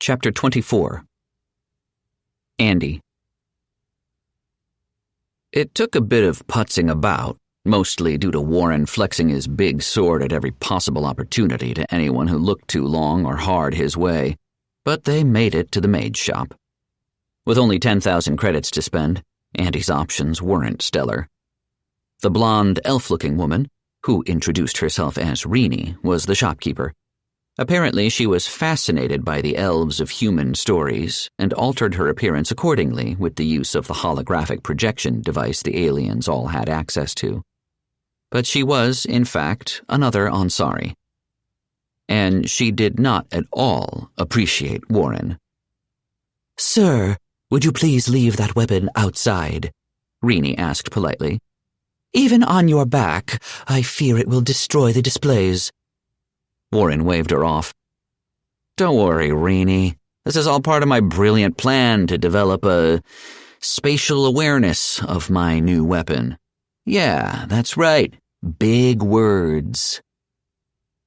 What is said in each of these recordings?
Chapter 24. Andy. It took a bit of putzing about, mostly due to Warren flexing his big sword at every possible opportunity to anyone who looked too long or hard his way, but they made it to the mage shop. With only 10,000 credits to spend, Andy's options weren't stellar. The blonde, elf-looking woman, who introduced herself as Rini, was the shopkeeper. Apparently, she was fascinated by the elves of human stories and altered her appearance accordingly with the use of the holographic projection device the aliens all had access to. But she was, in fact, another Ansari. And she did not at all appreciate Warren. "Sir, would you please leave that weapon outside?" Rini asked politely. "Even on your back, I fear it will destroy the displays." Warren waved her off. "Don't worry, Rini. This is all part of my brilliant plan to develop a spatial awareness of my new weapon. Yeah, that's right. Big words."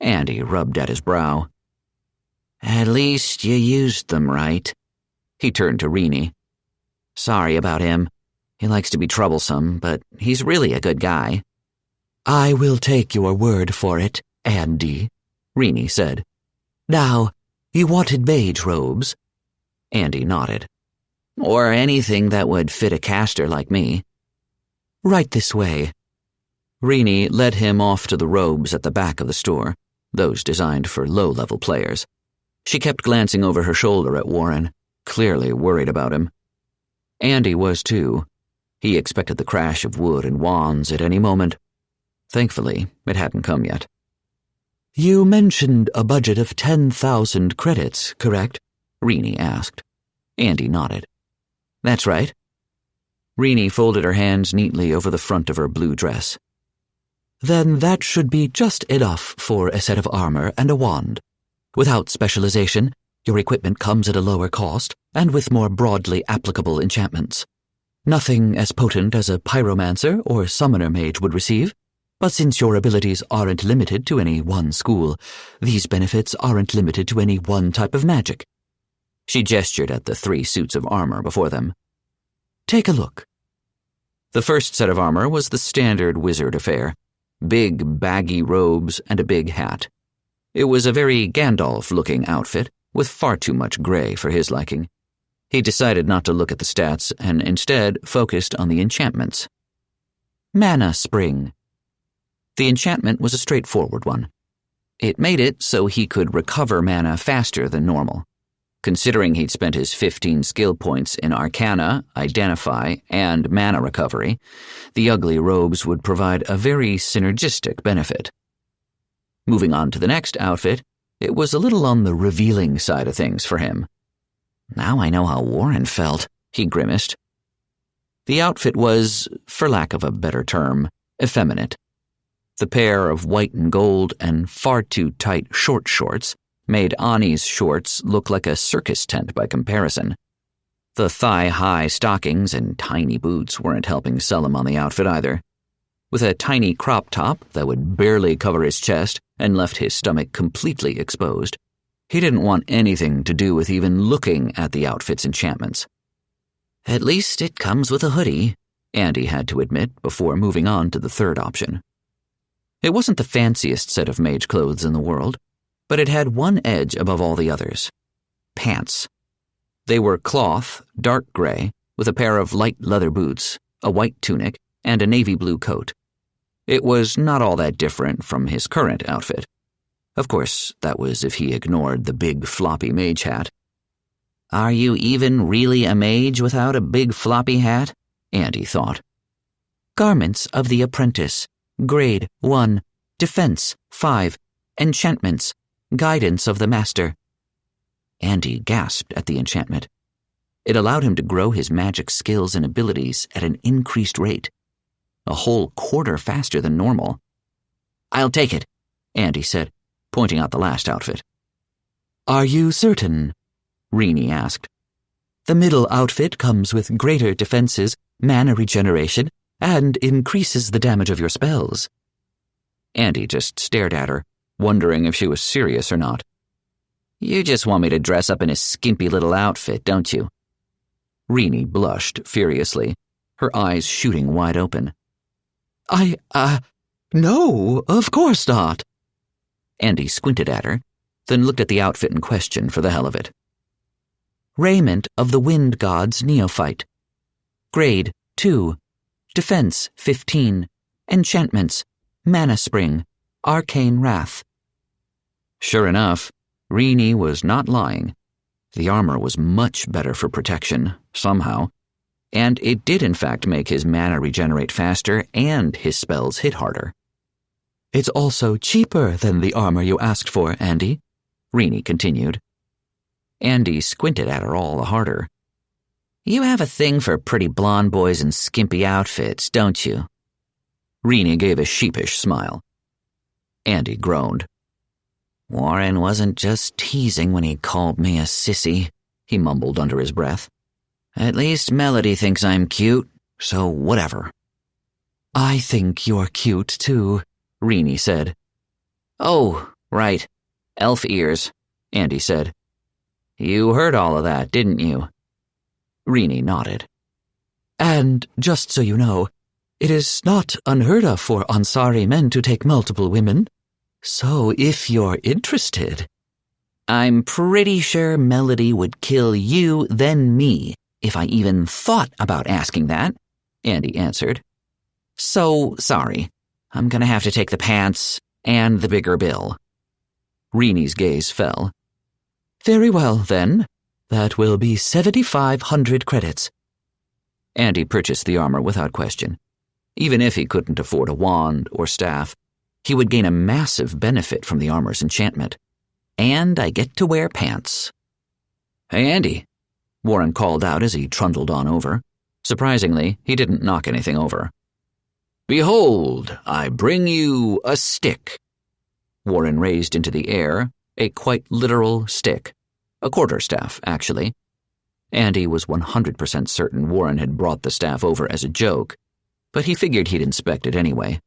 Andy rubbed at his brow. "At least you used them right." He turned to Rini. "Sorry about him. He likes to be troublesome, but he's really a good guy." "I will take your word for it, Andy," Rini said. "Now, you wanted mage robes?" Andy nodded. "Or anything that would fit a caster like me." "Right this way." Rini led him off to the robes at the back of the store, those designed for low-level players. She kept glancing over her shoulder at Warren, clearly worried about him. Andy was too. He expected the crash of wood and wands at any moment. Thankfully, it hadn't come yet. "You mentioned a budget of 10,000 credits, correct?" Rini asked. Andy nodded. "That's right." Rini folded her hands neatly over the front of her blue dress. "Then that should be just enough for a set of armor and a wand. Without specialization, your equipment comes at a lower cost and with more broadly applicable enchantments. Nothing as potent as a pyromancer or summoner mage would receive. But since your abilities aren't limited to any one school, these benefits aren't limited to any one type of magic." She gestured at the 3 suits of armor before them. "Take a look." The first set of armor was the standard wizard affair. Big, baggy robes and a big hat. It was a very Gandalf-looking outfit, with far too much gray for his liking. He decided not to look at the stats and instead focused on the enchantments. Mana Spring. The enchantment was a straightforward one. It made it so he could recover mana faster than normal. Considering he'd spent his 15 skill points in Arcana, Identify, and Mana Recovery, the ugly robes would provide a very synergistic benefit. Moving on to the next outfit, it was a little on the revealing side of things for him. "Now I know how Warren felt," he grimaced. The outfit was, for lack of a better term, effeminate. The pair of white and gold and far too tight short shorts made Ani's shorts look like a circus tent by comparison. The thigh-high stockings and tiny boots weren't helping sell him on the outfit either. With a tiny crop top that would barely cover his chest and left his stomach completely exposed, he didn't want anything to do with even looking at the outfit's enchantments. "At least it comes with a hoodie," Andy had to admit before moving on to the third option. It wasn't the fanciest set of mage clothes in the world, but it had one edge above all the others. Pants. They were cloth, dark gray, with a pair of light leather boots, a white tunic, and a navy blue coat. It was not all that different from his current outfit. Of course, that was if he ignored the big floppy mage hat. "Are you even really a mage without a big floppy hat?" Andy thought. "Garments of the apprentice. Grade 1, Defense 5, Enchantments, Guidance of the Master." Andy gasped at the enchantment. It allowed him to grow his magic skills and abilities at an increased rate, a whole quarter faster than normal. "I'll take it," Andy said, pointing out the last outfit. "Are you certain?" Rini asked. "The middle outfit comes with greater defenses, mana regeneration, and increases the damage of your spells." Andy just stared at her, wondering if she was serious or not. You just want me to dress up in a skimpy little outfit, don't you? Rini blushed furiously, her eyes shooting wide open. No, of course not. Andy squinted at her, then looked at the outfit in question for the hell of it. Raiment of the Wind God's Neophyte. Grade 2. Defense 15. Enchantments. Mana Spring. Arcane Wrath. Sure enough, Rini was not lying. The armor was much better for protection, somehow, and it did in fact make his mana regenerate faster and his spells hit harder. It's also cheaper than the armor you asked for, Andy, Rini continued. Andy squinted at her all the harder. You have a thing for pretty blonde boys in skimpy outfits, don't you? Rini gave a sheepish smile. Andy groaned. Warren wasn't just teasing when he called me a sissy, he mumbled under his breath. At least Melody thinks I'm cute, so whatever. I think you're cute, too, Rini said. Oh, right. Elf ears, Andy said. You heard all of that, didn't you? Rini nodded. And just so you know, it is not unheard of for Ansari men to take multiple women. So if you're interested... I'm pretty sure Melody would kill you, then me, if I even thought about asking that, Andy answered. So, sorry. I'm gonna have to take the pants and the bigger bill. Rini's gaze fell. Very well, then. That will be 7,500 credits. Andy purchased the armor without question. Even if he couldn't afford a wand or staff, he would gain a massive benefit from the armor's enchantment. And I get to wear pants. Hey, Andy, Warren called out as he trundled on over. Surprisingly, he didn't knock anything over. Behold, I bring you a stick. Warren raised into the air a quite literal stick. A quarterstaff, actually. Andy was 100% certain Warren had brought the staff over as a joke, but he figured he'd inspect it anyway.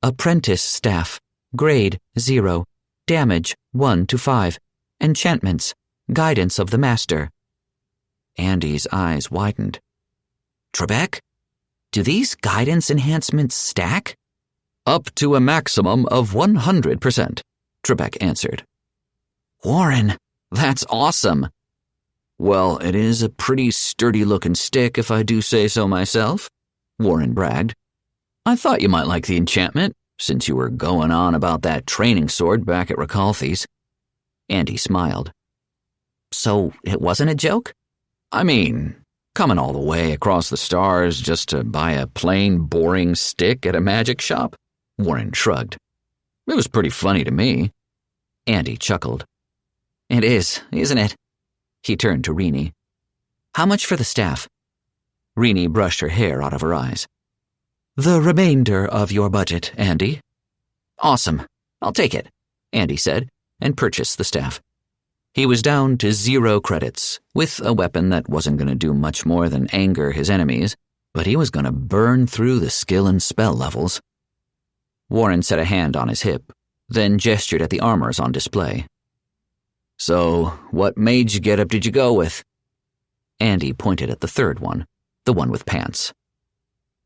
Apprentice staff. Grade 0. Damage 1 to 5. Enchantments. Guidance of the Master. Andy's eyes widened. Trebek? Do these guidance enhancements stack? Up to a maximum of 100%, Trebek answered. Warren, that's awesome. Well, it is a pretty sturdy-looking stick, if I do say so myself, Warren bragged. I thought you might like the enchantment, since you were going on about that training sword back at Recalthi's. Andy smiled. So it wasn't a joke? I mean, coming all the way across the stars just to buy a plain, boring stick at a magic shop? Warren shrugged. It was pretty funny to me. Andy chuckled. It is, isn't it? He turned to Rini. How much for the staff? Rini brushed her hair out of her eyes. The remainder of your budget, Andy. Awesome. I'll take it, Andy said, and purchased the staff. He was down to 0 credits, with a weapon that wasn't going to do much more than anger his enemies, but he was going to burn through the skill and spell levels. Warren set a hand on his hip, then gestured at the armors on display. So, what mage getup did you go with? Andy pointed at the third one, the one with pants.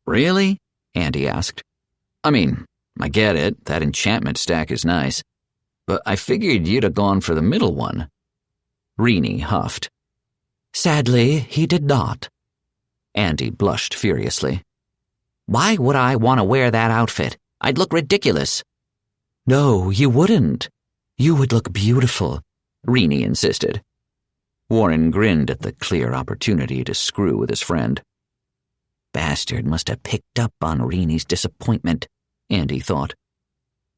Really? Andy asked. I mean, I get it, that enchantment stack is nice, but I figured you'd have gone for the middle one. Rini huffed. Sadly, he did not. Andy blushed furiously. Why would I want to wear that outfit? I'd look ridiculous. No, you wouldn't. You would look beautiful, Rini insisted. Warren grinned at the clear opportunity to screw with his friend. Bastard must have picked up on Rini's disappointment, Andy thought.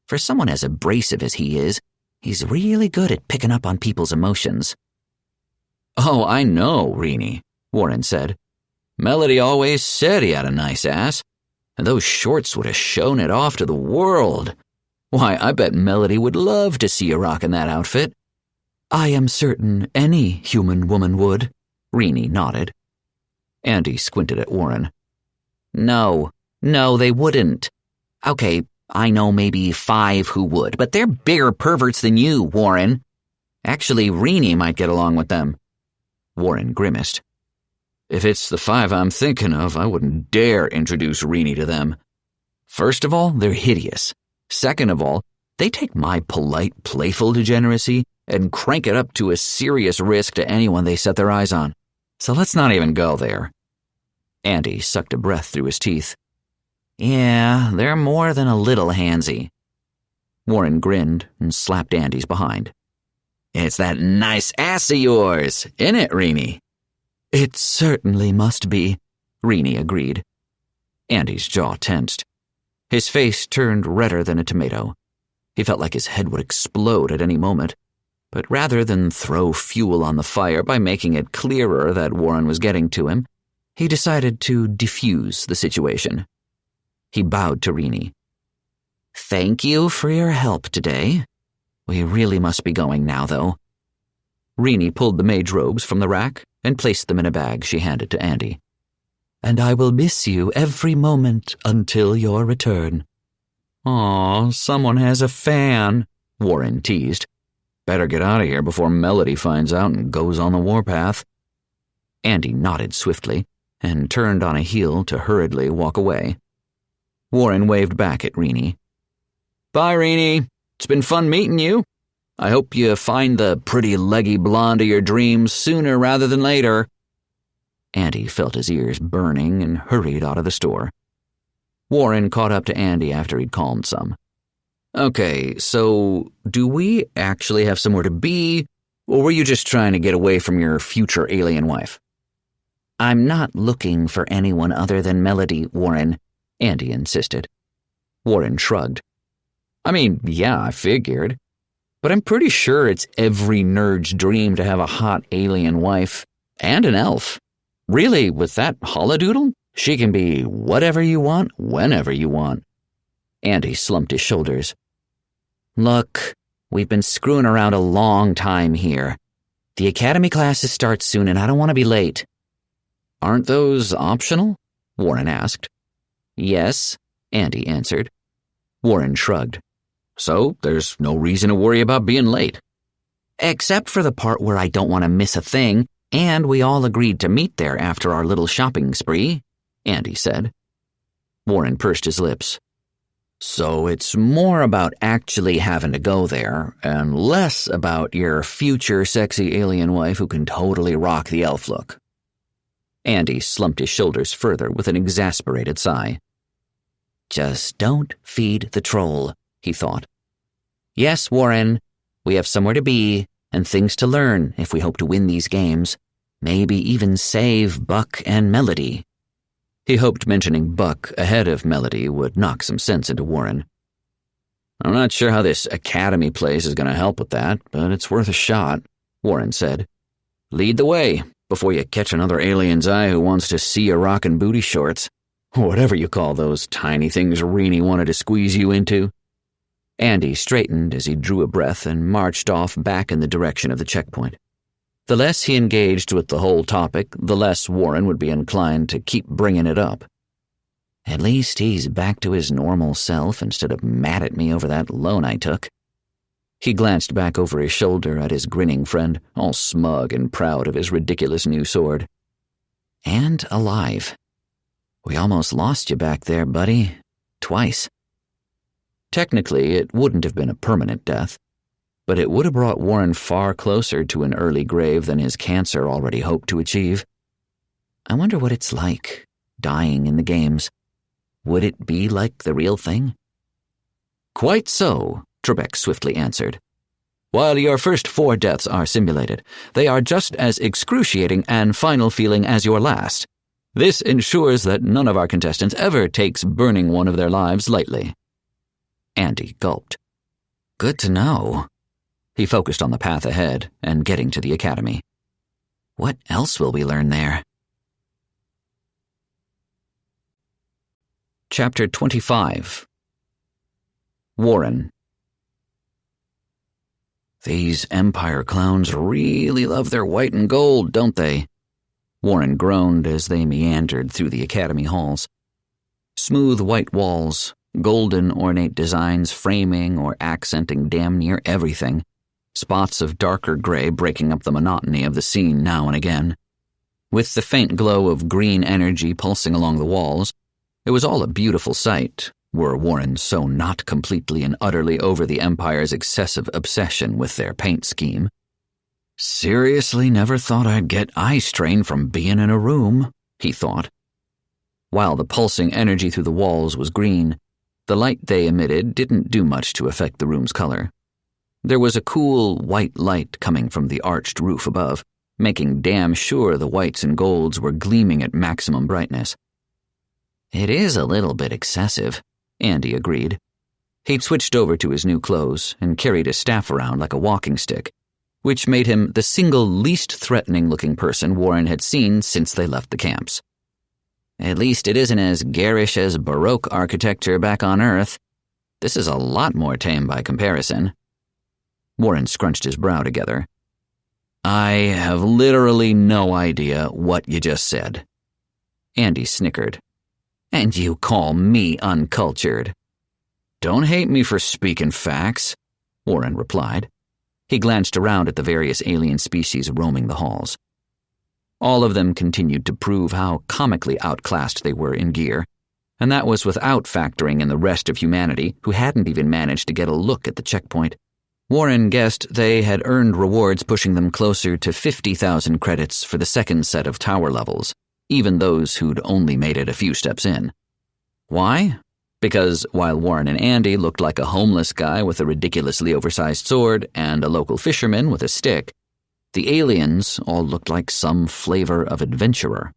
For someone as abrasive as he is, he's really good at picking up on people's emotions. Oh, I know, Rini, Warren said. Melody always said he had a nice ass, and those shorts would have shown it off to the world. Why, I bet Melody would love to see you rocking that outfit. I am certain any human woman would, Rini nodded. Andy squinted at Warren. No, they wouldn't. Okay, I know maybe 5 who would, but they're bigger perverts than you, Warren. Actually, Rini might get along with them. Warren grimaced. If it's the 5 I'm thinking of, I wouldn't dare introduce Rini to them. First of all, they're hideous. Second of all, they take my polite, playful degeneracy and crank it up to a serious risk to anyone they set their eyes on. So let's not even go there. Andy sucked a breath through his teeth. Yeah, they're more than a little handsy. Warren grinned and slapped Andy's behind. It's that nice ass of yours, innit, Rini? It certainly must be, Rini agreed. Andy's jaw tensed. His face turned redder than a tomato. He felt like his head would explode at any moment, but rather than throw fuel on the fire by making it clearer that Warren was getting to him, he decided to defuse the situation. He bowed to Rini. Thank you for your help today. We really must be going now, though. Rini pulled the mage robes from the rack and placed them in a bag she handed to Andy. And I will miss you every moment until your return. Aw, someone has a fan, Warren teased. Better get out of here before Melody finds out and goes on the warpath. Andy nodded swiftly and turned on a heel to hurriedly walk away. Warren waved back at Rini. Bye, Rini. It's been fun meeting you. I hope you find the pretty leggy blonde of your dreams sooner rather than later. Andy felt his ears burning and hurried out of the store. Warren caught up to Andy after he'd calmed some. Okay, so do we actually have somewhere to be, or were you just trying to get away from your future alien wife? I'm not looking for anyone other than Melody, Warren, Andy insisted. Warren shrugged. I mean, yeah, I figured. But I'm pretty sure it's every nerd's dream to have a hot alien wife and an elf. Really, with that holodoodle, she can be whatever you want, whenever you want. Andy slumped his shoulders. Look, we've been screwing around a long time here. The academy classes start soon and I don't want to be late. Aren't those optional? Warren asked. Yes, Andy answered. Warren shrugged. So there's no reason to worry about being late. Except for the part where I don't want to miss a thing, and we all agreed to meet there after our little shopping spree, Andy said. Warren pursed his lips. So it's more about actually having to go there, and less about your future sexy alien wife who can totally rock the elf look. Andy slumped his shoulders further with an exasperated sigh. Just don't feed the troll, he thought. Yes, Warren, we have somewhere to be and things to learn if we hope to win these games, maybe even save Buck and Melody. He hoped mentioning Buck ahead of Melody would knock some sense into Warren. I'm not sure how this academy place is going to help with that, but it's worth a shot, Warren said. Lead the way before you catch another alien's eye who wants to see you rockin' booty shorts. Whatever you call those tiny things Rini wanted to squeeze you into. Andy straightened as he drew a breath and marched off back in the direction of the checkpoint. The less he engaged with the whole topic, the less Warren would be inclined to keep bringing it up. At least he's back to his normal self instead of mad at me over that loan I took. He glanced back over his shoulder at his grinning friend, all smug and proud of his ridiculous new sword. And alive. We almost lost you back there, buddy. Twice. Technically, it wouldn't have been a permanent death, but it would have brought Warren far closer to an early grave than his cancer already hoped to achieve. I wonder what it's like, dying in the games. Would it be like the real thing? Quite so, Trebek swiftly answered. While your first 4 deaths are simulated, they are just as excruciating and final feeling as your last. This ensures that none of our contestants ever takes burning one of their lives lightly. Andy gulped. Good to know. He focused on the path ahead and getting to the academy. What else will we learn there? Chapter 25. Warren. These Empire clowns really love their white and gold, don't they? Warren groaned as they meandered through the academy halls. Smooth white walls, golden ornate designs framing or accenting damn near everything, spots of darker gray breaking up the monotony of the scene now and again. With the faint glow of green energy pulsing along the walls, it was all a beautiful sight, were Warren so not completely and utterly over the Empire's excessive obsession with their paint scheme. Seriously never thought I'd get eye strain from being in a room, he thought. While the pulsing energy through the walls was green, the light they emitted didn't do much to affect the room's color. There was a cool, white light coming from the arched roof above, making damn sure the whites and golds were gleaming at maximum brightness. It is a little bit excessive, Andy agreed. He'd switched over to his new clothes and carried his staff around like a walking stick, which made him the single least threatening-looking person Warren had seen since they left the camps. At least it isn't as garish as Baroque architecture back on Earth. This is a lot more tame by comparison. Warren scrunched his brow together. I have literally no idea what you just said. Andy snickered. And you call me uncultured? Don't hate me for speaking facts, Warren replied. He glanced around at the various alien species roaming the halls. All of them continued to prove how comically outclassed they were in gear, and that was without factoring in the rest of humanity who hadn't even managed to get a look at the checkpoint. Warren guessed they had earned rewards pushing them closer to 50,000 credits for the second set of tower levels, even those who'd only made it a few steps in. Why? Because while Warren and Andy looked like a homeless guy with a ridiculously oversized sword and a local fisherman with a stick, the aliens all looked like some flavor of adventurer.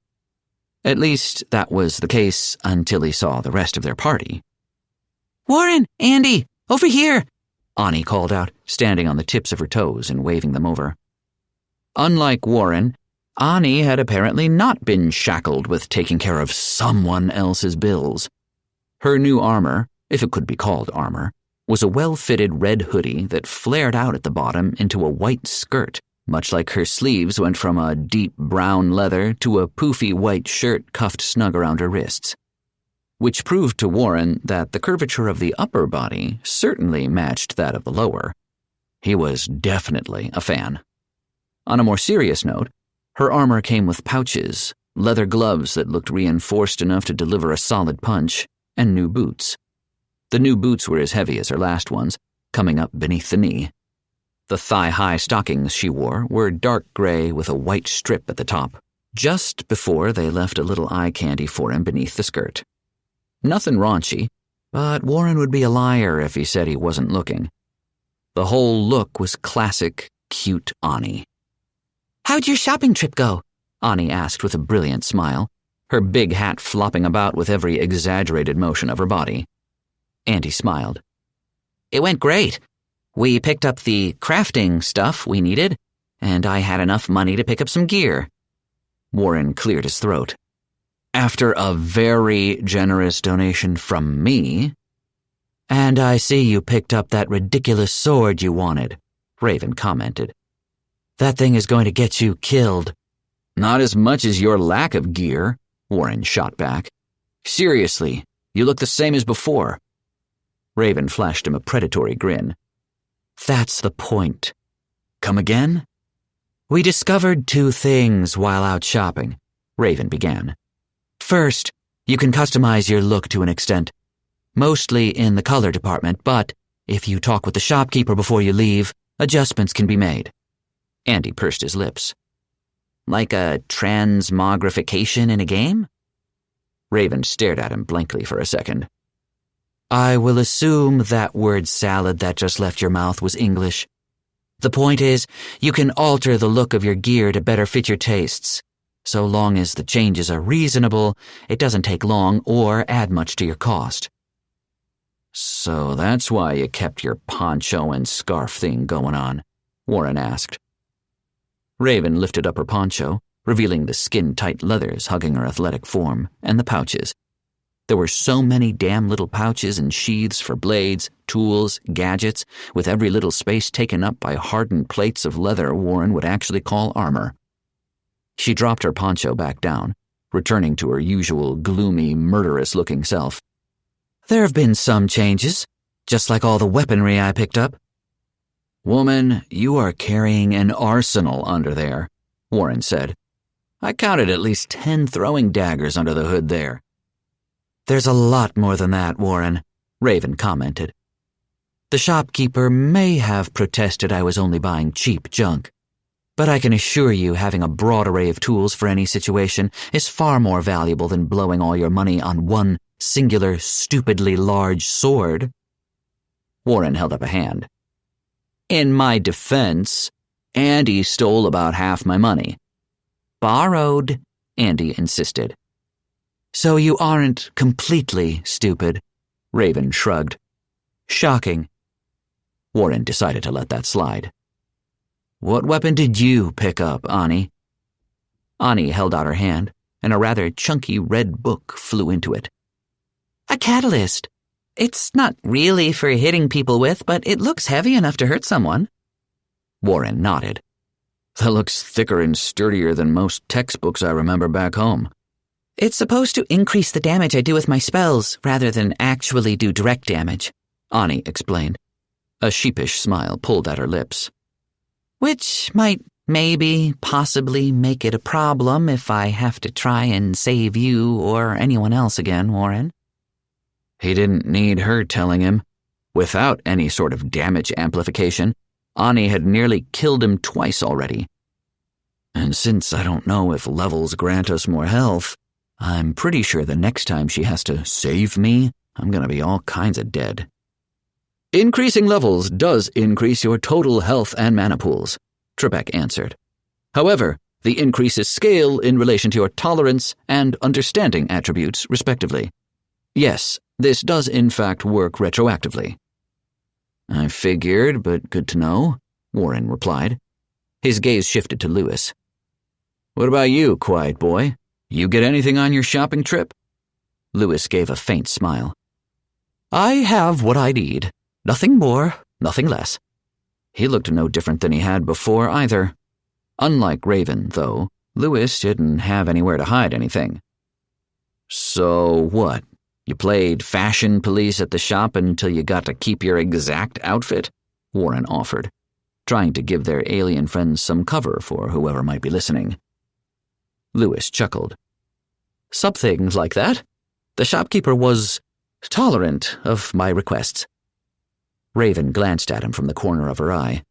At least that was the case until he saw the rest of their party. "Warren, Andy, over here!" Ani called out, standing on the tips of her toes and waving them over. Unlike Warren, Ani had apparently not been shackled with taking care of someone else's bills. Her new armor, if it could be called armor, was a well-fitted red hoodie that flared out at the bottom into a white skirt, much like her sleeves went from a deep brown leather to a poofy white shirt cuffed snug around her wrists, which proved to Warren that the curvature of the upper body certainly matched that of the lower. He was definitely a fan. On a more serious note, her armor came with pouches, leather gloves that looked reinforced enough to deliver a solid punch, and new boots. The new boots were as heavy as her last ones, coming up beneath the knee. The thigh-high stockings she wore were dark gray with a white strip at the top, just before they left a little eye candy for him beneath the skirt. Nothing raunchy, but Warren would be a liar if he said he wasn't looking. The whole look was classic, cute Ani. "How'd your shopping trip go?" Ani asked with a brilliant smile, her big hat flopping about with every exaggerated motion of her body. Andy smiled. "It went great. We picked up the crafting stuff we needed, and I had enough money to pick up some gear." Warren cleared his throat. "After a very generous donation from me." "And I see you picked up that ridiculous sword you wanted," Raven commented. "That thing is going to get you killed." "Not as much as your lack of gear," Warren shot back. "Seriously, you look the same as before." Raven flashed him a predatory grin. "That's the point." "Come again?" "We discovered two things while out shopping," Raven began. "First, you can customize your look to an extent, mostly in the color department, but if you talk with the shopkeeper before you leave, adjustments can be made." Andy pursed his lips. "Like a transmogrification in a game?" Raven stared at him blankly for a second. "I will assume that word salad that just left your mouth was English. The point is, you can alter the look of your gear to better fit your tastes. So long as the changes are reasonable, it doesn't take long or add much to your cost." "So that's why you kept your poncho and scarf thing going on?" Warren asked. Raven lifted up her poncho, revealing the skin-tight leathers hugging her athletic form, and the pouches. There were so many damn little pouches and sheaths for blades, tools, gadgets, with every little space taken up by hardened plates of leather Warren would actually call armor. She dropped her poncho back down, returning to her usual gloomy, murderous-looking self. "There have been some changes, just like all the weaponry I picked up." "Woman, you are carrying an arsenal under there," Warren said. "I counted at least 10 throwing daggers under the hood there." "There's a lot more than that, Warren," Raven commented. "The shopkeeper may have protested I was only buying cheap junk, but I can assure you having a broad array of tools for any situation is far more valuable than blowing all your money on one singular, stupidly large sword." Warren held up a hand. "In my defense, Andy stole about half my money." "Borrowed," Andy insisted. "So you aren't completely stupid," Raven shrugged. "Shocking." Warren decided to let that slide. "What weapon did you pick up, Ani?" Ani held out her hand, and a rather chunky red book flew into it. "A catalyst. It's not really for hitting people with, but it looks heavy enough to hurt someone." Warren nodded. "That looks thicker and sturdier than most textbooks I remember back home." "It's supposed to increase the damage I do with my spells, rather than actually do direct damage," Ani explained. A sheepish smile pulled at her lips. "Which might possibly make it a problem if I have to try and save you or anyone else again, Warren." He didn't need her telling him. Without any sort of damage amplification, Ani had nearly killed him twice already. And since I don't know if levels grant us more health, I'm pretty sure the next time she has to save me, I'm gonna be all kinds of dead. Increasing levels does increase your total health and mana pools, Trebek answered. However, the increases scale in relation to your tolerance and understanding attributes, respectively. Yes, this does in fact work retroactively. I figured, but good to know, Warren replied. His gaze shifted to Lewis. What about you, quiet boy? You get anything on your shopping trip? Lewis gave a faint smile. I have what I need. Nothing more, nothing less. He looked no different than he had before either. Unlike Raven, though, Lewis didn't have anywhere to hide anything. So what? You played fashion police at the shop until you got to keep your exact outfit? Warren offered, trying to give their alien friends some cover for whoever might be listening. Lewis chuckled. Something like that. The shopkeeper was tolerant of my requests. Raven glanced at him from the corner of her eye.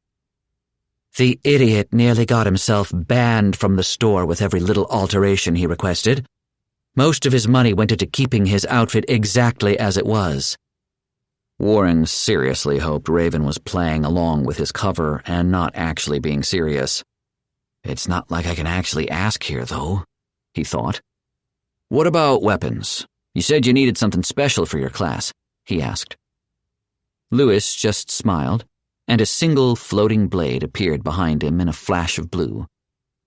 The idiot nearly got himself banned from the store with every little alteration he requested. Most of his money went into keeping his outfit exactly as it was. Warren seriously hoped Raven was playing along with his cover and not actually being serious. It's not like I can actually ask here, though, he thought. What about weapons? You said you needed something special for your class, he asked. Lewis just smiled, and a single floating blade appeared behind him in a flash of blue.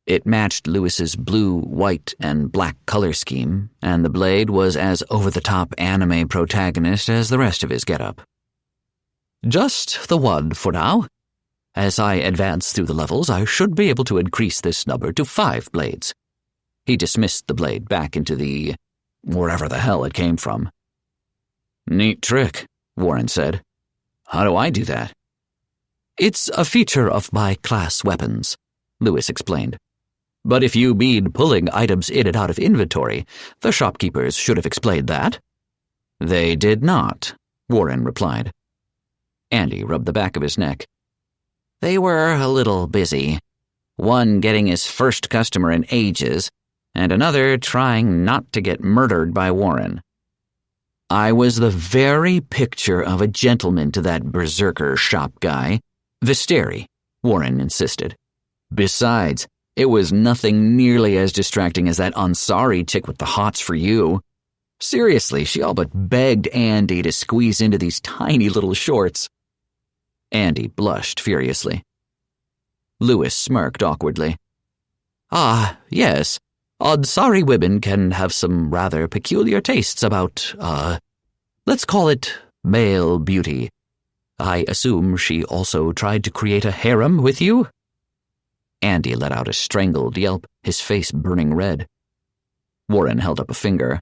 It matched Lewis's blue, white, and black color scheme, and the blade was as over-the-top anime protagonist as the rest of his getup. Just the one for now. As I advance through the levels, I should be able to increase this number to 5 blades. He dismissed the blade back into the wherever the hell it came from. Neat trick, Warren said. How do I do that? It's a feature of my class weapons, Lewis explained. But if you mean pulling items in and out of inventory, the shopkeepers should have explained that. They did not, Warren replied. Andy rubbed the back of his neck. They were a little busy. One getting his first customer in ages, and another trying not to get murdered by Warren. I was the very picture of a gentleman to that berserker shop guy. Visteri, Warren insisted. Besides, it was nothing nearly as distracting as that Ansari chick with the hots for you. Seriously, she all but begged Andy to squeeze into these tiny little shorts. Andy blushed furiously. Lewis smirked awkwardly. Ah, yes. Ansari women can have some rather peculiar tastes about, let's call it male beauty. I assume she also tried to create a harem with you? Andy let out a strangled yelp, his face burning red. Warren held up a finger.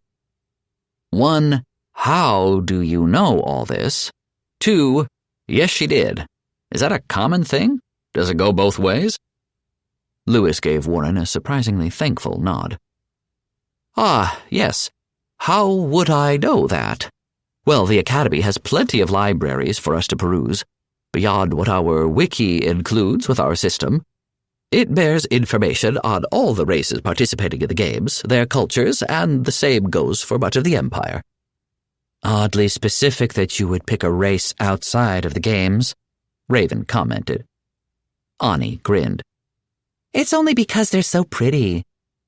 1, how do you know all this? 2, yes she did. Is that a common thing? Does it go both ways?" Lewis gave Warren a surprisingly thankful nod. "Ah, yes. How would I know that? Well, the Academy has plenty of libraries for us to peruse, beyond what our wiki includes with our system. It bears information on all the races participating in the games, their cultures, and the same goes for much of the Empire." "Oddly specific that you would pick a race outside of the games," Raven commented. Ani grinned. "It's only because they're so pretty.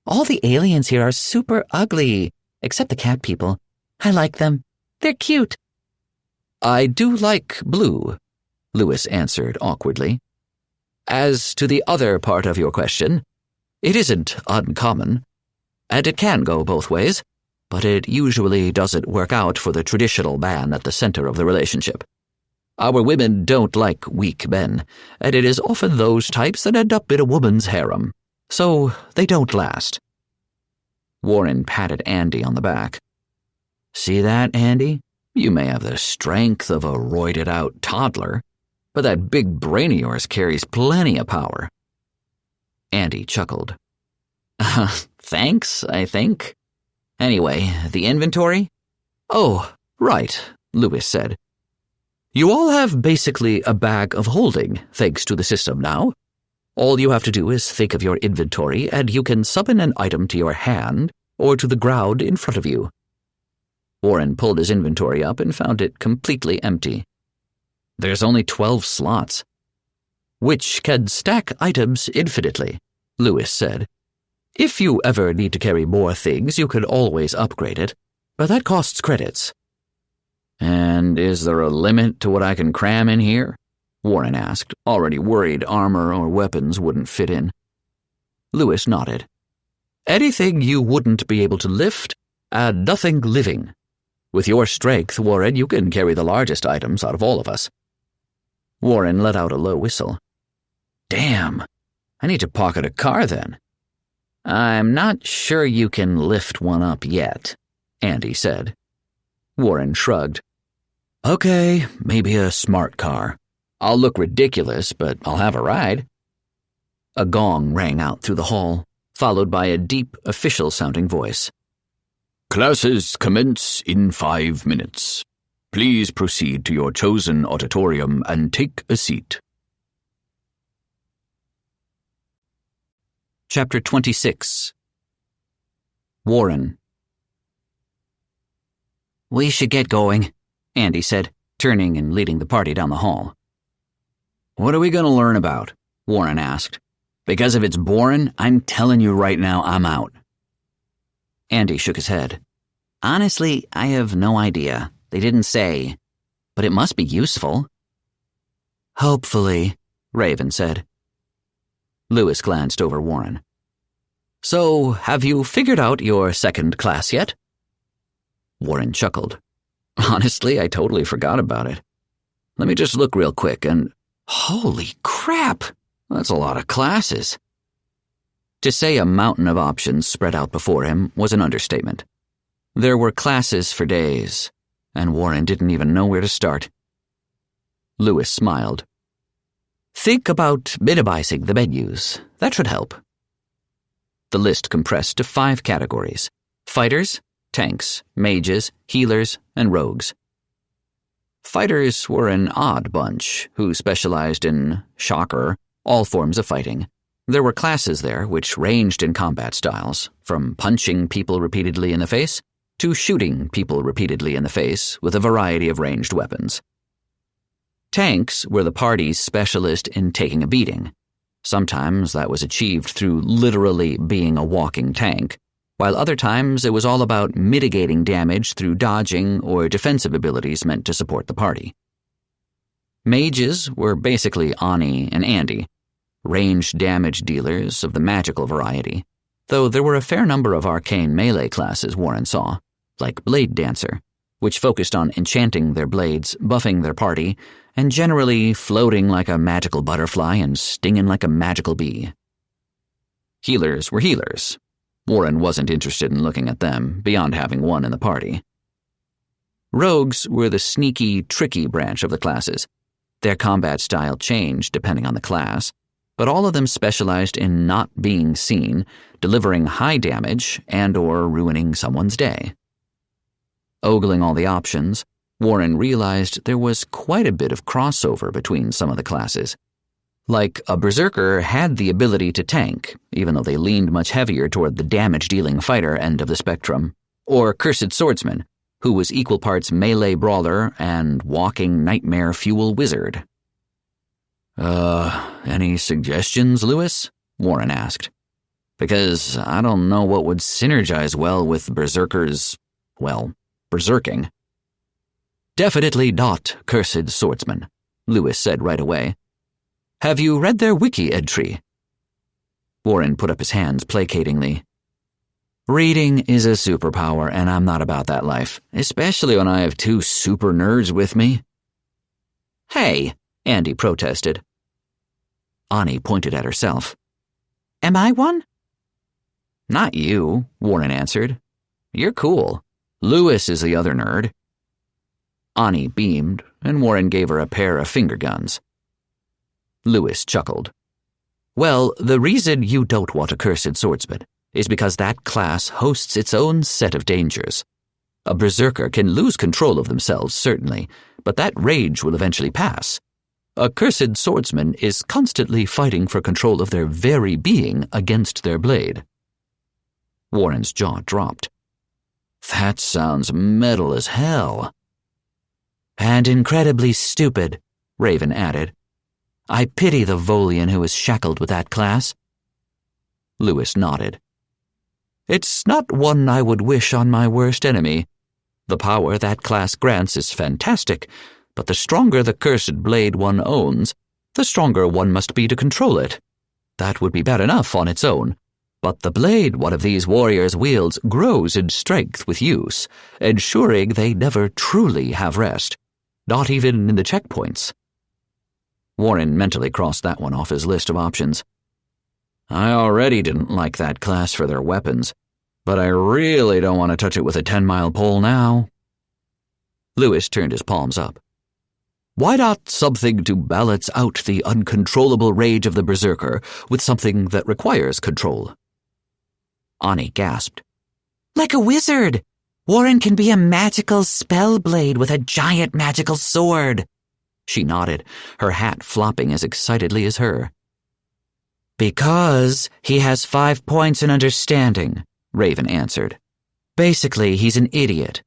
All the aliens here are super ugly, except the cat people. I like them. They're cute." "I do like blue," Lewis answered awkwardly. "As to the other part of your question, it isn't uncommon, and it can go both ways, but it usually doesn't work out for the traditional man at the center of the relationship. Our women don't like weak men, and it is often those types that end up in a woman's harem, so they don't last." Warren patted Andy on the back. "See that, Andy? You may have the strength of a roided-out toddler, but that big brain of yours carries plenty of power." Andy chuckled. "Thanks, I think. Anyway, the inventory?" "Oh, right," Lewis said. "You all have basically a bag of holding, thanks to the system now. All you have to do is think of your inventory, and you can summon an item to your hand or to the ground in front of you." Warren pulled his inventory up and found it completely empty. "There's only 12 slots." "Which can stack items infinitely," Lewis said. "If you ever need to carry more things, you can always upgrade it, but that costs credits." "And is there a limit to what I can cram in here?" Warren asked, already worried armor or weapons wouldn't fit in. Lewis nodded. "Anything you wouldn't be able to lift, and nothing living. With your strength, Warren, you can carry the largest items out of all of us." Warren let out a low whistle. "Damn, I need to pocket a car then." "I'm not sure you can lift one up yet," Andy said. Warren shrugged. "Okay, maybe a smart car. I'll look ridiculous, but I'll have a ride." A gong rang out through the hall, followed by a deep, official-sounding voice. "Classes commence in 5 minutes. Please proceed to your chosen auditorium and take a seat." Chapter 26. Warren. "We should get going," Andy said, turning and leading the party down the hall. "What are we going to learn about?" Warren asked. "Because if it's boring, I'm telling you right now I'm out." Andy shook his head. "Honestly, I have no idea. They didn't say. But it must be useful." "Hopefully," Raven said. Lewis glanced over Warren. "So, have you figured out your second class yet?" Warren chuckled. "Honestly, I totally forgot about it. Let me just look real quick and... Holy crap! That's a lot of classes." To say a mountain of options spread out before him was an understatement. There were classes for days, and Warren didn't even know where to start. Lewis smiled. "Think about minimizing the menus. That should help." The list compressed to 5 categories: fighters, tanks, mages, healers, and rogues. Fighters were an odd bunch who specialized in, shocker, all forms of fighting. There were classes there which ranged in combat styles, from punching people repeatedly in the face to shooting people repeatedly in the face with a variety of ranged weapons. Tanks were the party's specialist in taking a beating. Sometimes that was achieved through literally being a walking tank, while other times it was all about mitigating damage through dodging or defensive abilities meant to support the party. Mages were basically Ani and Andy, ranged damage dealers of the magical variety, though there were a fair number of arcane melee classes Warren saw, like Blade Dancer, which focused on enchanting their blades, buffing their party, and generally floating like a magical butterfly and stinging like a magical bee. Healers were healers. Warren wasn't interested in looking at them, beyond having one in the party. Rogues were the sneaky, tricky branch of the classes. Their combat style changed depending on the class, but all of them specialized in not being seen, delivering high damage, and/or ruining someone's day. Ogling all the options, Warren realized there was quite a bit of crossover between some of the classes. Like, a Berserker had the ability to tank, even though they leaned much heavier toward the damage-dealing fighter end of the spectrum, or Cursed Swordsman, who was equal parts melee brawler and walking nightmare fuel wizard. Any suggestions, Lewis? Warren asked. Because I don't know what would synergize well with Berserker's, berserking. Definitely not Cursed Swordsman, Lewis said right away. Have you read their wiki entry? Warren put up his hands placatingly. Reading is a superpower, and I'm not about that life, especially when I have two super nerds with me. Hey, Andy protested. Ani pointed at herself. Am I one? Not you, Warren answered. You're cool. Lewis is the other nerd. Ani beamed, and Warren gave her a pair of finger guns. Lewis chuckled. Well, the reason you don't want a Cursed Swordsman is because that class hosts its own set of dangers. A Berserker can lose control of themselves, certainly, but that rage will eventually pass. A Cursed Swordsman is constantly fighting for control of their very being against their blade. Warren's jaw dropped. That sounds metal as hell. And incredibly stupid, Raven added. I pity the Volian who is shackled with that class. Lewis nodded. It's not one I would wish on my worst enemy. The power that class grants is fantastic, but the stronger the cursed blade one owns, the stronger one must be to control it. That would be bad enough on its own, but the blade one of these warriors wields grows in strength with use, ensuring they never truly have rest, not even in the checkpoints. Warren mentally crossed that one off his list of options. I already didn't like that class for their weapons, but I really don't want to touch it with a 10-mile pole now. Lewis turned his palms up. Why not something to balance out the uncontrollable rage of the Berserker with something that requires control? Ani gasped. Like a wizard! Warren can be a magical spell blade with a giant magical sword. She nodded, her hat flopping as excitedly as her. Because he has 5 points in understanding, Raven answered. Basically, he's an idiot.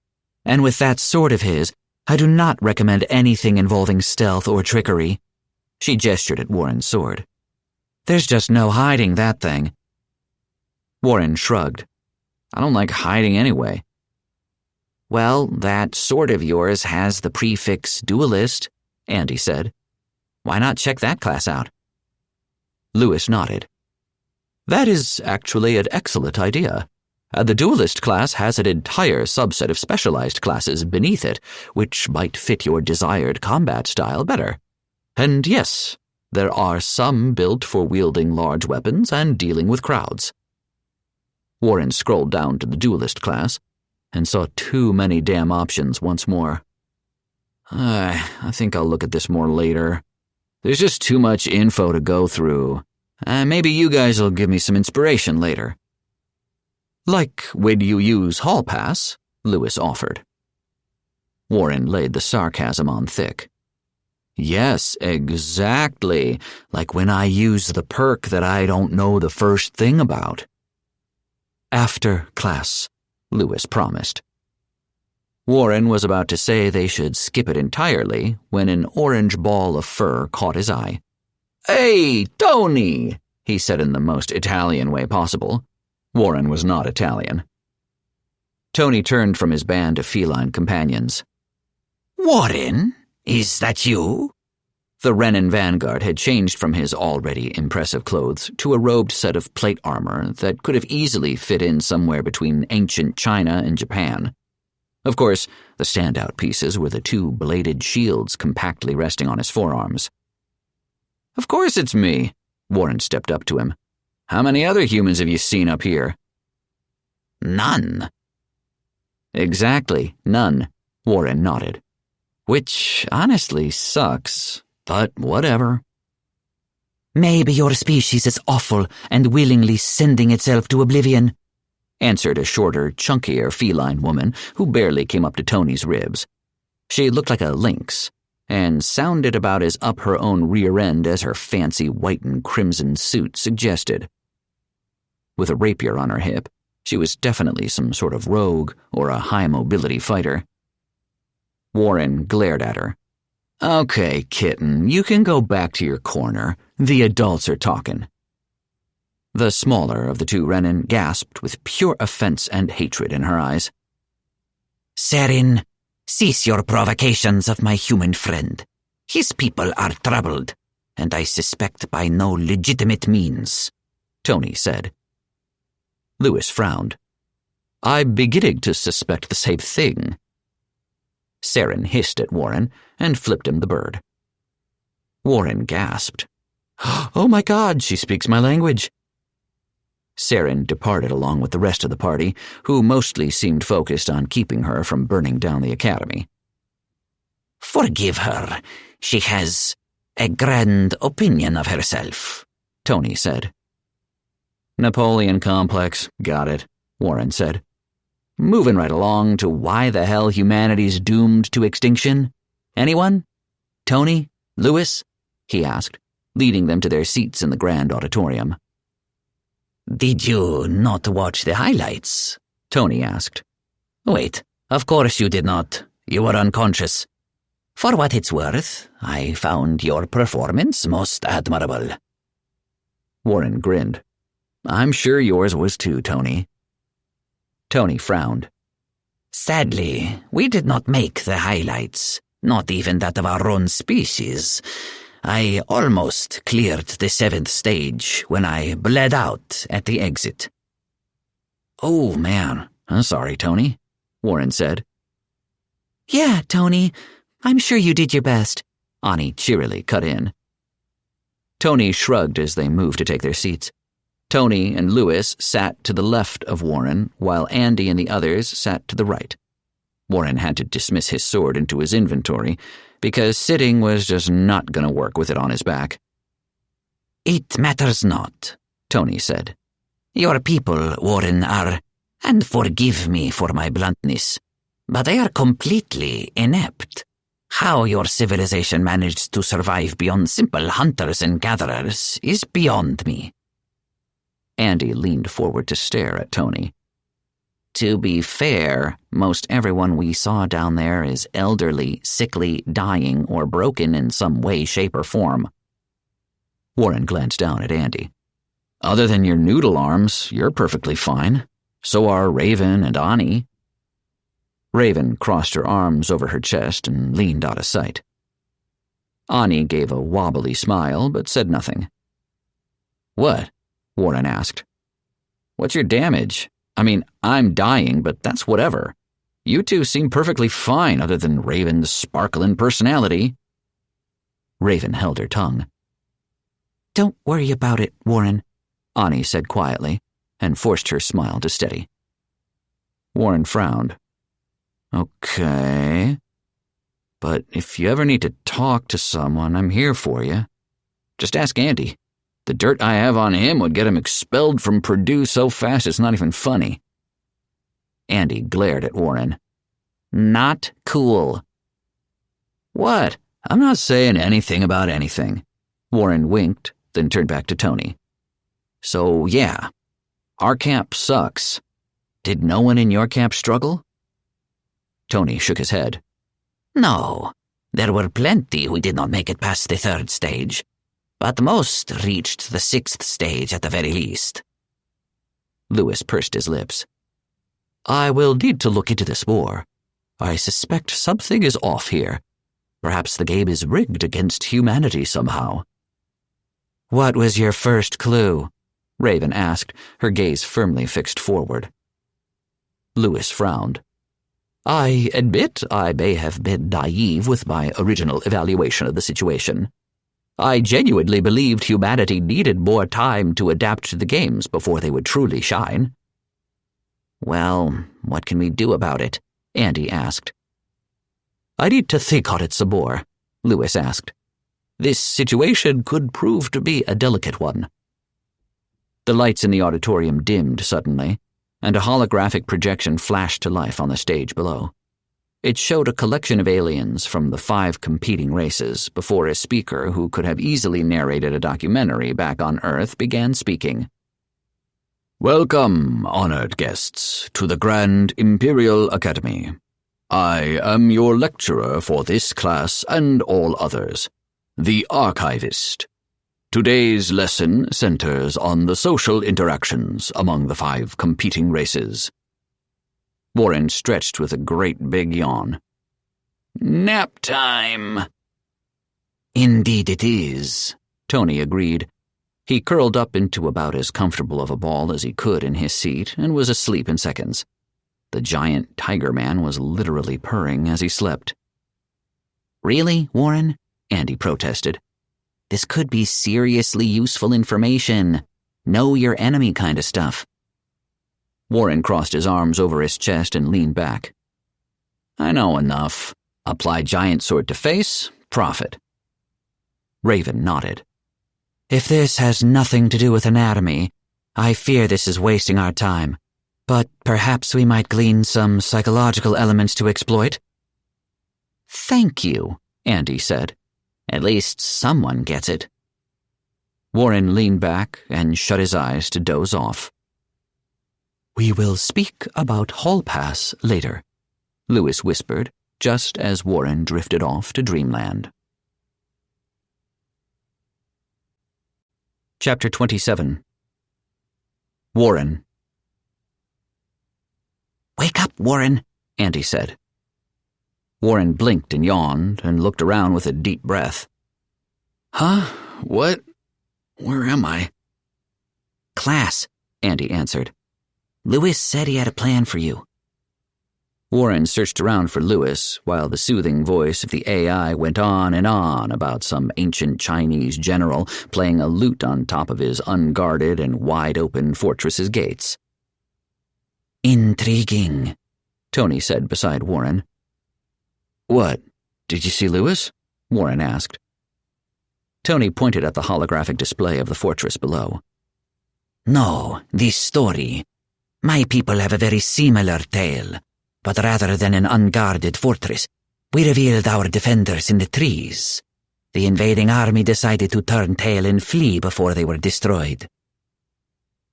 And with that sword of his, I do not recommend anything involving stealth or trickery. She gestured at Warren's sword. There's just no hiding that thing. Warren shrugged. I don't like hiding anyway. Well, that sword of yours has the prefix duelist, Andy said. Why not check that class out? Lewis nodded. That is actually an excellent idea. The duelist class has an entire subset of specialized classes beneath it, which might fit your desired combat style better. And yes, there are some built for wielding large weapons and dealing with crowds. Warren scrolled down to the duelist class and saw too many damn options once more. I think I'll look at this more later. There's just too much info to go through. Maybe you guys will give me some inspiration later. Like when you use Hall Pass, Lewis offered. Warren laid the sarcasm on thick. Yes, exactly, like when I use the perk that I don't know the first thing about. After class, Lewis promised. Warren was about to say they should skip it entirely when an orange ball of fur caught his eye. Hey, Tony, he said in the most Italian way possible. Warren was not Italian. Tony turned from his band of feline companions. Warren, is that you? The Renan vanguard had changed from his already impressive clothes to a robed set of plate armor that could have easily fit in somewhere between ancient China and Japan. Of course, the standout pieces were the 2 bladed shields compactly resting on his forearms. Of course it's me, Warren stepped up to him. How many other humans have you seen up here? None. Exactly, none, Warren nodded. Which honestly sucks. But whatever. Maybe your species is awful and willingly sending itself to oblivion, answered a shorter, chunkier feline woman who barely came up to Tony's ribs. She looked like a lynx, and sounded about as up her own rear end as her fancy white and crimson suit suggested. With a rapier on her hip, she was definitely some sort of rogue or a high-mobility fighter. Warren glared at her. Okay, kitten, you can go back to your corner. The adults are talking. The smaller of the two Renin gasped with pure offense and hatred in her eyes. Serin, cease your provocations of my human friend. His people are troubled, and I suspect by no legitimate means, Tony said. Lewis frowned. I'm beginning to suspect the same thing. Serin hissed at Warren and flipped him the bird. Warren gasped. Oh my God, she speaks my language. Serin departed along with the rest of the party, who mostly seemed focused on keeping her from burning down the academy. Forgive her. She has a grand opinion of herself, Tony said. Napoleon complex, got it, Warren said. Moving right along to why the hell humanity's doomed to extinction. Anyone? Tony? Lewis? He asked, leading them to their seats in the grand auditorium. Did you not watch the highlights? Tony asked. Wait, of course you did not. You were unconscious. For what it's worth, I found your performance most admirable. Warren grinned. I'm sure yours was too, Tony. Tony frowned. Sadly, we did not make the highlights, not even that of our own species. I almost cleared the 7th stage when I bled out at the exit. Oh, man. I'm sorry, Tony, Warren said. Yeah, Tony. I'm sure you did your best, Ani cheerily cut in. Tony shrugged as they moved to take their seats. Tony and Lewis sat to the left of Warren, while Andy and the others sat to the right. Warren had to dismiss his sword into his inventory, because sitting was just not going to work with it on his back. It matters not, Tony said. Your people, Warren, are, and forgive me for my bluntness, but they are completely inept. How your civilization managed to survive beyond simple hunters and gatherers is beyond me. Andy leaned forward to stare at Tony. To be fair, most everyone we saw down there is elderly, sickly, dying, or broken in some way, shape, or form. Warren glanced down at Andy. Other than your noodle arms, you're perfectly fine. So are Raven and Ani. Raven crossed her arms over her chest and leaned out of sight. Ani gave a wobbly smile, but said nothing. What? Warren asked. What's your damage? I mean, I'm dying, but that's whatever. You two seem perfectly fine other than Raven's sparkling personality. Raven held her tongue. Don't worry about it, Warren, Ani said quietly, and forced her smile to steady. Warren frowned. Okay. But if you ever need to talk to someone, I'm here for you. Just ask Andy. The dirt I have on him would get him expelled from Purdue so fast it's not even funny. Andy glared at Warren. Not cool. What? I'm not saying anything about anything. Warren winked, then turned back to Tony. So, yeah. Our camp sucks. Did no one in your camp struggle? Tony shook his head. No. There were plenty who did not make it past the 3rd stage. But most reached the 6th stage at the very least. Lewis pursed his lips. I will need to look into this more. I suspect something is off here. Perhaps the game is rigged against humanity somehow. What was your first clue? Raven asked, her gaze firmly fixed forward. Lewis frowned. I admit I may have been naive with my original evaluation of the situation. I genuinely believed humanity needed more time to adapt to the games before they would truly shine. Well, what can we do about it? Andy asked. I need to think on it some more, Lewis asked. This situation could prove to be a delicate one. The lights in the auditorium dimmed suddenly, and a holographic projection flashed to life on the stage below. It showed a collection of aliens from the 5 competing races before a speaker who could have easily narrated a documentary back on Earth began speaking. Welcome, honored guests, to the Grand Imperial Academy. I am your lecturer for this class and all others, the Archivist. Today's lesson centers on the social interactions among the 5 competing races. Warren stretched with a great big yawn. Nap time. Indeed it is, Tony agreed. He curled up into about as comfortable of a ball as he could in his seat and was asleep in seconds. The giant tiger man was literally purring as he slept. Really, Warren? Andy protested. This could be seriously useful information. Know your enemy kind of stuff. Warren crossed his arms over his chest and leaned back. I know enough. Apply giant sword to face, profit. Raven nodded. If this has nothing to do with anatomy, I fear this is wasting our time. But perhaps we might glean some psychological elements to exploit. Thank you, Andy said. At least someone gets it. Warren leaned back and shut his eyes to doze off. We will speak about Hall Pass later, Lewis whispered, just as Warren drifted off to dreamland. Chapter 27. Warren. Wake up, Warren, Andy said. Warren blinked and yawned and looked around with a deep breath. Huh? What? Where am I? Class, Andy answered. Lewis said he had a plan for you. Warren searched around for Lewis while the soothing voice of the AI went on and on about some ancient Chinese general playing a lute on top of his unguarded and wide-open fortress's gates. Intriguing, Tony said beside Warren. What? Did you see Lewis? Warren asked. Tony pointed at the holographic display of the fortress below. No, this story. My people have a very similar tale, but rather than an unguarded fortress, we revealed our defenders in the trees. The invading army decided to turn tail and flee before they were destroyed.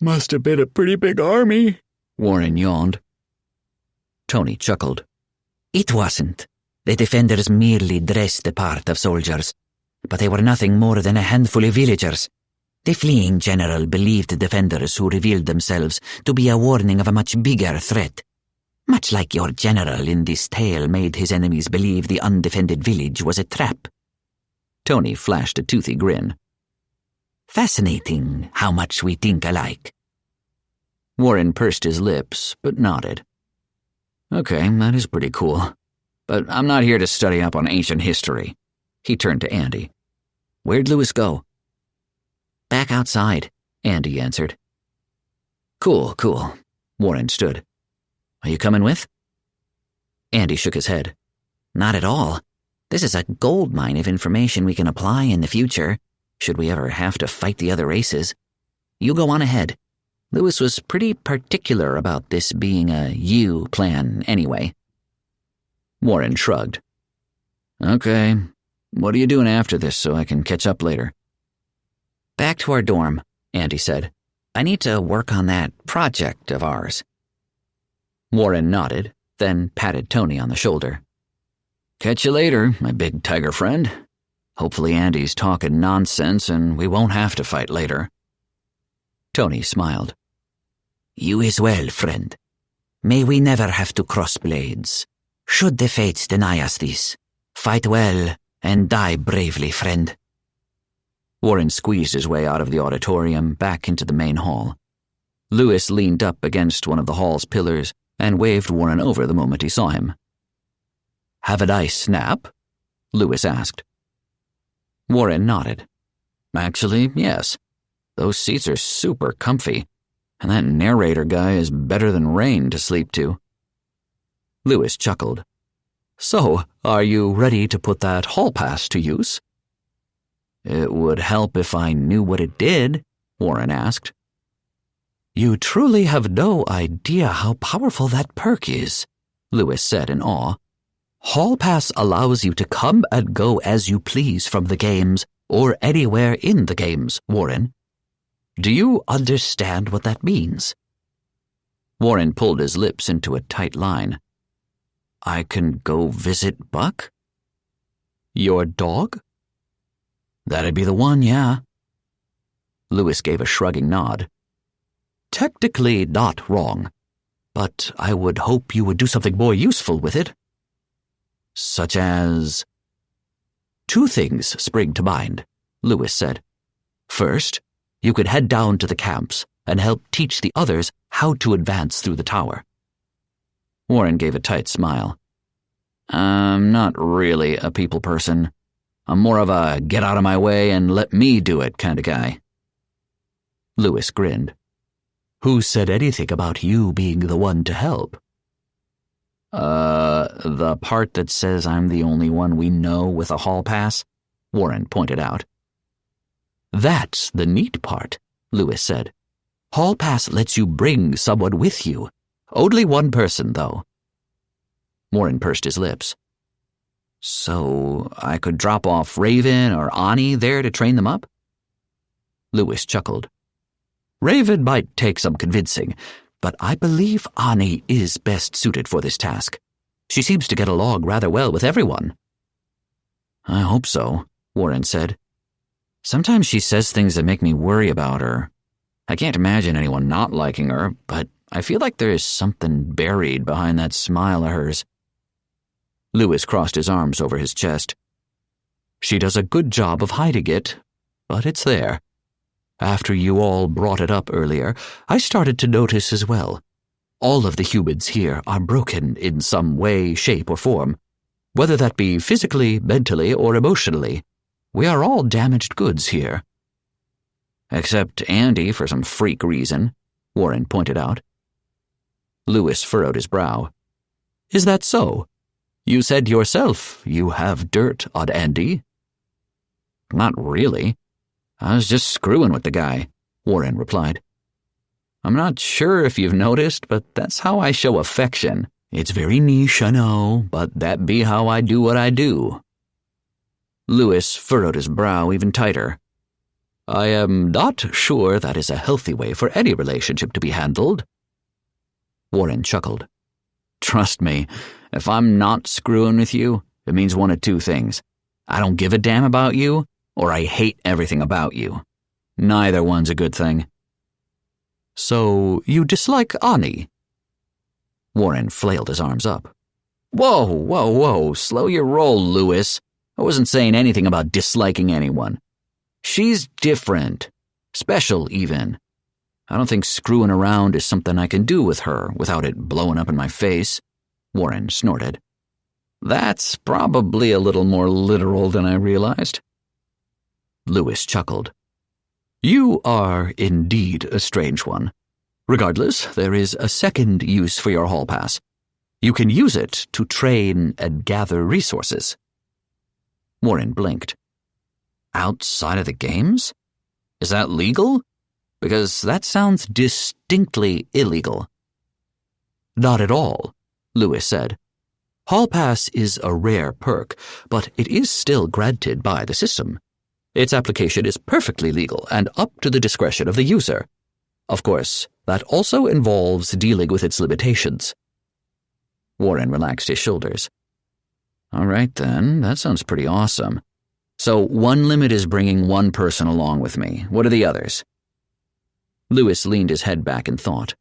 Must have been a pretty big army, Warren yawned. Tony chuckled. It wasn't. The defenders merely dressed the part of soldiers, but they were nothing more than a handful of villagers. The fleeing general believed the defenders who revealed themselves to be a warning of a much bigger threat. Much like your general in this tale made his enemies believe the undefended village was a trap. Tony flashed a toothy grin. Fascinating how much we think alike. Warren pursed his lips, but nodded. Okay, that is pretty cool. But I'm not here to study up on ancient history. He turned to Andy. Where'd Lewis go? Back outside, Andy answered. Cool. Warren stood. Are you coming with? Andy shook his head. Not at all. This is a gold mine of information we can apply in the future, should we ever have to fight the other races. You go on ahead. Lewis was pretty particular about this being a you plan anyway. Warren shrugged. Okay, what are you doing after this so I can catch up later? Back to our dorm, Andy said. I need to work on that project of ours. Warren nodded, then patted Tony on the shoulder. Catch you later, my big tiger friend. Hopefully Andy's talking nonsense and we won't have to fight later. Tony smiled. You as well, friend. May we never have to cross blades. Should the fates deny us this, fight well and die bravely, friend. Warren squeezed his way out of the auditorium back into the main hall. Lewis leaned up against one of the hall's pillars and waved Warren over the moment he saw him. Have a nice nap? Lewis asked. Warren nodded. Actually, yes. Those seats are super comfy, and that narrator guy is better than rain to sleep to. Lewis chuckled. So, are you ready to put that hall pass to use? It would help if I knew what it did, Warren asked. You truly have no idea how powerful that perk is, Lewis said in awe. Hall Pass allows you to come and go as you please from the games, or anywhere in the games, Warren. Do you understand what that means? Warren pulled his lips into a tight line. I can go visit Buck? Your dog? That'd be the one, yeah. Lewis gave a shrugging nod. Technically not wrong, but I would hope you would do something more useful with it. Such as? 2 things spring to mind, Lewis said. First, you could head down to the camps and help teach the others how to advance through the tower. Warren gave a tight smile. I'm not really a people person. I'm more of a get out of my way and let me do it kind of guy. Lewis grinned. Who said anything about you being the one to help? The part that says I'm the only one we know with a hall pass, Warren pointed out. That's the neat part, Lewis said. Hall Pass lets you bring someone with you. Only one person, though. Warren pursed his lips. So I could drop off Raven or Ani there to train them up? Lewis chuckled. Raven might take some convincing, but I believe Ani is best suited for this task. She seems to get along rather well with everyone. I hope so, Warren said. Sometimes she says things that make me worry about her. I can't imagine anyone not liking her, but I feel like there is something buried behind that smile of hers. Lewis crossed his arms over his chest. She does a good job of hiding it, but it's there. After you all brought it up earlier, I started to notice as well. All of the humans here are broken in some way, shape, or form. Whether that be physically, mentally, or emotionally, we are all damaged goods here. Except Andy for some freak reason, Warren pointed out. Lewis furrowed his brow. Is that so? You said yourself you have dirt on Andy. Not really. I was just screwing with the guy, Warren replied. I'm not sure if you've noticed, but that's how I show affection. It's very niche, I know, but that be how I do what I do. Lewis furrowed his brow even tighter. I am not sure that is a healthy way for any relationship to be handled. Warren chuckled. Trust me, if I'm not screwing with you, it means one of 2 things. I don't give a damn about you, or I hate everything about you. Neither one's a good thing. So you dislike Ani? Warren flailed his arms up. Whoa, slow your roll, Lewis. I wasn't saying anything about disliking anyone. She's different. Special, even. I don't think screwing around is something I can do with her without it blowing up in my face, Warren snorted. That's probably a little more literal than I realized. Lewis chuckled. You are indeed a strange one. Regardless, there is a second use for your hall pass. You can use it to train and gather resources. Warren blinked. Outside of the games? Is that legal? Because that sounds distinctly illegal. Not at all, Lewis said. Hall Pass is a rare perk, but it is still granted by the system. Its application is perfectly legal and up to the discretion of the user. Of course, that also involves dealing with its limitations. Warren relaxed his shoulders. All right, then, that sounds pretty awesome. So one limit is bringing one person along with me. What are the others? Lewis leaned his head back in thought.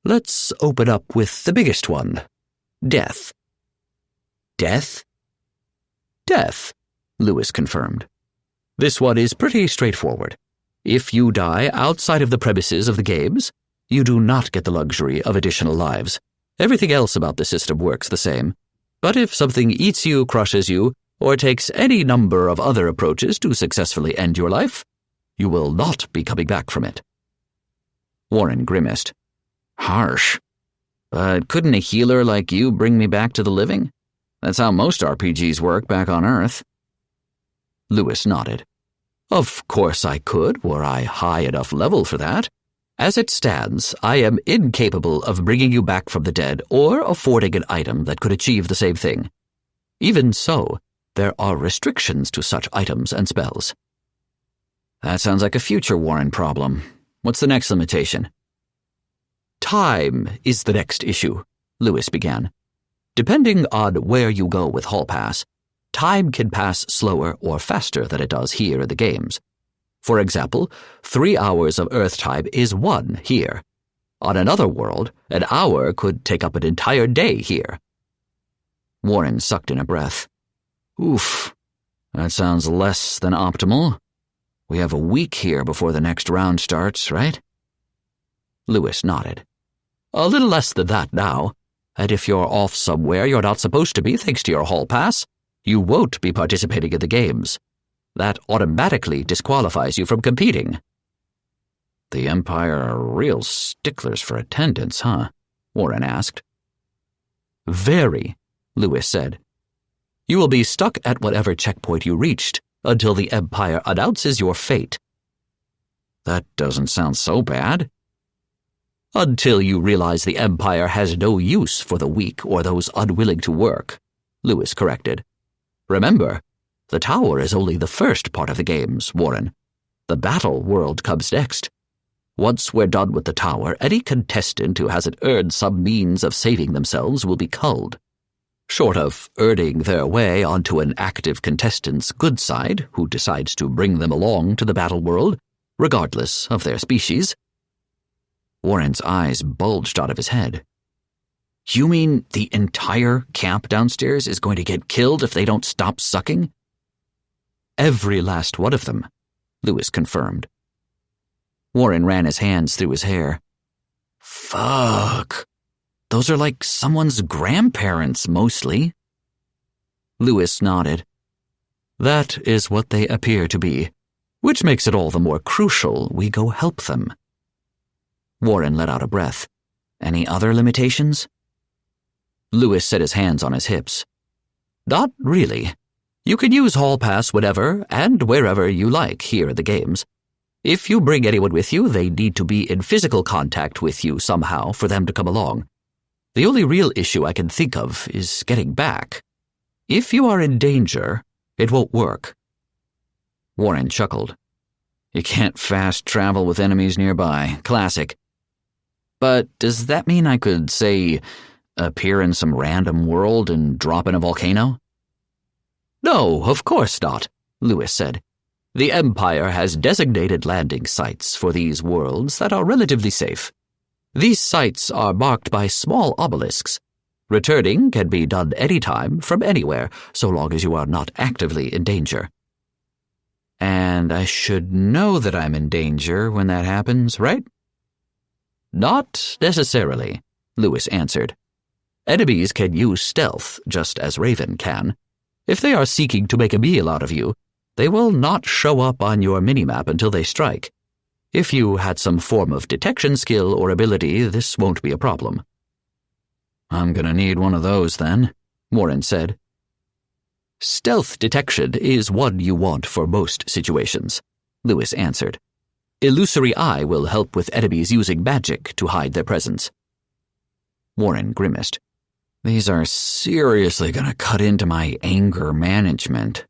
Let's open up with the biggest one. Death. Death? Death, Lewis confirmed. This one is pretty straightforward. If you die outside of the premises of the games, you do not get the luxury of additional lives. Everything else about the system works the same. But if something eats you, crushes you, or takes any number of other approaches to successfully end your life, you will not be coming back from it. Warren grimaced. Harsh. But couldn't a healer like you bring me back to the living? That's how most RPGs work back on Earth. Lewis nodded. Of course I could, were I high enough level for that. As it stands, I am incapable of bringing you back from the dead or affording an item that could achieve the same thing. Even so, there are restrictions to such items and spells. That sounds like a future Warren problem. What's the next limitation? Time is the next issue, Lewis began. Depending on where you go with Hall Pass, time can pass slower or faster than it does here in the games. For example, 3 hours of Earth time is 1 here. On another world, an hour could take up an entire day here. Warren sucked in a breath. Oof, that sounds less than optimal. We have a week here before the next round starts, right? Lewis nodded. A little less than that now, and if you're off somewhere you're not supposed to be thanks to your Hall Pass, you won't be participating in the games. That automatically disqualifies you from competing. The Empire are real sticklers for attendance, huh? Warren asked. Very, Lewis said. You will be stuck at whatever checkpoint you reached until the Empire announces your fate. That doesn't sound so bad. Until you realize the Empire has no use for the weak or those unwilling to work, Lewis corrected. Remember, the tower is only the first part of the games, Warren. The battle world comes next. Once we're done with the tower, any contestant who hasn't earned some means of saving themselves will be culled. Short of earning their way onto an active contestant's good side who decides to bring them along to the battle world, regardless of their species. Warren's eyes bulged out of his head. You mean the entire camp downstairs is going to get killed if they don't stop sucking? Every last one of them, Lewis confirmed. Warren ran his hands through his hair. Fuck. Those are like someone's grandparents, mostly. Lewis nodded. That is what they appear to be, which makes it all the more crucial we go help them. Warren let out a breath. Any other limitations? Lewis set his hands on his hips. Not really. You can use Hall Pass whenever and wherever you like here at the games. If you bring anyone with you, they need to be in physical contact with you somehow for them to come along. The only real issue I can think of is getting back. If you are in danger, it won't work. Warren chuckled. You can't fast travel with enemies nearby. Classic. But does that mean I could, say, appear in some random world and drop in a volcano? No, of course not, Lewis said. The Empire has designated landing sites for these worlds that are relatively safe. These sites are marked by small obelisks. Returning can be done anytime from anywhere, so long as you are not actively in danger. And I should know that I'm in danger when that happens, right? Not necessarily, Lewis answered. Enemies can use stealth, just as Raven can. If they are seeking to make a meal out of you, they will not show up on your minimap until they strike. If you had some form of detection skill or ability, this won't be a problem. I'm gonna need one of those then, Warren said. Stealth detection is one you want for most situations, Lewis answered. Illusory eye will help with enemies using magic to hide their presence. Warren grimaced. These are seriously gonna cut into my anger management.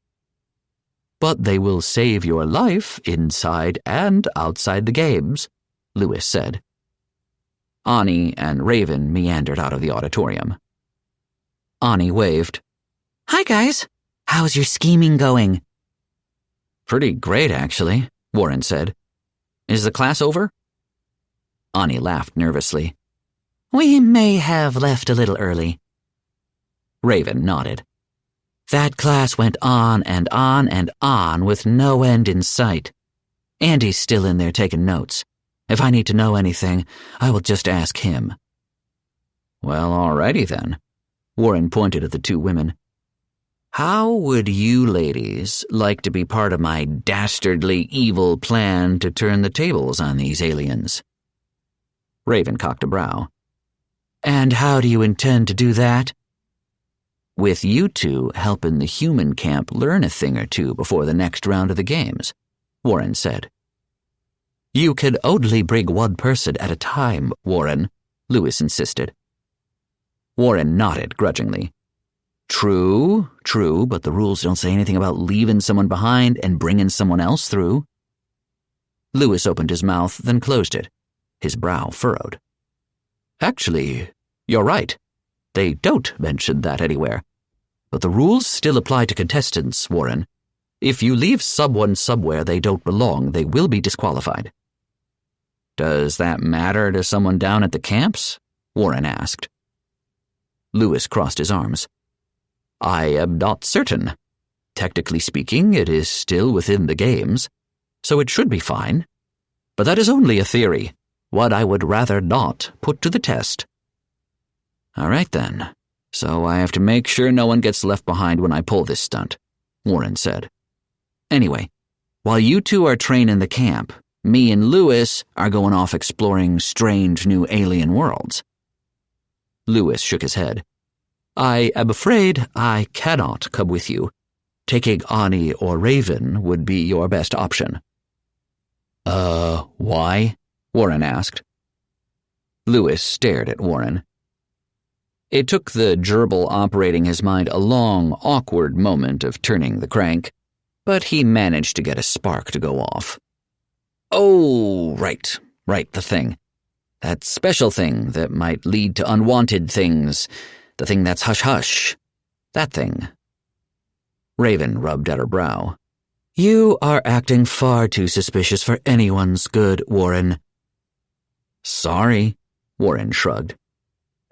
But they will save your life inside and outside the games, Lewis said. Ani and Raven meandered out of the auditorium. Ani waved. Hi, guys. How's your scheming going? Pretty great, actually, Warren said. Is the class over? Ani laughed nervously. We may have left a little early. Raven nodded. That class went on and on and on with no end in sight. Andy's still in there taking notes. If I need to know anything, I will just ask him. Well, alrighty then. Warren pointed at the two women. How would you ladies like to be part of my dastardly evil plan to turn the tables on these aliens? Raven cocked a brow. And how do you intend to do that? With you two helping the human camp learn a thing or two before the next round of the games. Warren said. You can only bring one person at a time, Warren, Lewis insisted. Warren nodded grudgingly. True, but the rules don't say anything about leaving someone behind and bringing someone else through. Lewis opened his mouth, then closed it, his brow furrowed. Actually, you're right. They don't mention that anywhere. But the rules still apply to contestants, Warren. If you leave someone somewhere they don't belong, they will be disqualified. Does that matter to someone down at the camps? Warren asked. Lewis crossed his arms. I am not certain. Technically speaking, it is still within the games, so it should be fine. But that is only a theory, one I would rather not put to the test. All right, then. So I have to make sure no one gets left behind when I pull this stunt, Warren said. Anyway, while you two are training the camp, me and Lewis are going off exploring strange new alien worlds. Lewis shook his head. I am afraid I cannot come with you. Taking Ani or Raven would be your best option. Why? Warren asked. Lewis stared at Warren. It took the gerbil operating his mind a long, awkward moment of turning the crank, but he managed to get a spark to go off. Oh, right, the thing. That special thing that might lead to unwanted things. The thing that's hush-hush. That thing. Raven rubbed at her brow. You are acting far too suspicious for anyone's good, Warren. Sorry, Warren shrugged.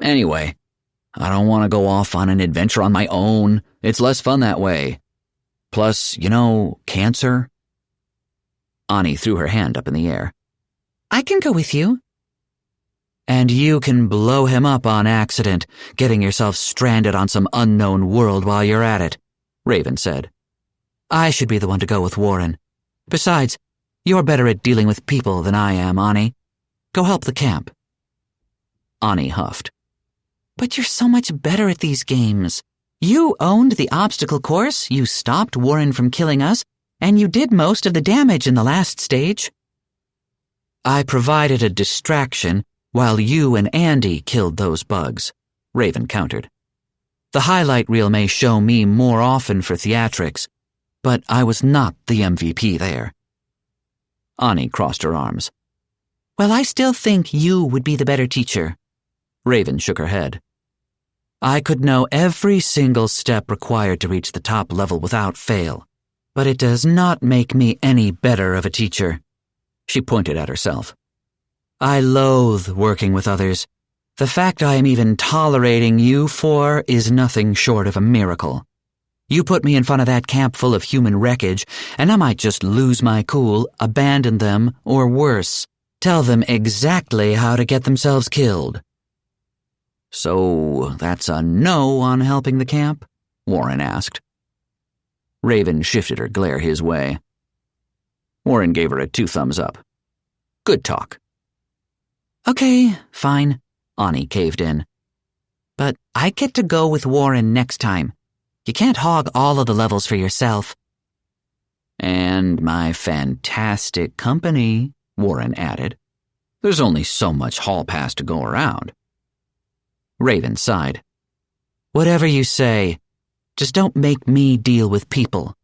Anyway, I don't want to go off on an adventure on my own. It's less fun that way. Plus, cancer. Ani threw her hand up in the air. I can go with you. And you can blow him up on accident, getting yourself stranded on some unknown world while you're at it, Raven said. I should be the one to go with Warren. Besides, you're better at dealing with people than I am, Ani. Go help the camp. Ani huffed. But you're so much better at these games. You owned the obstacle course, you stopped Warren from killing us, and you did most of the damage in the last stage. I provided a distraction while you and Andy killed those bugs, Raven countered. The highlight reel may show me more often for theatrics, but I was not the MVP there. Ani crossed her arms. Well, I still think you would be the better teacher. Raven shook her head. I could know every single step required to reach the top level without fail, but it does not make me any better of a teacher. She pointed at herself. I loathe working with others. The fact I am even tolerating you four is nothing short of a miracle. You put me in front of that camp full of human wreckage, and I might just lose my cool, abandon them, or worse, tell them exactly how to get themselves killed. So that's a no on helping the camp? Warren asked. Raven shifted her glare his way. Warren gave her a 2 thumbs up. Good talk. Okay, fine, Ani caved in. But I get to go with Warren next time. You can't hog all of the levels for yourself. And my fantastic company, Warren added. There's only so much hall pass to go around. Raven sighed. Whatever you say, just don't make me deal with people.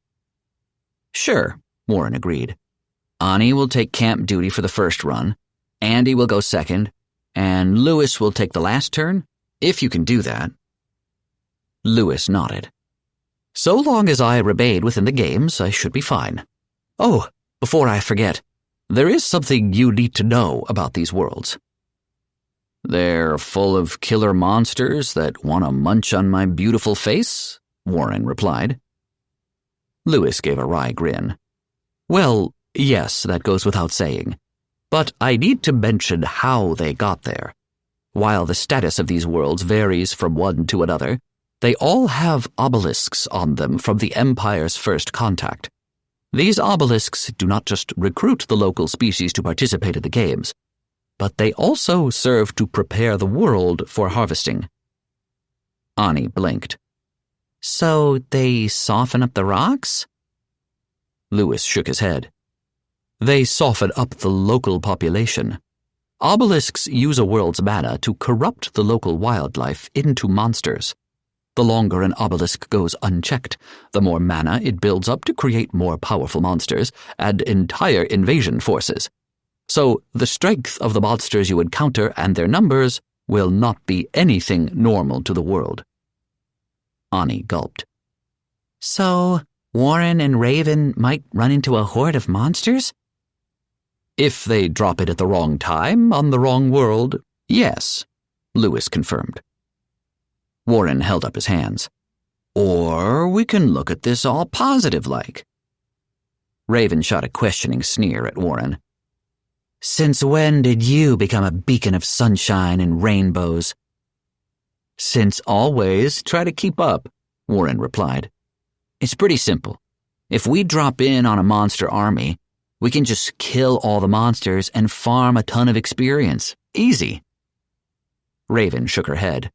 Sure, Warren agreed. Ani will take camp duty for the first run, Andy will go second, and Lewis will take the last turn, if you can do that. Lewis nodded. So long as I remain within the games, I should be fine. Oh, before I forget, there is something you need to know about these worlds. They're full of killer monsters that want to munch on my beautiful face, Warren replied. Lewis gave a wry grin. Well, yes, that goes without saying. But I need to mention how they got there. While the status of these worlds varies from one to another, they all have obelisks on them from the Empire's first contact. These obelisks do not just recruit the local species to participate in the games, but they also serve to prepare the world for harvesting. Ani blinked. So they soften up the rocks? Lewis shook his head. They soften up the local population. Obelisks use a world's mana to corrupt the local wildlife into monsters. The longer an obelisk goes unchecked, the more mana it builds up to create more powerful monsters and entire invasion forces. So the strength of the monsters you encounter and their numbers will not be anything normal to the world. Ani gulped. So, Warren and Raven might run into a horde of monsters? If they drop it at the wrong time, on the wrong world, yes, Lewis confirmed. Warren held up his hands. Or we can look at this all positive-like. Raven shot a questioning sneer at Warren. Since when did you become a beacon of sunshine and rainbows? Since always, try to keep up, Warren replied. It's pretty simple. If we drop in on a monster army, we can just kill all the monsters and farm a ton of experience. Easy. Raven shook her head.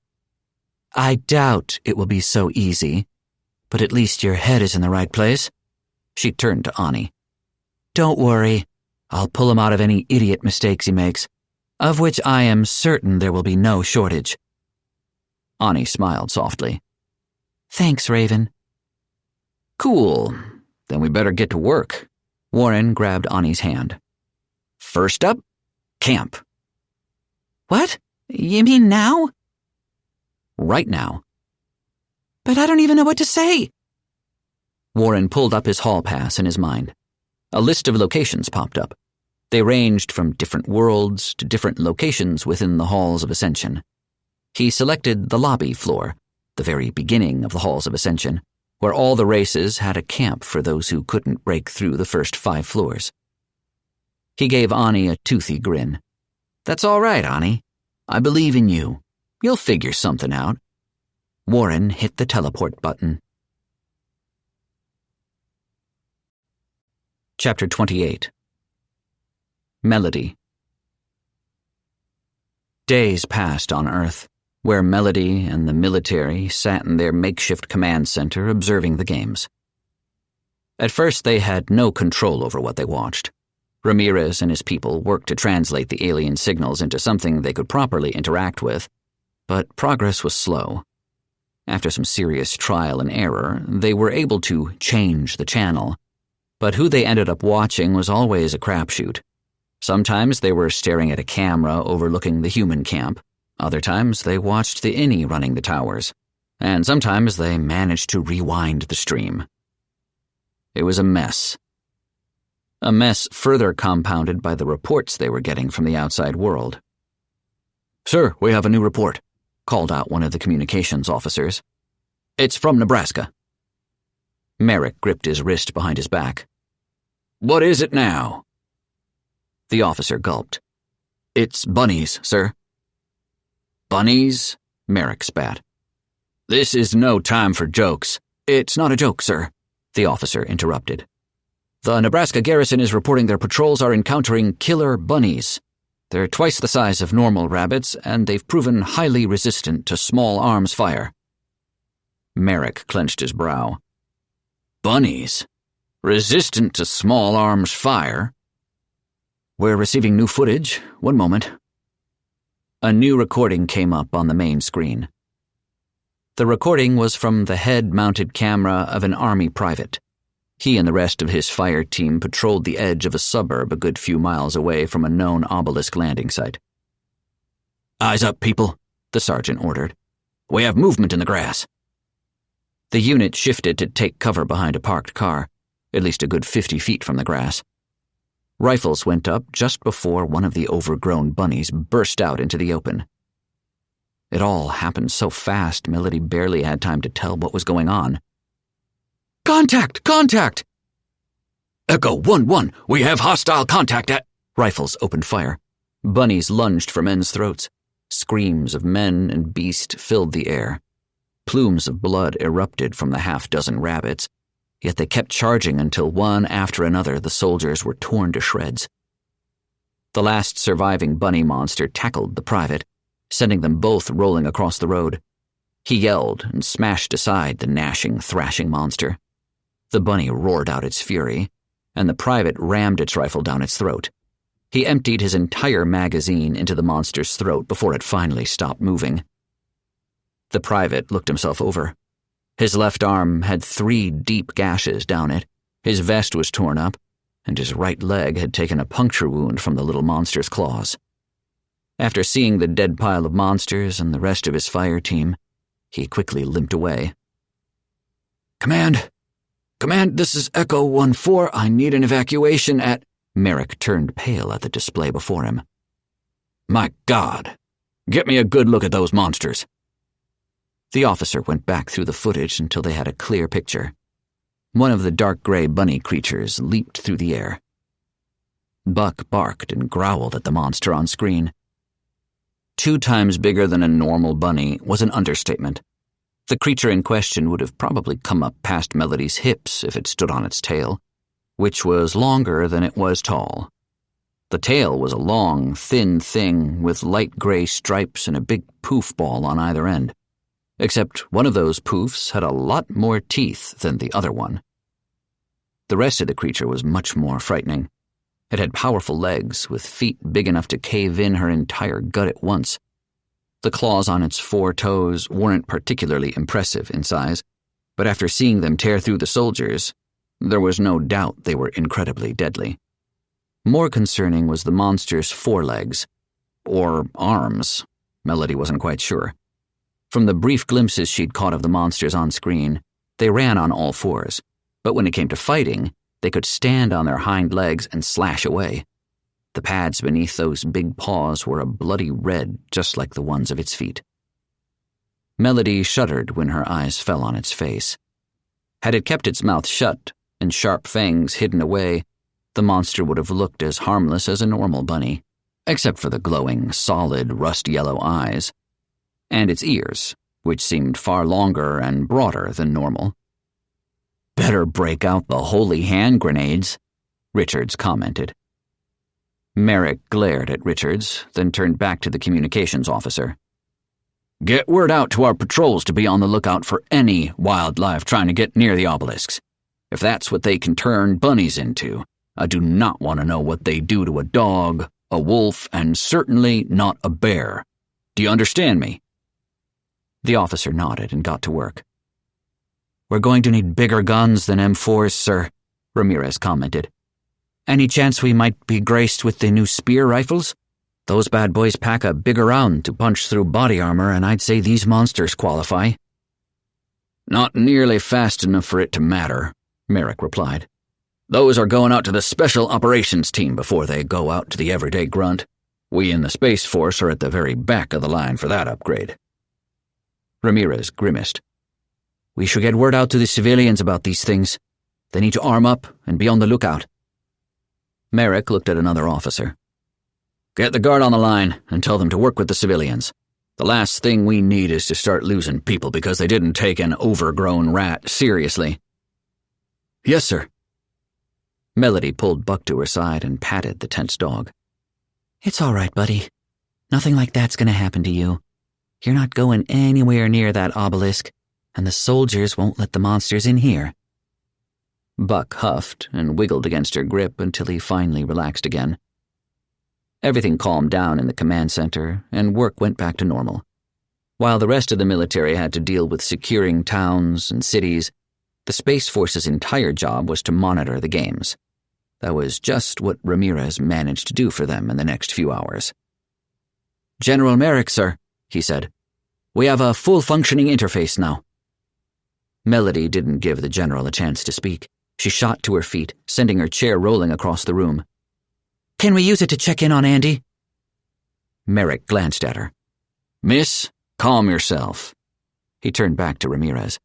I doubt it will be so easy, but at least your head is in the right place. She turned to Ani. Don't worry. I'll pull him out of any idiot mistakes he makes, of which I am certain there will be no shortage. Ani smiled softly. Thanks, Raven. Cool. Then we better get to work. Warren grabbed Ani's hand. First up, camp. What? You mean now? Right now. But I don't even know what to say. Warren pulled up his hall pass in his mind. A list of locations popped up. They ranged from different worlds to different locations within the Halls of Ascension. He selected the lobby floor, the very beginning of the Halls of Ascension, where all the races had a camp for those who couldn't break through the first 5 floors. He gave Ani a toothy grin. That's all right, Ani. I believe in you. You'll figure something out. Warren hit the teleport button. Chapter 28. Melody. Days passed on Earth, where Melody and the military sat in their makeshift command center observing the games. At first, they had no control over what they watched. Ramirez and his people worked to translate the alien signals into something they could properly interact with, but progress was slow. After some serious trial and error, they were able to change the channel, but who they ended up watching was always a crapshoot. Sometimes they were staring at a camera overlooking the human camp. Other times they watched the Inni running the towers. And sometimes they managed to rewind the stream. It was a mess. A mess further compounded by the reports they were getting from the outside world. "Sir, we have a new report," called out one of the communications officers. "It's from Nebraska." Merrick gripped his wrist behind his back. "What is it now?" The officer gulped. "It's bunnies, sir." "Bunnies?" Merrick spat. "This is no time for jokes." "It's not a joke, sir," the officer interrupted. "The Nebraska garrison is reporting their patrols are encountering killer bunnies. They're twice the size of normal rabbits, and they've proven highly resistant to small arms fire." Merrick clenched his brow. "Bunnies? Resistant to small arms fire?" "We're receiving new footage. One moment." A new recording came up on the main screen. The recording was from the head-mounted camera of an Army private. He and the rest of his fire team patrolled the edge of a suburb a good few miles away from a known obelisk landing site. "Eyes up, people," the sergeant ordered. "We have movement in the grass." The unit shifted to take cover behind a parked car, at least a good 50 feet from the grass. Rifles went up just before one of the overgrown bunnies burst out into the open. It all happened so fast, Melody barely had time to tell what was going on. "Contact! Contact!" "Echo 1-1, we have hostile contact at—" Rifles opened fire. Bunnies lunged for men's throats. Screams of men and beast filled the air. Plumes of blood erupted from the half-dozen rabbits, yet they kept charging until one after another the soldiers were torn to shreds. The last surviving bunny monster tackled the private, sending them both rolling across the road. He yelled and smashed aside the gnashing, thrashing monster. The bunny roared out its fury. and the private rammed its rifle down its throat. He emptied his entire magazine into the monster's throat before it finally stopped moving. The private looked himself over. His left arm had 3 deep gashes down it, his vest was torn up, and his right leg had taken a puncture wound from the little monster's claws. After seeing the dead pile of monsters and the rest of his fire team, he quickly limped away. "Command! Command, this is Echo 1-4. I need an evacuation at—" Merrick turned pale at the display before him. "My God! Get me a good look at those monsters." The officer went back through the footage until they had a clear picture. One of the dark gray bunny creatures leaped through the air. Buck barked and growled at the monster on screen. 2 times bigger than a normal bunny was an understatement. The creature in question would have probably come up past Melody's hips if it stood on its tail, which was longer than it was tall. The tail was a long, thin thing with light gray stripes and a big poof ball on either end, except one of those poofs had a lot more teeth than the other one. The rest of the creature was much more frightening. It had powerful legs with feet big enough to cave in her entire gut at once. The claws on its 4 toes weren't particularly impressive in size, but after seeing them tear through the soldiers, there was no doubt they were incredibly deadly. More concerning was the monster's forelegs, or arms. Melody wasn't quite sure. From the brief glimpses she'd caught of the monsters on screen, they ran on all 4s, but when it came to fighting, they could stand on their hind legs and slash away. The pads beneath those big paws were a bloody red, just like the ones of its feet. Melody shuddered when her eyes fell on its face. Had it kept its mouth shut and sharp fangs hidden away, the monster would have looked as harmless as a normal bunny, except for the glowing, solid, rust-yellow eyes, and its ears, which seemed far longer and broader than normal. "Better break out the holy hand grenades," Richards commented. Merrick glared at Richards, then turned back to the communications officer. "Get word out to our patrols to be on the lookout for any wildlife trying to get near the obelisks. If that's what they can turn bunnies into, I do not want to know what they do to a dog, a wolf, and certainly not a bear. Do you understand me?" The officer nodded and got to work. "We're going to need bigger guns than M4s, sir," Ramirez commented. "Any chance we might be graced with the new spear rifles? Those bad boys pack a bigger round to punch through body armor, and I'd say these monsters qualify." "Not nearly fast enough for it to matter," Merrick replied. "Those are going out to the Special Operations Team before they go out to the everyday grunt. We in the Space Force are at the very back of the line for that upgrade." Ramirez grimaced. "We should get word out to the civilians about these things. They need to arm up and be on the lookout." Merrick looked at another officer. "Get the guard on the line and tell them to work with the civilians. The last thing we need is to start losing people because they didn't take an overgrown rat seriously." "Yes, sir." Melody pulled Buck to her side and patted the tense dog. "It's all right, buddy. Nothing like that's going to happen to you. You're not going anywhere near that obelisk, and the soldiers won't let the monsters in here." Buck huffed and wiggled against her grip until he finally relaxed again. Everything calmed down in the command center, and work went back to normal. While the rest of the military had to deal with securing towns and cities, the Space Force's entire job was to monitor the games. That was just what Ramirez managed to do for them in the next few hours. "General Merrick, sir," he said. "We have a full-functioning interface now." Melody didn't give the general a chance to speak. She shot to her feet, sending her chair rolling across the room. "Can we use it to check in on Andy?" Merrick glanced at her. "Miss, calm yourself." He turned back to Ramirez.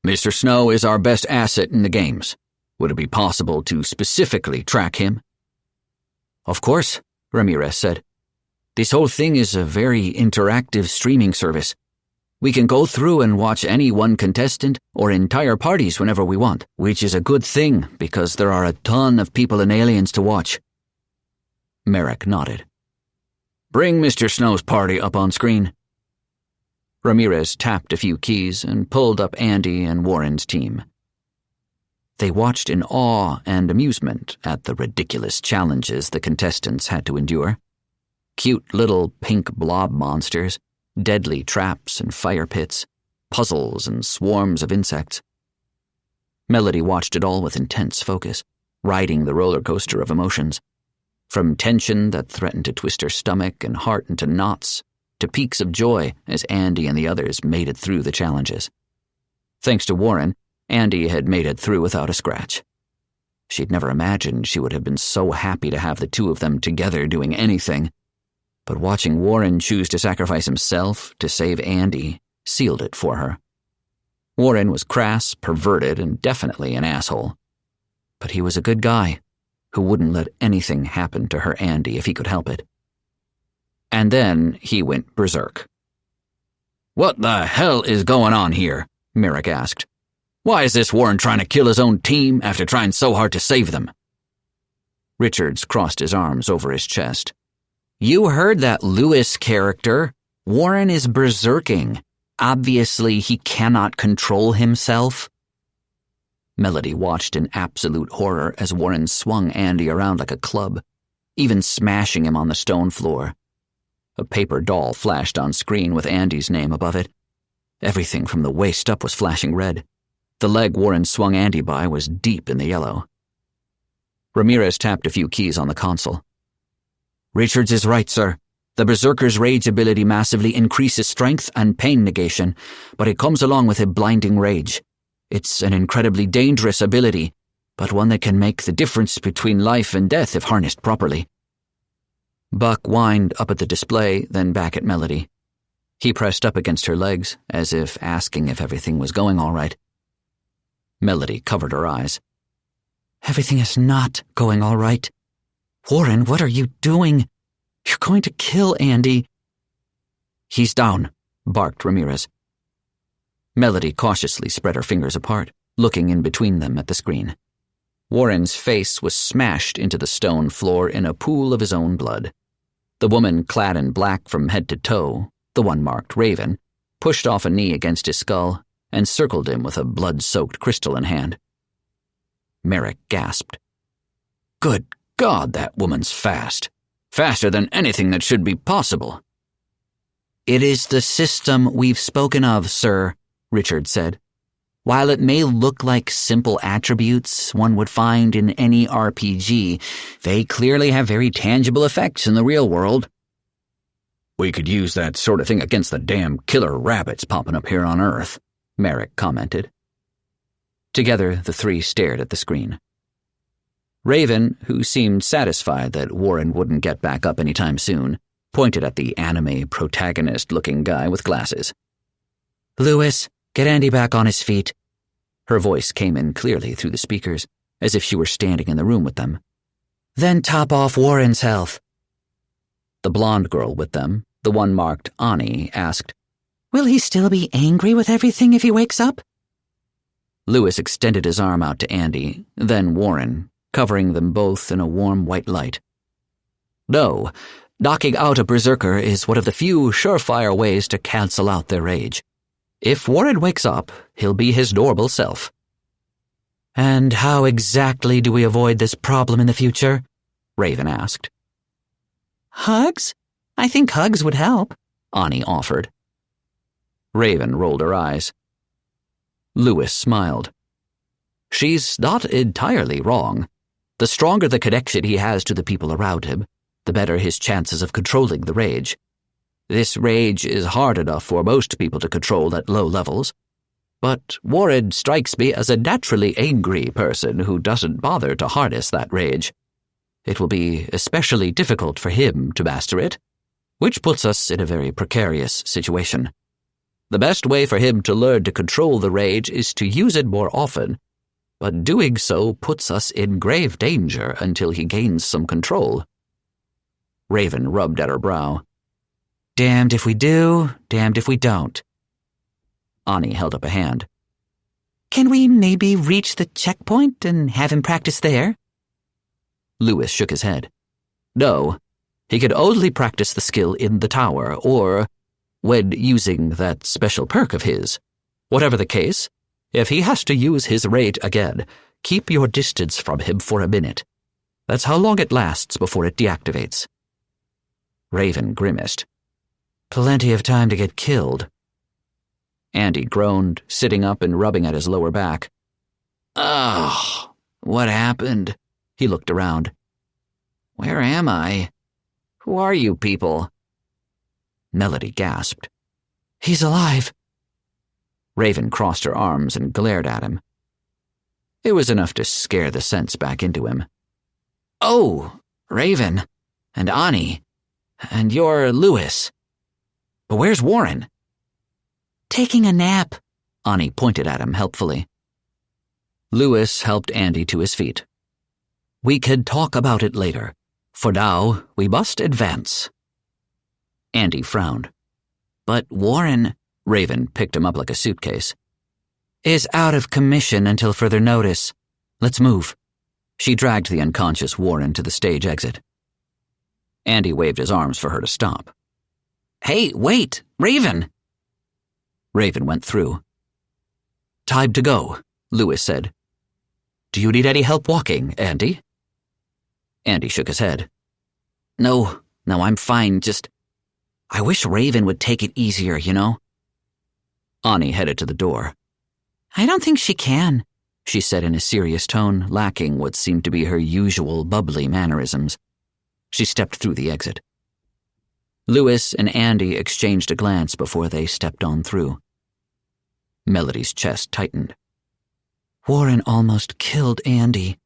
"Mr. Snow is our best asset in the games. Would it be possible to specifically track him?" "Of course," Ramirez said. "This whole thing is a very interactive streaming service. We can go through and watch any one contestant or entire parties whenever we want, which is a good thing because there are a ton of people and aliens to watch." Merrick nodded. "Bring Mr. Snow's party up on screen." Ramirez tapped a few keys and pulled up Andy and Warren's team. They watched in awe and amusement at the ridiculous challenges the contestants had to endure. Cute little pink blob monsters, deadly traps and fire pits, puzzles and swarms of insects. Melody watched it all with intense focus, riding the roller coaster of emotions. From tension that threatened to twist her stomach and heart into knots, to peaks of joy as Andy and the others made it through the challenges. Thanks to Warren, Andy had made it through without a scratch. She'd never imagined she would have been so happy to have the two of them together doing anything, but watching Warren choose to sacrifice himself to save Andy sealed it for her. Warren was crass, perverted, and definitely an asshole. But he was a good guy who wouldn't let anything happen to her Andy if he could help it. And then he went berserk. "What the hell is going on here?" Merrick asked. "Why is this Warren trying to kill his own team after trying so hard to save them?" Richards crossed his arms over his chest. "You heard that Lewis character. Warren is berserking. Obviously, he cannot control himself." Melody watched in absolute horror as Warren swung Andy around like a club, even smashing him on the stone floor. A paper doll flashed on screen with Andy's name above it. Everything from the waist up was flashing red. The leg Warren swung Andy by was deep in the yellow. Ramirez tapped a few keys on the console. "Richards is right, sir. The Berserker's rage ability massively increases strength and pain negation, but it comes along with a blinding rage. It's an incredibly dangerous ability, but one that can make the difference between life and death if harnessed properly." Buck whined up at the display, then back at Melody. He pressed up against her legs, as if asking if everything was going all right. Melody covered her eyes. "Everything is not going all right. Warren, what are you doing? You're going to kill Andy." "He's down," barked Ramirez. Melody cautiously spread her fingers apart, looking in between them at the screen. Warren's face was smashed into the stone floor in a pool of his own blood. The woman clad in black from head to toe, the one marked Raven, pushed off a knee against his skull and circled him with a blood-soaked crystal in hand. Merrick gasped. "Good God, that woman's fast. Faster than anything that should be possible." "It is the system we've spoken of, sir," Richard said. "While it may look like simple attributes one would find in any RPG, they clearly have very tangible effects in the real world." "We could use that sort of thing against the damn killer rabbits popping up here on Earth," Merrick commented. Together, the three stared at the screen. Raven, who seemed satisfied that Warren wouldn't get back up anytime soon, pointed at the anime protagonist-looking guy with glasses. "Lewis, get Andy back on his feet." Her voice came in clearly through the speakers, as if she were standing in the room with them. "Then top off Warren's health." The blonde girl with them, the one marked Ani, asked, "Will he still be angry with everything if he wakes up?" Lewis extended his arm out to Andy, then Warren, covering them both in a warm white light. "No, knocking out a berserker is one of the few surefire ways to cancel out their rage. If Warren wakes up, he'll be his normal self." "And how exactly do we avoid this problem in the future?" Raven asked. "Hugs? I think hugs would help," Ani offered. Raven rolled her eyes. Lewis smiled. "She's not entirely wrong. The stronger the connection he has to the people around him, the better his chances of controlling the rage. This rage is hard enough for most people to control at low levels. But Warren strikes me as a naturally angry person who doesn't bother to harness that rage. It will be especially difficult for him to master it, which puts us in a very precarious situation. The best way for him to learn to control the rage is to use it more often, but doing so puts us in grave danger until he gains some control." Raven rubbed at her brow. "Damned if we do, damned if we don't." Ani held up a hand. "Can we maybe reach the checkpoint and have him practice there?" Lewis shook his head. "No, he could only practice the skill in the tower, or when using that special perk of his. Whatever the case, if he has to use his rage again, Keep your distance from him for a minute. That's how long it lasts before it deactivates." Raven grimaced. "Plenty of time to get killed." Andy groaned, sitting up and rubbing at his lower back. "Ugh, what happened?" He looked around. "Where am I? Who are you people?" Melody gasped. "He's alive." Raven crossed her arms and glared at him. It was enough to scare the sense back into him. "Oh, Raven, and Ani, and you're Lewis. But where's Warren?" "Taking a nap." Ani pointed at him helpfully. Lewis helped Andy to his feet. "We can talk about it later. For now, we must advance." Andy frowned. "But Warren," Raven picked him up like a suitcase, "is out of commission until further notice. Let's move." She dragged the unconscious Warren to the stage exit. Andy waved his arms for her to stop. "Hey, wait! Raven!" Raven went through. "Time to go," Lewis said. "Do you need any help walking, Andy?" Andy shook his head. No, I'm fine, I wish Raven would take it easier, you know?" Ani headed to the door. "I don't think she can," she said in a serious tone, lacking what seemed to be her usual bubbly mannerisms. She stepped through the exit. Lewis and Andy exchanged a glance before they stepped on through. Melody's chest tightened. "Warren almost killed Andy.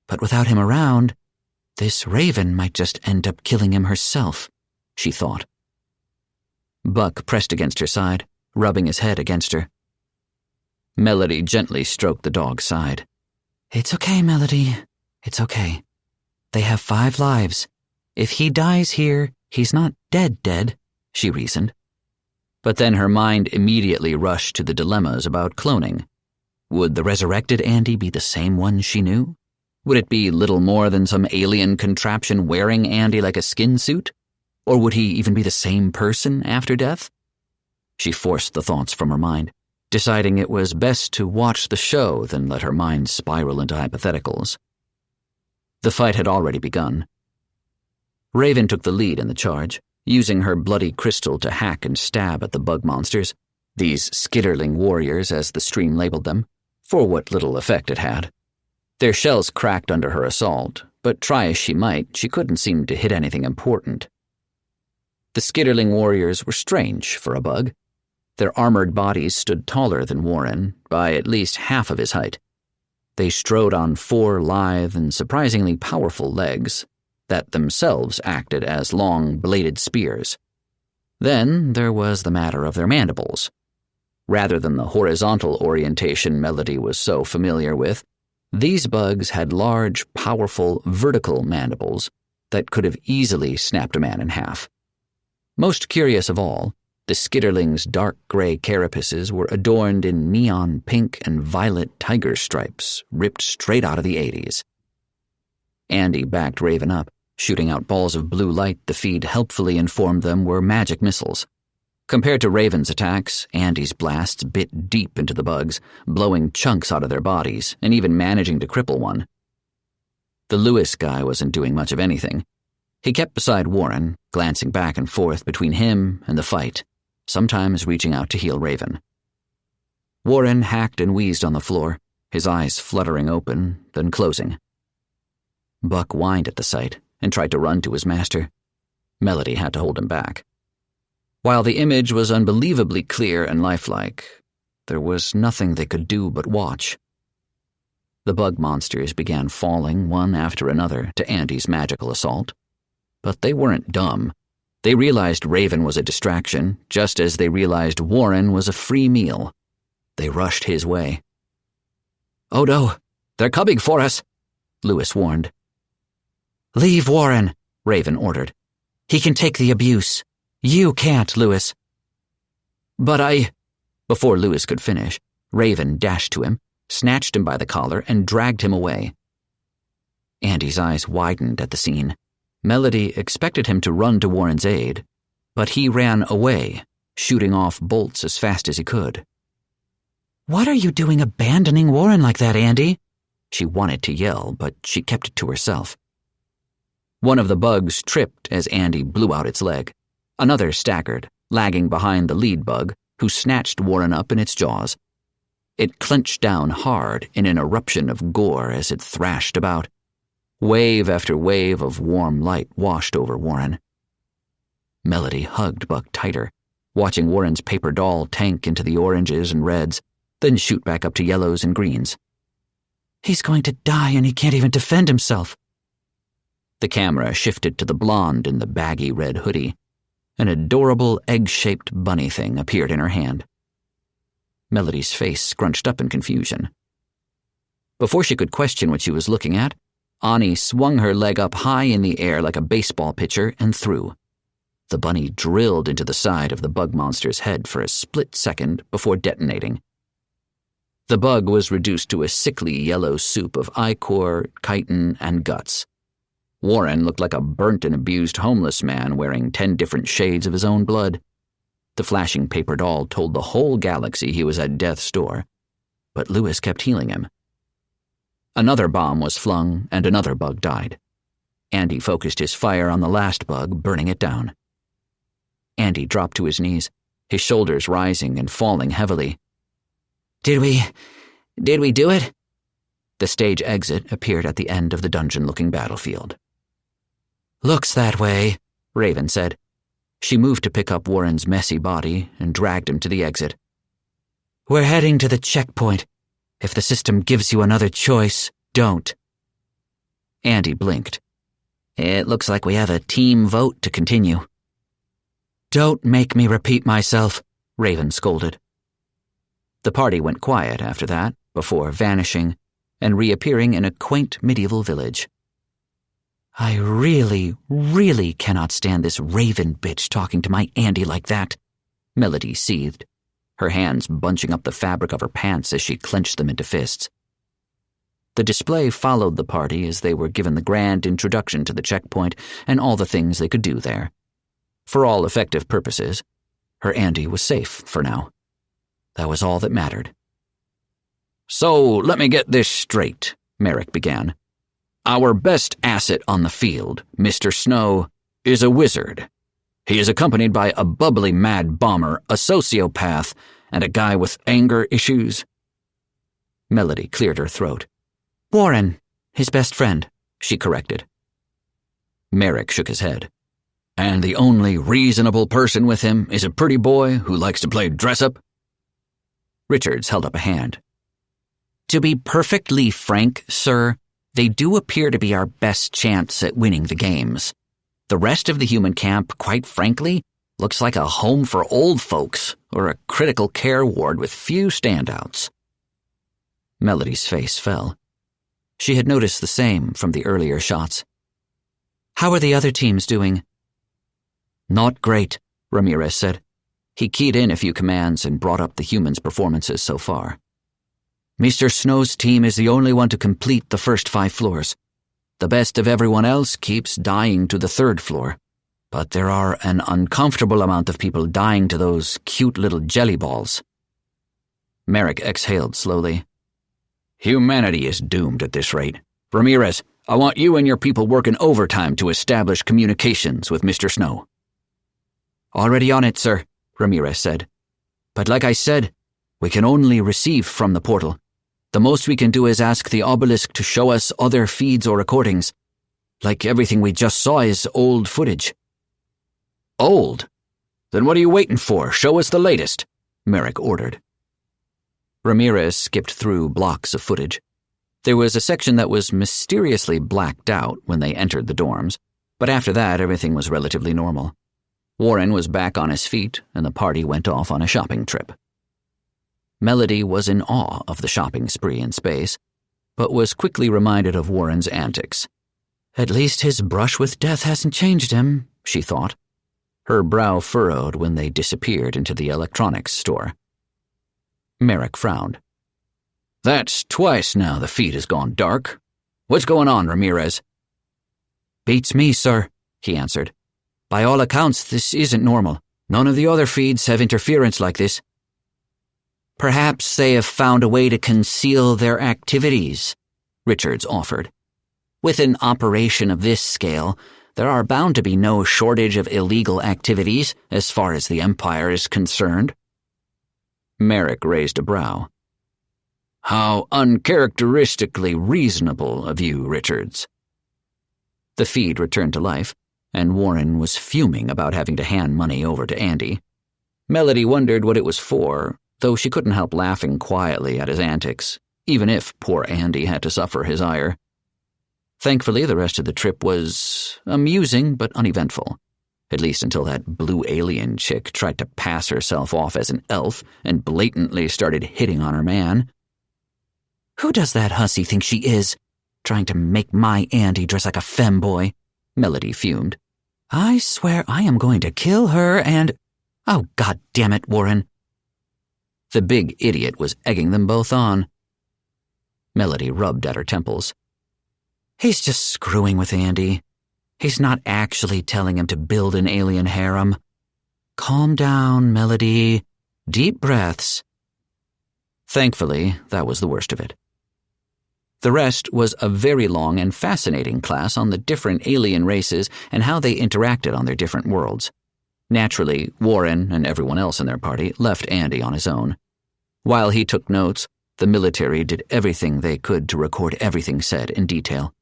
But without him around, this Raven might just end up killing him herself," she thought. Buck pressed against her side, rubbing his head against her. Melody gently stroked the dog's side. "It's okay, Melody. It's okay. They have 5 lives. If he dies here, he's not dead, she reasoned. But then her mind immediately rushed to the dilemmas about cloning. Would the resurrected Andy be the same one she knew? Would it be little more than some alien contraption wearing Andy like a skin suit? Or would he even be the same person after death? She forced the thoughts from her mind, deciding it was best to watch the show than let her mind spiral into hypotheticals. The fight had already begun. Raven took the lead in the charge, using her bloody crystal to hack and stab at the bug monsters, these skitterling warriors as the stream labeled them, for what little effect it had. Their shells cracked under her assault, but try as she might, she couldn't seem to hit anything important. The skitterling warriors were strange for a bug. Their armored bodies stood taller than Warren, by at least half of his height. They strode on 4 lithe and surprisingly powerful legs that themselves acted as long, bladed spears. Then there was the matter of their mandibles. Rather than the horizontal orientation Melody was so familiar with, these bugs had large, powerful, vertical mandibles that could have easily snapped a man in half. Most curious of all, the skitterlings' dark gray carapaces were adorned in neon pink and violet tiger stripes ripped straight out of the 80s. Andy backed Raven up, shooting out balls of blue light the feed helpfully informed them were magic missiles. Compared to Raven's attacks, Andy's blasts bit deep into the bugs, blowing chunks out of their bodies and even managing to cripple one. The Lewis guy wasn't doing much of anything. He kept beside Warren, glancing back and forth between him and the fight, sometimes reaching out to heal Raven. Warren hacked and wheezed on the floor, his eyes fluttering open, then closing. Buck whined at the sight and tried to run to his master. Melody had to hold him back. While the image was unbelievably clear and lifelike, there was nothing they could do but watch. The bug monsters began falling one after another to Andy's magical assault. But they weren't dumb. They realized Raven was a distraction, just as they realized Warren was a free meal. They rushed his way. "Oh no, they're coming for us," Lewis warned. "Leave Warren," Raven ordered. "He can take the abuse. You can't, Lewis." "But Before Lewis could finish, Raven dashed to him, snatched him by the collar, and dragged him away. Andy's eyes widened at the scene. Melody expected him to run to Warren's aid, but he ran away, shooting off bolts as fast as he could. "What are you doing abandoning Warren like that, Andy?" She wanted to yell, but she kept it to herself. One of the bugs tripped as Andy blew out its leg. Another staggered, lagging behind the lead bug, who snatched Warren up in its jaws. It clenched down hard in an eruption of gore as it thrashed about. Wave after wave of warm light washed over Warren. Melody hugged Buck tighter, watching Warren's paper doll tank into the oranges and reds, then shoot back up to yellows and greens. He's going to die and he can't even defend himself. The camera shifted to the blonde in the baggy red hoodie. An adorable egg-shaped bunny thing appeared in her hand. Melody's face scrunched up in confusion. Before she could question what she was looking at, Ani swung her leg up high in the air like a baseball pitcher and threw. The bunny drilled into the side of the bug monster's head for a split second before detonating. The bug was reduced to a sickly yellow soup of ichor, chitin, and guts. Warren looked like a burnt and abused homeless man wearing 10 different shades of his own blood. The flashing paper doll told the whole galaxy he was at death's door, but Lewis kept healing him. Another bomb was flung, and another bug died. Andy focused his fire on the last bug, burning it down. Andy dropped to his knees, his shoulders rising and falling heavily. Did we do it? The stage exit appeared at the end of the dungeon-looking battlefield. Looks that way, Raven said. She moved to pick up Warren's messy body and dragged him to the exit. We're heading to the checkpoint. If the system gives you another choice, don't. Andy blinked. It looks like we have a team vote to continue. Don't make me repeat myself, Raven scolded. The party went quiet after that, before vanishing and reappearing in a quaint medieval village. I really, really cannot stand this Raven bitch talking to my Andy like that, Melody seethed, her hands bunching up the fabric of her pants as she clenched them into fists. The display followed the party as they were given the grand introduction to the checkpoint and all the things they could do there. For all effective purposes, her Andy was safe for now. That was all that mattered. So let me get this straight, Merrick began. Our best asset on the field, Mr. Snow, is a wizard. He is accompanied by a bubbly mad bomber, a sociopath, and a guy with anger issues. Melody cleared her throat. Warren, his best friend, she corrected. Merrick shook his head. And the only reasonable person with him is a pretty boy who likes to play dress-up? Richards held up a hand. To be perfectly frank, sir, they do appear to be our best chance at winning the games. The rest of the human camp, quite frankly, looks like a home for old folks or a critical care ward with few standouts. Melody's face fell. She had noticed the same from the earlier shots. How are the other teams doing? Not great, Ramirez said. He keyed in a few commands and brought up the humans' performances so far. Mr. Snow's team is the only one to complete the first 5 floors. The best of everyone else keeps dying to the 3rd floor, but there are an uncomfortable amount of people dying to those cute little jelly balls. Merrick exhaled slowly. Humanity is doomed at this rate. Ramirez, I want you and your people working overtime to establish communications with Mr. Snow. Already on it, sir, Ramirez said. But like I said, we can only receive from the portal. The most we can do is ask the Obelisk to show us other feeds or recordings. Like everything we just saw is old footage. Old? Then what are you waiting for? Show us the latest, Merrick ordered. Ramirez skipped through blocks of footage. There was a section that was mysteriously blacked out when they entered the dorms, but after that everything was relatively normal. Warren was back on his feet, and the party went off on a shopping trip. Melody was in awe of the shopping spree in space, but was quickly reminded of Warren's antics. At least his brush with death hasn't changed him, she thought. Her brow furrowed when they disappeared into the electronics store. Merrick frowned. That's twice now the feed has gone dark. What's going on, Ramirez? Beats me, sir, he answered. By all accounts, this isn't normal. None of the other feeds have interference like this. Perhaps they have found a way to conceal their activities, Richards offered. "With an operation of this scale, there are bound to be no shortage of illegal activities as far as the Empire is concerned." Merrick raised a brow. "How uncharacteristically reasonable of you, Richards." The feed returned to life, and Warren was fuming about having to hand money over to Andy. Melody wondered what it was for, though she couldn't help laughing quietly at his antics, even if poor Andy had to suffer his ire. Thankfully, the rest of the trip was amusing but uneventful, at least until that blue alien chick tried to pass herself off as an elf and blatantly started hitting on her man. "Who does that hussy think she is, trying to make my Andy dress like a femboy?" Melody fumed. "I swear I am going to kill her and— Oh, God damn it, Warren." The big idiot was egging them both on. Melody rubbed at her temples. "He's just screwing with Andy. He's not actually telling him to build an alien harem. Calm down, Melody. Deep breaths." Thankfully, that was the worst of it. The rest was a very long and fascinating class on the different alien races and how they interacted on their different worlds. Naturally, Warren and everyone else in their party left Andy on his own. While he took notes, the military did everything they could to record everything said in detail.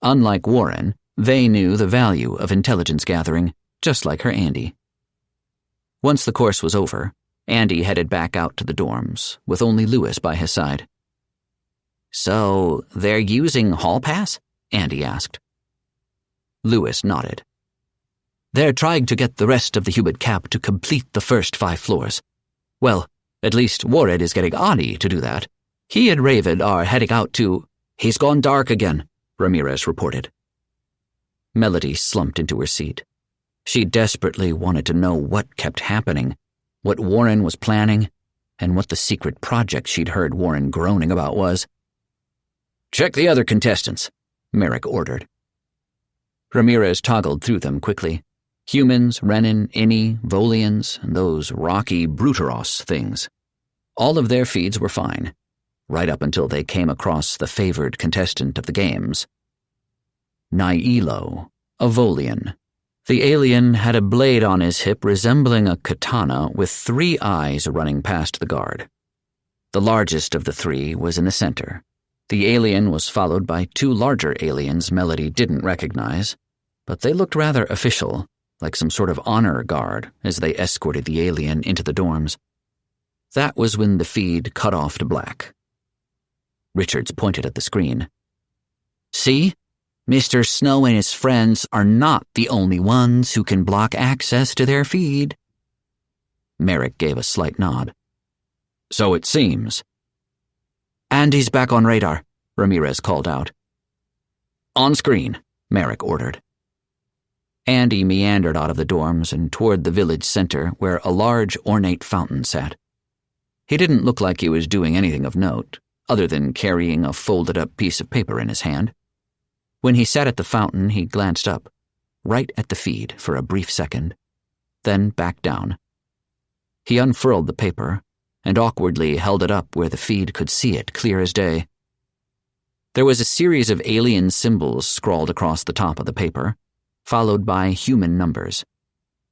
Unlike Warren, they knew the value of intelligence gathering, just like her Andy. Once the course was over, Andy headed back out to the dorms, with only Lewis by his side. "So, they're using Hall Pass?" Andy asked. Lewis nodded. "They're trying to get the rest of the Hubert Cap to complete the first 5 floors. Well, at least Warren is getting Ani to do that. He and Raven are heading out to— He's gone dark again," Ramirez reported. Melody slumped into her seat. She desperately wanted to know what kept happening, what Warren was planning, and what the secret project she'd heard Warren groaning about was. "Check the other contestants," Merrick ordered. Ramirez toggled through them quickly. Humans, Renin, Inni, Volians, and those rocky Bruteros things. All of their feeds were fine, right up until they came across the favored contestant of the games. Nailo, a Volian. The alien had a blade on his hip resembling a katana with 3 eyes running past the guard. The largest of the 3 was in the center. The alien was followed by 2 larger aliens Melody didn't recognize, but they looked rather official, like some sort of honor guard, as they escorted the alien into the dorms. That was when the feed cut off to black. Richards pointed at the screen. "See? Mr. Snow and his friends are not the only ones who can block access to their feed." Merrick gave a slight nod. "So it seems." "Andy's back on radar," Ramirez called out. "On screen," Merrick ordered. Andy meandered out of the dorms and toward the village center where a large, ornate fountain sat. He didn't look like he was doing anything of note, other than carrying a folded-up piece of paper in his hand. When he sat at the fountain, he glanced up, right at the feed for a brief second, then back down. He unfurled the paper and awkwardly held it up where the feed could see it clear as day. There was a series of alien symbols scrawled across the top of the paper, followed by human numbers.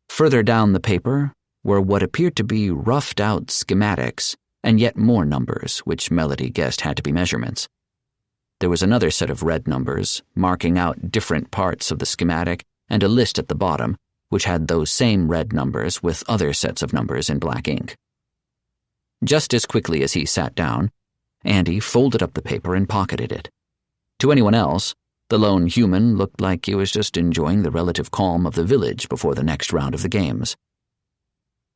Further down the paper were what appeared to be roughed-out schematics, and yet more numbers, which Melody guessed had to be measurements. There was another set of red numbers, marking out different parts of the schematic, and a list at the bottom, which had those same red numbers with other sets of numbers in black ink. Just as quickly as he sat down, Andy folded up the paper and pocketed it. To anyone else, the lone human looked like he was just enjoying the relative calm of the village before the next round of the games.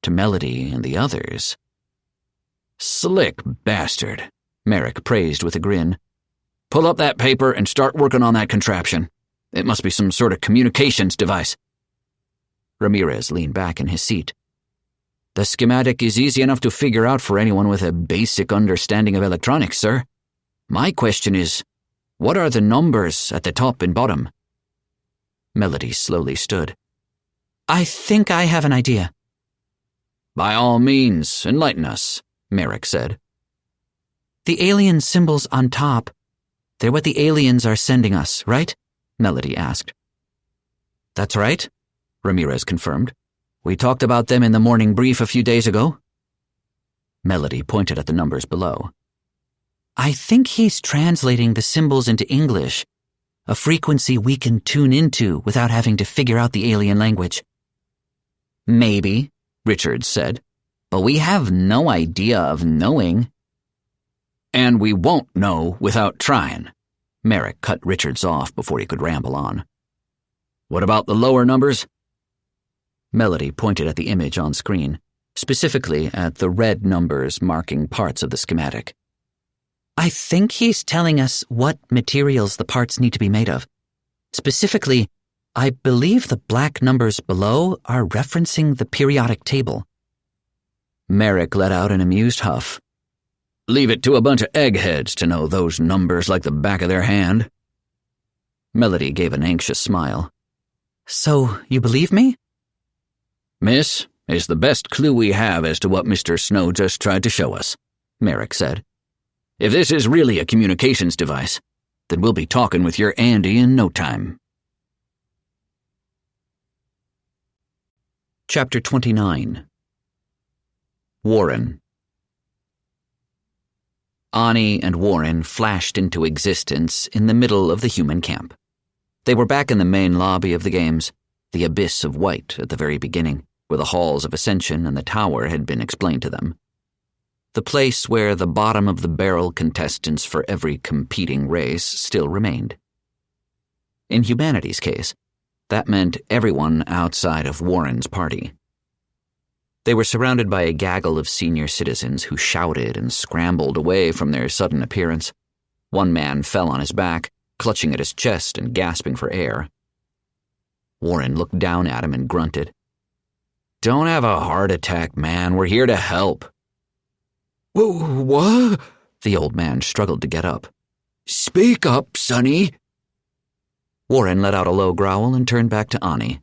To Melody and the others— "Slick bastard," Merrick praised with a grin. "Pull up that paper and start working on that contraption. It must be some sort of communications device." Ramirez leaned back in his seat. "The schematic is easy enough to figure out for anyone with a basic understanding of electronics, sir. My question is, what are the numbers at the top and bottom?" Melody slowly stood. "I think I have an idea." "By all means, enlighten us," Merrick said. "The alien symbols on top, They're what the aliens are sending us, right? Melody asked. That's right, Ramirez confirmed. We talked about them in the morning brief a few days ago. Melody pointed at the numbers below. I think he's translating the symbols into English, a frequency we can tune into without having to figure out the alien language. Maybe, Richards said, but we have no idea of knowing. And we won't know without trying. Merrick cut Richards off before he could ramble on. What about the lower numbers? Melody pointed at the image on screen, specifically at the red numbers marking parts of the schematic. I think he's telling us what materials the parts need to be made of. Specifically, I believe the black numbers below are referencing the periodic table. Merrick let out an amused huff. Leave it to a bunch of eggheads to know those numbers like the back of their hand. Melody gave an anxious smile. So, you believe me? Miss, it's the best clue we have as to what Mr. Snow just tried to show us, Merrick said. If this is really a communications device, then we'll be talking with your Andy in no time. Chapter 29. Warren. Ani and Warren flashed into existence in the middle of the human camp. They were back in the main lobby of the games, the abyss of white at the very beginning, where the halls of ascension and the tower had been explained to them. The place where the bottom-of-the-barrel contestants for every competing race still remained. In humanity's case, that meant everyone outside of Warren's party. They were surrounded by a gaggle of senior citizens who shouted and scrambled away from their sudden appearance. One man fell on his back, clutching at his chest and gasping for air. Warren looked down at him and grunted. Don't have a heart attack, man. We're here to help. What? The old man struggled to get up. Speak up, Sonny. Warren let out a low growl and turned back to Ani.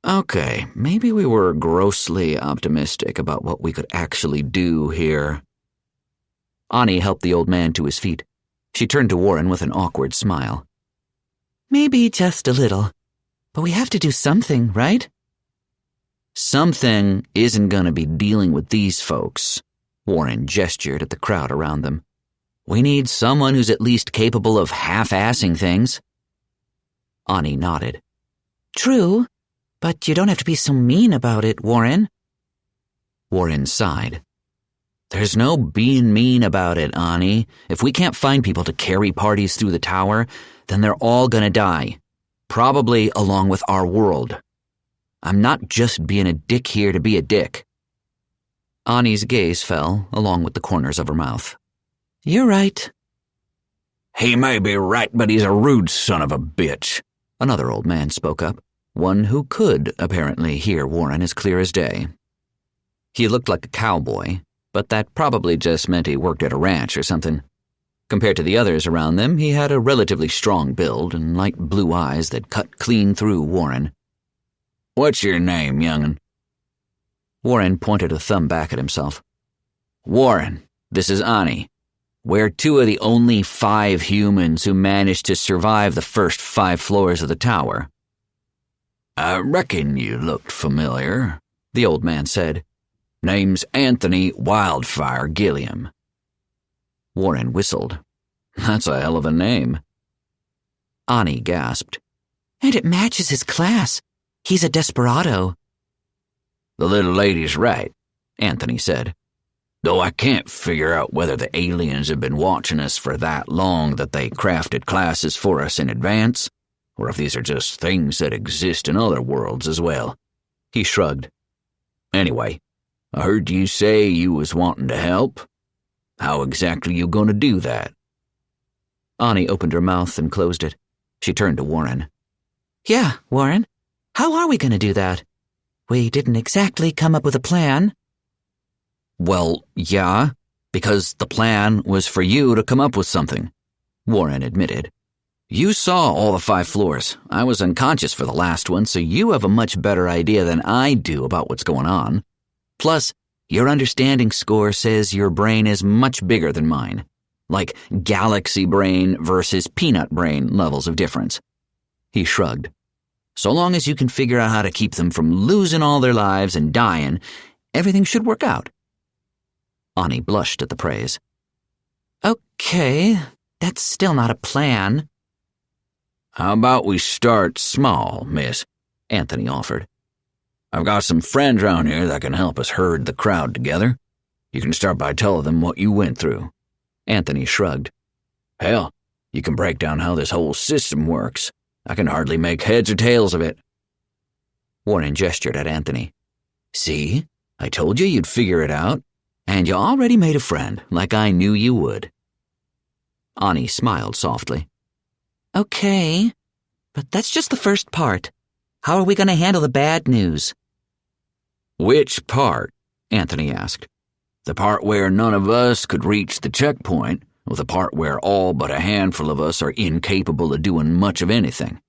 Okay, maybe we were grossly optimistic about what we could actually do here. Ani helped the old man to his feet. She turned to Warren with an awkward smile. Maybe just a little, but we have to do something, right? Something isn't going to be dealing with these folks. Warren gestured at the crowd around them. We need someone who's at least capable of half-assing things. Ani nodded. True, but you don't have to be so mean about it, Warren. Warren sighed. There's no being mean about it, Ani. If we can't find people to carry parties through the tower, then they're all gonna die. Probably along with our world. I'm not just being a dick here to be a dick. Ani's gaze fell, along with the corners of her mouth. You're right. He may be right, but he's a rude son of a bitch. Another old man spoke up, one who could, apparently, hear Warren as clear as day. He looked like a cowboy, but that probably just meant he worked at a ranch or something. Compared to the others around them, he had a relatively strong build and light blue eyes that cut clean through Warren. What's your name, young'un? Warren pointed a thumb back at himself. Warren, this is Ani. We're two of the only 5 humans who managed to survive the first 5 floors of the tower. I reckon you looked familiar, the old man said. Name's Anthony Wildfire Gilliam. Warren whistled. That's a hell of a name. Ani gasped. And it matches his class. He's a desperado. The little lady's right, Anthony said. Though I can't figure out whether the aliens have been watching us for that long that they crafted classes for us in advance, or if these are just things that exist in other worlds as well. He shrugged. Anyway, I heard you say you was wanting to help. How exactly you gonna do that? Ani opened her mouth and closed it. She turned to Warren. Yeah, Warren. How are we gonna do that? We didn't exactly come up with a plan. Well, yeah, because the plan was for you to come up with something, Warren admitted. You saw all the 5 floors. I was unconscious for the last one, so you have a much better idea than I do about what's going on. Plus, your understanding score says your brain is much bigger than mine. like galaxy brain versus peanut brain levels of difference. He shrugged. So long as you can figure out how to keep them from losing all their lives and dying, everything should work out. Ani blushed at the praise. Okay, that's still not a plan. How about we start small, miss? Anthony offered. I've got some friends around here that can help us herd the crowd together. You can start by telling them what you went through. Anthony shrugged. Hell, you can break down how this whole system works. I can hardly make heads or tails of it. Warren gestured at Anthony. See, I told you you'd figure it out, and you already made a friend, like I knew you would. Ani smiled softly. Okay, but that's just the first part. How are we going to handle the bad news? Which part? Anthony asked. The part where none of us could reach the checkpoint, or the part where all but a handful of us are incapable of doing much of anything?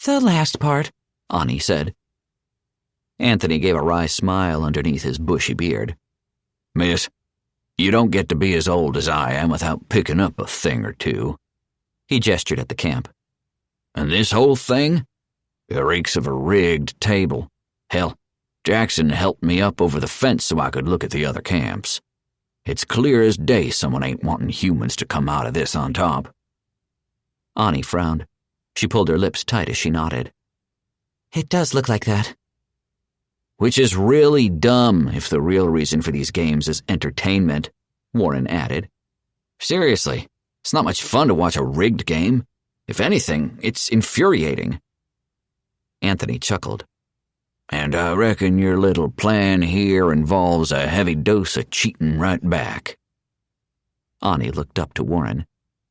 The last part, Ani said. Anthony gave a wry smile underneath his bushy beard. Miss, you don't get to be as old as I am without picking up a thing or two. He gestured at the camp. And this whole thing? It reeks of a rigged table. Hell, Jackson helped me up over the fence so I could look at the other camps. It's clear as day someone ain't wanting humans to come out of this on top. Ani frowned. She pulled her lips tight as she nodded. It does look like that. Which is really dumb if the real reason for these games is entertainment, Warren added. Seriously, it's not much fun to watch a rigged game. If anything, it's infuriating. Anthony chuckled. And I reckon your little plan here involves a heavy dose of cheating right back. Ani looked up to Warren.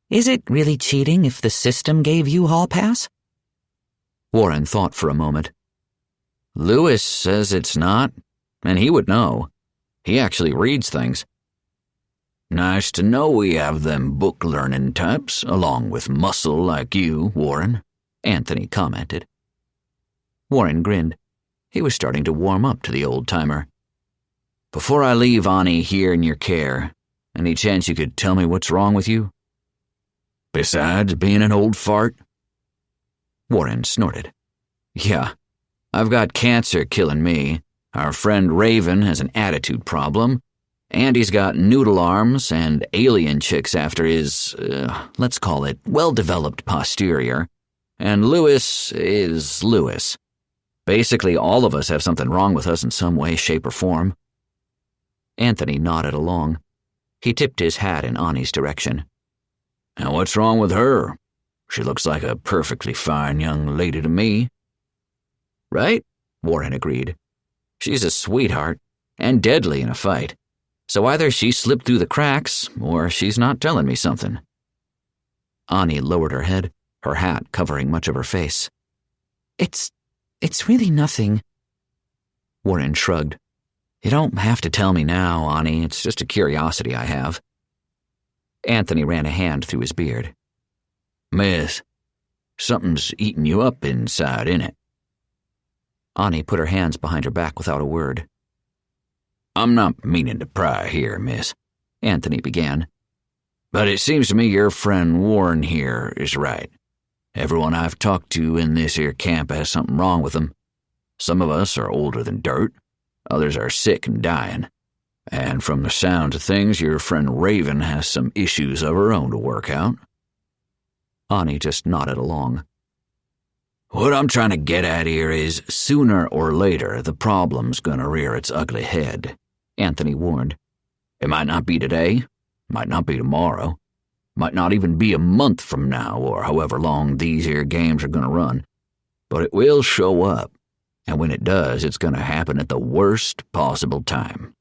Is it really cheating if the system gave you hall pass? Warren thought for a moment. Lewis says it's not, and he would know. He actually reads things. Nice to know we have them book-learning types, along with muscle like you, Warren, Anthony commented. Warren grinned. He was starting to warm up to the old-timer. Before I leave Ani here in your care, any chance you could tell me what's wrong with you? Besides being an old fart? Warren snorted. Yeah, I've got cancer killing me. Our friend Raven has an attitude problem. Andy's got noodle arms and alien chicks after his, let's call it, well-developed posterior. And Lewis is Lewis. Basically, all of us have something wrong with us in some way, shape, or form. Anthony nodded along. He tipped his hat in Ani's direction. And what's wrong with her? She looks like a perfectly fine young lady to me. Right? Warren agreed. She's a sweetheart, and deadly in a fight. So either she slipped through the cracks, or she's not telling me something. Ani lowered her head, her hat covering much of her face. It's really nothing. Warren shrugged. You don't have to tell me now, Ani. It's just a curiosity I have. Anthony ran a hand through his beard. Miss, something's eating you up inside, innit? Ani put her hands behind her back without a word. I'm not meaning to pry here, miss, Anthony began. But it seems to me your friend Warren here is right. Everyone I've talked to in this here camp has something wrong with them. Some of us are older than dirt. Others are sick and dying. And from the sound of things, your friend Raven has some issues of her own to work out. Ani just nodded along. What I'm trying to get at here is, sooner or later, the problem's gonna rear its ugly head, Anthony warned. It might not be today, might not be tomorrow, might not even be a month from now or however long these here games are gonna run, but it will show up, and when it does, it's gonna happen at the worst possible time.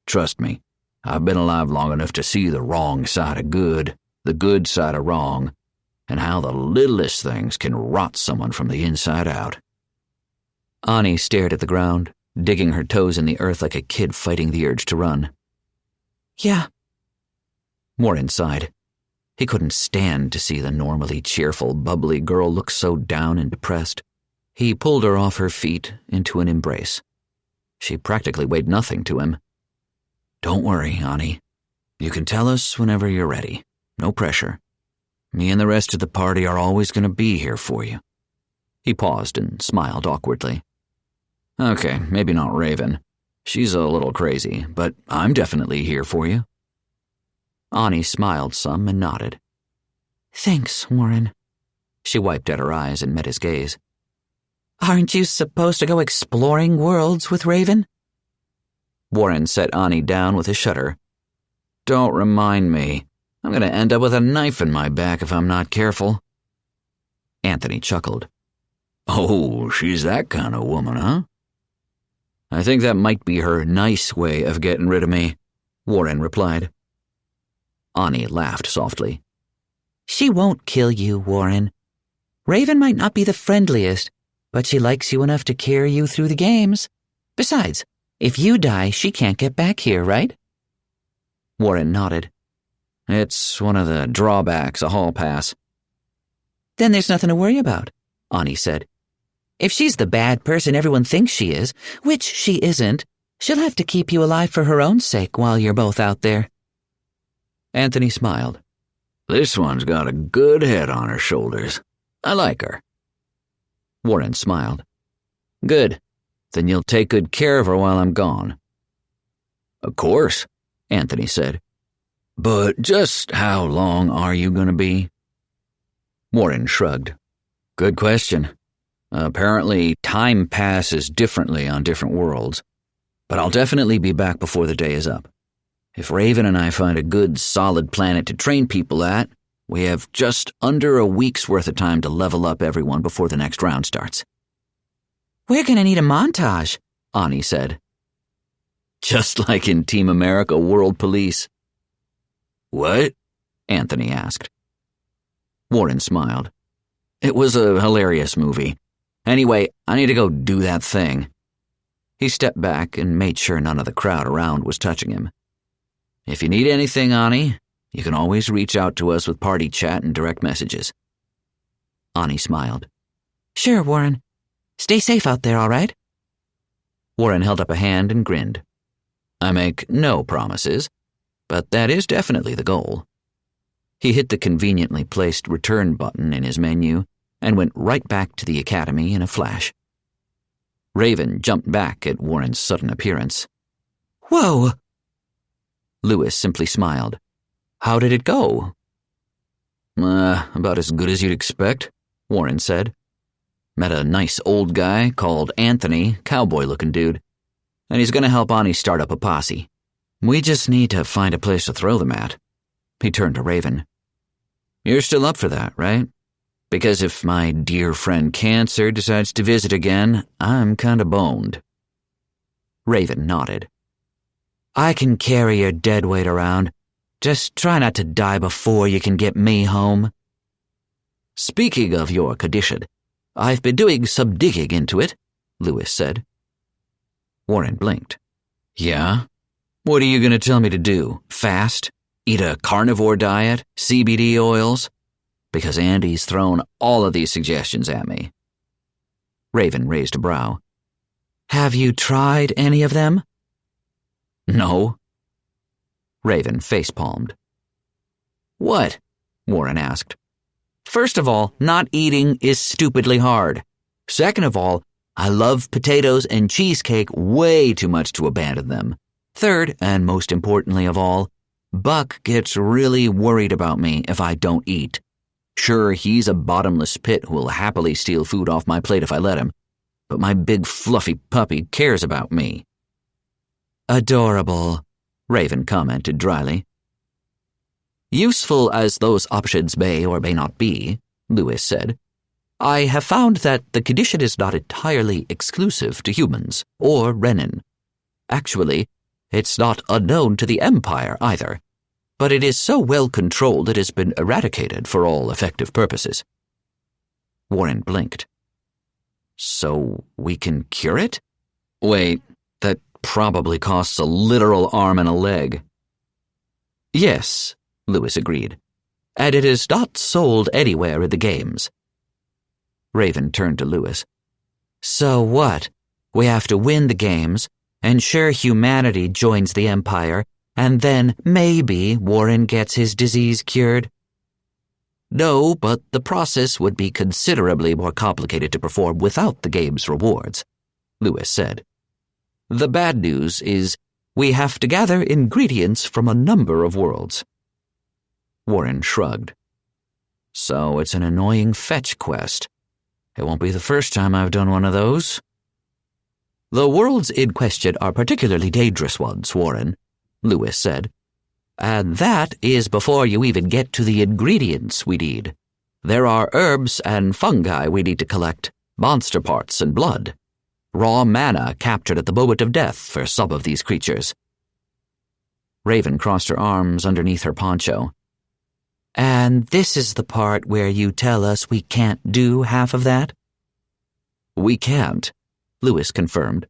Trust me, I've been alive long enough to see the wrong side of good, the good side of wrong, and how the littlest things can rot someone from the inside out. Ani stared at the ground, digging her toes in the earth like a kid fighting the urge to run. Yeah. Warren sighed. He couldn't stand to see the normally cheerful, bubbly girl look so down and depressed. He pulled her off her feet into an embrace. She practically weighed nothing to him. Don't worry, Ani. You can tell us whenever you're ready. No pressure. Me and the rest of the party are always going to be here for you." He paused and smiled awkwardly. "Okay, maybe not Raven. She's a little crazy, but I'm definitely here for you." Ani smiled some and nodded. "Thanks, Warren." She wiped at her eyes and met his gaze. "Aren't you supposed to go exploring worlds with Raven?" Warren set Ani down with a shudder. "Don't remind me. I'm going to end up with a knife in my back if I'm not careful." Anthony chuckled. "Oh, she's that kind of woman, huh?" "I think that might be her nice way of getting rid of me," Warren replied. Ani laughed softly. "She won't kill you, Warren. Raven might not be the friendliest, but she likes you enough to carry you through the games. Besides, if you die, she can't get back here, right?" Warren nodded. "It's one of the drawbacks of hall pass." "Then there's nothing to worry about," Ani said. "If she's the bad person everyone thinks she is, which she isn't, she'll have to keep you alive for her own sake while you're both out there." Anthony smiled. "This one's got a good head on her shoulders. I like her." Warren smiled. "Good. Then you'll take good care of her while I'm gone." "Of course," Anthony said. "But just how long are you going to be?" Warren shrugged. "Good question. Apparently, time passes differently on different worlds. But I'll definitely be back before the day is up. If Raven and I find a good, solid planet to train people at, we have just under a week's worth of time to level up everyone before the next round starts." "We're gonna need a montage," Ani said. "Just like in Team America World Police." "What?" Anthony asked. Warren smiled. "It was a hilarious movie. Anyway, I need to go do that thing." He stepped back and made sure none of the crowd around was touching him. "If you need anything, Ani, you can always reach out to us with party chat and direct messages." Ani smiled. "Sure, Warren. Stay safe out there, all right?" Warren held up a hand and grinned. "I make no promises, but that is definitely the goal." He hit the conveniently placed return button in his menu and went right back to the academy in a flash. Raven jumped back at Warren's sudden appearance. "Whoa!" Lewis simply smiled. "How did it go?" About as good as you'd expect," Warren said. "Met a nice old guy called Anthony, cowboy-looking dude, and he's going to help Ani start up a posse. We just need to find a place to throw them at." He turned to Raven. "You're still up for that, right? Because if my dear friend Cancer decides to visit again, I'm kinda boned." Raven nodded. "I can carry your dead weight around. Just try not to die before you can get me home." "Speaking of your condition, I've been doing some digging into it," Lewis said. Warren blinked. "Yeah? What are you going to tell me to do? Fast? Eat a carnivore diet? CBD oils?" Because Andy's thrown all of these suggestions at me. Raven raised a brow. "Have you tried any of them?" "No." Raven facepalmed. "What?" Warren asked. "First of all, not eating is stupidly hard. Second of all, I love potatoes and cheesecake way too much to abandon them. Third, and most importantly of all, Buck gets really worried about me if I don't eat. Sure, he's a bottomless pit who will happily steal food off my plate if I let him, but my big fluffy puppy cares about me." "Adorable," Raven commented dryly. "Useful as those options may or may not be," Lewis said, "I have found that the condition is not entirely exclusive to humans or Renin. Actually, it's not unknown to the Empire either, but it is so well controlled it has been eradicated for all effective purposes." Warren blinked. "So we can cure it?" "Wait, that probably costs a literal arm and a leg." "Yes," Lewis agreed, "and it is not sold anywhere in the games." Raven turned to Lewis. "So what? We have to win the games, ensure humanity joins the Empire, and then maybe Warren gets his disease cured? No, but the process would be considerably more complicated to perform without the game's rewards, Lewis said. The bad news is we have to gather ingredients from a number of worlds. Warren shrugged. So it's an annoying fetch quest. It won't be the first time I've done one of those. The worlds in question are particularly dangerous ones, Warren, Lewis said. And that is before you even get to the ingredients we need. There are herbs and fungi we need to collect, monster parts and blood. Raw mana captured at the moment of death for some of these creatures. Raven crossed her arms underneath her poncho. And this is the part where you tell us we can't do half of that? We can't, Lewis confirmed.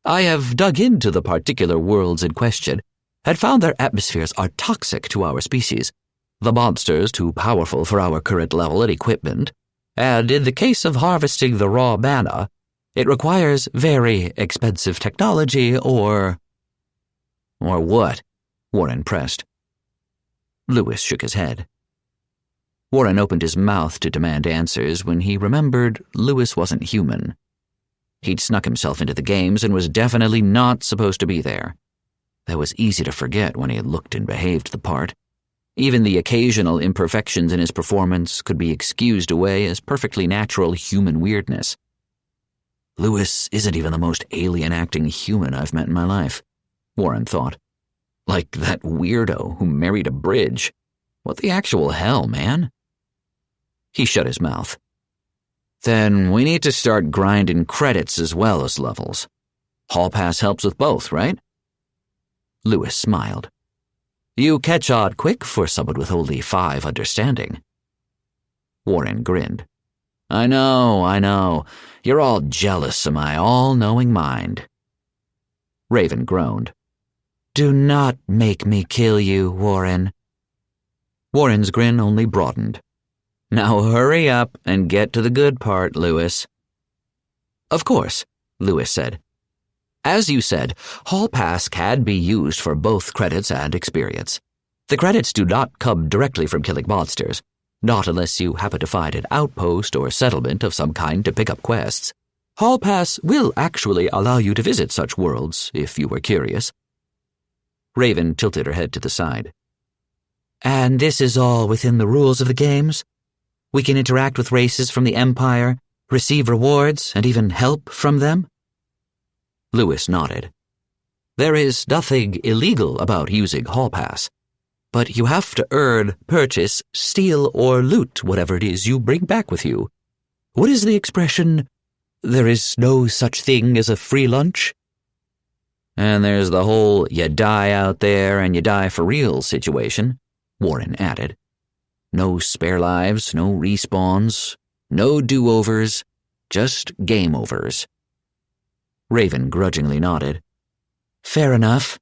I have dug into the particular worlds in question and found their atmospheres are toxic to our species, the monsters too powerful for our current level and equipment, and in the case of harvesting the raw mana, it requires very expensive technology or what? Warren pressed. Lewis shook his head. Warren opened his mouth to demand answers when he remembered Lewis wasn't human. He'd snuck himself into the games and was definitely not supposed to be there. That was easy to forget when he had looked and behaved the part. Even the occasional imperfections in his performance could be excused away as perfectly natural human weirdness. Lewis isn't even the most alien-acting human I've met in my life, Warren thought. Like that weirdo who married a bridge. What the actual hell, man? He shut his mouth. Then we need to start grinding credits as well as levels. Hall Pass helps with both, right? Lewis smiled. You catch on quick for someone with only 5 understanding. Warren grinned. I know. You're all jealous of my all-knowing mind. Raven groaned. Do not make me kill you, Warren. Warren's grin only broadened. Now hurry up and get to the good part, Lewis. Of course, Lewis said. As you said, Hall Pass can be used for both credits and experience. The credits do not come directly from killing monsters, not unless you happen to find an outpost or settlement of some kind to pick up quests. Hall Pass will actually allow you to visit such worlds, if you were curious. Raven tilted her head to the side. And this is all within the rules of the games? We can interact with races from the Empire, receive rewards, and even help from them? Lewis nodded. There is nothing illegal about using Hall Pass, but you have to earn, purchase, steal, or loot whatever it is you bring back with you. What is the expression, there is no such thing as a free lunch? And there's the whole you die out there and you die for real situation, Warren added. No spare lives, no respawns, no do-overs, just game-overs. Raven grudgingly nodded. Fair enough.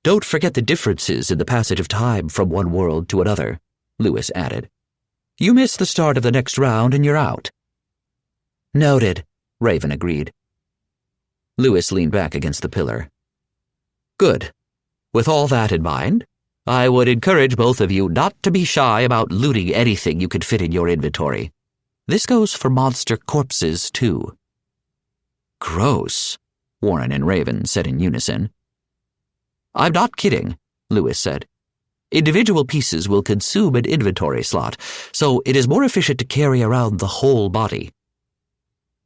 Don't forget the differences in the passage of time from one world to another, Lewis added. You miss the start of the next round and you're out. Noted, Raven agreed. Lewis leaned back against the pillar. Good. With all that in mind, I would encourage both of you not to be shy about looting anything you could fit in your inventory. This goes for monster corpses, too. Gross, Warren and Raven said in unison. I'm not kidding, Lewis said. Individual pieces will consume an inventory slot, so it is more efficient to carry around the whole body.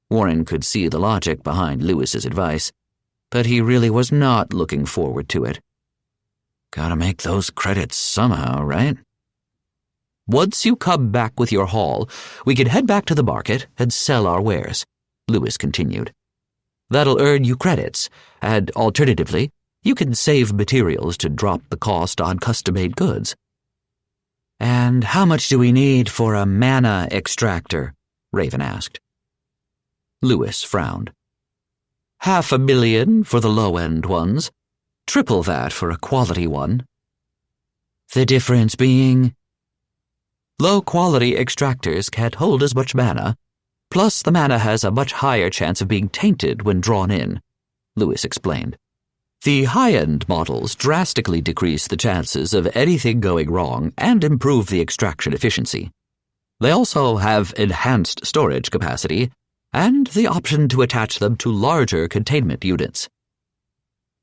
Warren could see the logic behind Lewis's advice, but he really was not looking forward to it. Gotta make those credits somehow, right? Once you come back with your haul, we can head back to the market and sell our wares, Lewis continued. That'll earn you credits, and alternatively, you can save materials to drop the cost on custom-made goods. And how much do we need for a mana extractor? Raven asked. Lewis frowned. 500,000 for the low-end ones. Triple that for a quality one. The difference being? Low-quality extractors can't hold as much mana, plus the mana has a much higher chance of being tainted when drawn in, Lewis explained. The high-end models drastically decrease the chances of anything going wrong and improve the extraction efficiency. They also have enhanced storage capacity and the option to attach them to larger containment units.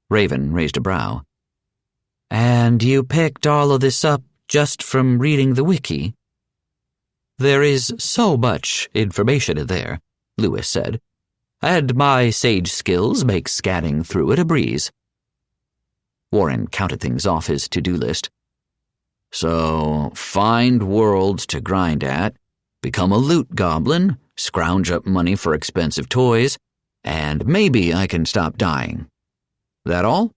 Raven raised a brow. And you picked all of this up just from reading the wiki? There is so much information in there, Lewis said, and my sage skills make scanning through it a breeze. Warren counted things off his to-do list. So, find worlds to grind at, become a loot goblin, scrounge up money for expensive toys, and maybe I can stop dying. That all?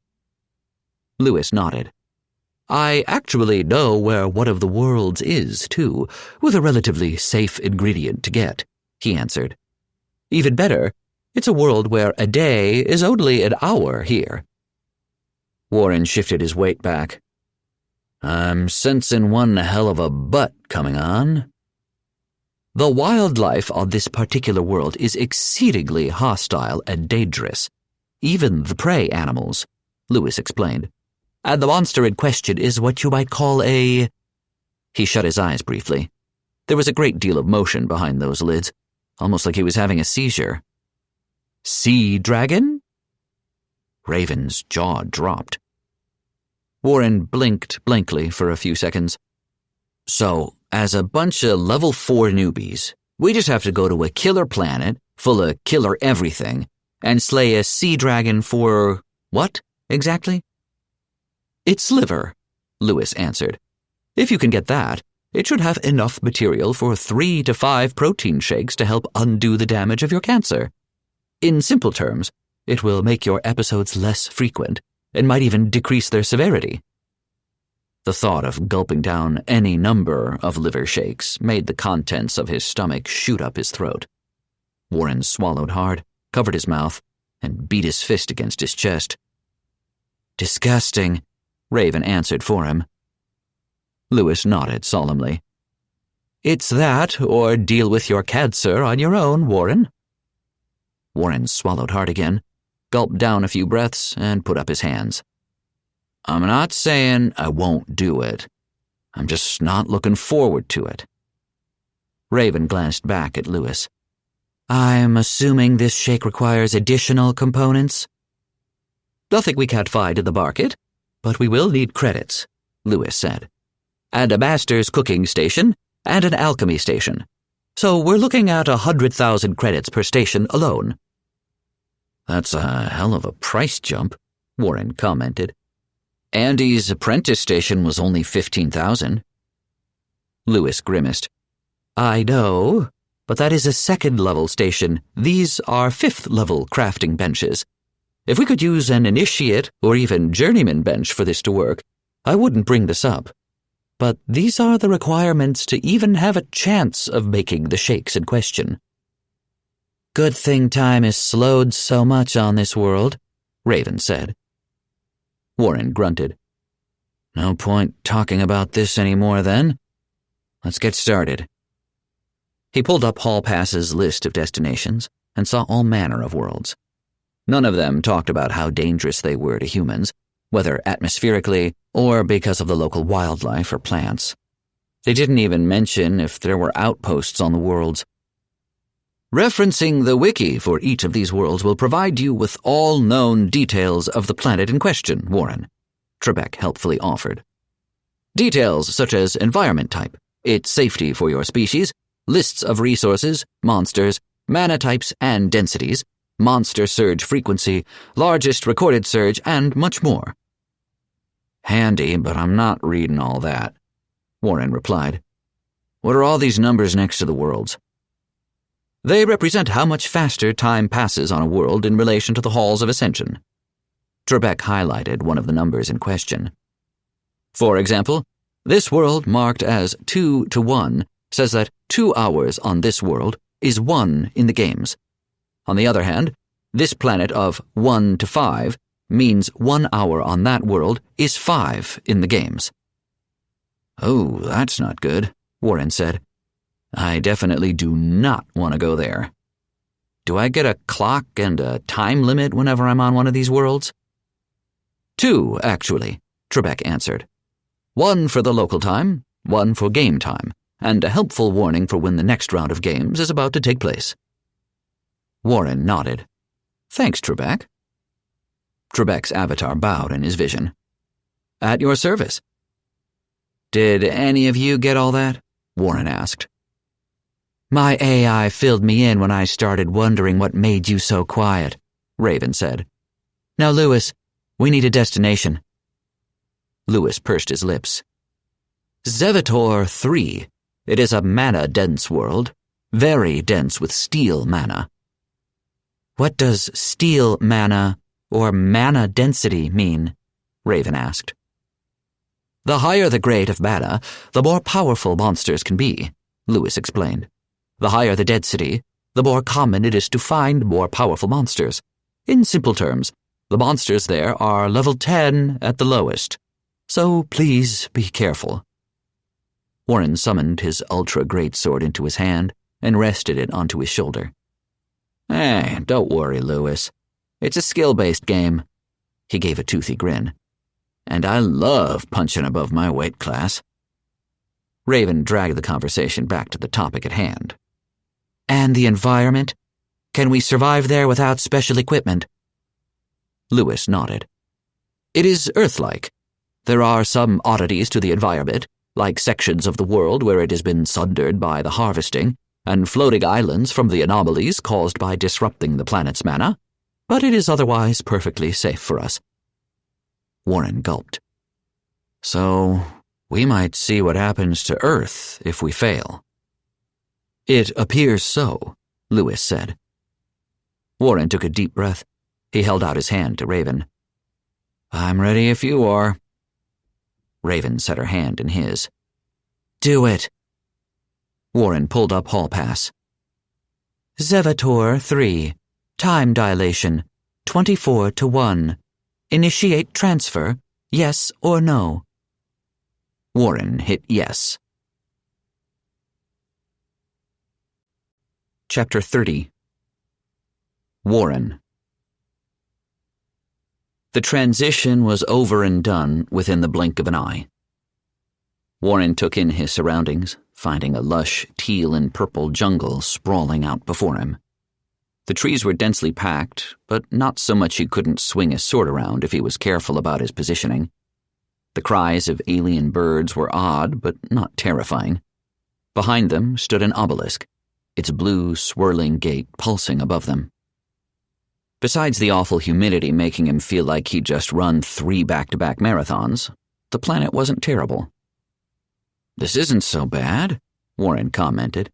Lewis nodded. I actually know where one of the worlds is, too, with a relatively safe ingredient to get, he answered. Even better, it's a world where a day is only an hour here. Warren shifted his weight back. I'm sensing one hell of a butt coming on. The wildlife on this particular world is exceedingly hostile and dangerous. Even the prey animals, Lewis explained. And the monster in question is what you might call a... He shut his eyes briefly. There was a great deal of motion behind those lids, almost like he was having a seizure. Sea dragon? Raven's jaw dropped. Warren blinked blankly for a few seconds. So, as a bunch of level 4 newbies, we just have to go to a killer planet full of killer everything and slay a sea dragon for what, exactly? Its liver, Lewis answered. If you can get that, it should have enough material for 3 to 5 protein shakes to help undo the damage of your cancer. In simple terms, it will make your episodes less frequent and might even decrease their severity. The thought of gulping down any number of liver shakes made the contents of his stomach shoot up his throat. Warren swallowed hard, covered his mouth, and beat his fist against his chest. Disgusting, Raven answered for him. Lewis nodded solemnly. It's that, or deal with your cancer on your own, Warren. Warren swallowed hard again, gulped down a few breaths, and put up his hands. I'm not saying I won't do it. I'm just not looking forward to it. Raven glanced back at Lewis. I'm assuming this shake requires additional components? Nothing we can't find in the market, but we will need credits, Lewis said. And a master's cooking station, and an alchemy station. So we're looking at 100,000 credits per station alone. That's a hell of a price jump, Warren commented. Andy's apprentice station was only 15,000. Lewis grimaced. I know, but that is a second-level station. These are fifth-level crafting benches. If we could use an initiate or even journeyman bench for this to work, I wouldn't bring this up. But these are the requirements to even have a chance of making the shakes in question. Good thing time is slowed so much on this world, Raven said. Warren grunted. No point talking about this anymore then. Let's get started. He pulled up Hall Pass's list of destinations and saw all manner of worlds. None of them talked about how dangerous they were to humans, whether atmospherically or because of the local wildlife or plants. They didn't even mention if there were outposts on the worlds. Referencing the wiki for each of these worlds will provide you with all known details of the planet in question, Warren, Trebek helpfully offered. Details such as environment type, its safety for your species, lists of resources, monsters, mana types and densities, monster surge frequency, largest recorded surge, and much more. Handy, but I'm not reading all that, Warren replied. What are all these numbers next to the worlds? They represent how much faster time passes on a world in relation to the halls of ascension. Trebek highlighted one of the numbers in question. For example, this world marked as 2 to 1 says that 2 hours on this world is 1 in the games. On the other hand, this planet of 1 to 5 means 1 hour on that world is 5 in the games. Oh, that's not good, Warren said. I definitely do not want to go there. Do I get a clock and a time limit whenever I'm on one of these worlds? 2, actually, Trebek answered. 1 for the local time, 1 for game time, and a helpful warning for when the next round of games is about to take place. Warren nodded. Thanks, Trebek. Trebek's avatar bowed in his vision. At your service. Did any of you get all that? Warren asked. My AI filled me in when I started wondering what made you so quiet, Raven said. Now, Lewis, we need a destination. Lewis pursed his lips. Zevator 3. It is a mana-dense world, very dense with steel mana. What does steel mana or mana density mean? Raven asked. The higher the grade of mana, the more powerful monsters can be, Lewis explained. The higher the density, the more common it is to find more powerful monsters. In simple terms, the monsters there are level 10 at the lowest. So please be careful. Warren summoned his ultra-greatsword into his hand and rested it onto his shoulder. Hey, don't worry, Lewis. It's a skill-based game. He gave a toothy grin. And I love punching above my weight class. Raven dragged the conversation back to the topic at hand. And the environment? Can we survive there without special equipment? Lewis nodded. It is Earth-like. There are some oddities to the environment, like sections of the world where it has been sundered by the harvesting, and floating islands from the anomalies caused by disrupting the planet's mana, but it is otherwise perfectly safe for us. Warren gulped. So, we might see what happens to Earth if we fail. It appears so, Lewis said. Warren took a deep breath. He held out his hand to Raven. I'm ready if you are. Raven set her hand in his. Do it. Warren pulled up Hall Pass. Zevator 3. Time dilation. 24-1. Initiate transfer. Yes or no? Warren hit yes. Chapter 30. Warren. The transition was over and done within the blink of an eye. Warren took in his surroundings, finding a lush teal and purple jungle sprawling out before him. The trees were densely packed, but not so much he couldn't swing his sword around if he was careful about his positioning. The cries of alien birds were odd, but not terrifying. Behind them stood an obelisk, its blue, swirling gate pulsing above them. Besides the awful humidity making him feel like he'd just run 3 back-to-back marathons, the planet wasn't terrible. This isn't so bad, Warren commented.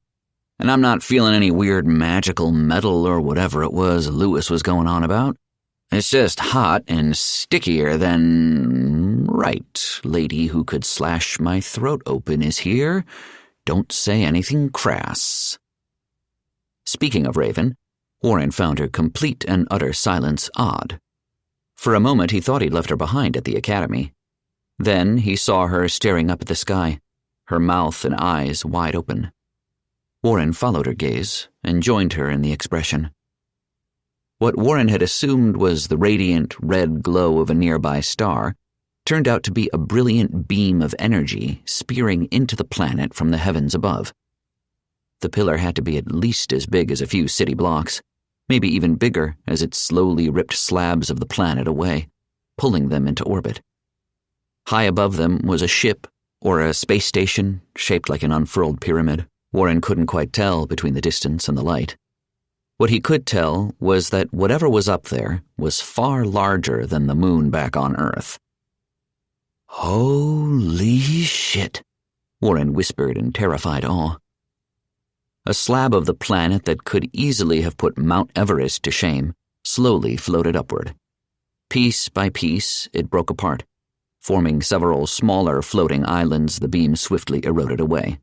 And I'm not feeling any weird magical metal or whatever it was Lewis was going on about. It's just hot and stickier than... Right, lady who could slash my throat open is here. Don't say anything crass. Speaking of Raven, Warren found her complete and utter silence odd. For a moment he thought he'd left her behind at the academy. Then he saw her staring up at the sky, her mouth and eyes wide open. Warren followed her gaze and joined her in the expression. What Warren had assumed was the radiant red glow of a nearby star turned out to be a brilliant beam of energy spearing into the planet from the heavens above. The pillar had to be at least as big as a few city blocks, maybe even bigger as it slowly ripped slabs of the planet away, pulling them into orbit. High above them was a ship or a space station shaped like an unfurled pyramid. Warren couldn't quite tell between the distance and the light. What he could tell was that whatever was up there was far larger than the moon back on Earth. Holy shit, Warren whispered in terrified awe. A slab of the planet that could easily have put Mount Everest to shame slowly floated upward. Piece by piece, it broke apart, forming several smaller floating islands the beam swiftly eroded away.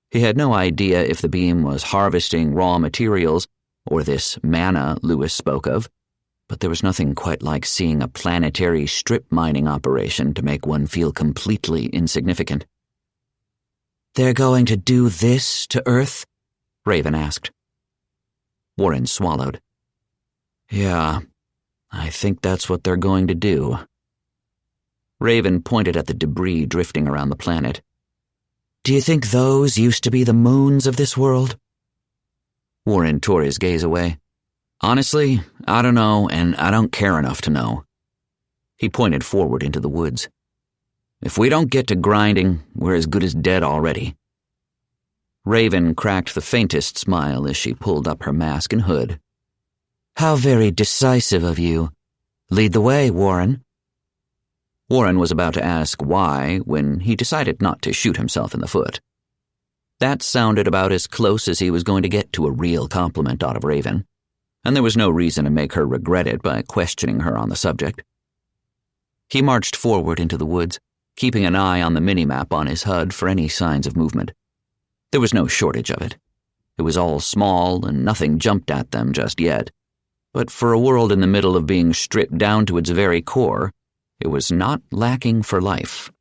He had no idea if the beam was harvesting raw materials or this mana Lewis spoke of, but there was nothing quite like seeing a planetary strip mining operation to make one feel completely insignificant. They're going to do this to Earth? Raven asked. Warren swallowed. Yeah, I think that's what they're going to do, Raven pointed at the debris drifting around the planet. Do you think those used to be the moons of this world? Warren tore his gaze away. Honestly, I don't know, and I don't care enough to know. He pointed forward into the woods. If we don't get to grinding, we're as good as dead already. Raven cracked the faintest smile as she pulled up her mask and hood. How very decisive of you. Lead the way, Warren. Warren was about to ask why when he decided not to shoot himself in the foot. That sounded about as close as he was going to get to a real compliment out of Raven, and there was no reason to make her regret it by questioning her on the subject. He marched forward into the woods, keeping an eye on the minimap on his HUD for any signs of movement. There was no shortage of it. It was all small and nothing jumped at them just yet, but for a world in the middle of being stripped down to its very core, it was not lacking for life.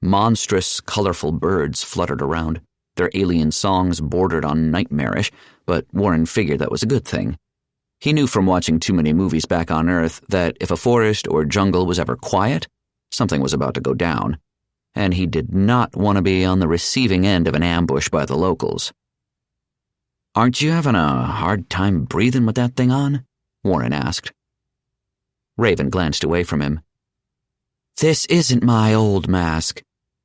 Monstrous, colorful birds fluttered around. Their alien songs bordered on nightmarish, but Warren figured that was a good thing. He knew from watching too many movies back on Earth that if a forest or jungle was ever quiet, something was about to go down, and he did not want to be on the receiving end of an ambush by the locals. Aren't you having a hard time breathing with that thing on? Warren asked. Raven glanced away from him. This isn't my old mask.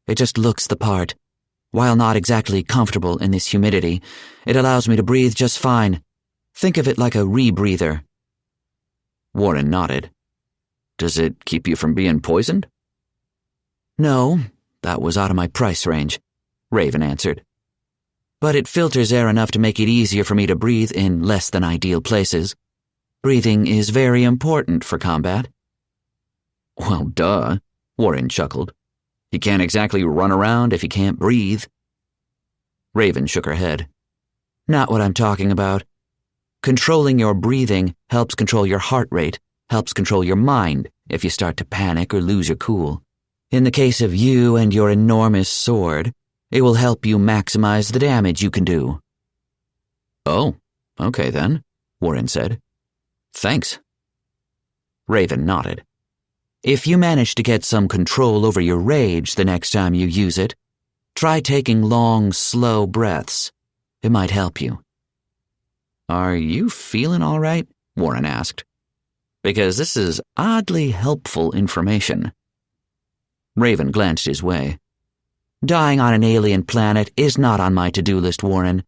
It just looks the part. While not exactly comfortable in this humidity, it allows me to breathe just fine. Think of it like a rebreather. Warren nodded. Does it keep you from being poisoned? No, that was out of my price range, Raven answered. But it filters air enough to make it easier for me to breathe in less than ideal places. Breathing is very important for combat. Well, duh, Warren chuckled. You can't exactly run around if you can't breathe. Raven shook her head. Not what I'm talking about. Controlling your breathing helps control your heart rate, helps control your mind if you start to panic or lose your cool. In the case of you and your enormous sword, it will help you maximize the damage you can do. Oh, okay then, Warren said. Thanks. Raven nodded. If you manage to get some control over your rage the next time you use it, try taking long, slow breaths. It might help you. Are you feeling all right? Warren asked. Because this is oddly helpful information. Raven glanced his way. Dying on an alien planet is not on my to-do list, Warren.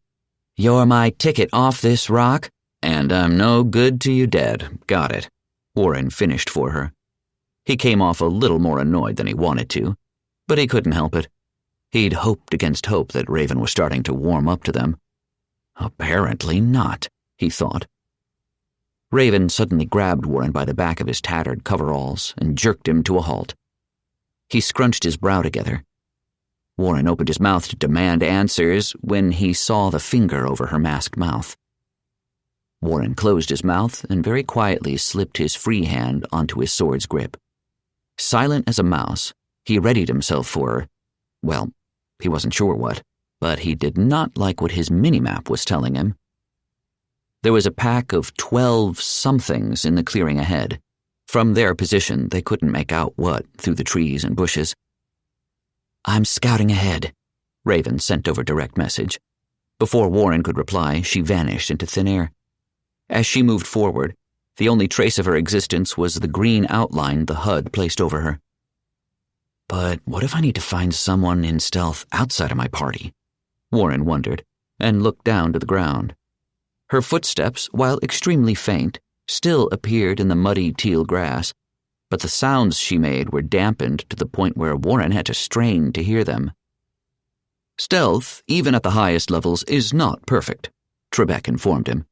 You're my ticket off this rock, and I'm no good to you dead. Got it. Warren finished for her. He came off a little more annoyed than he wanted to, but he couldn't help it. He'd hoped against hope that Raven was starting to warm up to them. Apparently not, he thought. Raven suddenly grabbed Warren by the back of his tattered coveralls and jerked him to a halt. He scrunched his brow together. Warren opened his mouth to demand answers when he saw the finger over her masked mouth. Warren closed his mouth and very quietly slipped his free hand onto his sword's grip. Silent as a mouse, he readied himself for, well, he wasn't sure what, but he did not like what his minimap was telling him. There was a pack of 12 somethings in the clearing ahead. From their position, they couldn't make out what through the trees and bushes. I'm scouting ahead, Raven sent over direct message. Before Warren could reply, she vanished into thin air. As she moved forward, the only trace of her existence was the green outline the HUD placed over her. But what if I need to find someone in stealth outside of my party? Warren wondered, and looked down to the ground. Her footsteps, while extremely faint, still appeared in the muddy teal grass, but the sounds she made were dampened to the point where Warren had to strain to hear them. Stealth, even at the highest levels, is not perfect, Trebek informed him.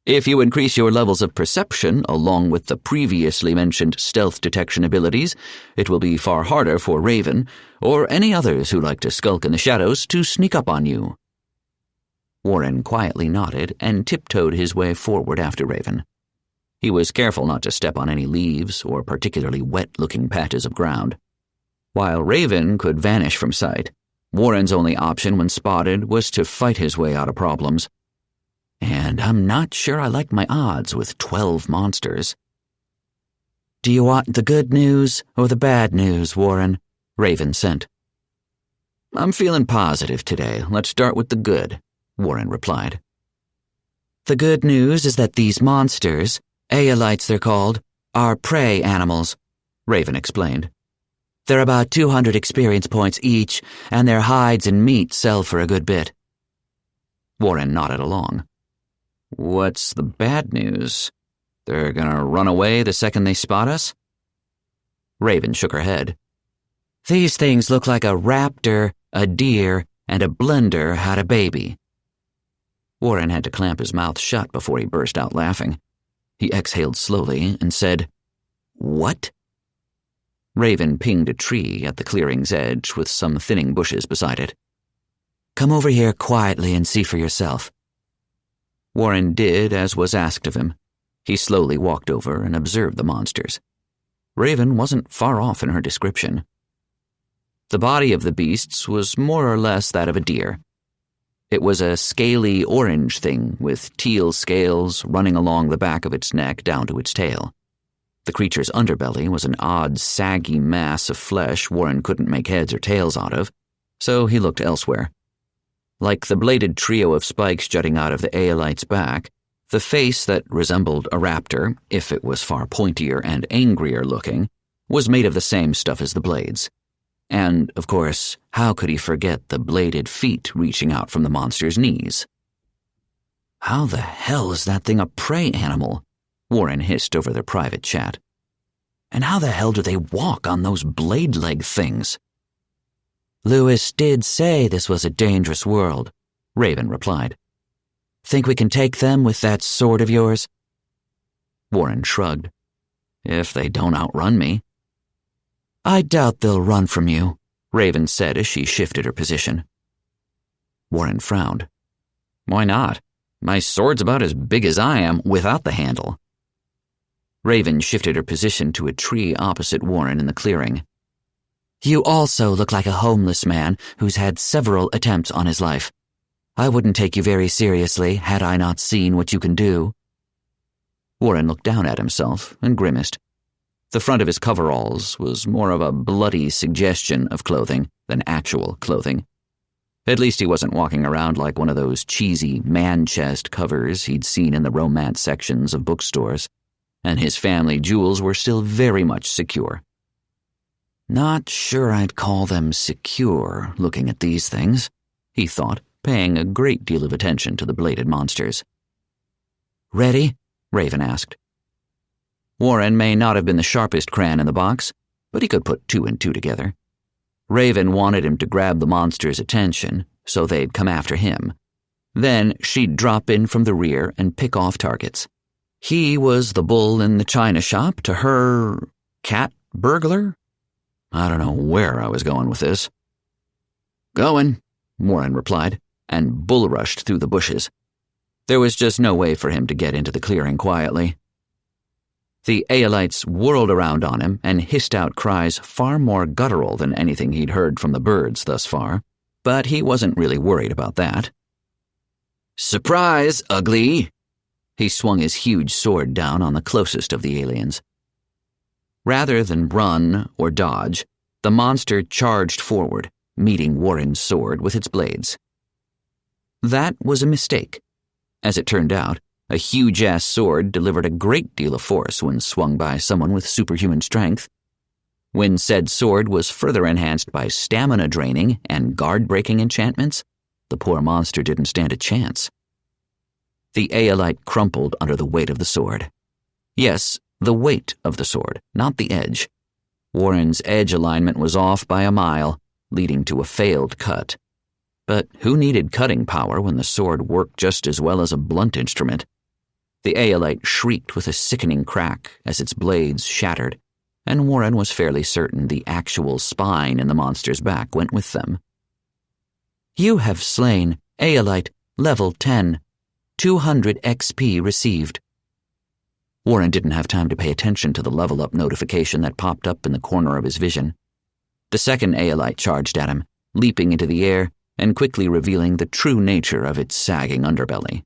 If you increase your levels of perception along with the previously mentioned stealth detection abilities, it will be far harder for Raven, or any others who like to skulk in the shadows, to sneak up on you. Warren quietly nodded and tiptoed his way forward after Raven. He was careful not to step on any leaves or particularly wet-looking patches of ground. While Raven could vanish from sight, Warren's only option when spotted was to fight his way out of problems. And I'm not sure I like my odds with 12 monsters. Do you want the good news or the bad news, Warren? Raven sent. I'm feeling positive today. Let's start with the good, Warren replied. The good news is that these monsters, Aelites they're called, are prey animals, Raven explained. They're about 200 experience points each, and their hides and meat sell for a good bit. Warren nodded along. What's the bad news? They're gonna run away the second they spot us? Raven shook her head. These things look like a raptor, a deer, and a blender had a baby. Warren had to clamp his mouth shut before he burst out laughing. He exhaled slowly and said, "What?" Raven pinged a tree at the clearing's edge with some thinning bushes beside it. Come over here quietly and see for yourself. Warren did as was asked of him. He slowly walked over and observed the monsters. Raven wasn't far off in her description. The body of the beasts was more or less that of a deer. It was a scaly orange thing with teal scales running along the back of its neck down to its tail. The creature's underbelly was an odd, saggy mass of flesh Warren couldn't make heads or tails out of, so he looked elsewhere. Like the bladed trio of spikes jutting out of the Aelite's back, the face that resembled a raptor, if it was far pointier and angrier looking, was made of the same stuff as the blades. And, of course, how could he forget the bladed feet reaching out from the monster's knees? How the hell is that thing a prey animal? Warren hissed over their private chat. And how the hell do they walk on those blade-leg things? Lewis did say this was a dangerous world, Raven replied. Think we can take them with that sword of yours? Warren shrugged. If they don't outrun me. I doubt they'll run from you, Raven said as she shifted her position. Warren frowned. Why not? My sword's about as big as I am without the handle. Raven shifted her position to a tree opposite Warren in the clearing. You also look like a homeless man who's had several attempts on his life. I wouldn't take you very seriously had I not seen what you can do. Warren looked down at himself and grimaced. The front of his coveralls was more of a bloody suggestion of clothing than actual clothing. At least he wasn't walking around like one of those cheesy man-chest covers he'd seen in the romance sections of bookstores, and his family jewels were still very much secure. Not sure I'd call them secure, looking at these things, he thought, paying a great deal of attention to the bladed monsters. Ready? Raven asked. Warren may not have been the sharpest crayon in the box, but he could put 2 and 2 together. Raven wanted him to grab the monster's attention, so they'd come after him. Then she'd drop in from the rear and pick off targets. He was the bull in the china shop to her cat burglar? I don't know where I was going with this. Going, Warren replied, and bull rushed through the bushes. There was just no way for him to get into the clearing quietly. The Aelites whirled around on him and hissed out cries far more guttural than anything he'd heard from the birds thus far, but he wasn't really worried about that. Surprise, ugly! He swung his huge sword down on the closest of the aliens. Rather than run or dodge, the monster charged forward, meeting Warren's sword with its blades. That was a mistake. As it turned out, a huge-ass sword delivered a great deal of force when swung by someone with superhuman strength. When said sword was further enhanced by stamina-draining and guard-breaking enchantments, the poor monster didn't stand a chance. The Aelite crumpled under the weight of the sword. Yes, the weight of the sword, not the edge. Warren's edge alignment was off by a mile, leading to a failed cut. But who needed cutting power when the sword worked just as well as a blunt instrument? The Aelite shrieked with a sickening crack as its blades shattered, and Warren was fairly certain the actual spine in the monster's back went with them. You have slain Aelite level 10, 200 XP received. Warren didn't have time to pay attention to the level-up notification that popped up in the corner of his vision. The second Aelite charged at him, leaping into the air and quickly revealing the true nature of its sagging underbelly.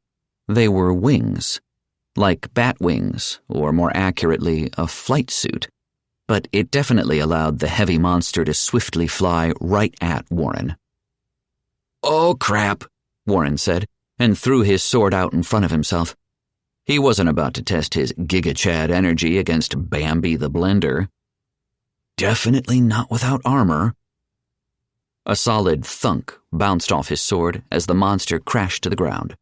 They were wings. like bat wings, or more accurately, a flight suit, but it definitely allowed the heavy monster to swiftly fly right at Warren. "Oh, crap," Warren said, and threw his sword out in front of himself. He wasn't about to test his Giga-Chad energy against Bambi the Blender. "Definitely not without armor." A solid thunk bounced off his sword as the monster crashed to the ground.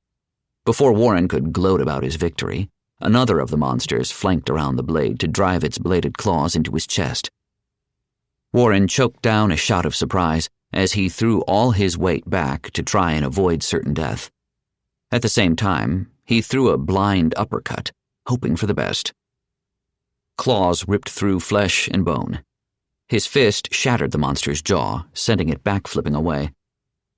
Before Warren could gloat about his victory, another of the monsters flanked around the blade to drive its bladed claws into his chest. Warren choked down a shout of surprise as he threw all his weight back to try and avoid certain death. At the same time, he threw a blind uppercut, hoping for the best. Claws ripped through flesh and bone. His fist shattered the monster's jaw, sending it backflipping away.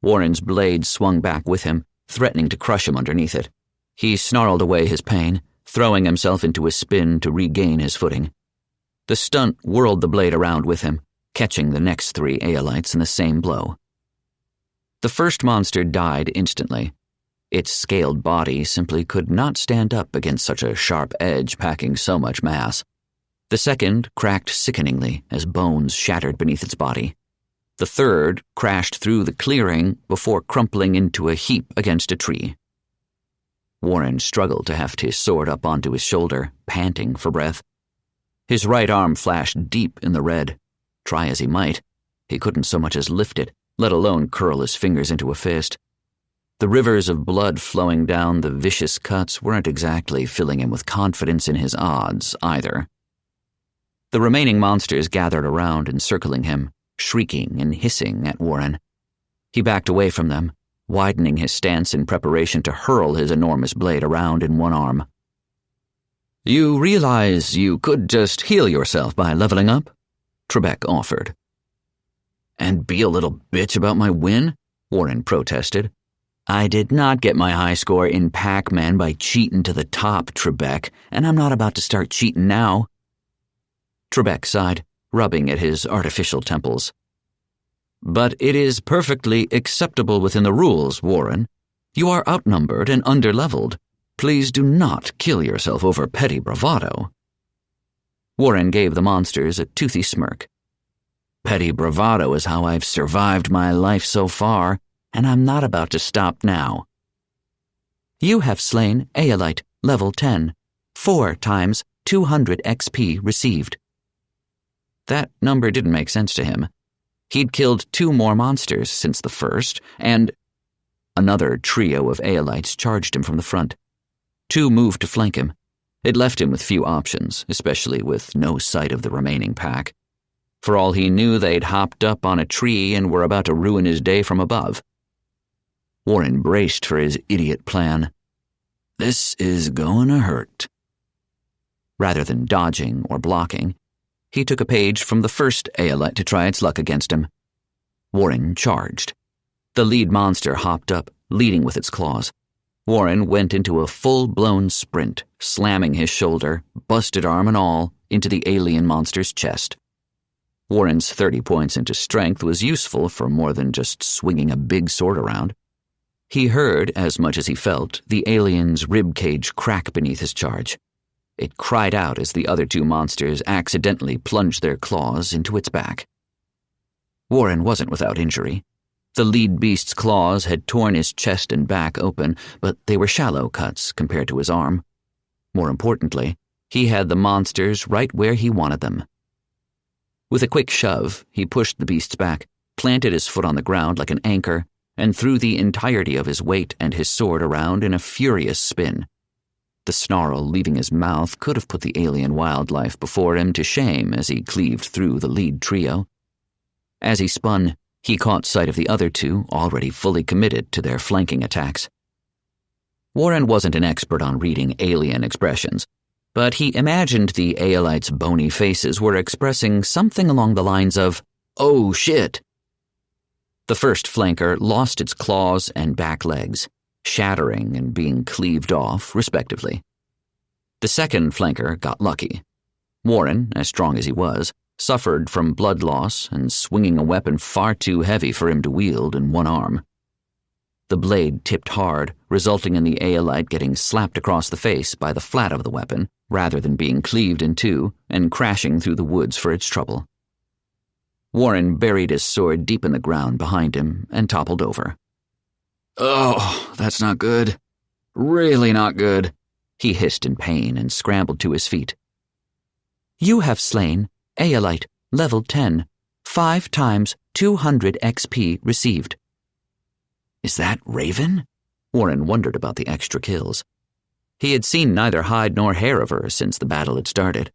Warren's blade swung back with him, threatening to crush him underneath it. He snarled away his pain, throwing himself into a spin to regain his footing. The stunt whirled the blade around with him, catching the next 3 Aelites in the same blow. The first monster died instantly. Its scaled body simply could not stand up against such a sharp edge packing so much mass. The second cracked sickeningly as bones shattered beneath its body. The third crashed through the clearing before crumpling into a heap against a tree. Warren struggled to heft his sword up onto his shoulder, panting for breath. His right arm flashed deep in the red. Try as he might, he couldn't so much as lift it, let alone curl his fingers into a fist. The rivers of blood flowing down the vicious cuts weren't exactly filling him with confidence in his odds, either. The remaining monsters gathered around, encircling him, shrieking and hissing at Warren. He backed away from them, widening his stance in preparation to hurl his enormous blade around in one arm. "You realize you could just heal yourself by leveling up?" Trebek offered. "And be a little bitch about my win?" Warren protested. "I did not get my high score in Pac-Man by cheating to the top, Trebek, and I'm not about to start cheating now." Trebek sighed, rubbing at his artificial temples. "But it is perfectly acceptable within the rules, Warren. You are outnumbered and underleveled. Please do not kill yourself over petty bravado." Warren gave the monsters a toothy smirk. "Petty bravado is how I've survived my life so far, and I'm not about to stop now." "You have slain Aelite, level 10, 4 times 200 XP received." That number didn't make sense to him. He'd killed 2 more monsters since the first, and another trio of Aelites charged him from the front. 2 moved to flank him. It left him with few options, especially with no sight of the remaining pack. For all he knew, they'd hopped up on a tree and were about to ruin his day from above. Warren braced for his idiot plan. "This is going to hurt." Rather than dodging or blocking, he took a page from the first Aelite to try its luck against him. Warren charged. The lead monster hopped up, leading with its claws. Warren went into a full-blown sprint, slamming his shoulder, busted arm and all, into the alien monster's chest. Warren's 30 points into strength was useful for more than just swinging a big sword around. He heard, as much as he felt, the alien's ribcage crack beneath his charge. It cried out as the other 2 monsters accidentally plunged their claws into its back. Warren wasn't without injury. The lead beast's claws had torn his chest and back open, but they were shallow cuts compared to his arm. More importantly, he had the monsters right where he wanted them. With a quick shove, he pushed the beast's back, planted his foot on the ground like an anchor, and threw the entirety of his weight and his sword around in a furious spin. The snarl leaving his mouth could have put the alien wildlife before him to shame as he cleaved through the lead trio. As he spun, he caught sight of the other 2 already fully committed to their flanking attacks. Warren wasn't an expert on reading alien expressions, but he imagined the Aelites' bony faces were expressing something along the lines of, "Oh shit." The first flanker lost its claws and back legs, shattering and being cleaved off, respectively. The second flanker got lucky. Warren, as strong as he was, suffered from blood loss and swinging a weapon far too heavy for him to wield in one arm. The blade tipped hard, resulting in the Aelite getting slapped across the face by the flat of the weapon, rather than being cleaved in two and crashing through the woods for its trouble. Warren buried his sword deep in the ground behind him and toppled over. Oh, that's not good. Really not good, he hissed in pain and scrambled to his feet. You have slain Aelite, level 10, 5 times 200 XP received. Is that Raven? Warren wondered about the extra kills. He had seen neither hide nor hair of her since the battle had started.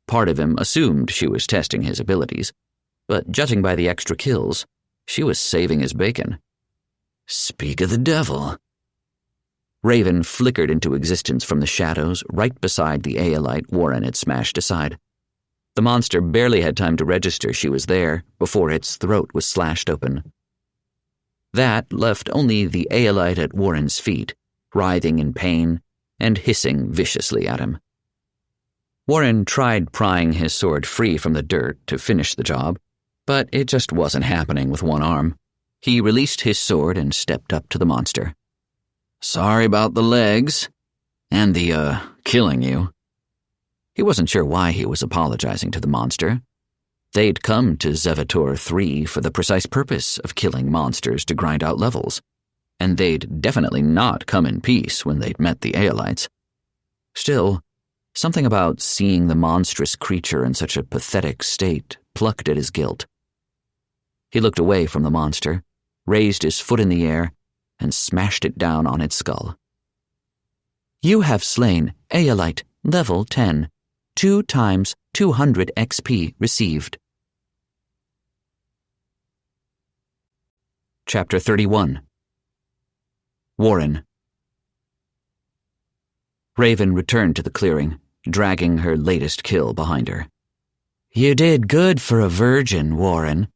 Part of him assumed she was testing his abilities, but judging by the extra kills, she was saving his bacon. Speak of the devil. Raven flickered into existence from the shadows right beside the Aelite Warren had smashed aside. The monster barely had time to register she was there before its throat was slashed open. That left only the Aelite at Warren's feet, writhing in pain and hissing viciously at him. Warren tried prying his sword free from the dirt to finish the job, but it just wasn't happening with one arm. He released his sword and stepped up to the monster. Sorry about the legs. And the, killing you. He wasn't sure why he was apologizing to the monster. They'd come to Zevator 3 for the precise purpose of killing monsters to grind out levels, and they'd definitely not come in peace when they'd met the Aelites. Still, something about seeing the monstrous creature in such a pathetic state plucked at his guilt. He looked away from the monster, raised his foot in the air, and smashed it down on its skull. You have slain Aelite, level 10, 2 times 200 XP received. Chapter 31. Warren. Raven returned to the clearing, dragging her latest kill behind her. You did good for a virgin, Warren.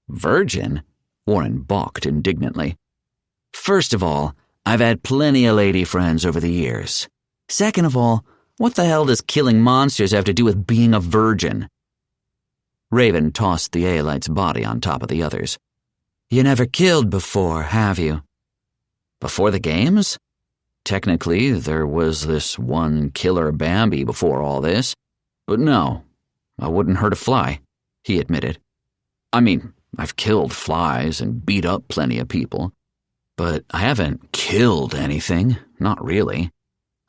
Virgin? Warren balked indignantly. First of all, I've had plenty of lady friends over the years. Second of all, what the hell does killing monsters have to do with being a virgin? Raven tossed the Aelite's body on top of the others. You never killed before, have you? Before the games? Technically, there was this one killer Bambi before all this. But no, I wouldn't hurt a fly, he admitted. I mean, I've killed flies and beat up plenty of people. But I haven't killed anything, not really.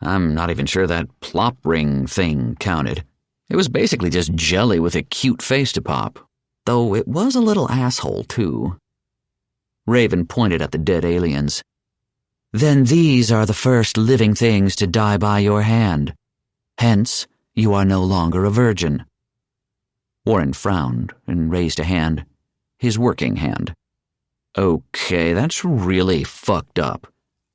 I'm not even sure that plop ring thing counted. It was basically just jelly with a cute face to pop, though it was a little asshole too. Raven pointed at the dead aliens. Then these are the first living things to die by your hand. Hence, you are no longer a virgin. Warren frowned and raised a hand, his working hand. Okay, that's really fucked up.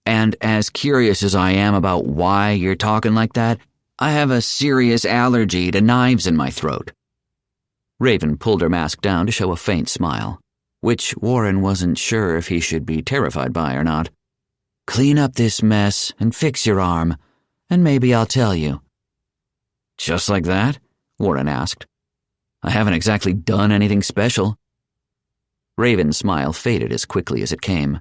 And as curious as I am about why you're talking like that, I have a serious allergy to knives in my throat. Raven pulled her mask down to show a faint smile, which Warren wasn't sure if he should be terrified by or not. Clean up this mess and fix your arm, and maybe I'll tell you. Just like that? Warren asked. I haven't exactly done anything special. Raven's smile faded as quickly as it came.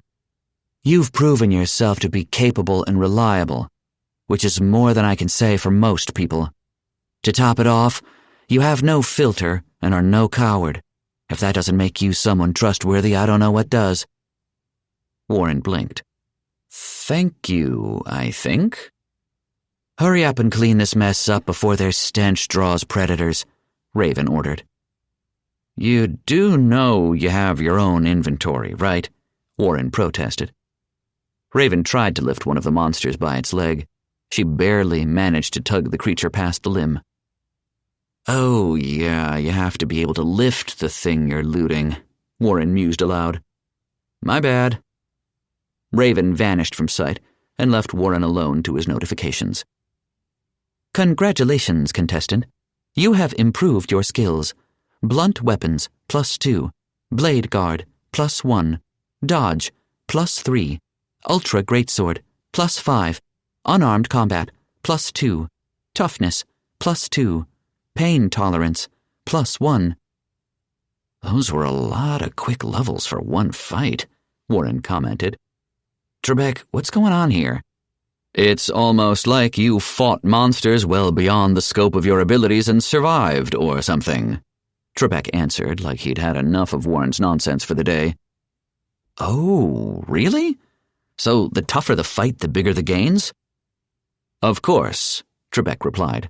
You've proven yourself to be capable and reliable, which is more than I can say for most people. To top it off, you have no filter and are no coward. If that doesn't make you someone trustworthy, I don't know what does. Warren blinked. Thank you, I think. Hurry up and clean this mess up before their stench draws predators, Raven ordered. You do know you have your own inventory, right? Warren protested. Raven tried to lift one of the monsters by its leg. She barely managed to tug the creature past the limb. Oh, yeah, you have to be able to lift the thing you're looting, Warren mused aloud. My bad. Raven vanished from sight and left Warren alone to his notifications. Congratulations, contestant. You have improved your skills. Blunt weapons, +2. Blade guard, +1. Dodge, +3. Ultra greatsword, +5. Unarmed combat, +2. Toughness, +2. Pain tolerance, +1. Those were a lot of quick levels for one fight, Warren commented. Trebek, what's going on here? It's almost like you fought monsters well beyond the scope of your abilities and survived, or something, Trebek answered like he'd had enough of Warren's nonsense for the day. Oh, really? So the tougher the fight, the bigger the gains? Of course, Trebek replied.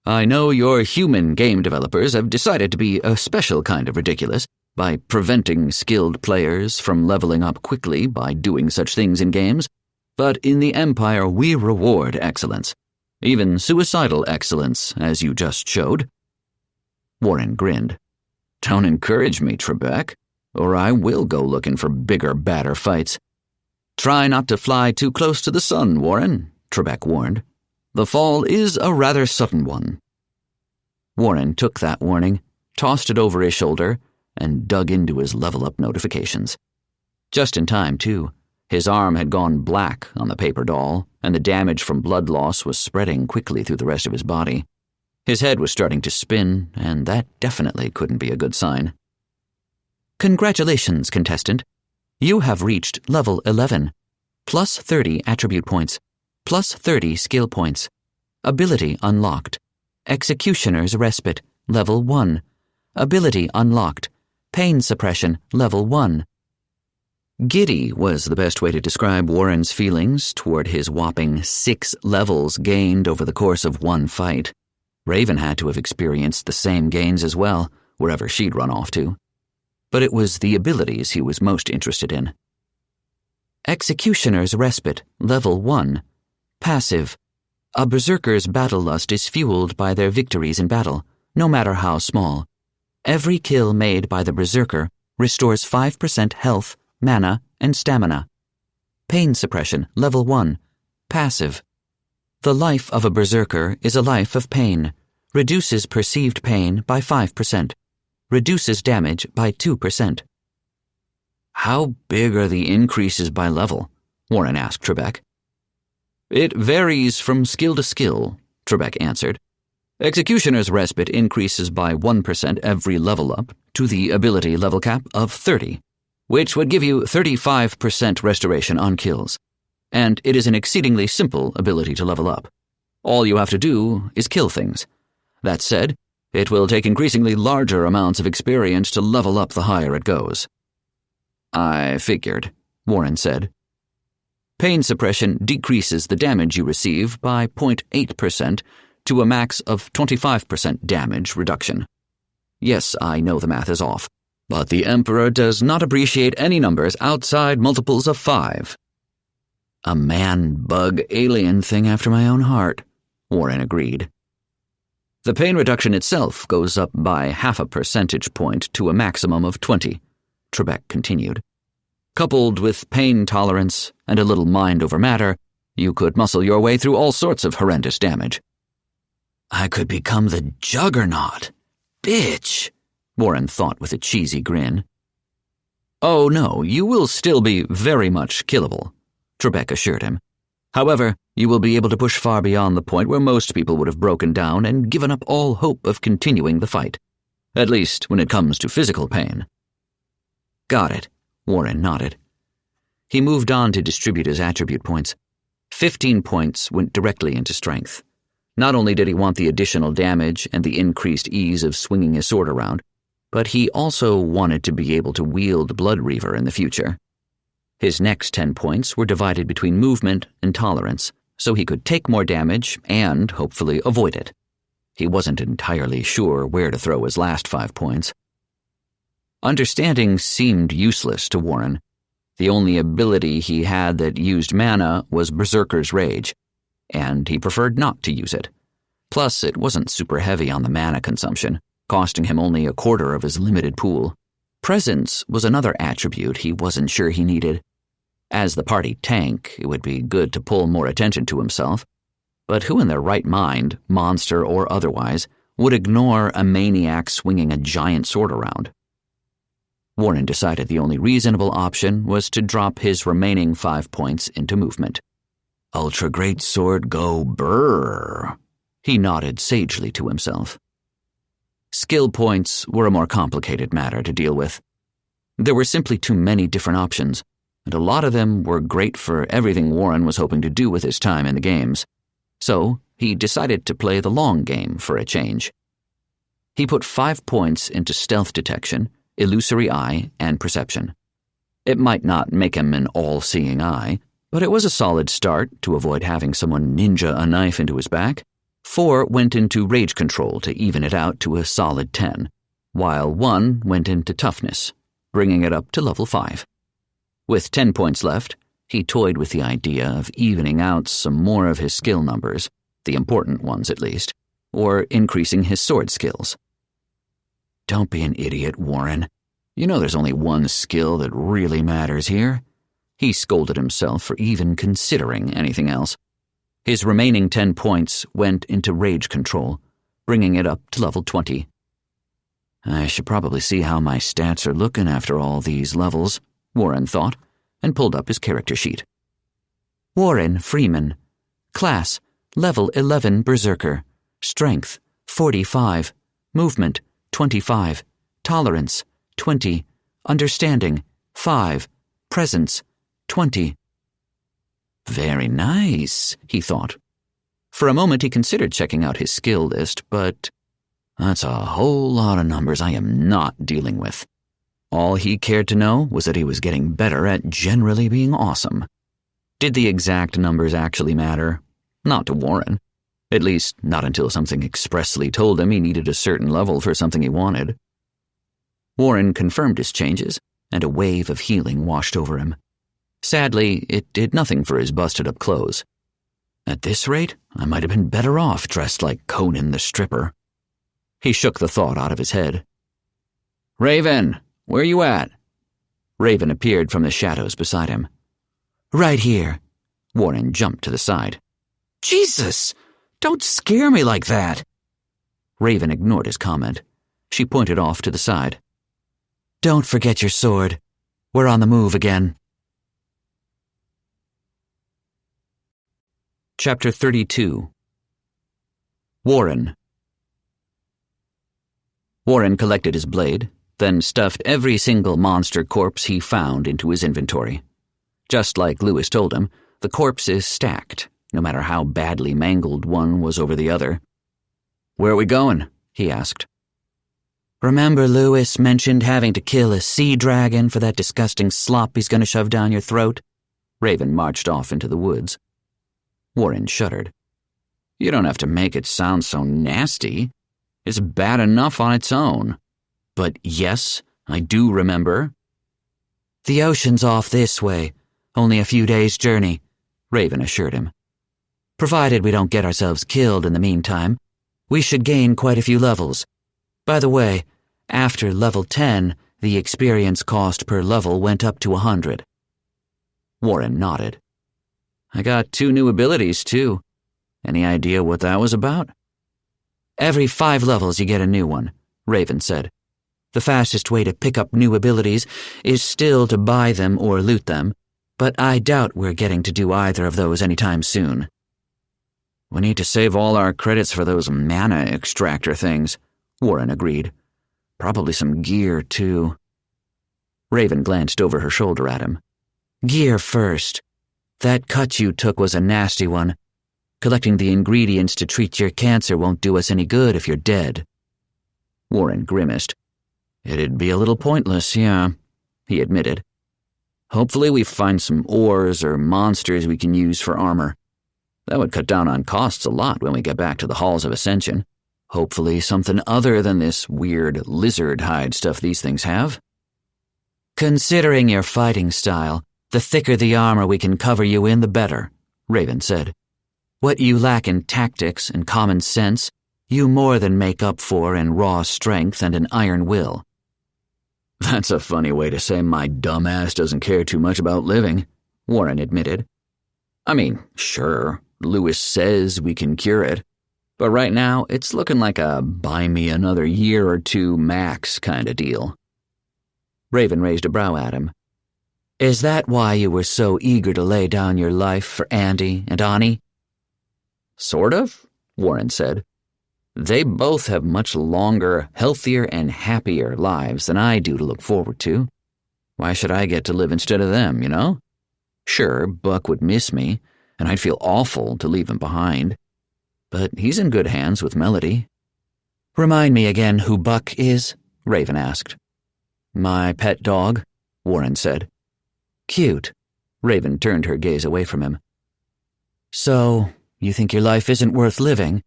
I know your human game developers have decided to be a special kind of ridiculous by preventing skilled players from leveling up quickly by doing such things in games, but in the Empire we reward excellence, even suicidal excellence, as you just showed. Warren grinned. Don't encourage me, Trebek, or I will go looking for bigger, badder fights. Try not to fly too close to the sun, Warren, Trebek warned. The fall is a rather sudden one. Warren took that warning, tossed it over his shoulder, and dug into his level-up notifications. Just in time, too. His arm had gone black on the paper doll, and the damage from blood loss was spreading quickly through the rest of his body. His head was starting to spin, and that definitely couldn't be a good sign. Congratulations, contestant. You have reached level 11. Plus 30 attribute points. Plus 30 skill points. Ability unlocked. Executioner's Respite, level 1. Ability unlocked. Pain Suppression, level 1. Giddy was the best way to describe Warren's feelings toward his whopping 6 levels gained over the course of one fight. Raven had to have experienced the same gains as well, wherever she'd run off to. But it was the abilities he was most interested in. Executioner's Respite, level 1. Passive. A berserker's battle lust is fueled by their victories in battle, no matter how small. Every kill made by the berserker restores 5% health, mana, and stamina. Pain Suppression, level 1. Passive. The life of a berserker is a life of pain. Reduces perceived pain by 5%. Reduces damage by 2%. How big are the increases by level? Warren asked Trebek. It varies from skill to skill, Trebek answered. Executioner's Respite increases by 1% every level up to the ability level cap of 30, which would give you 35% restoration on kills. And it is an exceedingly simple ability to level up. All you have to do is kill things. That said, it will take increasingly larger amounts of experience to level up the higher it goes. I figured, Warren said. Pain Suppression decreases the damage you receive by 0.8% to a max of 25% damage reduction. Yes, I know the math is off, but the Emperor does not appreciate any numbers outside multiples of 5. A man-bug-alien thing after my own heart, Warren agreed. The pain reduction itself goes up by 0.5 percentage point to a maximum of 20, Trebek continued. Coupled with pain tolerance and a little mind over matter, you could muscle your way through all sorts of horrendous damage. I could become the Juggernaut. Bitch, Warren thought with a cheesy grin. Oh no, you will still be very much killable, Trebek assured him. However, you will be able to push far beyond the point where most people would have broken down and given up all hope of continuing the fight, at least when it comes to physical pain. Got it, Warren nodded. He moved on to distribute his attribute points. 15 points went directly into strength. Not only did he want the additional damage and the increased ease of swinging his sword around, but he also wanted to be able to wield Blood Reaver in the future. His next 10 points were divided between movement and tolerance, so he could take more damage and, hopefully, avoid it. He wasn't entirely sure where to throw his last 5 points. Understanding seemed useless to Warren. The only ability he had that used mana was Berserker's Rage, and he preferred not to use it. Plus, it wasn't super heavy on the mana consumption, costing him only 1/4 of his limited pool. Presence was another attribute he wasn't sure he needed. As the party tank, it would be good to pull more attention to himself, but who in their right mind, monster or otherwise, would ignore a maniac swinging a giant sword around? Warren decided the only reasonable option was to drop his remaining 5 points into movement. Ultra Great Sword go brrr, he nodded sagely to himself. Skill points were a more complicated matter to deal with. There were simply too many different options. and a lot of them were great for everything Warren was hoping to do with his time in the games. So he decided to play the long game for a change. He put 5 points into stealth detection, illusory eye, and perception. It might not make him an all-seeing eye, but it was a solid start to avoid having someone ninja a knife into his back. 4 went into rage control to even it out to a solid 10, while 1 went into toughness, bringing it up to level 5. With 10 points left, he toyed with the idea of evening out some more of his skill numbers, the important ones at least, or increasing his sword skills. Don't be an idiot, Warren. You know there's only one skill that really matters here. He scolded himself for even considering anything else. His remaining 10 points went into rage control, bringing it up to level 20. I should probably see how my stats are looking after all these levels, Warren thought, and pulled up his character sheet. Warren Freeman. Class, level 11 Berserker. Strength, 45. Movement, 25. Tolerance, 20. Understanding, 5. Presence, 20. Very nice, he thought. For a moment he considered checking out his skill list, but that's a whole lot of numbers I am not dealing with. All he cared to know was that he was getting better at generally being awesome. Did the exact numbers actually matter? Not to Warren. At least, not until something expressly told him he needed a certain level for something he wanted. Warren confirmed his changes, and a wave of healing washed over him. Sadly, it did nothing for his busted-up clothes. At this rate, I might have been better off dressed like Conan the Stripper. He shook the thought out of his head. Raven, where you at? Raven appeared from the shadows beside him. Right here. Warren jumped to the side. Jesus! Don't scare me like that! Raven ignored his comment. She pointed off to the side. Don't forget your sword. We're on the move again. Chapter 32. Warren. Warren collected his blade, then stuffed every single monster corpse he found into his inventory. Just like Lewis told him, the corpses stacked, no matter how badly mangled one was over the other. Where are we going? He asked. Remember Lewis mentioned having to kill a sea dragon for that disgusting slop he's going to shove down your throat? Raven marched off into the woods. Warren shuddered. You don't have to make it sound so nasty. It's bad enough on its own. But yes, I do remember. The ocean's off this way. Only a few days' journey, Raven assured him. Provided we don't get ourselves killed in the meantime, we should gain quite a few levels. By the way, after level 10, the experience cost per level went up to 100. Warren nodded. I got 2 new abilities, too. Any idea what that was about? Every 5 levels you get a new one, Raven said. The fastest way to pick up new abilities is still to buy them or loot them, but I doubt we're getting to do either of those anytime soon. We need to save all our credits for those mana extractor things, Warren agreed. Probably some gear, too. Raven glanced over her shoulder at him. Gear first. That cut you took was a nasty one. Collecting the ingredients to treat your cancer won't do us any good if you're dead. Warren grimaced. It'd be a little pointless, yeah, he admitted. Hopefully we find some ores or monsters we can use for armor. That would cut down on costs a lot when we get back to the halls of ascension. Hopefully something other than this weird lizard hide stuff these things have. Considering your fighting style, the thicker the armor we can cover you in, the better, Raven said. What you lack in tactics and common sense, you more than make up for in raw strength and an iron will. That's a funny way to say my dumb ass doesn't care too much about living, Warren admitted. I mean, sure, Lewis says we can cure it, but right now it's looking like a buy me another year or 2 max kind of deal. Raven raised a brow at him. Is that why you were so eager to lay down your life for Andy and Ani? Sort of, Warren said. They both have much longer, healthier, and happier lives than I do to look forward to. Why should I get to live instead of them, you know? Sure, Buck would miss me, and I'd feel awful to leave him behind. But he's in good hands with Melody. Remind me again who Buck is, Raven asked. My pet dog, Warren said. Cute. Raven turned her gaze away from him. So, you think your life isn't worth living?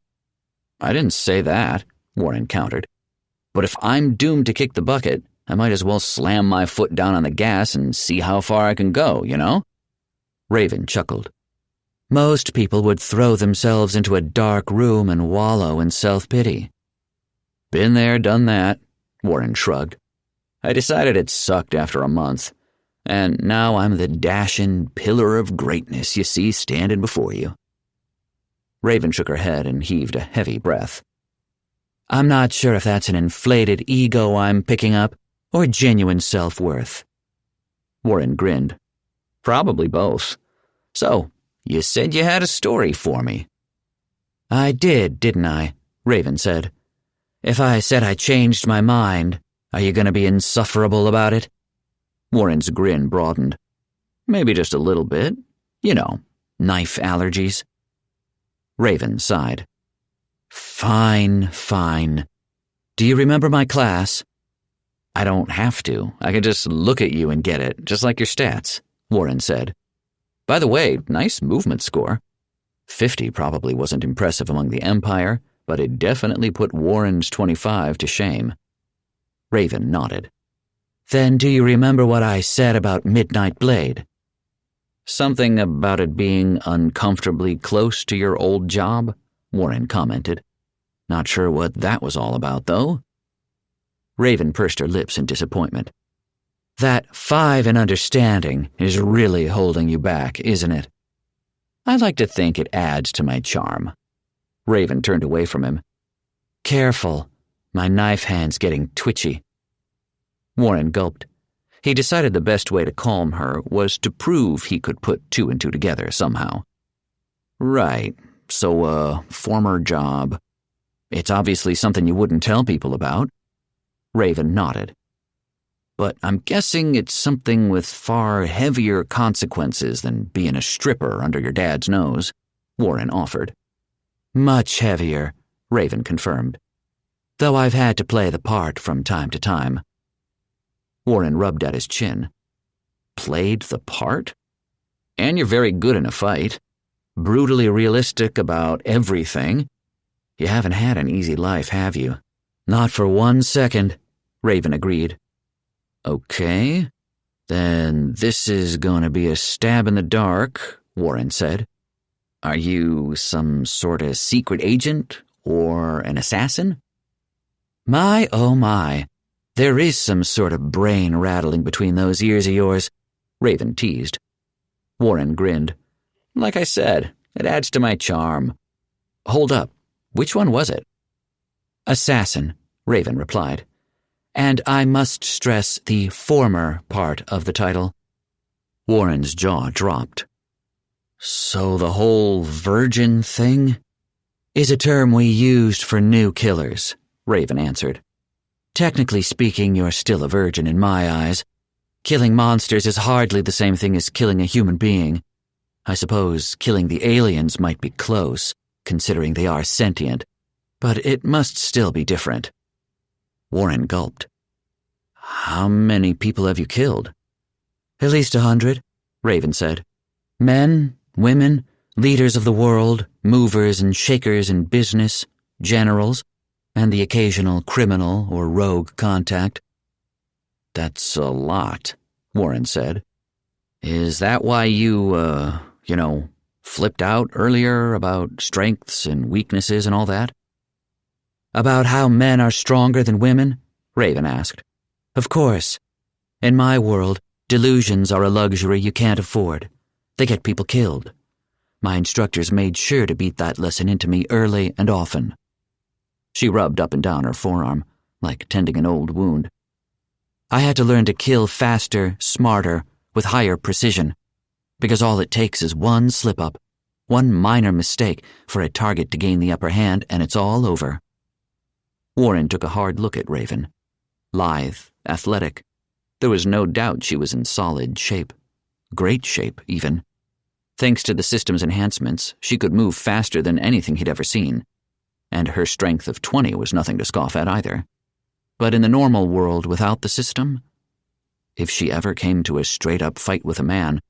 I didn't say that, Warren countered. But if I'm doomed to kick the bucket, I might as well slam my foot down on the gas and see how far I can go, you know? Raven chuckled. Most people would throw themselves into a dark room and wallow in self-pity. Been there, done that, Warren shrugged. I decided it sucked after a month, and now I'm the dashing pillar of greatness you see standing before you. Raven shook her head and heaved a heavy breath. I'm not sure if that's an inflated ego I'm picking up, or genuine self-worth. Warren grinned. Probably both. So, you said you had a story for me. I did, didn't I? Raven said. If I said I changed my mind, are you going to be insufferable about it? Warren's grin broadened. Maybe just a little bit. You know, knife allergies. Raven sighed. Fine. Do you remember my class? I don't have to. I can just look at you and get it, just like your stats, Warren said. By the way, nice movement score. 50 probably wasn't impressive among the Empire, but it definitely put Warren's 25 to shame. Raven nodded. Then do you remember what I said about Midnight Blade? Something about it being uncomfortably close to your old job, Warren commented. Not sure what that was all about, though. Raven pursed her lips in disappointment. That 5 in understanding is really holding you back, isn't it? I like to think it adds to my charm. Raven turned away from him. Careful. My knife hand's getting twitchy. Warren gulped. He decided the best way to calm her was to prove he could put 2 and 2 together somehow. Right. So, former job. It's obviously something you wouldn't tell people about. Raven nodded. But I'm guessing it's something with far heavier consequences than being a stripper under your dad's nose, Warren offered. Much heavier, Raven confirmed. Though I've had to play the part from time to time. Warren rubbed at his chin. Played the part? And you're very good in a fight. Brutally realistic about everything. You haven't had an easy life, have you? Not for 1 second, Raven agreed. Okay. Then this is going to be a stab in the dark, Warren said. Are you some sort of secret agent or an assassin? My, oh my. There is some sort of brain rattling between those ears of yours, Raven teased. Warren grinned. Like I said, it adds to my charm. Hold up. Which one was it? Assassin, Raven replied. And I must stress the former part of the title. Warren's jaw dropped. So the whole virgin thing? Is a term we used for new killers, Raven answered. Technically speaking, you're still a virgin in my eyes. Killing monsters is hardly the same thing as killing a human being. I suppose killing the aliens might be close, considering they are sentient, but it must still be different. Warren gulped. How many people have you killed? At least 100, Raven said. Men, women, leaders of the world, movers and shakers in business, generals, and the occasional criminal or rogue contact. That's a lot, Warren said. Is that why you, flipped out earlier about strengths and weaknesses and all that? About how men are stronger than women? Raven asked. Of course. In my world, delusions are a luxury you can't afford. They get people killed. My instructors made sure to beat that lesson into me early and often. She rubbed up and down her forearm, like tending an old wound. I had to learn to kill faster, smarter, with higher precision, because all it takes is one slip-up, one minor mistake for a target to gain the upper hand, and it's all over. Warren took a hard look at Raven. Lithe, athletic. There was no doubt she was in solid shape. Great shape, even. Thanks to the system's enhancements, she could move faster than anything he'd ever seen. And her strength of 20 was nothing to scoff at either. But in the normal world without the system, if she ever came to a straight-up fight with a man,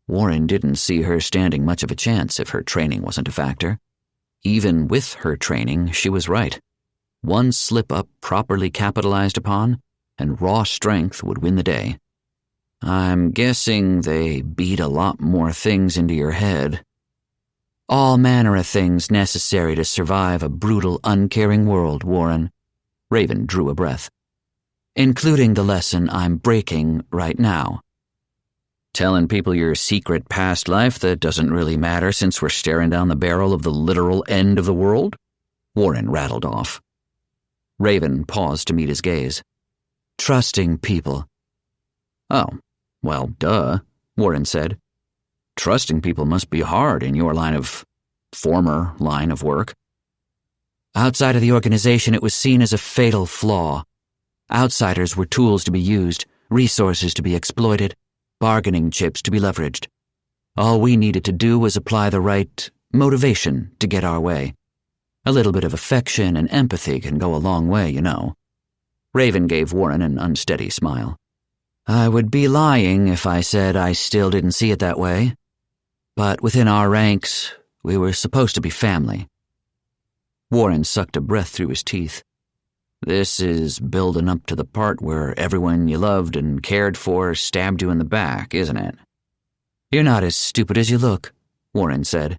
Warren didn't see her standing much of a chance if her training wasn't a factor. Even with her training, she was right. One slip-up properly capitalized upon, and raw strength would win the day. I'm guessing they beat a lot more things into your head. All manner of things necessary to survive a brutal, uncaring world, Warren. Raven drew a breath. Including the lesson I'm breaking right now. Telling people your secret past life that doesn't really matter since we're staring down the barrel of the literal end of the world? Warren rattled off. Raven paused to meet his gaze. Trusting people. Oh, well, duh, Warren said. Trusting people must be hard in your former line of work. Outside of the organization, it was seen as a fatal flaw. Outsiders were tools to be used, resources to be exploited, bargaining chips to be leveraged. All we needed to do was apply the right motivation to get our way. A little bit of affection and empathy can go a long way, you know. Raven gave Warren an unsteady smile. I would be lying if I said I still didn't see it that way. But within our ranks, we were supposed to be family. Warren sucked a breath through his teeth. This is building up to the part where everyone you loved and cared for stabbed you in the back, isn't it? You're not as stupid as you look, Warren said.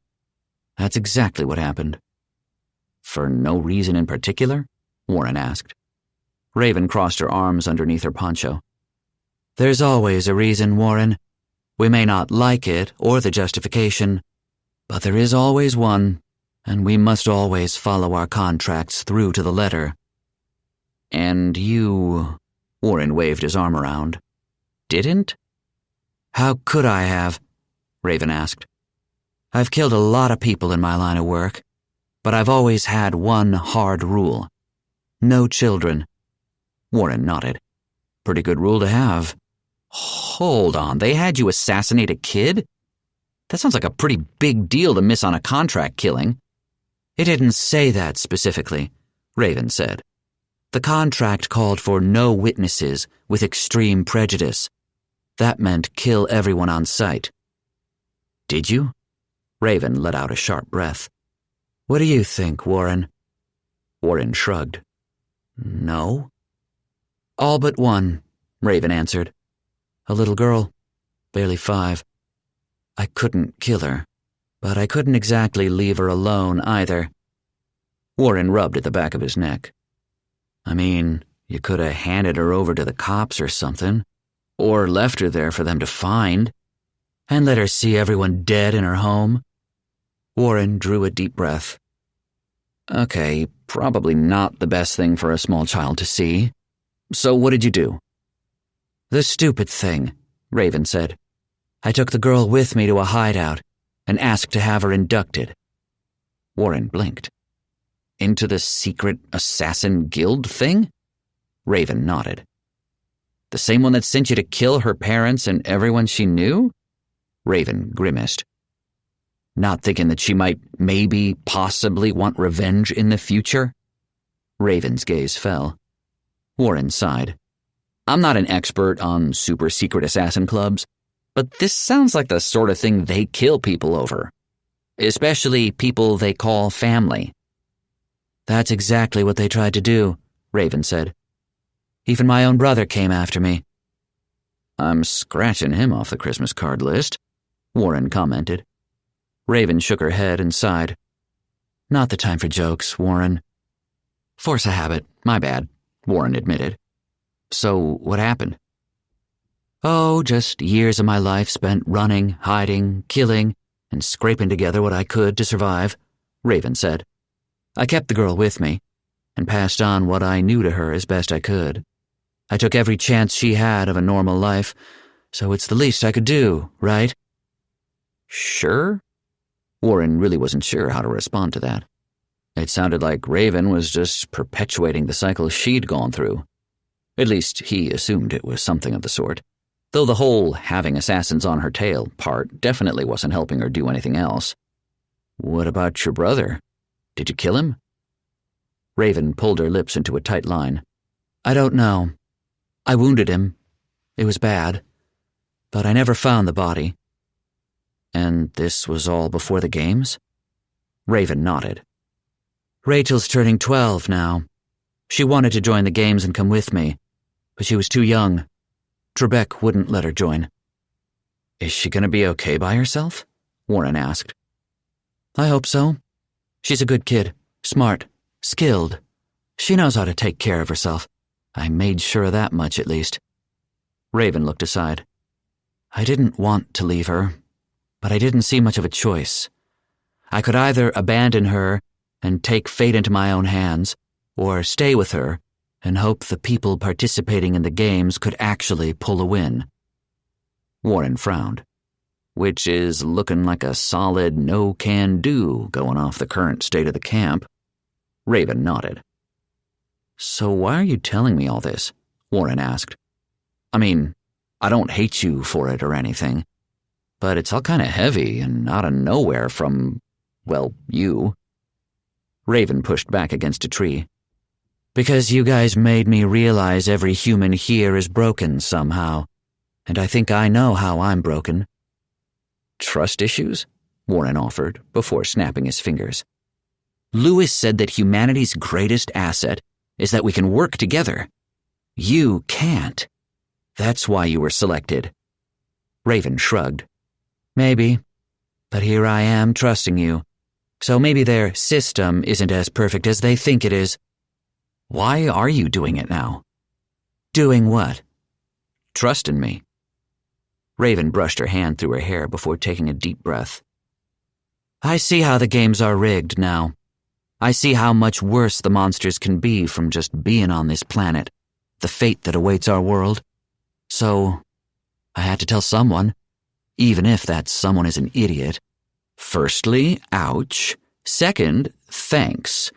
That's exactly what happened. For no reason in particular? Warren asked. Raven crossed her arms underneath her poncho. There's always a reason, Warren. We may not like it or the justification, but there is always one, and we must always follow our contracts through to the letter. And you, Warren waved his arm around, didn't? How could I have? Raven asked. I've killed a lot of people in my line of work, but I've always had one hard rule. No children. Warren nodded. Pretty good rule to have. Hold on, they had you assassinate a kid? That sounds like a pretty big deal to miss on a contract killing. It didn't say that specifically, Raven said. The contract called for no witnesses with extreme prejudice. That meant kill everyone on sight. Did you? Raven let out a sharp breath. What do you think, Warren? Warren shrugged. No. All but one, Raven answered. A little girl, barely 5. I couldn't kill her, but I couldn't exactly leave her alone either. Warren rubbed at the back of his neck. I mean, you could have handed her over to the cops or something, or left her there for them to find, and let her see everyone dead in her home. Warren drew a deep breath. Okay, probably not the best thing for a small child to see. So what did you do? The stupid thing, Raven said. I took the girl with me to a hideout and asked to have her inducted. Warren blinked. Into the secret assassin guild thing? Raven nodded. The same one that sent you to kill her parents and everyone she knew? Raven grimaced. Not thinking that she might possibly want revenge in the future? Raven's gaze fell. Warren sighed. I'm not an expert on super secret assassin clubs, but this sounds like the sort of thing they kill people over. Especially people they call family. That's exactly what they tried to do, Raven said. Even my own brother came after me. I'm scratching him off the Christmas card list, Warren commented. Raven shook her head and sighed. Not the time for jokes, Warren. Force of habit, my bad, Warren admitted. So what happened? Oh, just years of my life spent running, hiding, killing, and scraping together what I could to survive, Raven said. I kept the girl with me, and passed on what I knew to her as best I could. I took every chance she had of a normal life, so it's the least I could do, right? Sure? Warren really wasn't sure how to respond to that. It sounded like Raven was just perpetuating the cycle she'd gone through. At least he assumed it was something of the sort, though the whole having assassins on her tail part definitely wasn't helping her do anything else. What about your brother? Did you kill him? Raven pulled her lips into a tight line. I don't know. I wounded him. It was bad. But I never found the body. And this was all before the games? Raven nodded. Rachel's turning 12 now. She wanted to join the games and come with me, but she was too young. Trebek wouldn't let her join. Is she going to be okay by herself? Warren asked. I hope so. She's a good kid, smart, skilled. She knows how to take care of herself. I made sure of that much, at least. Raven looked aside. I didn't want to leave her, but I didn't see much of a choice. I could either abandon her and take fate into my own hands, or stay with her and hope the people participating in the games could actually pull a win. Warren frowned, which is looking like a solid no-can-do going off the current state of the camp. Raven nodded. So why are you telling me all this? Warren asked. I mean, I don't hate you for it or anything, but it's all kind of heavy and out of nowhere from, well, you. Raven pushed back against a tree. Because you guys made me realize every human here is broken somehow, and I think I know how I'm broken. Trust issues? Warren offered, before snapping his fingers. Lewis said that humanity's greatest asset is that we can work together. You can't. That's why you were selected. Raven shrugged. Maybe, but here I am trusting you. So maybe their system isn't as perfect as they think it is. Why are you doing it now? Doing what? Trust in me. Raven brushed her hand through her hair before taking a deep breath. I see how the games are rigged now. I see how much worse the monsters can be from just being on this planet, the fate that awaits our world. So, I had to tell someone, even if that someone is an idiot. Firstly, ouch. Second, thanks.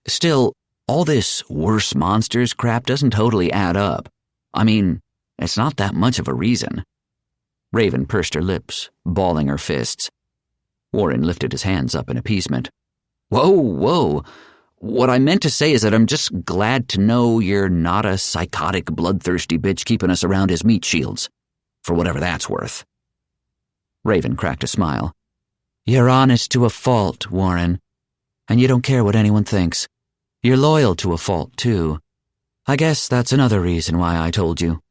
Still, all this worse monsters crap doesn't totally add up. I mean, it's not that much of a reason. Raven pursed her lips, balling her fists. Warren lifted his hands up in appeasement. Whoa. What I meant to say is that I'm just glad to know you're not a psychotic, bloodthirsty bitch keeping us around as meat shields, for whatever that's worth. Raven cracked a smile. You're honest to a fault, Warren, and you don't care what anyone thinks. You're loyal to a fault, too. I guess that's another reason why I told you.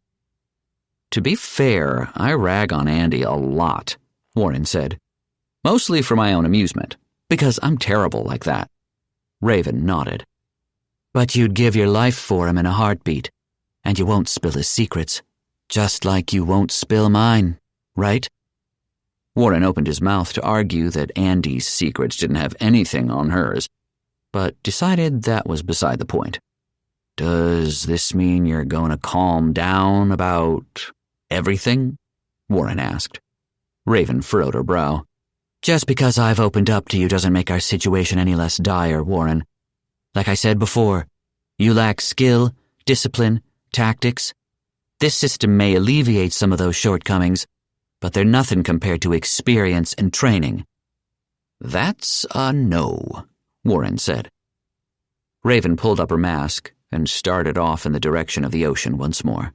To be fair, I rag on Andy a lot, Warren said. Mostly for my own amusement, because I'm terrible like that. Raven nodded. But you'd give your life for him in a heartbeat, and you won't spill his secrets, just like you won't spill mine, right? Warren opened his mouth to argue that Andy's secrets didn't have anything on hers, but decided that was beside the point. Does this mean you're going to calm down about everything? Warren asked. Raven furrowed her brow. Just because I've opened up to you doesn't make our situation any less dire, Warren. Like I said before, you lack skill, discipline, tactics. This system may alleviate some of those shortcomings, but they're nothing compared to experience and training. That's a no, Warren said. Raven pulled up her mask and started off in the direction of the ocean once more.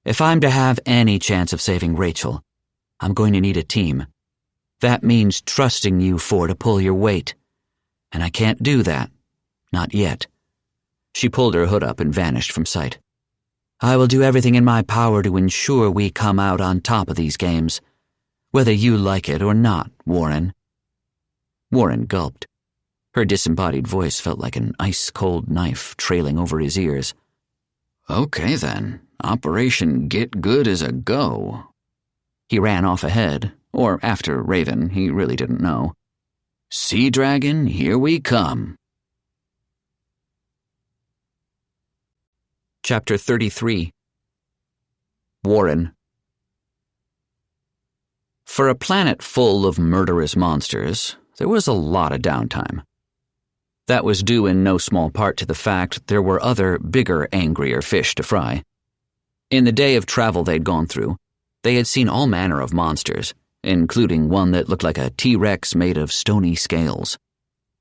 If I'm to have any chance of saving Rachel, I'm going to need a team. That means trusting you four to pull your weight. And I can't do that. Not yet. She pulled her hood up and vanished from sight. I will do everything in my power to ensure we come out on top of these games, whether you like it or not, Warren. Warren gulped. Her disembodied voice felt like an ice-cold knife trailing over his ears. Okay then, Operation Get Good is a go. He ran off ahead, or after Raven, he really didn't know. Sea Dragon, here we come. Chapter 33. Warren. For a planet full of murderous monsters, there was a lot of downtime. That was due in no small part to the fact there were other, bigger, angrier fish to fry. In the day of travel they'd gone through, they had seen all manner of monsters, including one that looked like a T-Rex made of stony scales.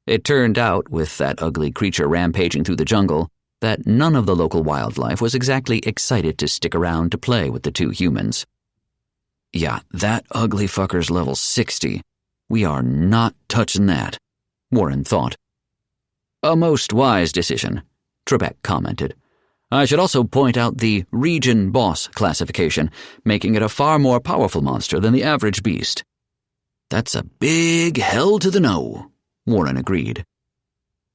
It turned out, with that ugly creature rampaging through the jungle, that none of the local wildlife was exactly excited to stick around to play with the two humans. Yeah, that ugly fucker's level 60. We are not touching that, Warren thought. A most wise decision, Trebek commented. I should also point out the region boss classification, making it a far more powerful monster than the average beast. That's a big hell to the no, Warren agreed.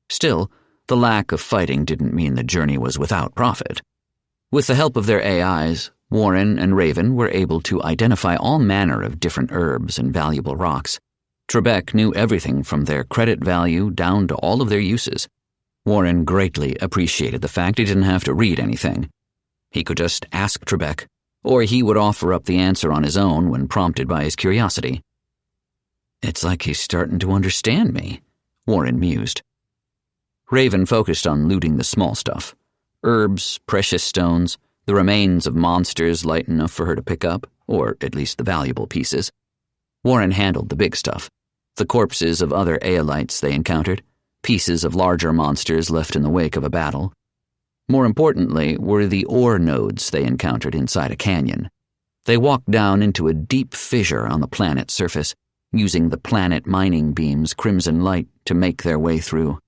Still, the lack of fighting didn't mean the journey was without profit. With the help of their AIs, Warren and Raven were able to identify all manner of different herbs and valuable rocks. Trebek knew everything from their credit value down to all of their uses. Warren greatly appreciated the fact he didn't have to read anything. He could just ask Trebek, or he would offer up the answer on his own when prompted by his curiosity. It's like he's starting to understand me, Warren mused. Raven focused on looting the small stuff. Herbs, precious stones, the remains of monsters light enough for her to pick up, or at least the valuable pieces. Warren handled the big stuff, the corpses of other Aelites they encountered, pieces of larger monsters left in the wake of a battle. More importantly were the ore nodes they encountered inside a canyon. They walked down into a deep fissure on the planet's surface, using the planet mining beam's crimson light to make their way through.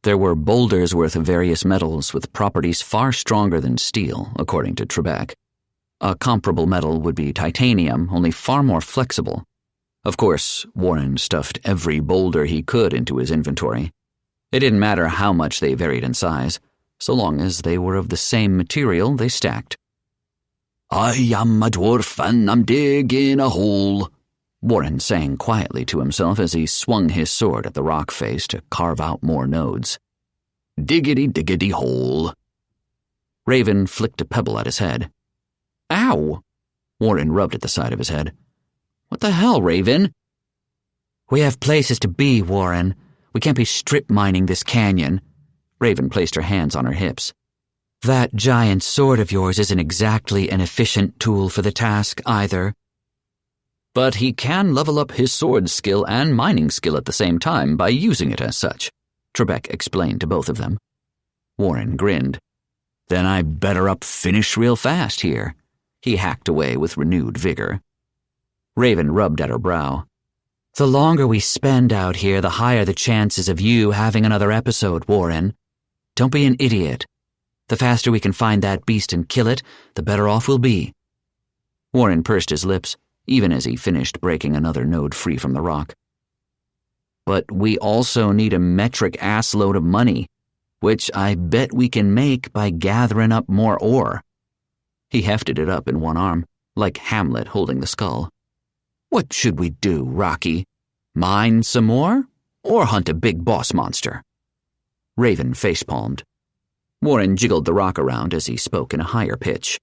There were boulders worth of various metals with properties far stronger than steel, according to Trebek. A comparable metal would be titanium, only far more flexible. Of course, Warren stuffed every boulder he could into his inventory. It didn't matter how much they varied in size, so long as they were of the same material they stacked. I am a dwarf and I'm digging a hole, Warren sang quietly to himself as he swung his sword at the rock face to carve out more nodes. Diggity hole. Raven flicked a pebble at his head. Ow! Warren rubbed at the side of his head. What the hell, Raven? We have places to be, Warren. We can't be strip mining this canyon. Raven placed her hands on her hips. That giant sword of yours isn't exactly an efficient tool for the task, either. But he can level up his sword skill and mining skill at the same time by using it as such, Trebek explained to both of them. Warren grinned. Then I better finish real fast here. He hacked away with renewed vigor. Raven rubbed at her brow. The longer we spend out here, the higher the chances of you having another episode, Warren. Don't be an idiot. The faster we can find that beast and kill it, the better off we'll be. Warren pursed his lips, even as he finished breaking another node free from the rock. But we also need a metric assload of money, which I bet we can make by gathering up more ore. He hefted it up in one arm, like Hamlet holding the skull. What should we do, Rocky? Mine some more, or hunt a big boss monster? Raven facepalmed. Warren jiggled the rock around as he spoke in a higher pitch.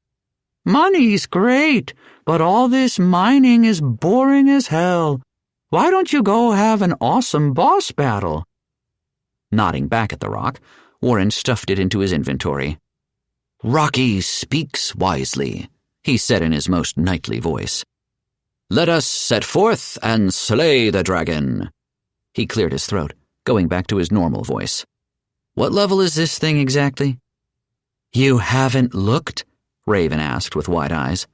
Money's great, but all this mining is boring as hell. Why don't you go have an awesome boss battle? Nodding back at the rock, Warren stuffed it into his inventory. Rocky speaks wisely, he said in his most knightly voice. Let us set forth and slay the dragon. He cleared his throat, going back to his normal voice. What level is this thing exactly? You haven't looked? Raven asked with wide eyes.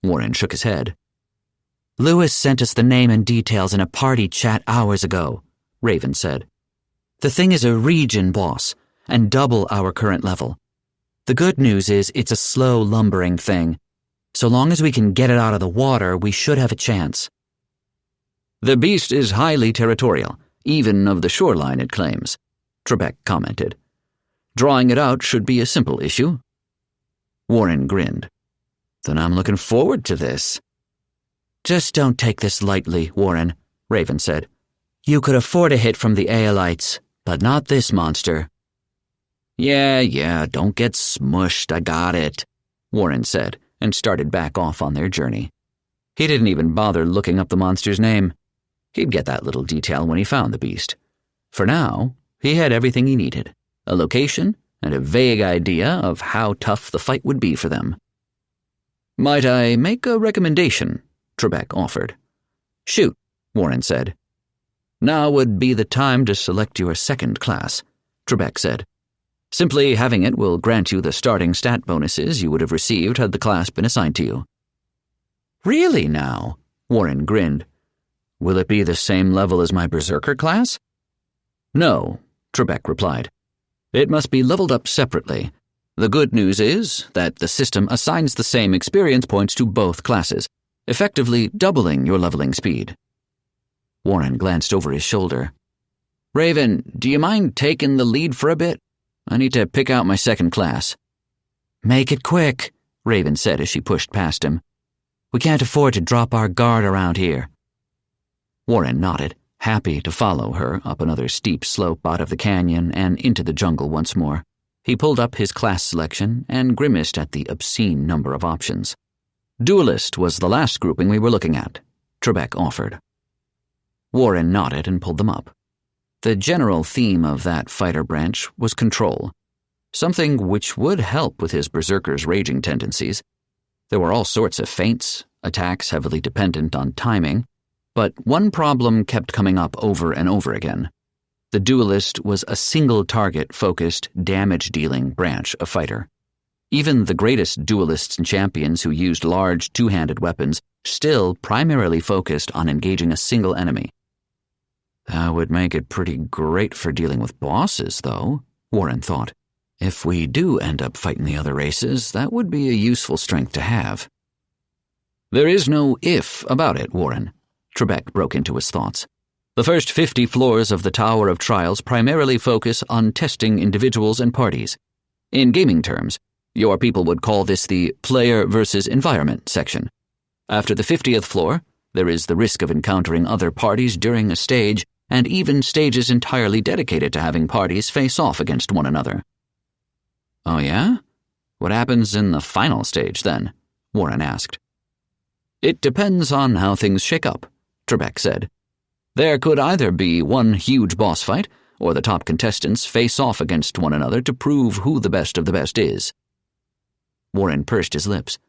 Warren shook his head. Lewis sent us the name and details in a party chat hours ago, Raven said. The thing is a region boss, and double our current level. The good news is it's a slow, lumbering thing. So long as we can get it out of the water, we should have a chance. The beast is highly territorial, even of the shoreline, it claims, Trebek commented. Drawing it out should be a simple issue. Warren grinned. Then I'm looking forward to this. Just don't take this lightly, Warren, Raven said. You could afford a hit from the Aelites, but not this monster. Yeah, don't get smushed, I got it, Warren said, and started back off on their journey. He didn't even bother looking up the monster's name. He'd get that little detail when he found the beast. For now, He had everything he needed, a location and a vague idea of how tough the fight would be for them. "Might I make a recommendation?" Trebek offered. "Shoot," Warren said. "Now would be the time to select your second class," Trebek said. "Simply having it will grant you the starting stat bonuses you would have received had the class been assigned to you." "Really now?" Warren grinned. "Will it be the same level as my Berserker class?" "No," Trebek replied. "It must be leveled up separately. The good news is that the system assigns the same experience points to both classes, effectively doubling your leveling speed." Warren glanced over his shoulder. "Raven, do you mind taking the lead for a bit? I need to pick out my second class." "Make it quick," Raven said as she pushed past him. "We can't afford to drop our guard around here." Warren nodded, happy to follow her up another steep slope out of the canyon and into the jungle once more. He pulled up his class selection and grimaced at the obscene number of options. "Duelist was the last grouping we were looking at," Trebek offered. Warren nodded and pulled them up. The general theme of that fighter branch was control, something which would help with his berserker's raging tendencies. There were all sorts of feints, attacks heavily dependent on timing, but one problem kept coming up over and over again. The duelist was a single-target-focused, damage-dealing branch of fighter. Even the greatest duelists and champions who used large two-handed weapons still primarily focused on engaging a single enemy. That would make it pretty great for dealing with bosses, though, Warren thought. If we do end up fighting the other races, that would be a useful strength to have. "There is no if about it, Warren," Trebek broke into his thoughts. "The first 50 floors of the Tower of Trials primarily focus on testing individuals and parties. In gaming terms, your people would call this the player versus environment section. After the 50th floor, there is the risk of encountering other parties during a stage, and even stages entirely dedicated to having parties face off against one another." "Oh yeah? What happens in the final stage, then?" Warren asked. "It depends on how things shake up," Trebek said. "There could either be one huge boss fight, or the top contestants face off against one another to prove who the best of the best is." Warren pursed his lips.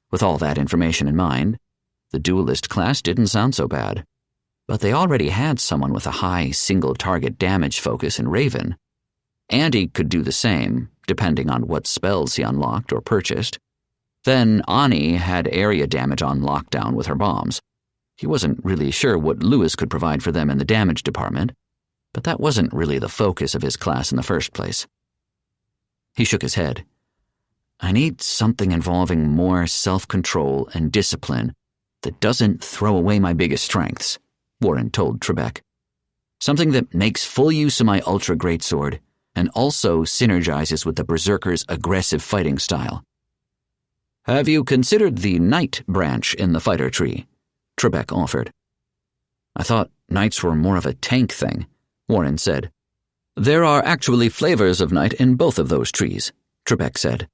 With all that information in mind, the duelist class didn't sound so bad. But they already had someone with a high single-target damage focus in Raven. Andy could do the same, depending on what spells he unlocked or purchased. Then Ani had area damage on lockdown with her bombs. He wasn't really sure what Lewis could provide for them in the damage department, but that wasn't really the focus of his class in the first place. He shook his head. "I need something involving more self-control and discipline that doesn't throw away my biggest strengths," Warren told Trebek. "Something that makes full use of my ultra greatsword and also synergizes with the Berserker's aggressive fighting style." "Have you considered the Knight branch in the fighter tree?" Trebek offered. "I thought Knights were more of a tank thing," Warren said. "There are actually flavors of Knight in both of those trees," Trebek said.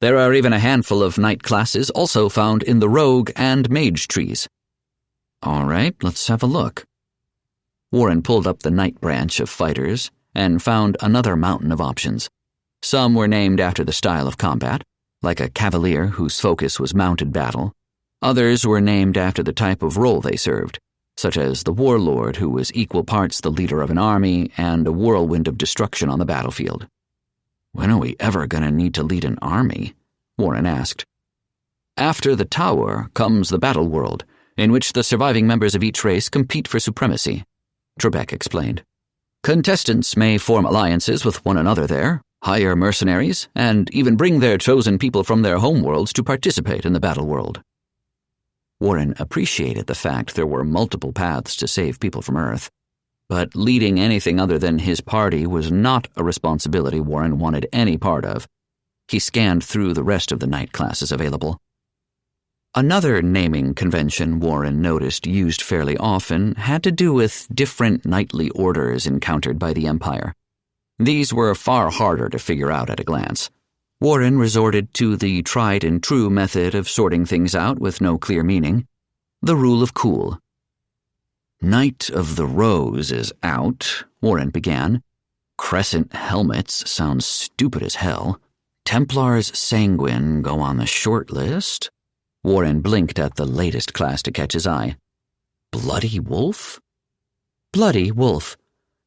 "There are even a handful of Knight classes also found in the Rogue and Mage trees." "All right, let's have a look." Warren pulled up the Knight branch of fighters and found another mountain of options. Some were named after the style of combat, like a cavalier whose focus was mounted battle. Others were named after the type of role they served, such as the warlord who was equal parts the leader of an army and a whirlwind of destruction on the battlefield. "When are we ever going to need to lead an army?" Warren asked. "After the tower comes the battle world, in which the surviving members of each race compete for supremacy," Trebek explained. "Contestants may form alliances with one another there, hire mercenaries, and even bring their chosen people from their homeworlds to participate in the battle world." Warren appreciated the fact there were multiple paths to save people from Earth, but leading anything other than his party was not a responsibility Warren wanted any part of. He scanned through the rest of the Knight classes available. Another naming convention Warren noticed used fairly often had to do with different knightly orders encountered by the Empire. These were far harder to figure out at a glance. Warren resorted to the tried-and-true method of sorting things out with no clear meaning, the rule of cool. "Knight of the Rose is out," Warren began, Crescent helmets sound stupid as hell. Templars sanguine go on the short list. Warren blinked at the latest class to catch his eye. Bloody Wolf? Bloody Wolf.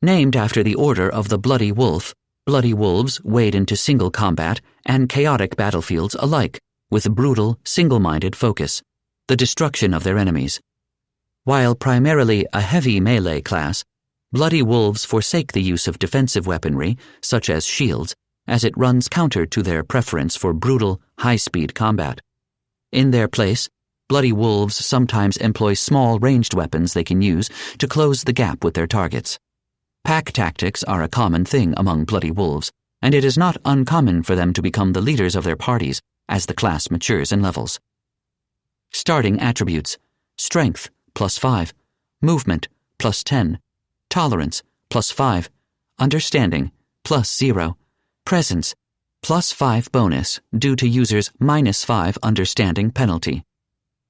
Named after the Order of the Bloody Wolf, Bloody Wolves wade into single combat and chaotic battlefields alike, with brutal, single-minded focus, the destruction of their enemies. While primarily a heavy melee class, Bloody Wolves forsake the use of defensive weaponry, such as shields, as it runs counter to their preference for brutal, high-speed combat. In their place, Bloody Wolves sometimes employ small ranged weapons they can use to close the gap with their targets. Pack tactics are a common thing among Bloody Wolves, and it is not uncommon for them to become the leaders of their parties as the class matures in levels. Starting attributes: Strength, +5, Movement, +10, Tolerance, +5, Understanding, +0, Presence, +5 bonus due to user's -5 understanding penalty.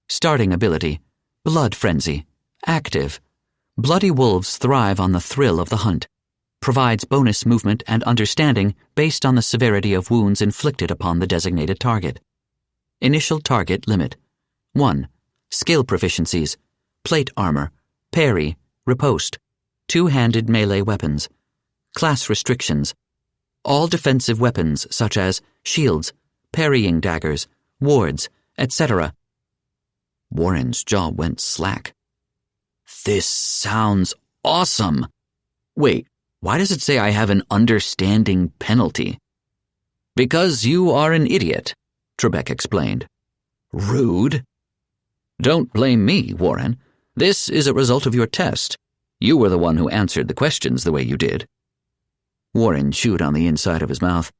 Starting ability: Blood Frenzy, active. Bloody Wolves thrive on the thrill of the hunt. Provides bonus movement and understanding based on the severity of wounds inflicted upon the designated target. Initial target limit: 1. Skill proficiencies: Plate armor, parry, riposte, two-handed melee weapons. Class restrictions: all defensive weapons such as shields, parrying daggers, wards, etc. Warren's jaw went slack. This sounds awesome. Wait, why does it say I have an understanding penalty? Because you are an idiot, Trebek explained. Rude. Don't blame me, Warren. This is a result of your test. You were the one who answered the questions the way you did. Warren chewed on the inside of his mouth.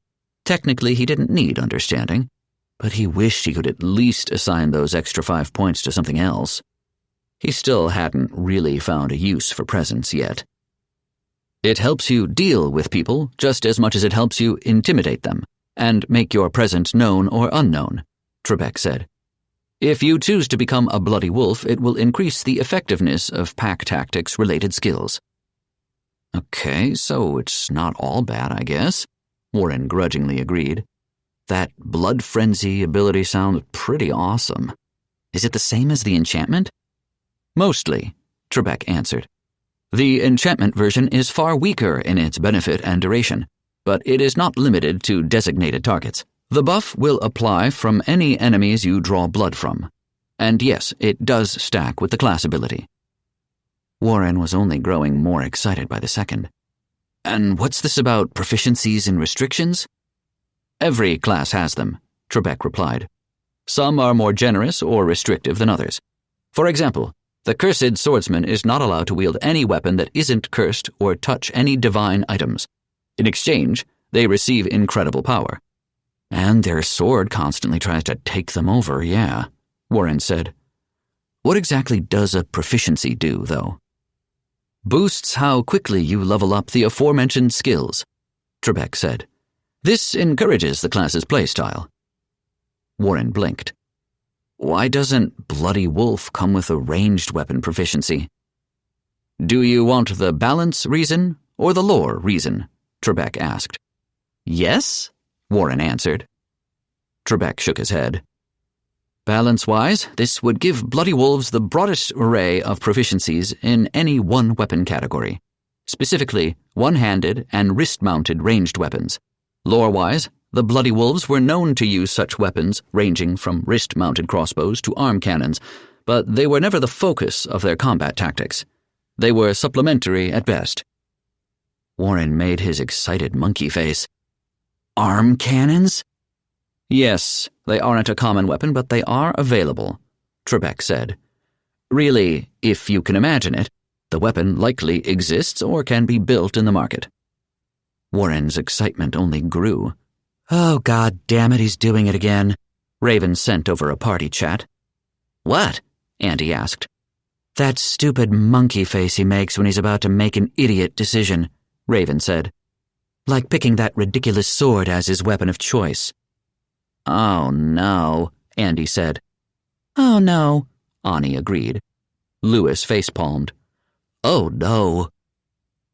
Technically, he didn't need understanding, but he wished he could at least assign those extra 5 points to something else. He still hadn't really found a use for presence yet. It helps you deal with people just as much as it helps you intimidate them and make your presence known or unknown, Trebek said. If you choose to become a Bloody Wolf, it will increase the effectiveness of pack tactics-related skills. Okay, so it's not all bad, I guess, Warren grudgingly agreed. That Blood Frenzy ability sounds pretty awesome. Is it the same as the enchantment? Mostly, Trebek answered. The enchantment version is far weaker in its benefit and duration, but it is not limited to designated targets. The buff will apply from any enemies you draw blood from. And yes, it does stack with the class ability. Warren was only growing more excited by the second. And what's this about proficiencies and restrictions? Every class has them, Trebek replied. Some are more generous or restrictive than others. For example, the Cursed Swordsman is not allowed to wield any weapon that isn't cursed or touch any divine items. In exchange, they receive incredible power. And their sword constantly tries to take them over, yeah, Warren said. What exactly does a proficiency do, though? Boosts how quickly you level up the aforementioned skills, Trebek said. This encourages the class's playstyle. Warren blinked. Why doesn't Bloody Wolf come with a ranged weapon proficiency? Do you want the balance reason or the lore reason? Trebek asked. Yes, Warren answered. Trebek shook his head. Balance-wise, this would give Bloody Wolves the broadest array of proficiencies in any one weapon category, specifically one-handed and wrist-mounted ranged weapons. Lore-wise, the Bloody Wolves were known to use such weapons ranging from wrist-mounted crossbows to arm cannons, but they were never the focus of their combat tactics. They were supplementary at best. Warren made his excited monkey face. Arm cannons? Yes, they aren't a common weapon, but they are available, Trebek said. Really, if you can imagine it, the weapon likely exists or can be built in the market. Warren's excitement only grew. Oh, God damn it, he's doing it again, Raven sent over a party chat. What? Andy asked. That stupid monkey face he makes when he's about to make an idiot decision, Raven said. Like picking that ridiculous sword as his weapon of choice. Oh, no, Andy said. Oh, no, Ani agreed. Lewis facepalmed. Oh, no.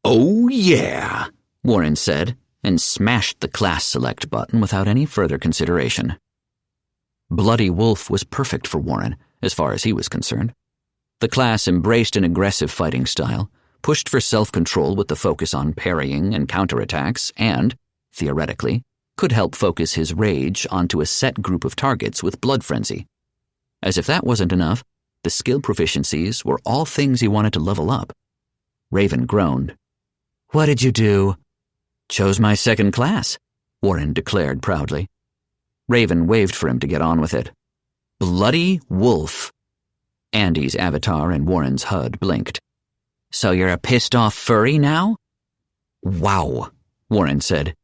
Oh, yeah, Warren said, and smashed the class select button without any further consideration. Bloody Wolf was perfect for Warren, as far as he was concerned. The class embraced an aggressive fighting style, pushed for self-control with the focus on parrying and counterattacks, and, theoretically, could help focus his rage onto a set group of targets with Blood Frenzy. As if that wasn't enough, the skill proficiencies were all things he wanted to level up. Raven groaned. "What did you do?" "Chose my second class," Warren declared proudly. Raven waved for him to get on with it. Bloody Wolf. Andy's avatar and Warren's HUD blinked. "So you're a pissed-off furry now?" "Wow," Warren said.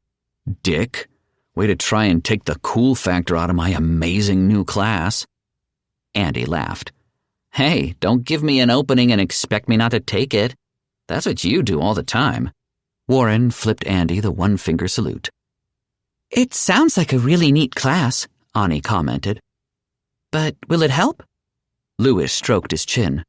"Dick, way to try and take the cool factor out of my amazing new class." Andy laughed. "Hey, don't give me an opening and expect me not to take it. That's what you do all the time." Warren flipped Andy the one-finger salute. "It sounds like a really neat class," Ani commented. "But will it help?" Lewis stroked his chin.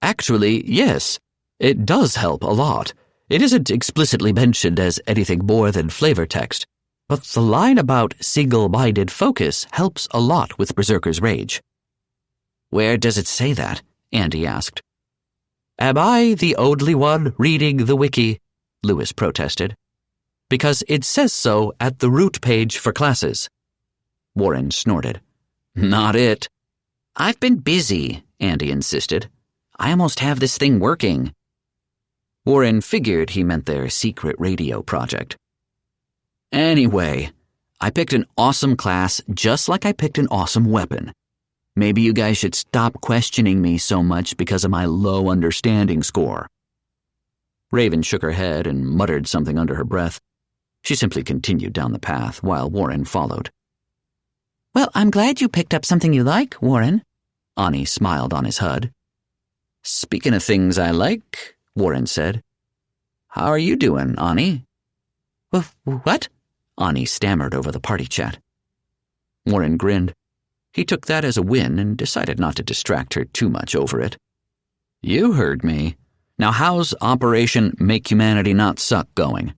"Actually, yes. It does help a lot. It isn't explicitly mentioned as anything more than flavor text, but the line about single-minded focus helps a lot with Berserker's rage." "Where does it say that?" Andy asked. "Am I the only one reading the wiki?" Lewis protested. "Because it says so at the root page for classes." Warren snorted. "Not it." "I've been busy," Andy insisted. "I almost have this thing working." Warren figured he meant their secret radio project. "Anyway, I picked an awesome class just like I picked an awesome weapon. Maybe you guys should stop questioning me so much because of my low understanding score." Raven shook her head and muttered something under her breath. She simply continued down the path while Warren followed. "Well, I'm glad you picked up something you like, Warren." Ani smiled on his HUD. "Speaking of things I like," Warren said. "How are you doing, Ani?" What?" Ani stammered over the party chat. Warren grinned. He took that as a win and decided not to distract her too much over it. "You heard me. Now how's Operation Make Humanity Not Suck going?"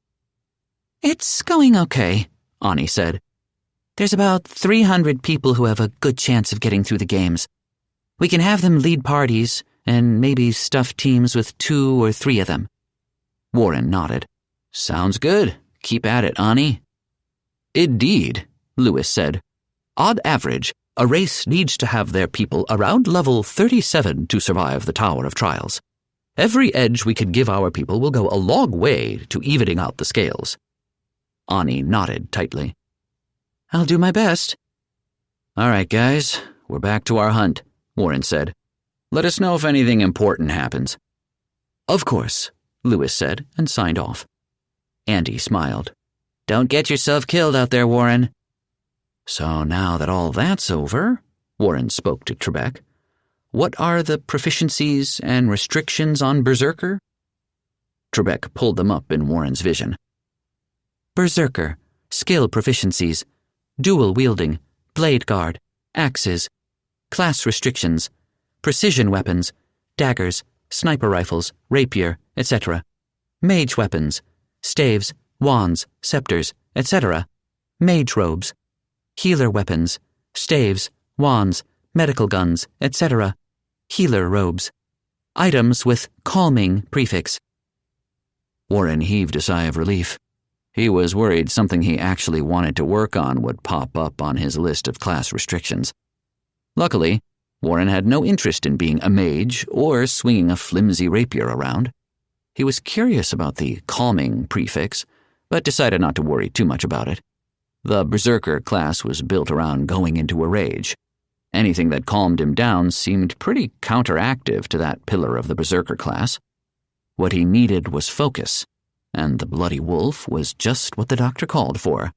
"It's going okay," Ani said. "There's about 300 people who have a good chance of getting through the games. We can have them lead parties, and maybe stuff teams with 2 or 3 of them." Warren nodded. "Sounds good. Keep at it, Ani." "Indeed," Lewis said. "On average, a race needs to have their people around level 37 to survive the Tower of Trials. Every edge we can give our people will go a long way to evening out the scales." Ani nodded tightly. "I'll do my best." "All right, guys, we're back to our hunt," Warren said. "Let us know if anything important happens." "Of course," Lewis said and signed off. Andy smiled. "Don't get yourself killed out there, Warren." "So now that all that's over," Warren spoke to Trebek, "what are the proficiencies and restrictions on Berserker?" Trebek pulled them up in Warren's vision. "Berserker, skill proficiencies, dual wielding, blade guard, axes, class restrictions, precision weapons, daggers, sniper rifles, rapier, etc., mage weapons, staves, wands, scepters, etc., mage robes, healer weapons, staves, wands, medical guns, etc., healer robes, items with calming prefix." Warren heaved a sigh of relief. He was worried something he actually wanted to work on would pop up on his list of class restrictions. Luckily, Warren had no interest in being a mage or swinging a flimsy rapier around. He was curious about the calming prefix, but decided not to worry too much about it. The Berserker class was built around going into a rage. Anything that calmed him down seemed pretty counteractive to that pillar of the Berserker class. What he needed was focus, and the Bloody Wolf was just what the doctor called for.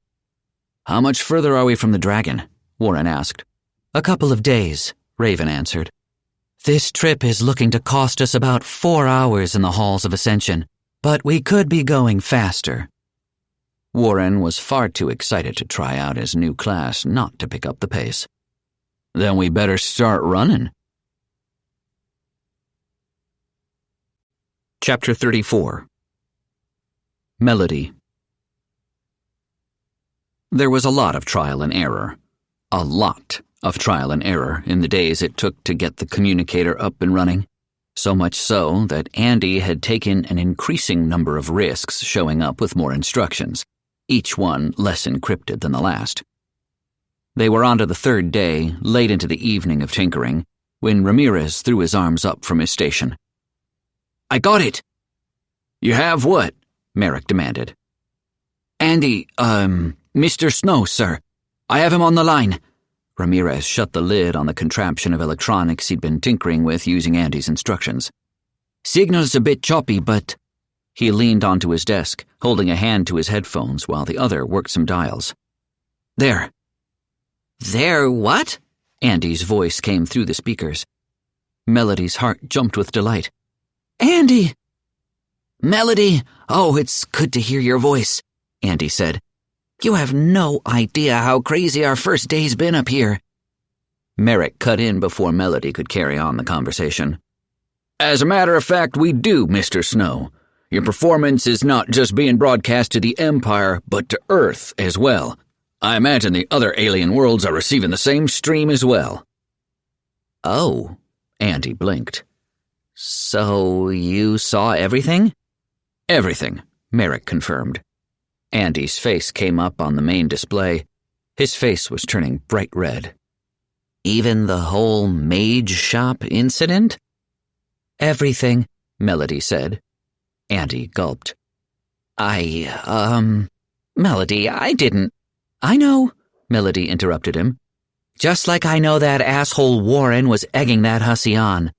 "How much further are we from the dragon?" Warren asked. "A couple of days," Raven answered. "This trip is looking to cost us about 4 hours in the halls of Ascension, but we could be going faster." Warren was far too excited to try out his new class not to pick up the pace. "Then we better start running." Chapter 34. Melody. There was a lot of trial and error. A lot of trial and error in the days it took to get the communicator up and running. So much so that Andy had taken an increasing number of risks showing up with more instructions, each one less encrypted than the last. They were on to the third day, late into the evening of tinkering, when Ramirez threw his arms up from his station. "I got it!" "You have what?" Merrick demanded. "Andy, Mr. Snow, sir. I have him on the line." Ramirez shut the lid on the contraption of electronics he'd been tinkering with using Andy's instructions. "Signal's a bit choppy, but—" He leaned onto his desk, holding a hand to his headphones while the other worked some dials. "There." "There what?" Andy's voice came through the speakers. Melody's heart jumped with delight. "Andy!" "Melody, oh, it's good to hear your voice," Andy said. "You have no idea how crazy our first day's been up here." Merrick cut in before Melody could carry on the conversation. "As a matter of fact, we do, Mr. Snow. Your performance is not just being broadcast to the Empire, but to Earth as well. I imagine the other alien worlds are receiving the same stream as well." "Oh," Andy blinked. "So you saw everything?" "Everything," Merrick confirmed. Andy's face came up on the main display. His face was turning bright red. "Even the whole mage shop incident?" "Everything," Melody said. Andy gulped. Melody, I didn't—" "I know," Melody interrupted him. "Just like I know that asshole Warren was egging that hussy on.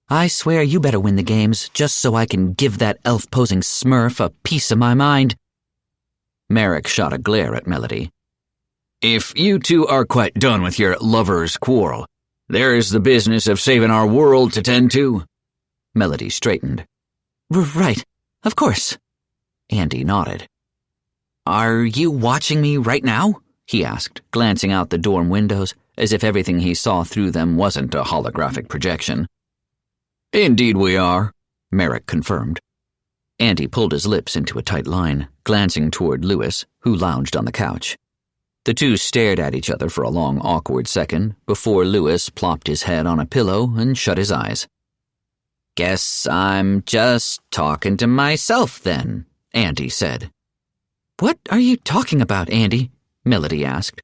I swear you better win the games just so I can give that elf-posing smurf a piece of my mind." Merrick shot a glare at Melody. "If you two are quite done with your lover's quarrel, there is the business of saving our world to tend to." Melody straightened. "Right, of course." Andy nodded. "Are you watching me right now?" he asked, glancing out the dorm windows, as if everything he saw through them wasn't a holographic projection. "Indeed we are," Merrick confirmed. Andy pulled his lips into a tight line, glancing toward Lewis, who lounged on the couch. The two stared at each other for a long, awkward second before Lewis plopped his head on a pillow and shut his eyes. "Guess I'm just talking to myself then," Andy said. "What are you talking about, Andy?" Melody asked.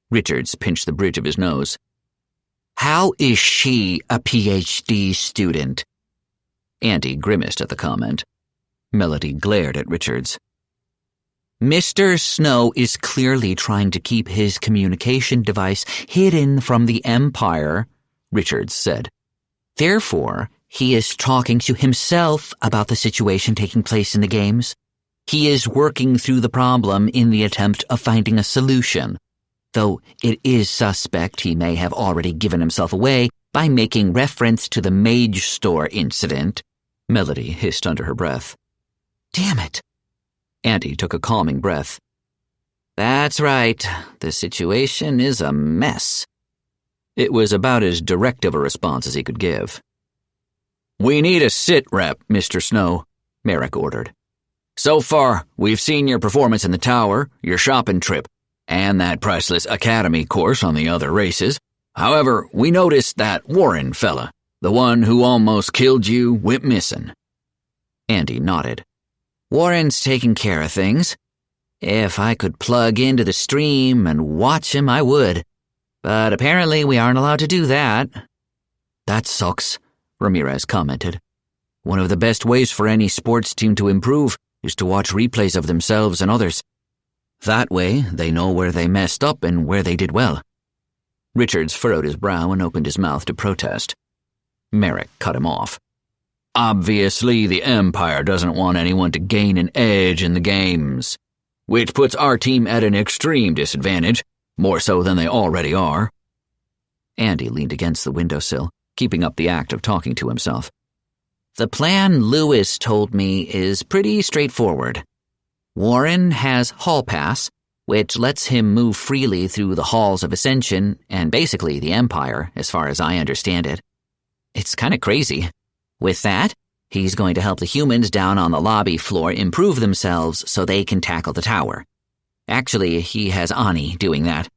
Richards pinched the bridge of his nose. "How is she a PhD student?" Andy grimaced at the comment. Melody glared at Richards. "Mr. Snow is clearly trying to keep his communication device hidden from the Empire," Richards said. "Therefore, he is talking to himself about the situation taking place in the games. He is working through the problem in the attempt of finding a solution, though it is suspect he may have already given himself away by making reference to the mage store incident." Melody hissed under her breath. "Damn it." Andy took a calming breath. "That's right. The situation is a mess." It was about as direct of a response as he could give. "We need a sit rep, Mr. Snow," Merrick ordered. "So far, we've seen your performance in the tower, your shopping trip, and that priceless academy course on the other races. However, we noticed that Warren fella, the one who almost killed you, went missing." Andy nodded. "Warren's taking care of things. If I could plug into the stream and watch him, I would. But apparently we aren't allowed to do that." "That sucks," Ramirez commented. "One of the best ways for any sports team to improve is to watch replays of themselves and others. That way, they know where they messed up and where they did well." Richards furrowed his brow and opened his mouth to protest. Merrick cut him off. "Obviously, the Empire doesn't want anyone to gain an edge in the games, which puts our team at an extreme disadvantage, more so than they already are." Andy leaned against the windowsill, keeping up the act of talking to himself. "The plan Lewis told me is pretty straightforward. Warren has Hall Pass, which lets him move freely through the halls of Ascension and basically the Empire, as far as I understand it. It's kind of crazy. With that, He's going to help the humans down on the lobby floor improve themselves so they can tackle the tower. Actually, he has Ani doing that.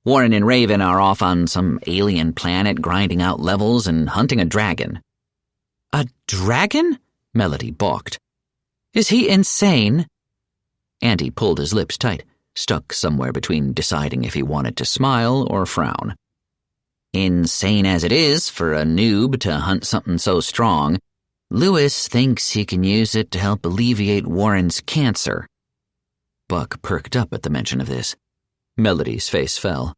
Warren and Raven are off on some alien planet grinding out levels and hunting a dragon." "A dragon?" Melody balked. "Is he insane?" Andy pulled his lips tight, stuck somewhere between deciding if he wanted to smile or frown. "Insane as it is for a noob to hunt something so strong, Lewis thinks he can use it to help alleviate Warren's cancer." Buck perked up at the mention of this. Melody's face fell.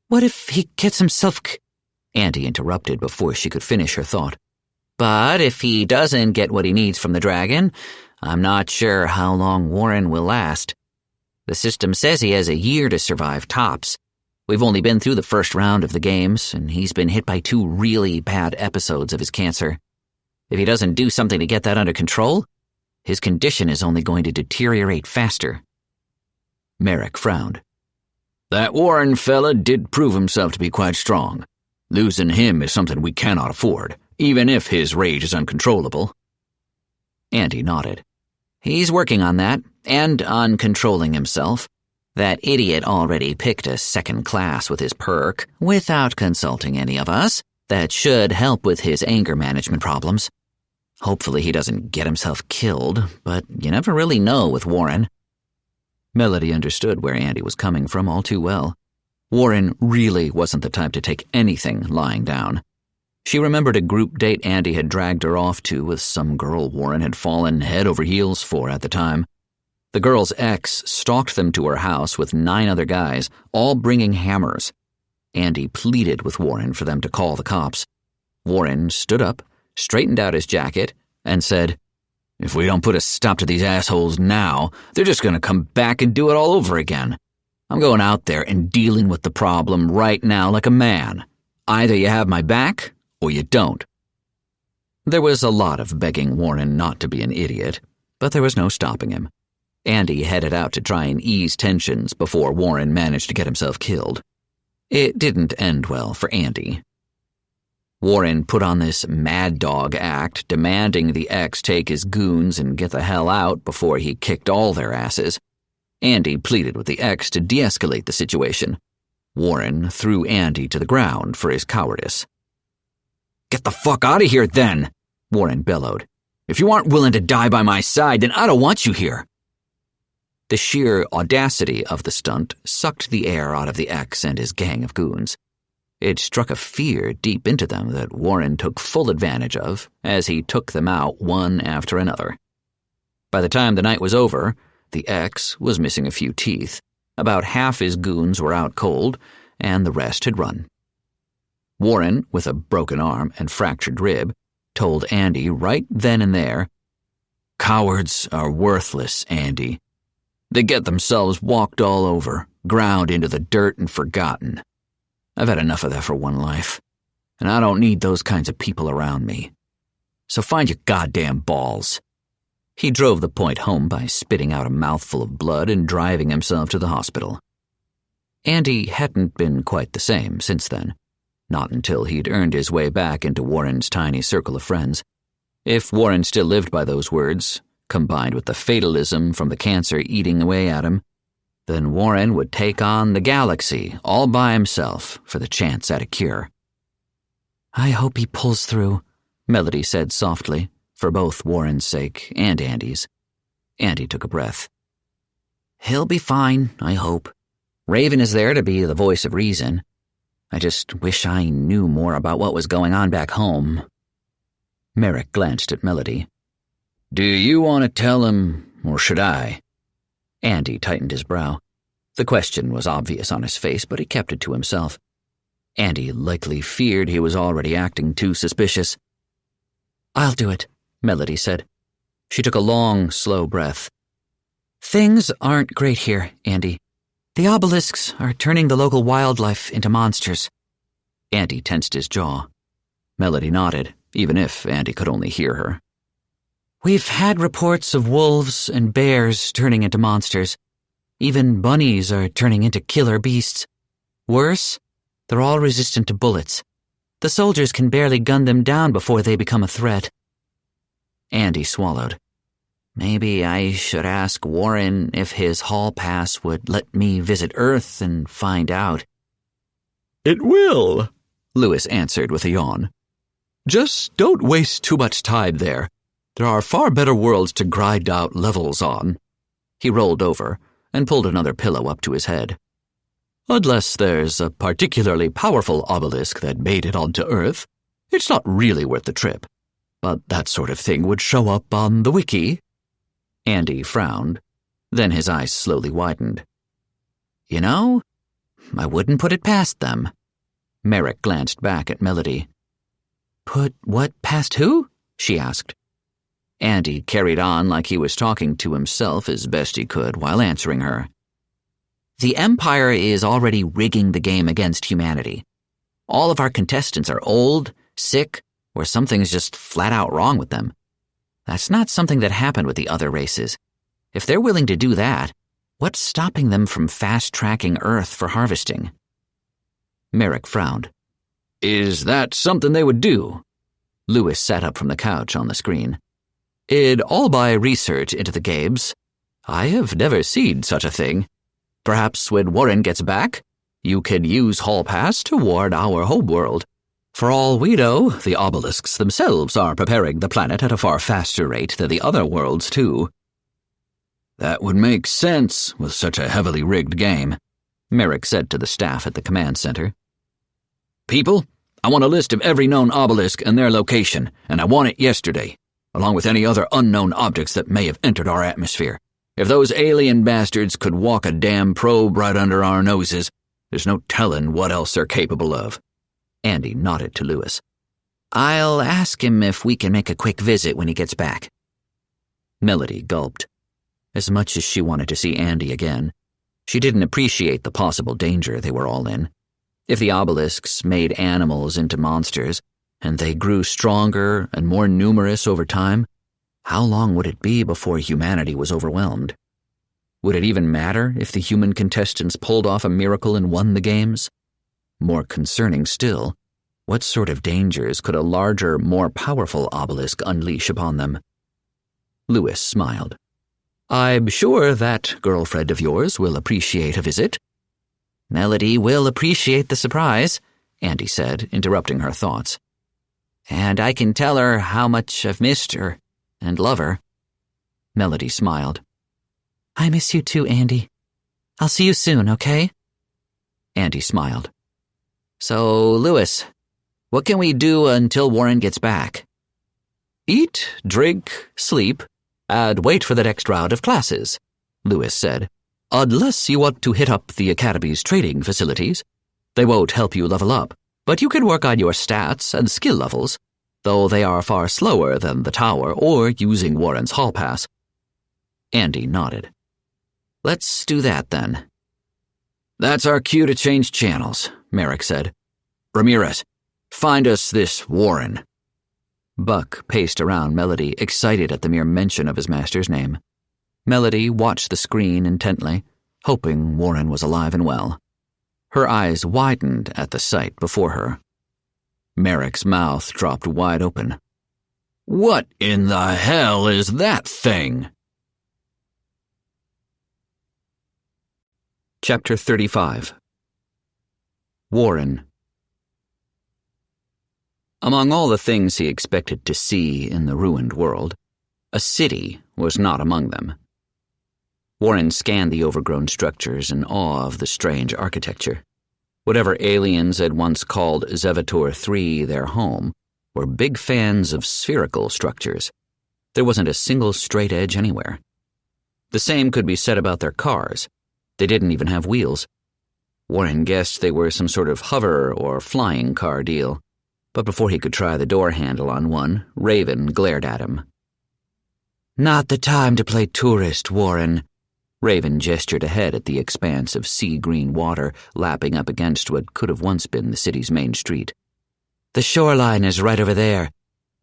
"What if he gets himself Andy interrupted before she could finish her thought. "But if he doesn't get what he needs from the dragon, I'm not sure how long Warren will last. The system says he has a year to survive tops. We've only been through the first round of the games, and he's been hit by 2 really bad episodes of his cancer. If he doesn't do something to get that under control, his condition is only going to deteriorate faster." Merrick frowned. "That Warren fella did prove himself to be quite strong. Losing him is something we cannot afford, even if his rage is uncontrollable." Andy nodded. "He's working on that, and on controlling himself. That idiot already picked a second class with his perk, without consulting any of us. That should help with his anger management problems. Hopefully he doesn't get himself killed, but you never really know with Warren." Melody understood where Andy was coming from all too well. Warren really wasn't the type to take anything lying down. She remembered a group date Andy had dragged her off to with some girl Warren had fallen head over heels for at the time. The girl's ex stalked them to her house with 9 other guys, all bringing hammers. Andy pleaded with Warren for them to call the cops. Warren stood up, straightened out his jacket, and said, "If we don't put a stop to these assholes now, they're just going to come back and do it all over again. I'm going out there and dealing with the problem right now like a man. Either you have my back, or you don't." There was a lot of begging Warren not to be an idiot, but there was no stopping him. Andy headed out to try and ease tensions before Warren managed to get himself killed. It didn't end well for Andy. Warren put on this mad dog act, demanding the ex take his goons and get the hell out before he kicked all their asses. Andy pleaded with the ex to de-escalate the situation. Warren threw Andy to the ground for his cowardice. "Get the fuck out of here, then!" Warren bellowed. "If you aren't willing to die by my side, then I don't want you here." The sheer audacity of the stunt sucked the air out of the ex and his gang of goons. It struck a fear deep into them that Warren took full advantage of as he took them out one after another. By the time the night was over, the ex was missing a few teeth. About half his goons were out cold, and the rest had run. Warren, with a broken arm and fractured rib, told Andy right then and there, "Cowards are worthless, Andy. They get themselves walked all over, ground into the dirt and forgotten. I've had enough of that for one life, and I don't need those kinds of people around me. So find your goddamn balls." He drove the point home by spitting out a mouthful of blood and driving himself to the hospital. Andy hadn't been quite the same since then, not until he'd earned his way back into Warren's tiny circle of friends. If Warren still lived by those words, combined with the fatalism from the cancer eating away at him, then Warren would take on the galaxy all by himself for the chance at a cure. "I hope he pulls through," Melody said softly, for both Warren's sake and Andy's. Andy took a breath. "He'll be fine, I hope. Raven is there to be the voice of reason. I just wish I knew more about what was going on back home." Merrick glanced at Melody. "Do you want to tell him, or should I?" Andy tightened his brow. The question was obvious on his face, but he kept it to himself. Andy likely feared he was already acting too suspicious. "I'll do it," Melody said. She took a long, slow breath. "Things aren't great here, Andy. The obelisks are turning the local wildlife into monsters." Andy tensed his jaw. Melody nodded, even if Andy could only hear her. "We've had reports of wolves and bears turning into monsters. Even bunnies are turning into killer beasts. Worse, they're all resistant to bullets. The soldiers can barely gun them down before they become a threat." Andy swallowed. Maybe I should ask Warren if his hall pass would let me visit Earth and find out. "It will," Lewis answered with a yawn. "Just don't waste too much time there. There are far better worlds to grind out levels on." He rolled over and pulled another pillow up to his head. "Unless there's a particularly powerful obelisk that made it onto Earth, it's not really worth the trip. But that sort of thing would show up on the wiki." Andy frowned, then his eyes slowly widened. "You know, I wouldn't put it past them." Merrick glanced back at Melody. "Put what past who?" she asked. Andy carried on like he was talking to himself as best he could while answering her. "The Empire is already rigging the game against humanity. All of our contestants are old, sick, or something's just flat out wrong with them. That's not something that happened with the other races. If they're willing to do that, what's stopping them from fast-tracking Earth for harvesting?" Merrick frowned. Is that something they would do? Lewis sat up from the couch on the screen. "In all my research into the games, I have never seen such a thing. Perhaps when Warren gets back, you can use Hall Pass to warn our homeworld. For all we know, the obelisks themselves are preparing the planet at a far faster rate than the other worlds, too." "That would make sense with such a heavily rigged game," Merrick said to the staff at the command center. "People, I want a list of every known obelisk and their location, and I want it yesterday, along with any other unknown objects that may have entered our atmosphere. If those alien bastards could walk a damn probe right under our noses, there's no telling what else they're capable of." Andy nodded to Lewis. "I'll ask him if we can make a quick visit when he gets back." Melody gulped. As much as she wanted to see Andy again, she didn't appreciate the possible danger they were all in. If the obelisks made animals into monsters, and they grew stronger and more numerous over time, how long would it be before humanity was overwhelmed? Would it even matter if the human contestants pulled off a miracle and won the games? More concerning still, what sort of dangers could a larger, more powerful obelisk unleash upon them? Lewis smiled. "I'm sure that girlfriend of yours will appreciate a visit." "Melody will appreciate the surprise," Andy said, interrupting her thoughts. "And I can tell her how much I've missed her and love her." Melody smiled. "I miss you too, Andy. I'll see you soon, okay?" Andy smiled. "So, Lewis, what can we do until Warren gets back?" "Eat, drink, sleep, and wait for the next round of classes," Lewis said. "Unless you want to hit up the Academy's training facilities. They won't help you level up, but you can work on your stats and skill levels, though they are far slower than the tower or using Warren's Hall Pass." Andy nodded. "Let's do that, then." "That's our cue to change channels," Merrick said. "Ramirez, find us this Warren." Buck paced around Melody, excited at the mere mention of his master's name. Melody watched the screen intently, hoping Warren was alive and well. Her eyes widened at the sight before her. Merrick's mouth dropped wide open. "What in the hell is that thing?" Chapter 35. Warren. Among all the things he expected to see in the ruined world, a city was not among them. Warren scanned the overgrown structures in awe of the strange architecture. Whatever aliens had once called Zevator 3 their home were big fans of spherical structures. There wasn't a single straight edge anywhere. The same could be said about their cars. They didn't even have wheels. Warren guessed they were some sort of hover or flying car deal, but before he could try the door handle on one, Raven glared at him. "Not the time to play tourist, Warren." Raven gestured ahead at the expanse of sea-green water lapping up against what could have once been the city's main street. "The shoreline is right over there.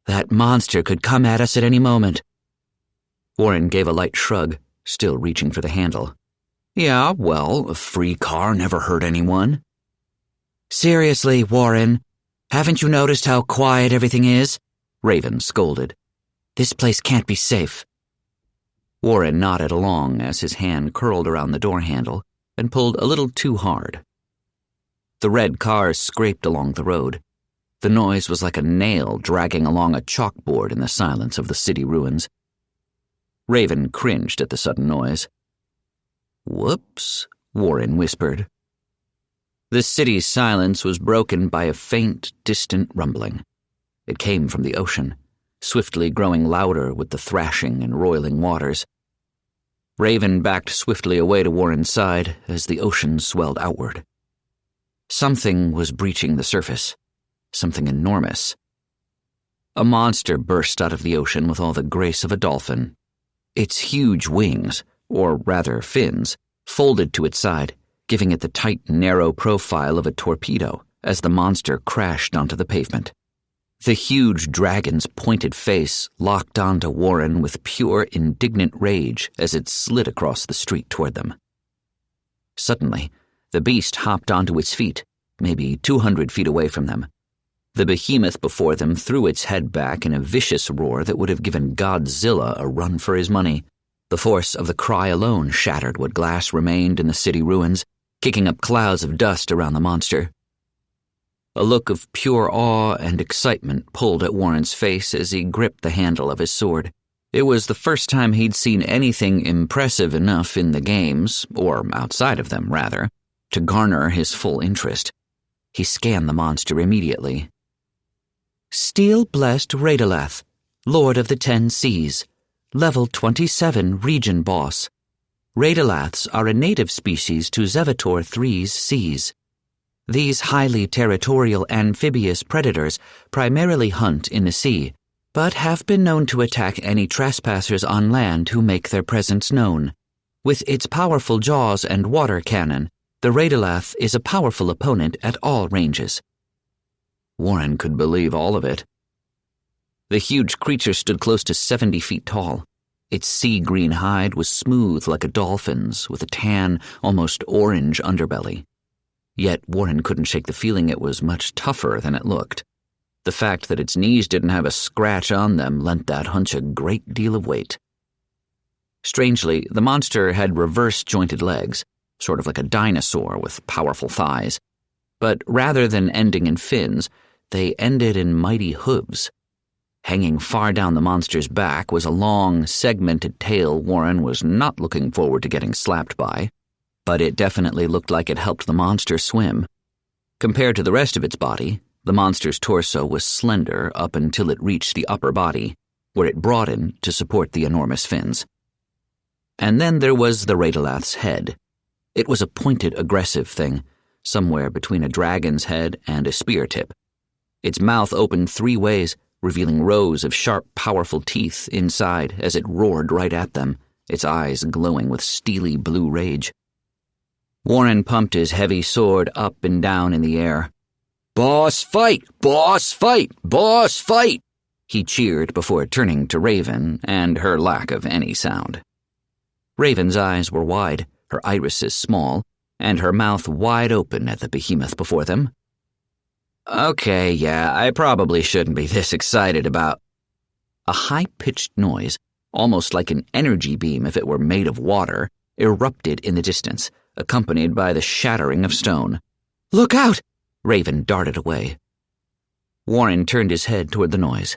That monster could come at us at any moment." Warren gave a light shrug, still reaching for the handle. "Yeah, well, a free car never hurt anyone." "Seriously, Warren, haven't you noticed how quiet everything is?" Raven scolded. This place can't be safe. Warren nodded along as his hand curled around the door handle and pulled a little too hard. The red cars scraped along the road. The noise was like a nail dragging along a chalkboard in the silence of the city ruins. Raven cringed at the sudden noise. "Whoops," Warren whispered. The city's silence was broken by a faint, distant rumbling. It came from the ocean, swiftly growing louder with the thrashing and roiling waters. Raven backed swiftly away to Warren's side as the ocean swelled outward. Something was breaching the surface, something enormous. A monster burst out of the ocean with all the grace of a dolphin. Its huge wings, or rather fins, folded to its side, giving it the tight, narrow profile of a torpedo as the monster crashed onto the pavement. The huge dragon's pointed face locked onto Warren with pure, indignant rage as it slid across the street toward them. Suddenly, the beast hopped onto its feet, maybe 200 feet away from them. The behemoth before them threw its head back in a vicious roar that would have given Godzilla a run for his money. The force of the cry alone shattered what glass remained in the city ruins, kicking up clouds of dust around the monster. A look of pure awe and excitement pulled at Warren's face as he gripped the handle of his sword. It was the first time he'd seen anything impressive enough in the games, or outside of them, rather, to garner his full interest. He scanned the monster immediately. Steel-blessed Raidalath, Lord of the 10 Seas, Level 27 Region Boss. Raidalaths are a native species to Zevator III's seas. These highly territorial amphibious predators primarily hunt in the sea, but have been known to attack any trespassers on land who make their presence known. With its powerful jaws and water cannon, the Raidalath is a powerful opponent at all ranges. Warren could believe all of it. The huge creature stood close to 70 feet tall. Its sea-green hide was smooth like a dolphin's, with a tan, almost orange underbelly. Yet Warren couldn't shake the feeling it was much tougher than it looked. The fact that its knees didn't have a scratch on them lent that hunch a great deal of weight. Strangely, the monster had reverse-jointed legs, sort of like a dinosaur with powerful thighs. But rather than ending in fins, they ended in mighty hooves. Hanging far down the monster's back was a long, segmented tail Warren was not looking forward to getting slapped by, but it definitely looked like it helped the monster swim. Compared to the rest of its body, the monster's torso was slender up until it reached the upper body, where it broadened to support the enormous fins. And then there was the Raidalath's head. It was a pointed, aggressive thing, somewhere between a dragon's head and a spear tip. Its mouth opened 3 ways, revealing rows of sharp, powerful teeth inside as it roared right at them, its eyes glowing with steely blue rage. Warren pumped his heavy sword up and down in the air. "Boss fight! Boss fight! Boss fight!" he cheered before turning to Raven and her lack of any sound. Raven's eyes were wide, her irises small, and her mouth wide open at the behemoth before them. "Okay, yeah, I probably shouldn't be this excited about—" A high-pitched noise, almost like an energy beam if it were made of water, erupted in the distance, accompanied by the shattering of stone. "Look out!" Raven darted away. Warren turned his head toward the noise.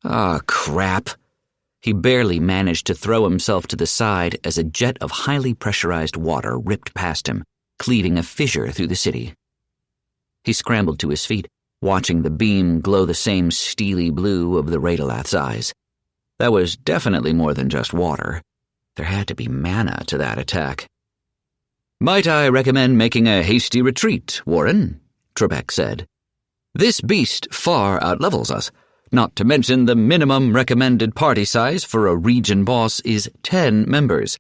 "Oh, crap." He barely managed to throw himself to the side as a jet of highly pressurized water ripped past him, cleaving a fissure through the city. He scrambled to his feet, watching the beam glow the same steely blue of the Raidalath's eyes. That was definitely more than just water. There had to be mana to that attack. "Might I recommend making a hasty retreat, Warren?" Trebek said. "This beast far outlevels us, not to mention the minimum recommended party size for a region boss is 10 members.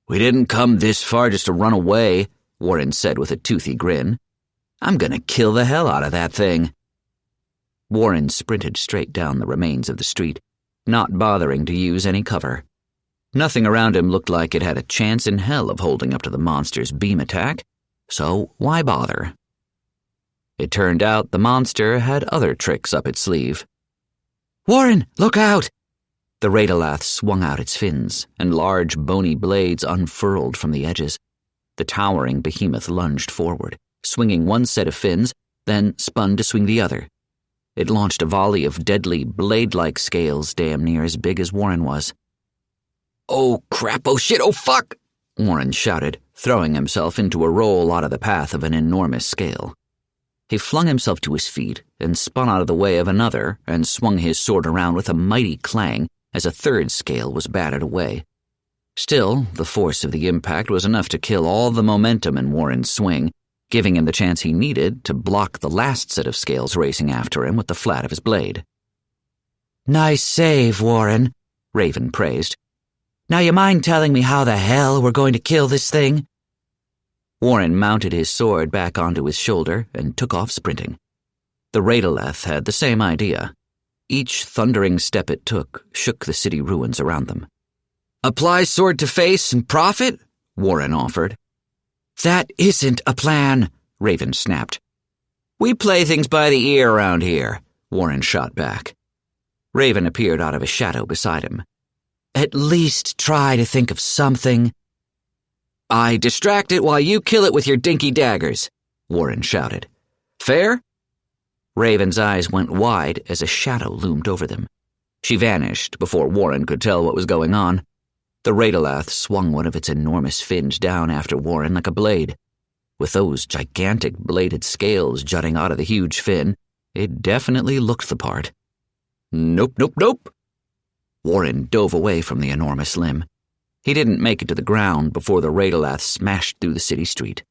"We didn't come this far just to run away," Warren said with a toothy grin. "I'm gonna kill the hell out of that thing." Warren sprinted straight down the remains of the street, not bothering to use any cover. Nothing around him looked like it had a chance in hell of holding up to the monster's beam attack, so why bother? It turned out the monster had other tricks up its sleeve. Warren, look out! The Radalath swung out its fins, and large bony blades unfurled from the edges. The towering behemoth lunged forward, swinging one set of fins, then spun to swing the other. It launched a volley of deadly, blade-like scales damn near as big as Warren was. "Oh, crap, oh shit, oh fuck!" Warren shouted, throwing himself into a roll out of the path of an enormous scale. He flung himself to his feet and spun out of the way of another and swung his sword around with a mighty clang as a third scale was batted away. Still, the force of the impact was enough to kill all the momentum in Warren's swing, giving him the chance he needed to block the last set of scales racing after him with the flat of his blade. Nice save, Warren, Raven praised. Now you mind telling me how the hell we're going to kill this thing? Warren mounted his sword back onto his shoulder and took off sprinting. The Radalath had the same idea. Each thundering step it took shook the city ruins around them. Apply sword to face and profit? Warren offered. That isn't a plan, Raven snapped. We play things by the ear around here, Warren shot back. Raven appeared out of a shadow beside him. At least try to think of something. I distract it while you kill it with your dinky daggers, Warren shouted. Fair? Raven's eyes went wide as a shadow loomed over them. She vanished before Warren could tell what was going on. The Radalath swung one of its enormous fins down after Warren like a blade. With those gigantic bladed scales jutting out of the huge fin, it definitely looked the part. Nope, nope, nope. Warren dove away from the enormous limb. He didn't make it to the ground before the Radalath smashed through the city street.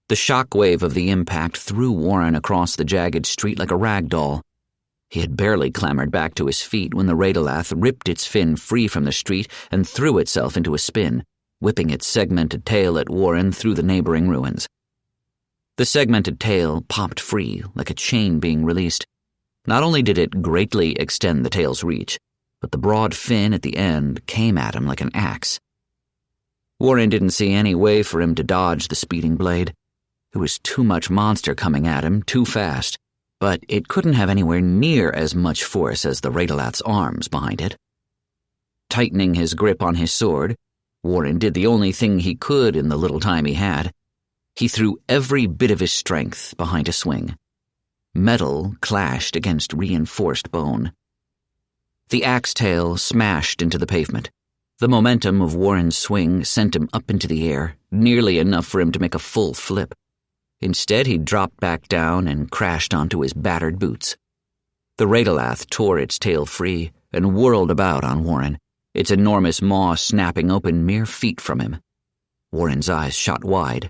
The shock wave of the impact threw Warren across the jagged street like a rag doll. He had barely clambered back to his feet when the Radalath ripped its fin free from the street and threw itself into a spin, whipping its segmented tail at Warren through the neighboring ruins. The segmented tail popped free like a chain being released. Not only did it greatly extend the tail's reach, but the broad fin at the end came at him like an axe. Warren didn't see any way for him to dodge the speeding blade. There was too much monster coming at him too fast, but it couldn't have anywhere near as much force as the Radalath's arms behind it. Tightening his grip on his sword, Warren did the only thing he could in the little time he had. He threw every bit of his strength behind a swing. Metal clashed against reinforced bone. The axe tail smashed into the pavement. The momentum of Warren's swing sent him up into the air, nearly enough for him to make a full flip. Instead, he dropped back down and crashed onto his battered boots. The Radalath tore its tail free and whirled about on Warren, its enormous maw snapping open mere feet from him. Warren's eyes shot wide.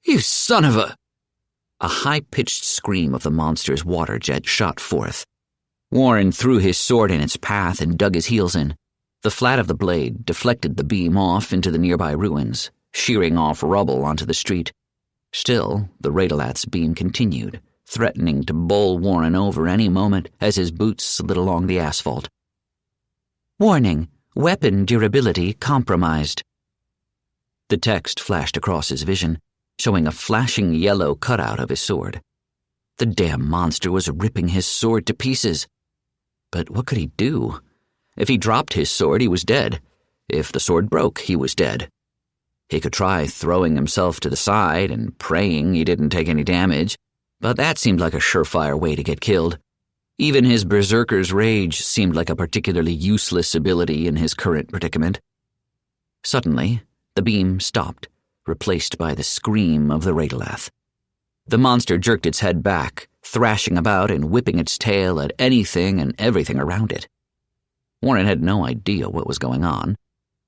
You son of a... A high-pitched scream of the monster's water jet shot forth. Warren threw his sword in its path and dug his heels in. The flat of the blade deflected the beam off into the nearby ruins, shearing off rubble onto the street. Still, the Radalath's beam continued, threatening to bowl Warren over any moment as his boots slid along the asphalt. Warning, weapon durability compromised. The text flashed across his vision, showing a flashing yellow cutout of his sword. The damn monster was ripping his sword to pieces. But what could he do? If he dropped his sword, he was dead. If the sword broke, he was dead. He could try throwing himself to the side and praying he didn't take any damage, but that seemed like a surefire way to get killed. Even his berserker's rage seemed like a particularly useless ability in his current predicament. Suddenly, the beam stopped, replaced by the scream of the Radalath. The monster jerked its head back, thrashing about and whipping its tail at anything and everything around it. Warren had no idea what was going on,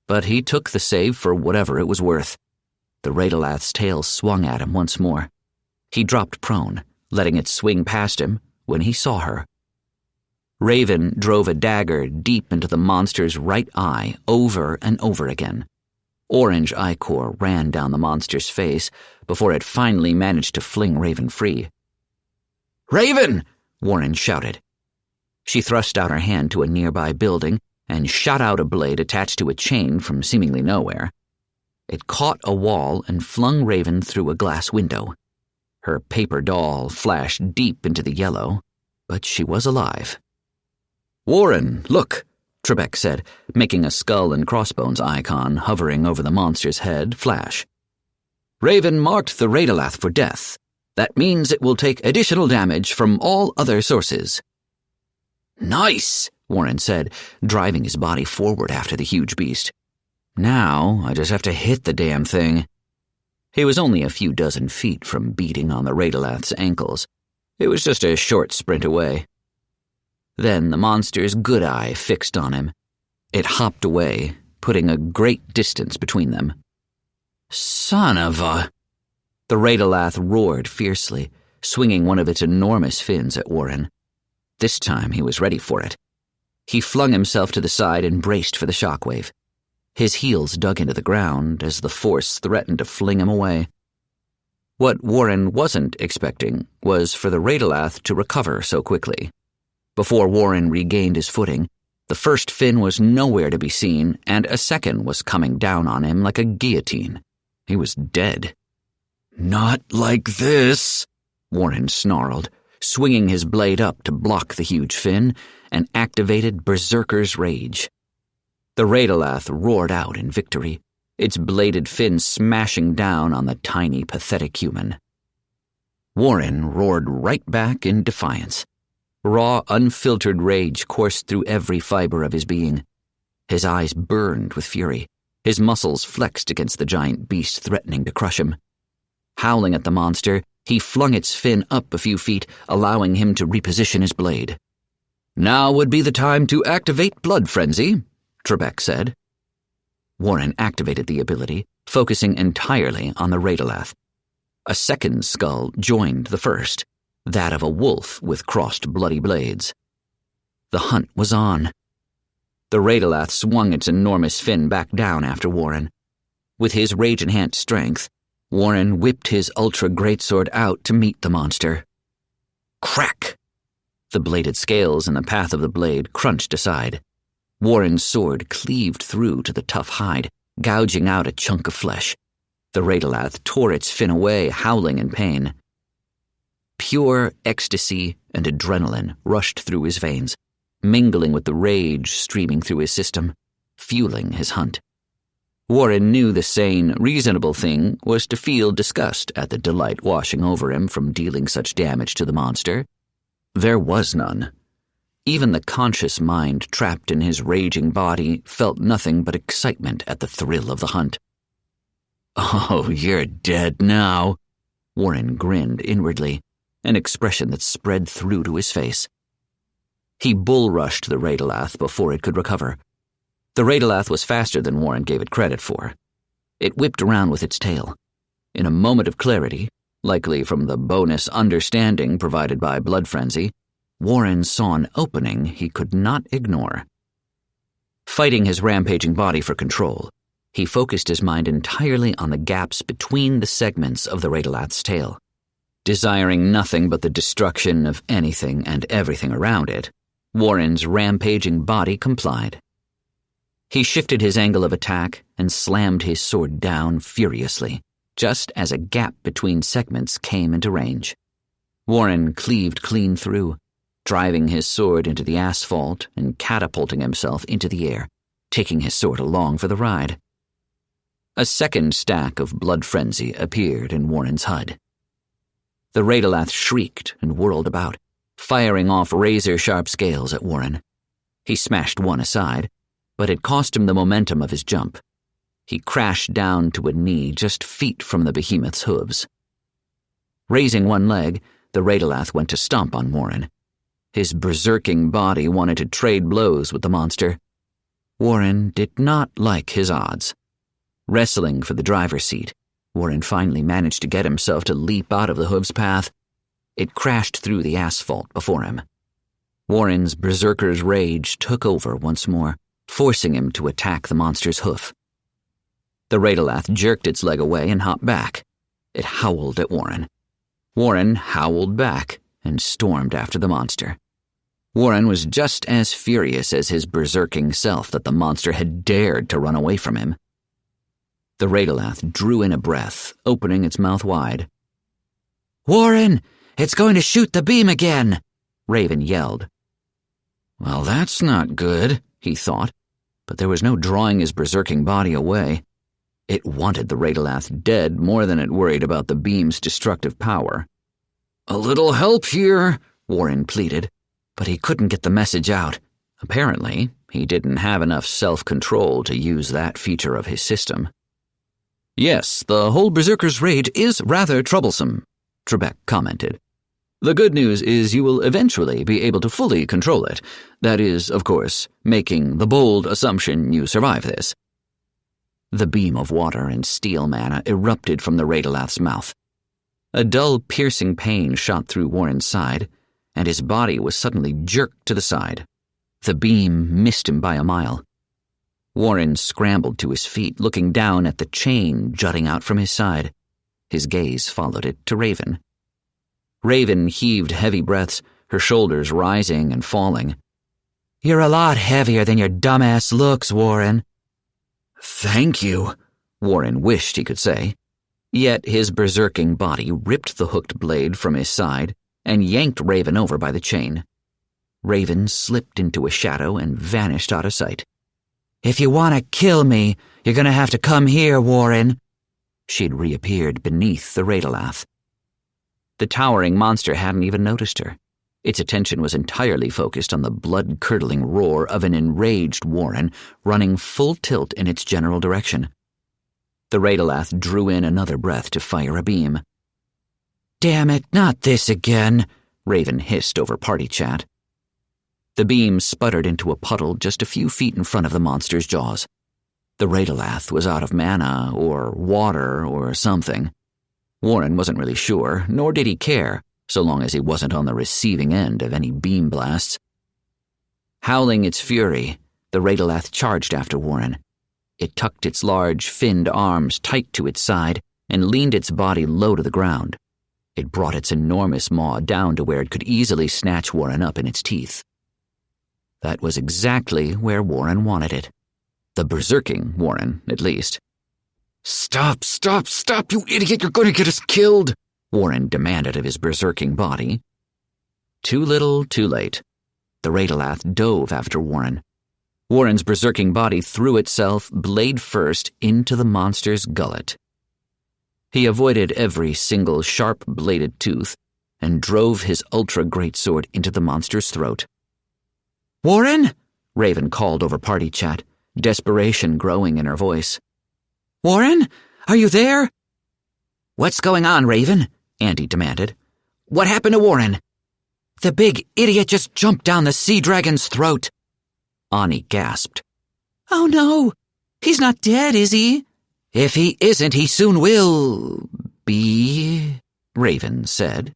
but he took the save for whatever it was worth. The Radalath's tail swung at him once more. He dropped prone, letting it swing past him when he saw her. Raven drove a dagger deep into the monster's right eye over and over again. Orange ichor ran down the monster's face before it finally managed to fling Raven free. "Raven!" Warren shouted. She thrust out her hand to a nearby building and shot out a blade attached to a chain from seemingly nowhere. It caught a wall and flung Raven through a glass window. Her paper doll flashed deep into the yellow, but she was alive. "Warren, look," Trebek said, making a skull and crossbones icon hovering over the monster's head flash. "Raven marked the Radalath for death. That means it will take additional damage from all other sources." "Nice," Warren said, driving his body forward after the huge beast. "Now I just have to hit the damn thing." He was only a few dozen feet from beating on the Radalath's ankles. It was just a short sprint away. Then the monster's good eye fixed on him. It hopped away, putting a great distance between them. "Son of a—" The Radalath roared fiercely, swinging one of its enormous fins at Warren. This time he was ready for it. He flung himself to the side and braced for the shockwave. His heels dug into the ground as the force threatened to fling him away. What Warren wasn't expecting was for the Radalath to recover so quickly. Before Warren regained his footing, the first fin was nowhere to be seen, and a second was coming down on him like a guillotine. He was dead. "Not like this," Warren snarled, swinging his blade up to block the huge fin, and activated Berserker's Rage. The Radalath roared out in victory, its bladed fin smashing down on the tiny, pathetic human. Warren roared right back in defiance. Raw, unfiltered rage coursed through every fiber of his being. His eyes burned with fury. His muscles flexed against the giant beast threatening to crush him. Howling at the monster, he flung its fin up a few feet, allowing him to reposition his blade. "Now would be the time to activate Blood Frenzy," Trebek said. Warren activated the ability, focusing entirely on the Radalath. A second skull joined the first, that of a wolf with crossed bloody blades. The hunt was on. The Radalath swung its enormous fin back down after Warren. With his rage-enhanced strength, Warren whipped his ultra-greatsword out to meet the monster. Crack! The bladed scales in the path of the blade crunched aside. Warren's sword cleaved through to the tough hide, gouging out a chunk of flesh. The Radalath tore its fin away, howling in pain. Pure ecstasy and adrenaline rushed through his veins, mingling with the rage streaming through his system, fueling his hunt. Warren knew the sane, reasonable thing was to feel disgust at the delight washing over him from dealing such damage to the monster. There was none. Even the conscious mind trapped in his raging body felt nothing but excitement at the thrill of the hunt. "Oh, you're dead now," Warren grinned inwardly, an expression that spread through to his face. He bull-rushed the Radalath before it could recover. The Radalath was faster than Warren gave it credit for. It whipped around with its tail. In a moment of clarity, likely from the bonus understanding provided by Blood Frenzy, Warren saw an opening he could not ignore. Fighting his rampaging body for control, he focused his mind entirely on the gaps between the segments of the Radalath's tail. Desiring nothing but the destruction of anything and everything around it, Warren's rampaging body complied. He shifted his angle of attack and slammed his sword down furiously, just as a gap between segments came into range. Warren cleaved clean through, driving his sword into the asphalt and catapulting himself into the air, taking his sword along for the ride. A second stack of Blood Frenzy appeared in Warren's HUD. The Radalath shrieked and whirled about, firing off razor-sharp scales at Warren. He smashed one aside, but it cost him the momentum of his jump. He crashed down to a knee just feet from the behemoth's hooves. Raising one leg, the Radalath went to stomp on Warren. His berserking body wanted to trade blows with the monster. Warren did not like his odds. Wrestling for the driver's seat, Warren finally managed to get himself to leap out of the hoof's path. It crashed through the asphalt before him. Warren's berserker's rage took over once more, forcing him to attack the monster's hoof. The Radalath jerked its leg away and hopped back. It howled at Warren. Warren howled back and stormed after the monster. Warren was just as furious as his berserking self that the monster had dared to run away from him. The Radalath drew in a breath, opening its mouth wide. "Warren, it's going to shoot the beam again!" Raven yelled. Well, that's not good, he thought, but there was no drawing his berserking body away. It wanted the Radalath dead more than it worried about the beam's destructive power. A little help here, Warren pleaded, but he couldn't get the message out. Apparently, he didn't have enough self-control to use that feature of his system. Yes, the whole berserker's rage is rather troublesome, Trebek commented. The good news is you will eventually be able to fully control it. That is, of course, making the bold assumption you survive this. The beam of water and steel mana erupted from the Radalath's mouth. A dull, piercing pain shot through Warren's side, and his body was suddenly jerked to the side. The beam missed him by a mile. Warren scrambled to his feet, looking down at the chain jutting out from his side. His gaze followed it to Raven. Raven heaved heavy breaths, her shoulders rising and falling. "You're a lot heavier than your dumbass looks, Warren." "Thank you," Warren wished he could say. Yet his berserking body ripped the hooked blade from his side and yanked Raven over by the chain. Raven slipped into a shadow and vanished out of sight. "If you want to kill me, you're going to have to come here, Warren." She'd reappeared beneath the Radalath. The towering monster hadn't even noticed her. Its attention was entirely focused on the blood-curdling roar of an enraged Warren running full tilt in its general direction. The Radalath drew in another breath to fire a beam. "Damn it, not this again," Raven hissed over party chat. The beam sputtered into a puddle just a few feet in front of the monster's jaws. The Radalath was out of mana, or water, or something. Warren wasn't really sure, nor did he care, so long as he wasn't on the receiving end of any beam blasts. Howling its fury, the Radalath charged after Warren. It tucked its large, finned arms tight to its side and leaned its body low to the ground. It brought its enormous maw down to where it could easily snatch Warren up in its teeth. That was exactly where Warren wanted it. The berserking Warren, at least. "Stop, stop, stop, you idiot! You're going to get us killed!" Warren demanded of his berserking body. Too little, too late. The Radalath dove after Warren. Warren's berserking body threw itself, blade first, into the monster's gullet. He avoided every single sharp-bladed tooth and drove his ultra-greatsword into the monster's throat. "Warren?" Raven called over party chat, desperation growing in her voice. "Warren? Are you there?" "What's going on, Raven?" Andy demanded. "What happened to Warren?" "The big idiot just jumped down the sea dragon's throat." Ani gasped. "Oh no! He's not dead, is he?" "If he isn't, he soon will be," Raven said.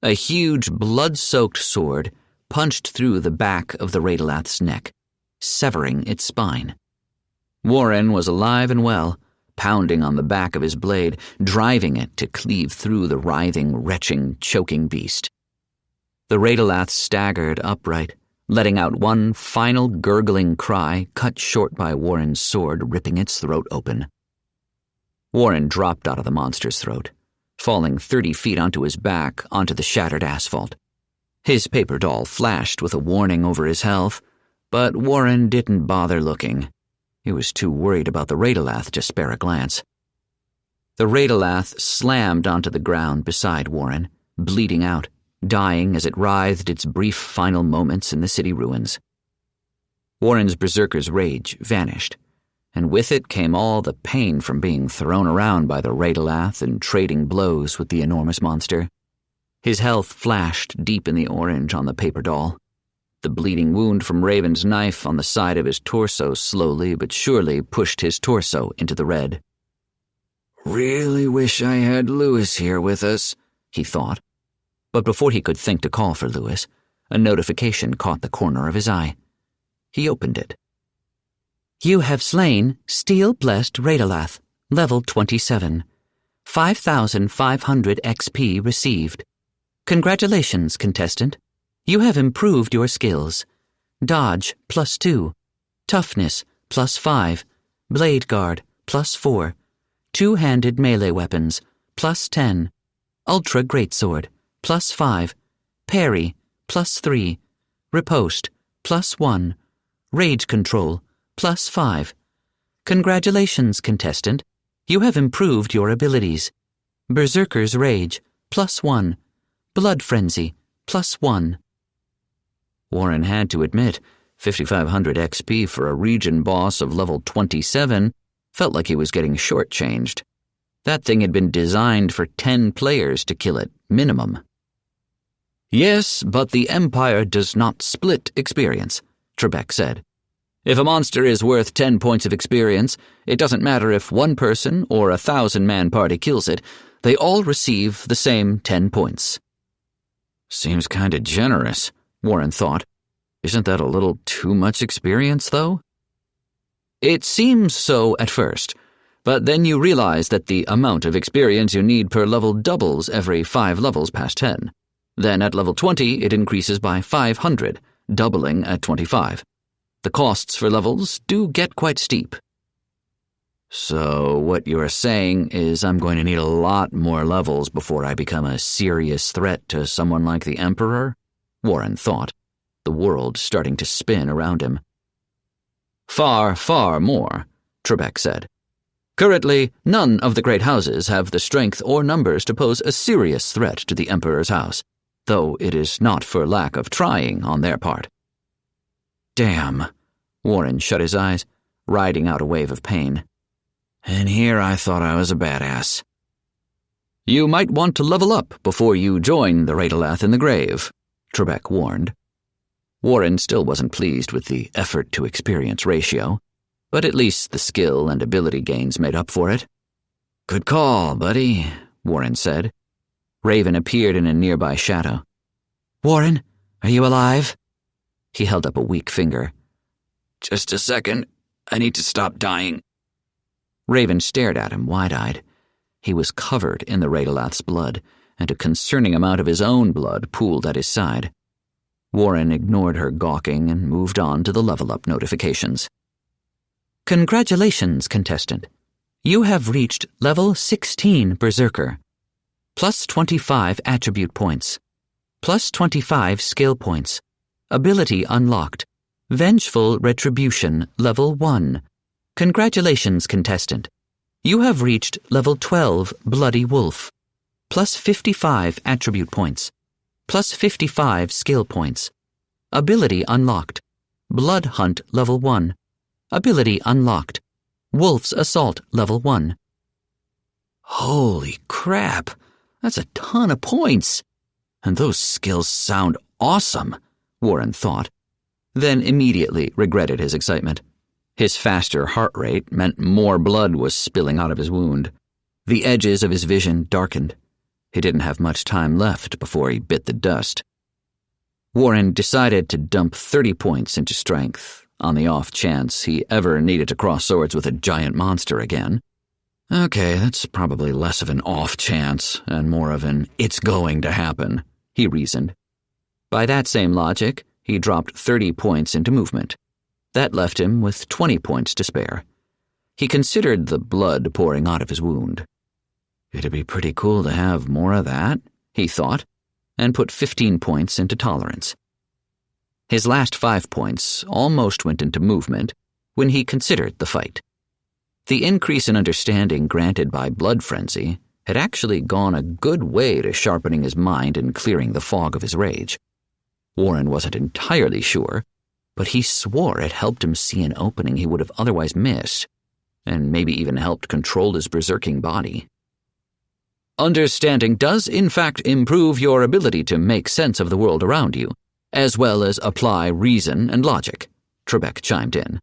A huge, blood-soaked sword punched through the back of the Radalath's neck, severing its spine. Warren was alive and well, pounding on the back of his blade, driving it to cleave through the writhing, retching, choking beast. The Radalath staggered upright, letting out one final gurgling cry cut short by Warren's sword ripping its throat open. Warren dropped out of the monster's throat, falling 30 feet onto his back onto the shattered asphalt. His paper doll flashed with a warning over his health, but Warren didn't bother looking. He was too worried about the Radalath to spare a glance. The Radalath slammed onto the ground beside Warren, bleeding out, dying as it writhed its brief final moments in the city ruins. Warren's berserker's rage vanished, and with it came all the pain from being thrown around by the Radalath and trading blows with the enormous monster. His health flashed deep in the orange on the paper doll. The bleeding wound from Raven's knife on the side of his torso slowly but surely pushed his torso into the red. "Really wish I had Lewis here with us," he thought. But before he could think to call for Lewis, a notification caught the corner of his eye. He opened it. "You have slain Steel-Blessed Radalath, level 27. 5,500 XP received. Congratulations, contestant. You have improved your skills. Dodge, +2. Toughness, +5. Blade Guard, +4. Two-handed melee weapons, +10. Ultra Greatsword, +5. Parry, +3. Riposte, +1. Rage control, +5. Congratulations, contestant. You have improved your abilities. Berserker's Rage, +1. Blood Frenzy, +1. Warren had to admit, 5,500 XP for a region boss of level 27 felt like he was getting shortchanged. That thing had been designed for 10 players to kill it, minimum. Yes, but the Empire does not split experience, Trebek said. If a monster is worth 10 points of experience, it doesn't matter if one person or a 1,000-man party kills it, they all receive the same 10 points. Seems kinda generous, Warren thought. Isn't that a little too much experience, though? It seems so at first, but then you realize that the amount of experience you need per level doubles every 5 levels past 10. Then at level 20, it increases by 500, doubling at 25. The costs for levels do get quite steep. So what you're saying is I'm going to need a lot more levels before I become a serious threat to someone like the Emperor? Warren thought, the world starting to spin around him. Far, far more, Trebek said. Currently, none of the great houses have the strength or numbers to pose a serious threat to the Emperor's house, though it is not for lack of trying on their part. Damn, Warren shut his eyes, riding out a wave of pain. And here I thought I was a badass. You might want to level up before you join the Raidalath in the grave, Trebek warned. Warren still wasn't pleased with the effort-to-experience ratio, but at least the skill and ability gains made up for it. Good call, buddy, Warren said. Raven appeared in a nearby shadow. Warren, are you alive? He held up a weak finger. Just a second. I need to stop dying. Raven stared at him wide-eyed. He was covered in the Raidalath's blood, and a concerning amount of his own blood pooled at his side. Warren ignored her gawking and moved on to the level-up notifications. Congratulations, contestant. You have reached level 16 Berserker. Plus 25 attribute points. Plus 25 skill points. Ability unlocked. Vengeful Retribution, level 1. Congratulations, contestant. You have reached level 12 Bloody Wolf. Plus 55 attribute points. Plus 55 skill points. Ability unlocked. Blood Hunt, level 1. Ability unlocked. Wolf's Assault, level 1. Holy crap! That's a ton of points! And those skills sound awesome, Warren thought, then immediately regretted his excitement. His faster heart rate meant more blood was spilling out of his wound. The edges of his vision darkened. He didn't have much time left before he bit the dust. Warren decided to dump 30 points into strength, on the off chance he ever needed to cross swords with a giant monster again. Okay, that's probably less of an off chance and more of an it's going to happen, he reasoned. By that same logic, he dropped 30 points into movement. That left him with 20 points to spare. He considered the blood pouring out of his wound. It'd be pretty cool to have more of that, he thought, and put 15 points into tolerance. His last 5 points almost went into movement when he considered the fight. The increase in understanding granted by Blood Frenzy had actually gone a good way to sharpening his mind and clearing the fog of his rage. Warren wasn't entirely sure, but he swore it helped him see an opening he would have otherwise missed, and maybe even helped control his berserking body. Understanding does in fact improve your ability to make sense of the world around you, as well as apply reason and logic, Trebek chimed in.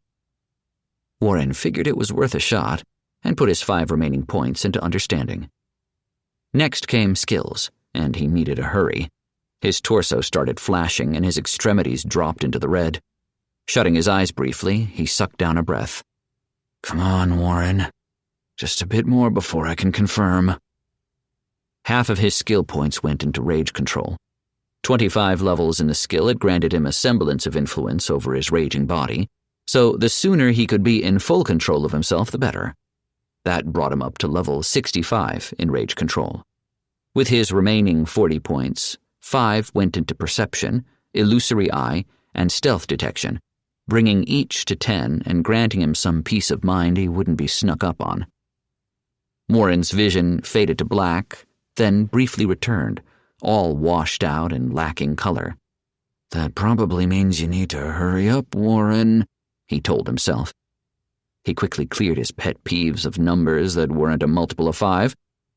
Warren figured it was worth a shot and put his 5 remaining points into understanding. Next came skills, and he needed a hurry. His torso started flashing and his extremities dropped into the red. Shutting his eyes briefly, he sucked down a breath. Come on, Warren. Just a bit more before I can confirm. Half of his skill points went into rage control. 25 levels in the skill had granted him a semblance of influence over his raging body, so the sooner he could be in full control of himself, the better. That brought him up to level 65 in rage control. With his remaining 40 points, 5 went into perception, illusory eye, and stealth detection, bringing each to 10 and granting him some peace of mind he wouldn't be snuck up on. Warren's vision faded to black, then briefly returned, all washed out and lacking color. That probably means you need to hurry up, Warren, he told himself. He quickly cleared his pet peeves of numbers that weren't a multiple of 5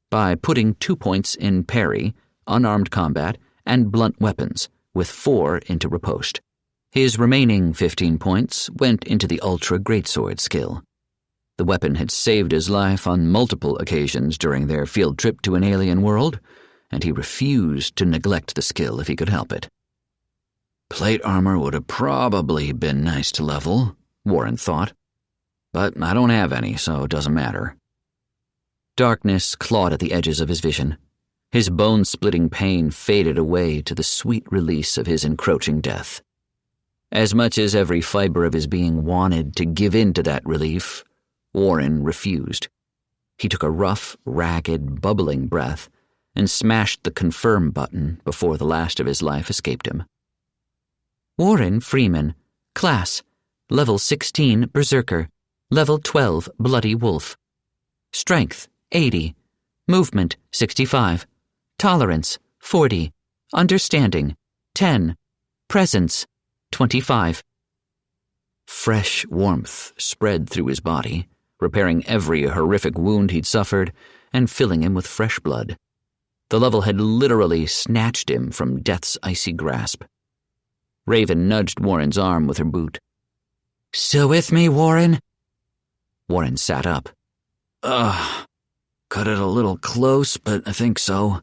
by putting 2 points in parry, unarmed combat, and blunt weapons, with 4 into riposte. His remaining 15 points went into the Ultra Greatsword skill. The weapon had saved his life on multiple occasions during their field trip to an alien world, and he refused to neglect the skill if he could help it. Plate armor would have probably been nice to level, Warren thought. But I don't have any, so it doesn't matter. Darkness clawed at the edges of his vision. His bone-splitting pain faded away to the sweet release of his encroaching death. As much as every fiber of his being wanted to give in to that relief, Warren refused. He took a rough, ragged, bubbling breath and smashed the confirm button before the last of his life escaped him. Warren Freeman, Class, Level 16 Berserker, Level 12 Bloody Wolf. Strength 80, Movement 65, Tolerance 40, Understanding 10, Presence 25. Fresh warmth spread through his body, repairing every horrific wound he'd suffered and filling him with fresh blood. The level had literally snatched him from death's icy grasp. Raven nudged Warren's arm with her boot. "Still with me, Warren?" Warren sat up. Cut it a little close, but I think so.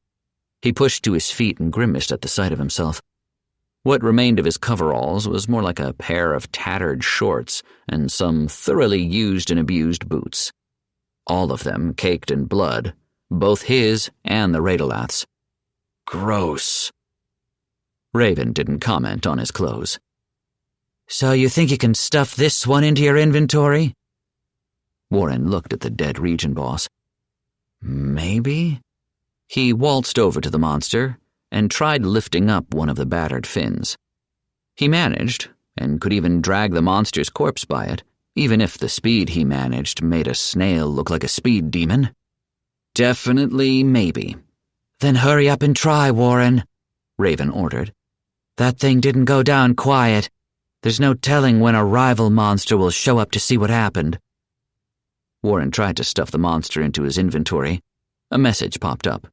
He pushed to his feet and grimaced at the sight of himself. What remained of his coveralls was more like a pair of tattered shorts and some thoroughly used and abused boots. All of them caked in blood, both his and the Radalath's. Gross. Raven didn't comment on his clothes. "So you think you can stuff this one into your inventory?" Warren looked at the dead region boss. Maybe? He waltzed over to the monster and tried lifting up one of the battered fins. He managed, and could even drag the monster's corpse by it, even if the speed he managed made a snail look like a speed demon. Definitely maybe. "Then hurry up and try, Warren," Raven ordered. "That thing didn't go down quiet. There's no telling when a rival monster will show up to see what happened." Warren tried to stuff the monster into his inventory. A message popped up.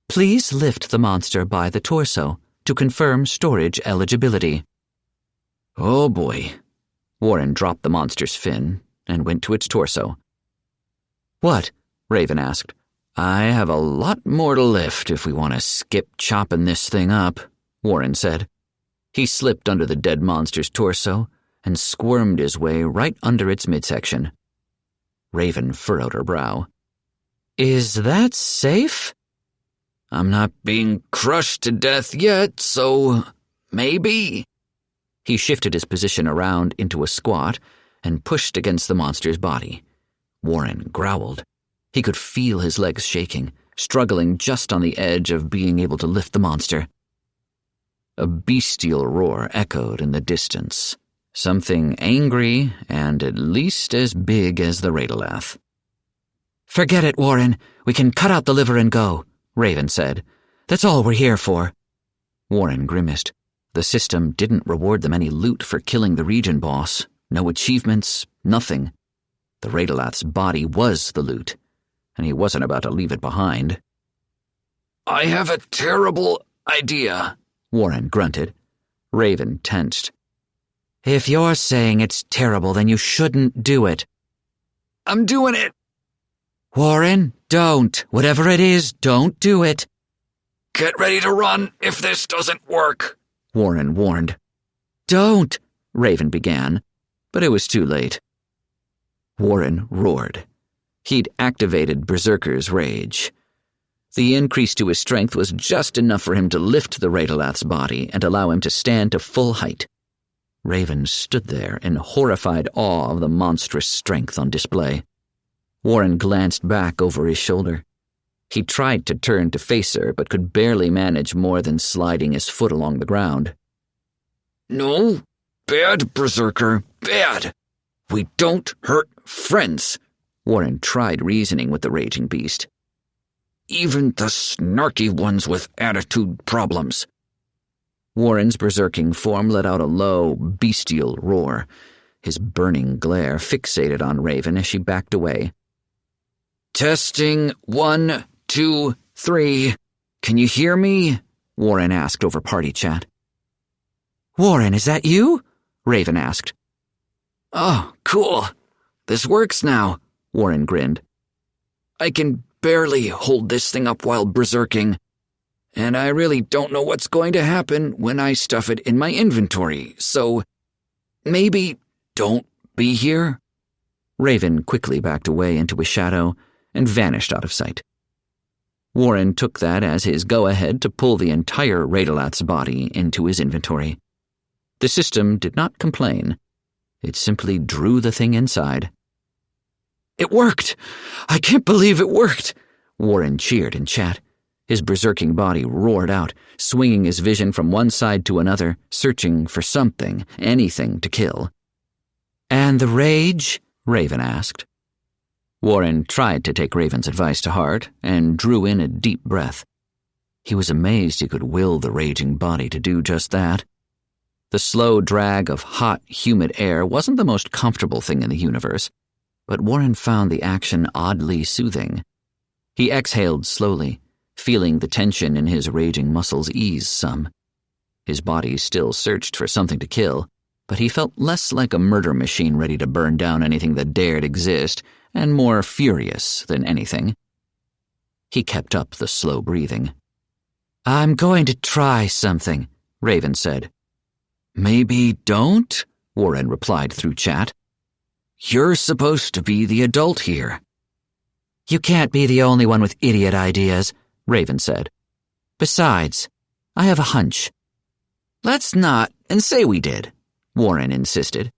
"Please lift the monster by the torso to confirm storage eligibility." Oh boy. Warren dropped the monster's fin and went to its torso. "What?" Raven asked. "I have a lot more to lift if we want to skip chopping this thing up," Warren said. He slipped under the dead monster's torso and squirmed his way right under its midsection. Raven furrowed her brow. "Is that safe?" "I'm not being crushed to death yet, so maybe." He shifted his position around into a squat and pushed against the monster's body. Warren growled. He could feel his legs shaking, struggling just on the edge of being able to lift the monster. A bestial roar echoed in the distance, something angry and at least as big as the Radalath. "Forget it, Warren. We can cut out the liver and go," Raven said. "That's all we're here for." Warren grimaced. The system didn't reward them any loot for killing the region boss. No achievements, nothing. The Radalath's body was the loot, and he wasn't about to leave it behind. "I have a terrible idea," Warren grunted. Raven tensed. "If you're saying it's terrible, then you shouldn't do it." "I'm doing it." "Warren, don't. Whatever it is, don't do it." "Get ready to run if this doesn't work," Warren warned. "Don't," Raven began, but it was too late. Warren roared. He'd activated Berserker's Rage. The increase to his strength was just enough for him to lift the Radalath's body and allow him to stand to full height. Raven stood there in horrified awe of the monstrous strength on display. Warren glanced back over his shoulder. He tried to turn to face her, but could barely manage more than sliding his foot along the ground. No, bad, Berserker, bad. We don't hurt friends. Warren tried reasoning with the raging beast. Even the snarky ones with attitude problems. Warren's berserking form let out a low, bestial roar. His burning glare fixated on Raven as she backed away. Testing 1, 2, 3. Can you hear me? Warren asked over party chat. Warren, is that you? Raven asked. Oh, cool. This works now, Warren grinned. I can barely hold this thing up while berserking, and I really don't know what's going to happen when I stuff it in my inventory, so maybe don't be here. Raven quickly backed away into a shadow and vanished out of sight. Warren took that as his go-ahead to pull the entire Radalath's body into his inventory. The system did not complain. It simply drew the thing inside. It worked! I can't believe it worked! Warren cheered in chat. His berserking body roared out, swinging his vision from one side to another, searching for something, anything to kill. And the rage? Raven asked. Warren tried to take Raven's advice to heart and drew in a deep breath. He was amazed he could will the raging body to do just that. The slow drag of hot, humid air wasn't the most comfortable thing in the universe, but Warren found the action oddly soothing. He exhaled slowly, feeling the tension in his raging muscles ease some. His body still searched for something to kill, but he felt less like a murder machine ready to burn down anything that dared exist, and more furious than anything. He kept up the slow breathing. I'm going to try something, Raven said. Maybe don't, Warren replied through chat. You're supposed to be the adult here. You can't be the only one with idiot ideas, Raven said. Besides, I have a hunch. Let's not, and say we did, Warren insisted.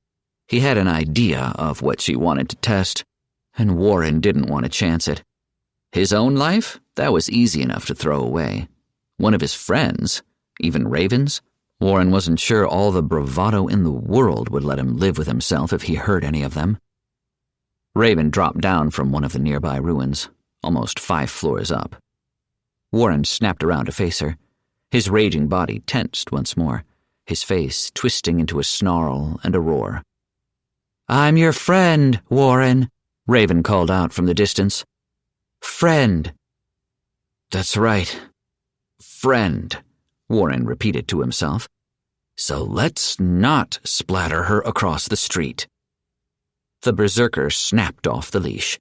He had an idea of what she wanted to test, and Warren didn't want to chance it. His own life? That was easy enough to throw away. One of his friends, even Raven's? Warren wasn't sure all the bravado in the world would let him live with himself if he hurt any of them. Raven dropped down from one of the nearby ruins, almost 5 floors up. Warren snapped around to face her. His raging body tensed once more, his face twisting into a snarl and a roar. I'm your friend, Warren, Raven called out from the distance. Friend. That's right. Friend, Warren repeated to himself. So let's not splatter her across the street. The berserker snapped off the leash.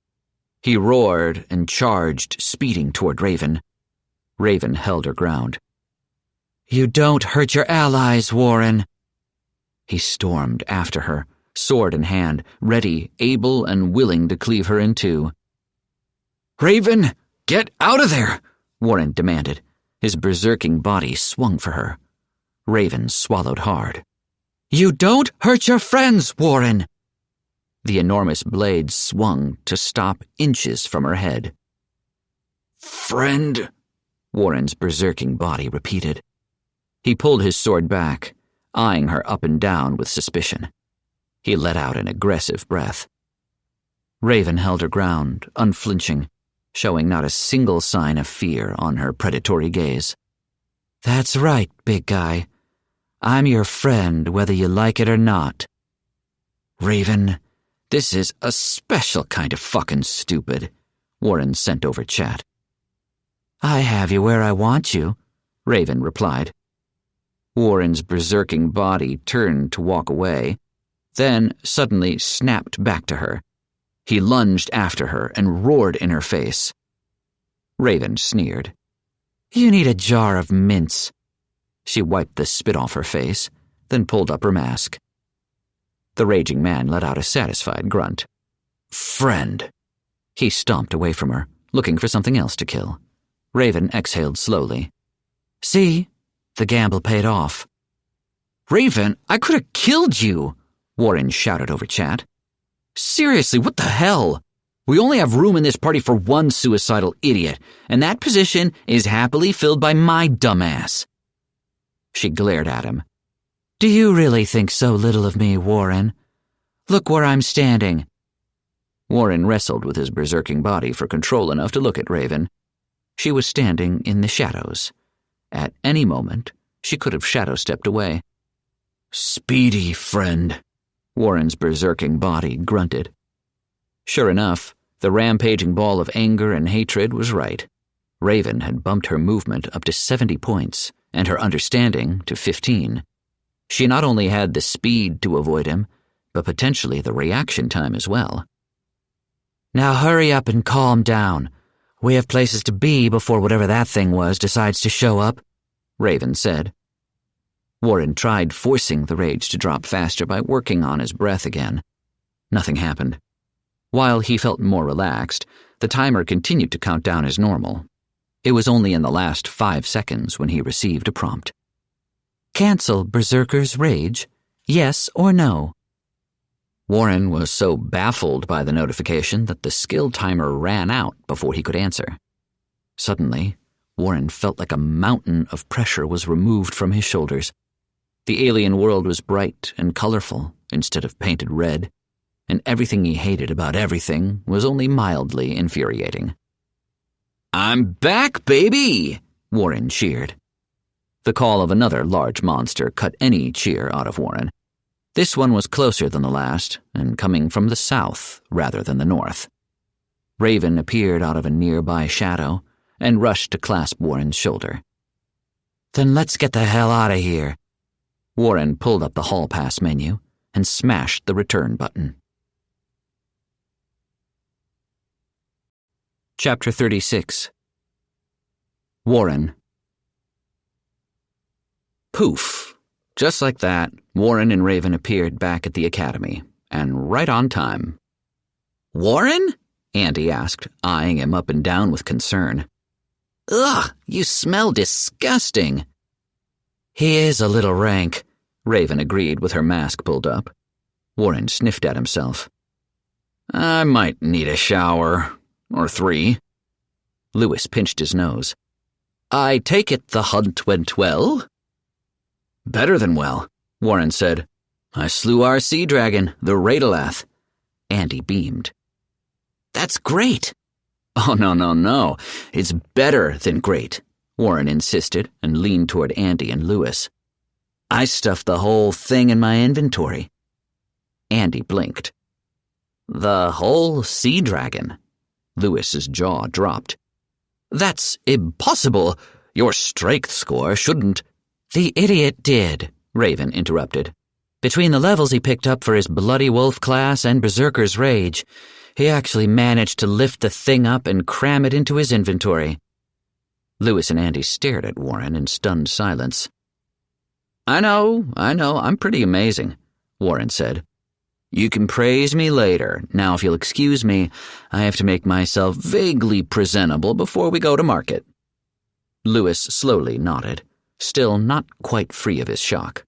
He roared and charged, speeding toward Raven. Raven held her ground. You don't hurt your allies, Warren. He stormed after her, sword in hand, ready, able, and willing to cleave her in two. Raven, get out of there, Warren demanded. His berserking body swung for her. Raven swallowed hard. You don't hurt your friends, Warren! The enormous blade swung to stop inches from her head. Friend, Warren's berserking body repeated. He pulled his sword back, eyeing her up and down with suspicion. He let out an aggressive breath. Raven held her ground, unflinching, showing not a single sign of fear on her predatory gaze. That's right, big guy. I'm your friend whether you like it or not. Raven, this is a special kind of fucking stupid, Warren sent over chat. I have you where I want you, Raven replied. Warren's berserking body turned to walk away, then suddenly snapped back to her. He lunged after her and roared in her face. Raven sneered. You need a jar of mints. She wiped the spit off her face, then pulled up her mask. The raging man let out a satisfied grunt. Friend. He stomped away from her, looking for something else to kill. Raven exhaled slowly. See? The gamble paid off. Raven, I could have killed you, Warren shouted over chat. Seriously, what the hell? We only have room in this party for one suicidal idiot, and that position is happily filled by my dumbass. She glared at him. Do you really think so little of me, Warren? Look where I'm standing. Warren wrestled with his berserking body for control enough to look at Raven. She was standing in the shadows. At any moment, she could have shadow-stepped away. Speedy, friend, Warren's berserking body grunted. Sure enough, the rampaging ball of anger and hatred was right. Raven had bumped her movement up to 70 points, and her understanding to 15. She not only had the speed to avoid him, but potentially the reaction time as well. Now hurry up and calm down. We have places to be before whatever that thing was decides to show up, Raven said. Warren tried forcing the rage to drop faster by working on his breath again. Nothing happened. While he felt more relaxed, the timer continued to count down as normal. It was only in the last 5 seconds when he received a prompt. Cancel Berserker's Rage, yes or no? Warren was so baffled by the notification that the skill timer ran out before he could answer. Suddenly, Warren felt like a mountain of pressure was removed from his shoulders. The alien world was bright and colorful instead of painted red, and everything he hated about everything was only mildly infuriating. I'm back, baby, Warren cheered. The call of another large monster cut any cheer out of Warren. This one was closer than the last, and coming from the south rather than the north. Raven appeared out of a nearby shadow and rushed to clasp Warren's shoulder. Then let's get the hell out of here. Warren pulled up the hall pass menu and smashed the return button. Chapter 36. Warren. Poof. Just like that, Warren and Raven appeared back at the academy, and right on time. Warren? Andy asked, eyeing him up and down with concern. Ugh, you smell disgusting. He is a little rank, Raven agreed with her mask pulled up. Warren sniffed at himself. I might need a shower. Or 3. Lewis pinched his nose. I take it the hunt went well? Better than well, Warren said. I slew our sea dragon, the Radalath. Andy beamed. That's great. Oh, no. It's better than great, Warren insisted and leaned toward Andy and Lewis. I stuffed the whole thing in my inventory. Andy blinked. The whole sea dragon? Lewis's jaw dropped. That's impossible. Your strength score shouldn't. The idiot did, Raven interrupted. Between the levels he picked up for his Bloody Wolf class and Berserker's Rage, he actually managed to lift the thing up and cram it into his inventory. Lewis and Andy stared at Warren in stunned silence. I know, I'm pretty amazing, Warren said. You can praise me later. Now, if you'll excuse me, I have to make myself vaguely presentable before we go to market. Lewis slowly nodded, still not quite free of his shock.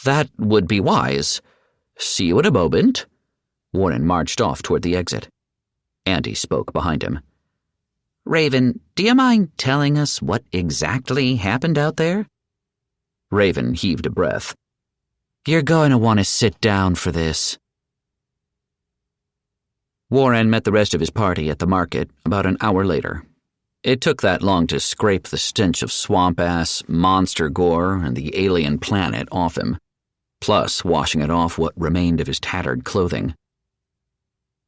That would be wise. See you at a moment. Warren marched off toward the exit. Andy spoke behind him. Raven, do you mind telling us what exactly happened out there? Raven heaved a breath. You're going to want to sit down for this. Warren met the rest of his party at the market about an hour later. It took that long to scrape the stench of swamp ass, monster gore, and the alien planet off him, plus washing it off what remained of his tattered clothing.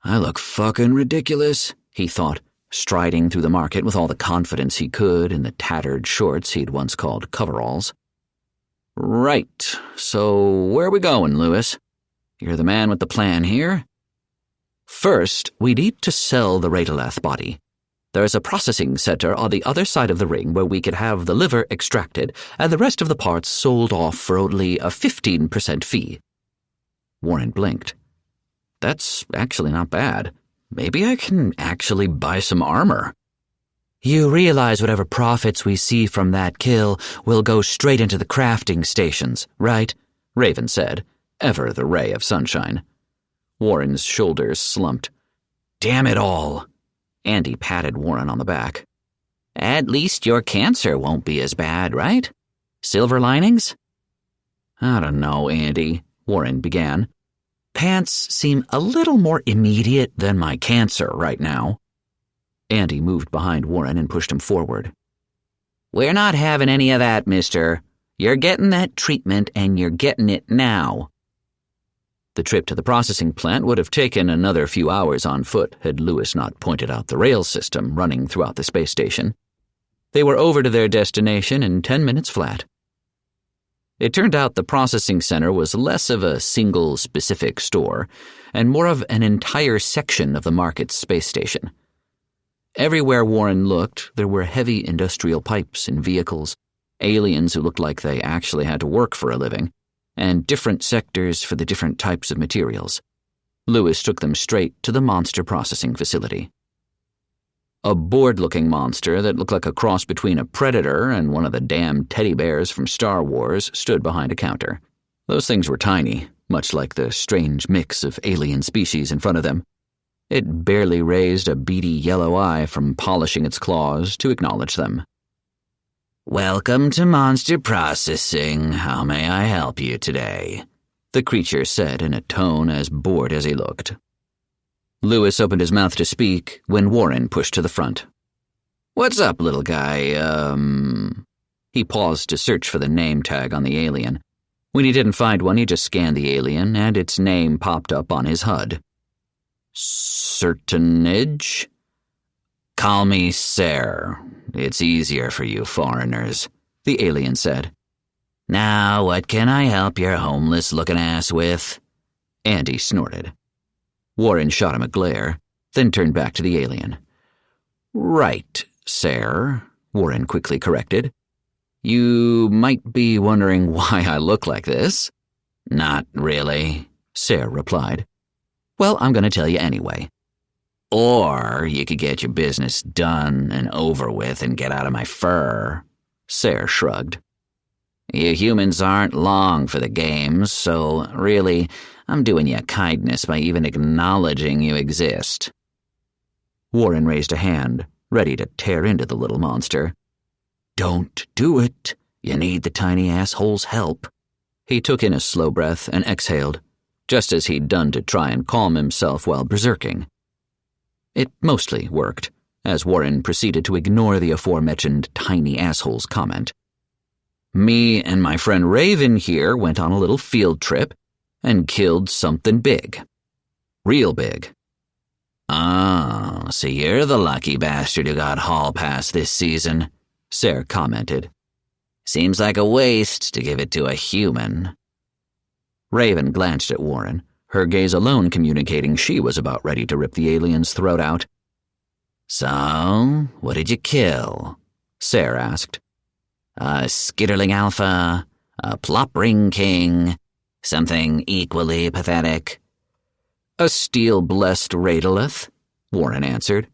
I look fucking ridiculous, he thought, striding through the market with all the confidence he could in the tattered shorts he'd once called coveralls. Right, so where are we going, Lewis? You're the man with the plan here. First, we need to sell the Radalath body. There's a processing center on the other side of the ring where we could have the liver extracted and the rest of the parts sold off for only a 15% fee. Warren blinked. That's actually not bad. Maybe I can actually buy some armor. You realize whatever profits we see from that kill will go straight into the crafting stations, right? Raven said, ever the ray of sunshine. Warren's shoulders slumped. Damn it all. Andy patted Warren on the back. At least your cancer won't be as bad, right? Silver linings? I don't know, Andy, Warren began. Pants seem a little more immediate than my cancer right now. Andy moved behind Warren and pushed him forward. We're not having any of that, mister. You're getting that treatment and you're getting it now. The trip to the processing plant would have taken another few hours on foot had Lewis not pointed out the rail system running throughout the space station. They were over to their destination in 10 minutes flat. It turned out the processing center was less of a single specific store and more of an entire section of the market's space station. Everywhere Warren looked, there were heavy industrial pipes and vehicles, aliens who looked like they actually had to work for a living, and different sectors for the different types of materials. Lewis took them straight to the monster processing facility. A bored-looking monster that looked like a cross between a predator and one of the damn teddy bears from Star Wars stood behind a counter. Those things were tiny, much like the strange mix of alien species in front of them. It barely raised a beady yellow eye from polishing its claws to acknowledge them. "Welcome to Monster Processing. How may I help you today?" the creature said in a tone as bored as he looked. Lewis opened his mouth to speak when Warren pushed to the front. "What's up, little guy, He paused to search for the name tag on the alien. When he didn't find one, he just scanned the alien, and its name popped up on his HUD. "Certainage?" "Call me Sir. It's easier for you foreigners," the alien said. "Now, what can I help your homeless-looking ass with?" Andy snorted. Warren shot him a glare, then turned back to the alien. "Right, Sir," Warren quickly corrected. "You might be wondering why I look like this." "Not really," Sir replied. "Well, I'm going to tell you anyway. Or you could get your business done and over with and get out of my fur," Sir shrugged. "You humans aren't long for the games, so really, I'm doing you a kindness by even acknowledging you exist." Warren raised a hand, ready to tear into the little monster. "Don't do it. You need the tiny asshole's help." He took in a slow breath and exhaled, just as he'd done to try and calm himself while berserking. It mostly worked, as Warren proceeded to ignore the aforementioned tiny asshole's comment. "Me and my friend Raven here went on a little field trip and killed something big. Real big." "Oh, so you're the lucky bastard who got hall pass this season," Sarah commented. "Seems like a waste to give it to a human." Raven glanced at Warren, her gaze alone communicating she was about ready to rip the alien's throat out. "So, what did you kill?" Sarah asked. "A skitterling alpha, a plop ring king, something equally pathetic?" "A steel-blessed Raidolith," Warren answered.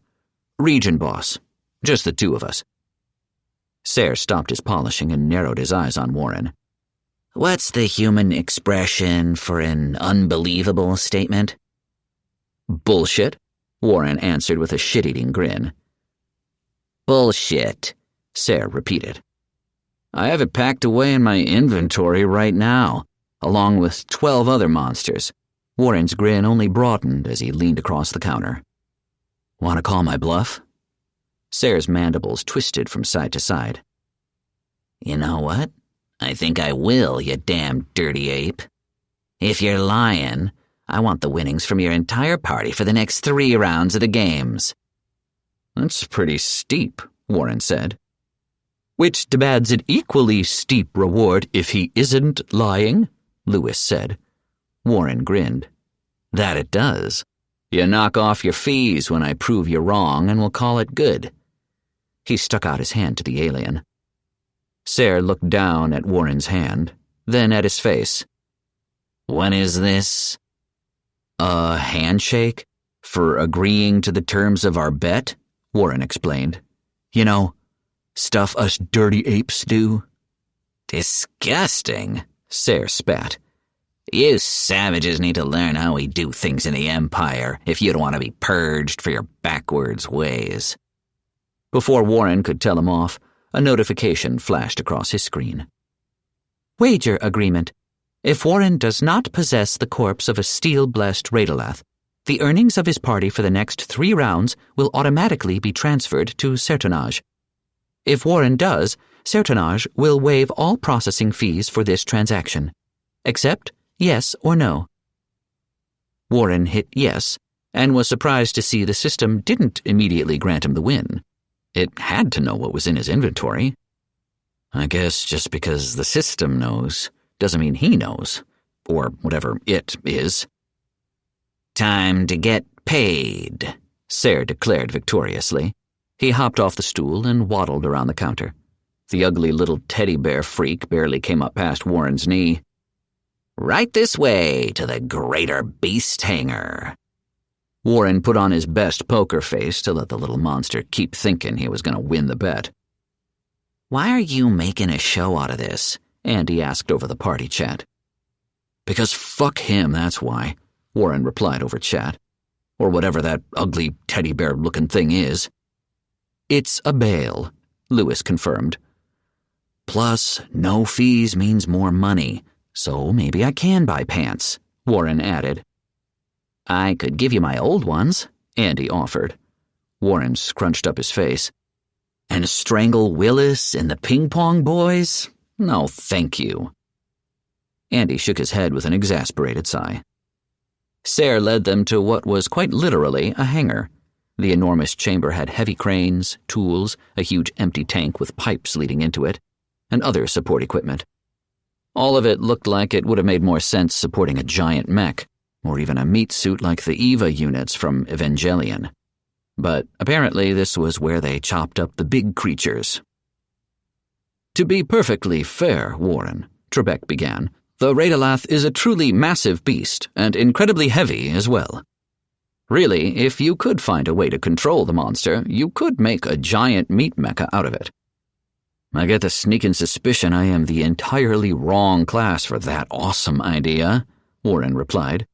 "Region boss. Just the two of us." Sayre stopped his polishing and narrowed his eyes on Warren. "What's the human expression for an unbelievable statement?" "Bullshit," Warren answered with a shit-eating grin. "Bullshit," Sayre repeated. "I have it packed away in my inventory right now, along with 12 other monsters." Warren's grin only broadened as he leaned across the counter. "Want to call my bluff?" Sayre's mandibles twisted from side to side. "You know what? I think I will, you damn dirty ape. If you're lying, I want the winnings from your entire party for the next 3 rounds of the games." "That's pretty steep," Warren said. "Which demands an equally steep reward if he isn't lying," Lewis said. Warren grinned. "That it does. You knock off your fees when I prove you're wrong and we'll call it good." He stuck out his hand to the alien. Sayre looked down at Warren's hand, then at his face. "What is this?" "A handshake for agreeing to the terms of our bet," Warren explained. "You know, stuff us dirty apes do." "Disgusting," Sayre spat. "You savages need to learn how we do things in the Empire if you don't want to be purged for your backwards ways." Before Warren could tell him off, a notification flashed across his screen. "Wager agreement. If Warren does not possess the corpse of a steel-blessed Radalath, the earnings of his party for the next 3 rounds will automatically be transferred to Certonage. If Warren does, Certonage will waive all processing fees for this transaction. Accept, yes or no. Warren hit yes, and was surprised to see the system didn't immediately grant him the win. It had to know what was in his inventory. I guess just because the system knows doesn't mean he knows, or whatever it is. Time to get paid, Ser declared victoriously. He hopped off the stool and waddled around the counter. The ugly little teddy bear freak barely came up past Warren's knee. Right this way to the greater beast hangar. Warren put on his best poker face to let the little monster keep thinking he was going to win the bet. Why are you making a show out of this? Andy asked over the party chat. Because fuck him, that's why, Warren replied over chat. Or whatever that ugly teddy bear-looking thing is. It's a bail, Lewis confirmed. Plus, no fees means more money, so maybe I can buy pants, Warren added. I could give you my old ones, Andy offered. Warren scrunched up his face. And strangle Willis and the ping-pong boys? No, thank you. Andy shook his head with an exasperated sigh. Ser led them to what was quite literally a hangar. The enormous chamber had heavy cranes, tools, a huge empty tank with pipes leading into it, and other support equipment. All of it looked like it would have made more sense supporting a giant mech, or even a meat suit like the EVA units from Evangelion. But apparently this was where they chopped up the big creatures. To be perfectly fair, Warren, Trebek began, the Radalath is a truly massive beast, and incredibly heavy as well. Really, if you could find a way to control the monster, you could make a giant meat mecha out of it. I get the sneaking suspicion I am the entirely wrong class for that awesome idea, Warren replied.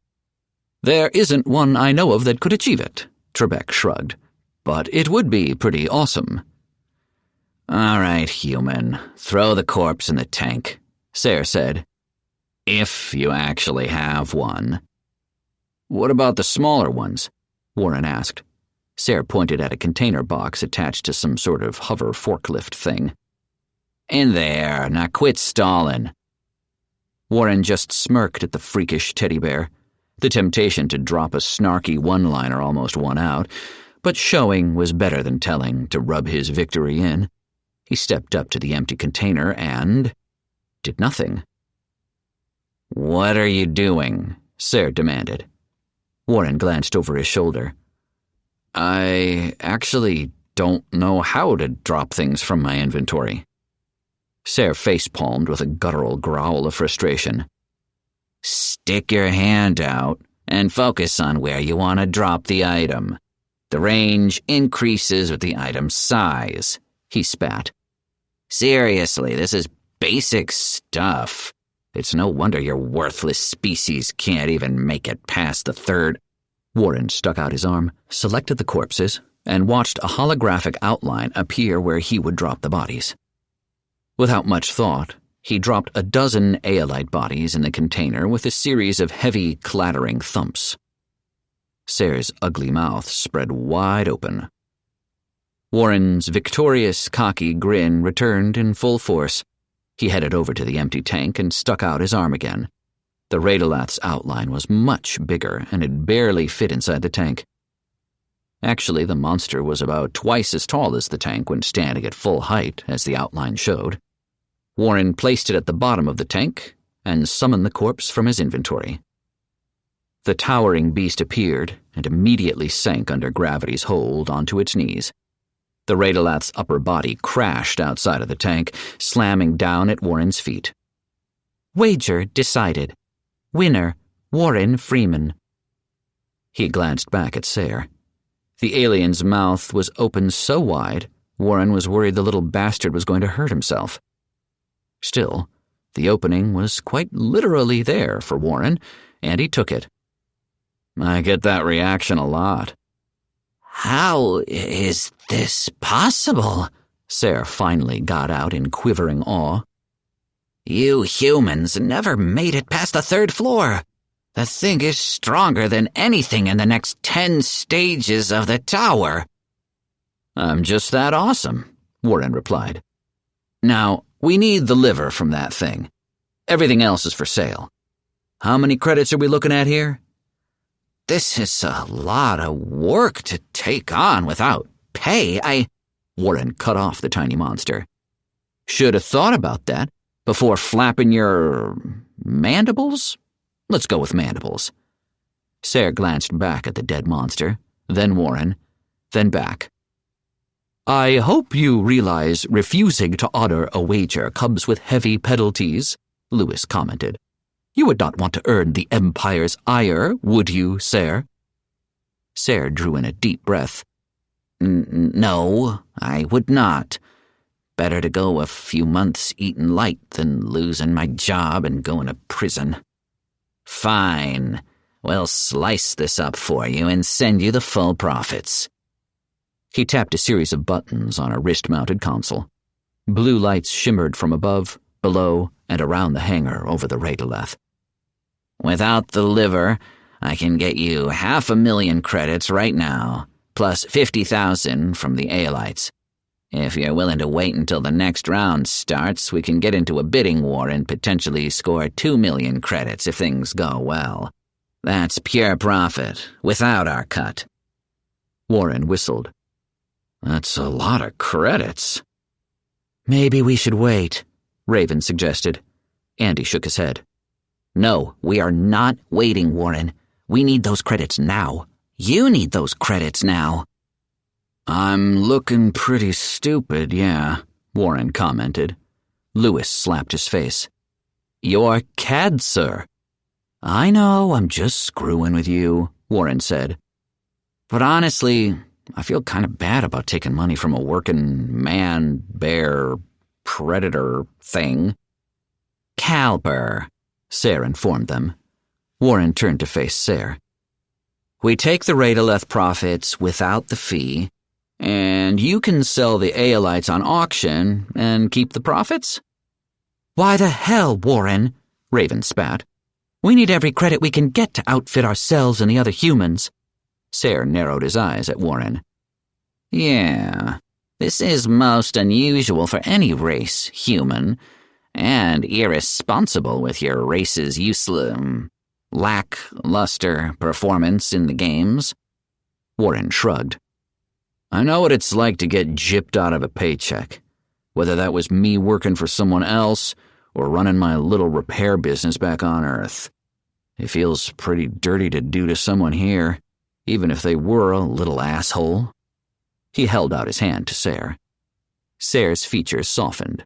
There isn't one I know of that could achieve it, Trebek shrugged, but it would be pretty awesome. All right, human, throw the corpse in the tank, Ser said. If you actually have one. What about the smaller ones? Warren asked. Ser pointed at a container box attached to some sort of hover forklift thing. In there, now quit stalling. Warren just smirked at the freakish teddy bear. The temptation to drop a snarky one-liner almost won out, but showing was better than telling to rub his victory in. He stepped up to the empty container and did nothing. What are you doing? Ser demanded. Warren glanced over his shoulder. I actually don't know how to drop things from my inventory. Ser face-palmed with a guttural growl of frustration. Stick your hand out and focus on where you want to drop the item. The range increases with the item's size, he spat. Seriously, this is basic stuff. It's no wonder your worthless species can't even make it past the third. Warren stuck out his arm, selected the corpses, and watched a holographic outline appear where he would drop the bodies. Without much thought, he dropped a dozen Aelite bodies in the container with a series of heavy, clattering thumps. Ser's ugly mouth spread wide open. Warren's victorious, cocky grin returned in full force. He headed over to the empty tank and stuck out his arm again. The Radalath's outline was much bigger, and it barely fit inside the tank. Actually, the monster was about twice as tall as the tank when standing at full height, as the outline showed. Warren placed it at the bottom of the tank and summoned the corpse from his inventory. The towering beast appeared and immediately sank under gravity's hold onto its knees. The Radalath's upper body crashed outside of the tank, slamming down at Warren's feet. Wager decided. Winner, Warren Freeman. He glanced back at Ser. The alien's mouth was open so wide, Warren was worried the little bastard was going to hurt himself. Still, the opening was quite literally there for Warren, and he took it. I get that reaction a lot. How is this possible? Ser finally got out in quivering awe. You humans never made it past the 3rd floor. The thing is stronger than anything in the next 10 stages of the tower." "I'm just that awesome," Warren replied. "Now, we need the liver from that thing. Everything else is for sale. How many credits are we looking at here?" "This is a lot of work to take on without pay. Warren cut off the tiny monster. "Should have thought about that before flapping your mandibles? Let's go with mandibles." Sayre glanced back at the dead monster, then Warren, then back. "I hope you realize refusing to honor a wager comes with heavy penalties," Lewis commented. "You would not want to earn the Empire's ire, would you, Sayre?" Sayre drew in a deep breath. No, I would not. Better to go a few months eating light than losing my job and going to prison." "Fine. We'll slice this up for you and send you the full profits." He tapped a series of buttons on a wrist-mounted console. Blue lights shimmered from above, below, and around the hangar over the Radoleth. "Without the liver, I can get you 500,000 credits right now, plus 50,000 from the Aelites. If you're willing to wait until the next round starts, we can get into a bidding war and potentially score 2 million credits if things go well. That's pure profit, without our cut." Warren whistled. "That's a lot of credits." "Maybe we should wait," Raven suggested. Andy shook his head. "No, we are not waiting, Warren. We need those credits now. You need those credits now." "I'm looking pretty stupid, yeah," Warren commented. Lewis slapped his face. "You're cad, sir." "I know, I'm just screwing with you," Warren said. "But honestly, I feel kind of bad about taking money from a working man, bear, predator thing." "Calber," Sayre informed them. Warren turned to face Sayre. "We take the Radoleth profits without the fee, and you can sell the Aelites on auction and keep the profits?" "Why the hell, Warren?" Raven spat. "We need every credit we can get to outfit ourselves and the other humans." Sayre narrowed his eyes at Warren. "Yeah, this is most unusual for any race, human, and irresponsible with your race's lackluster performance in the games." Warren shrugged. "I know what it's like to get gypped out of a paycheck, whether that was me working for someone else or running my little repair business back on Earth. It feels pretty dirty to do to someone here, even if they were a little asshole." He held out his hand to Sayre. Sayre's features softened.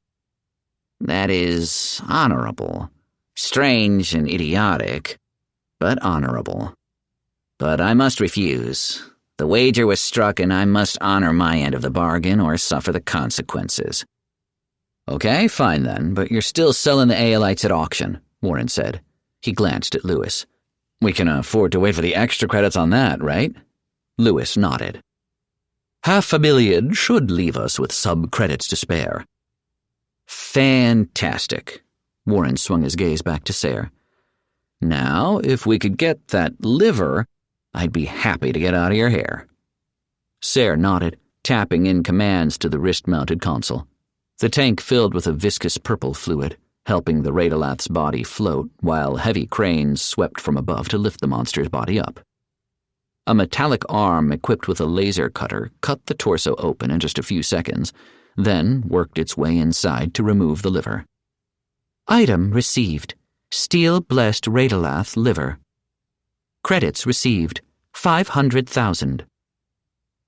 "That is honorable. Strange and idiotic, but honorable. But I must refuse. The wager was struck and I must honor my end of the bargain or suffer the consequences." "Okay, fine then, but you're still selling the Aelites at auction," Warren said. He glanced at Lewis. "We can afford to wait for the extra credits on that, right?" Lewis nodded. 500,000 should leave us with some credits to spare." "Fantastic." Warren swung his gaze back to Sayre. "Now, if we could get that liver, I'd be happy to get out of your hair." Sayre nodded, tapping in commands to the wrist-mounted console. The tank filled with a viscous purple fluid, helping the Radoleth's body float while heavy cranes swept from above to lift the monster's body up. A metallic arm equipped with a laser cutter cut the torso open in just a few seconds, then worked its way inside to remove the liver. "Item received. Steel-blessed Radoleth liver. Credits received. 500,000.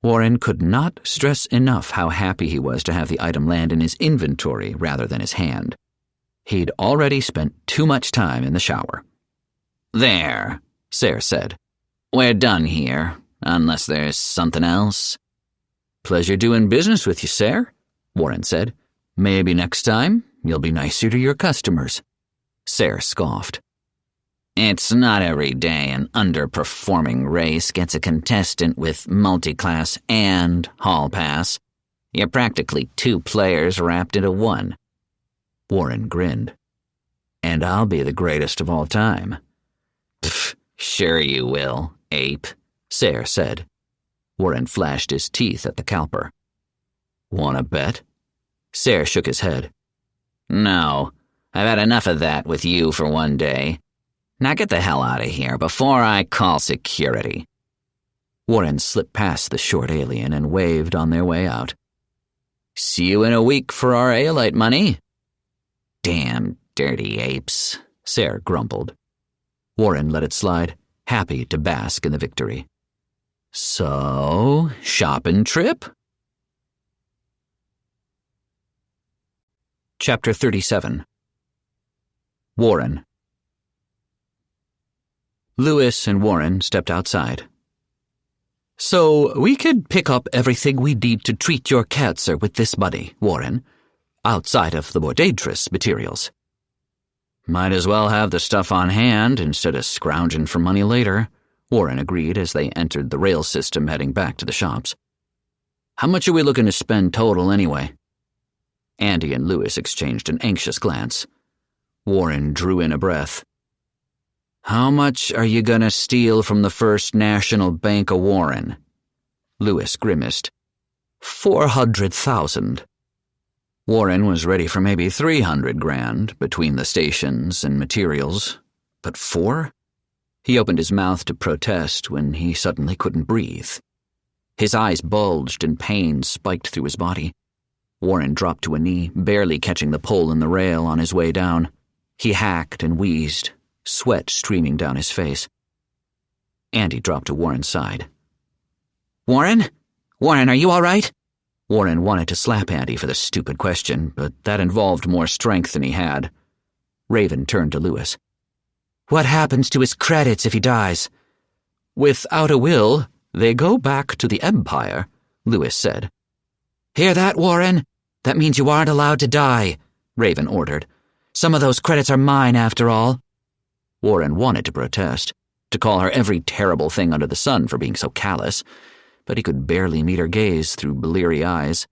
Warren could not stress enough how happy he was to have the item land in his inventory rather than his hand. He'd already spent too much time in the shower. "There," Sayre said. "We're done here, unless there's something else." "Pleasure doing business with you, Sayre," Warren said. "Maybe next time you'll be nicer to your customers." Sayre scoffed. "It's not every day an underperforming race gets a contestant with multi-class and hall pass. You're practically two players wrapped into one." Warren grinned. And I'll be the greatest of all time. Pfft, sure you will, ape, Sayre said. Warren flashed his teeth at the cowper. Want to bet? Sayre shook his head. No, I've had enough of that with you for one day. Now get the hell out of here before I call security. Warren slipped past the short alien and waved on their way out. See you in a week for our Aelite money. Damn dirty apes, Sayre grumbled. Warren let it slide, happy to bask in the victory. So, shopping trip? Chapter 37. Warren. Lewis and Warren stepped outside. So, we could pick up everything we need to treat your cancer with this money, Warren, outside of the more dangerous materials. Might as well have the stuff on hand instead of scrounging for money later, Warren agreed as they entered the rail system heading back to the shops. How much are we looking to spend total anyway? Andy and Lewis exchanged an anxious glance. Warren drew in a breath. How much are you gonna steal from the First National Bank of Warren? Lewis grimaced. 400,000. Warren was ready for maybe 300 grand between the stations and materials. But 4? He opened his mouth to protest when he suddenly couldn't breathe. His eyes bulged and pain spiked through his body. Warren dropped to a knee, barely catching the pole in the rail on his way down. He hacked and wheezed, sweat streaming down his face. Andy dropped to Warren's side. Warren? Warren, are you all right? Warren wanted to slap Andy for the stupid question, but that involved more strength than he had. Raven turned to Lewis. What happens to his credits if he dies? Without a will, they go back to the Empire, Lewis said. Hear that, Warren? That means you aren't allowed to die, Raven ordered. Some of those credits are mine, after all. Warren wanted to protest, to call her every terrible thing under the sun for being so callous, but he could barely meet her gaze through bleary eyes.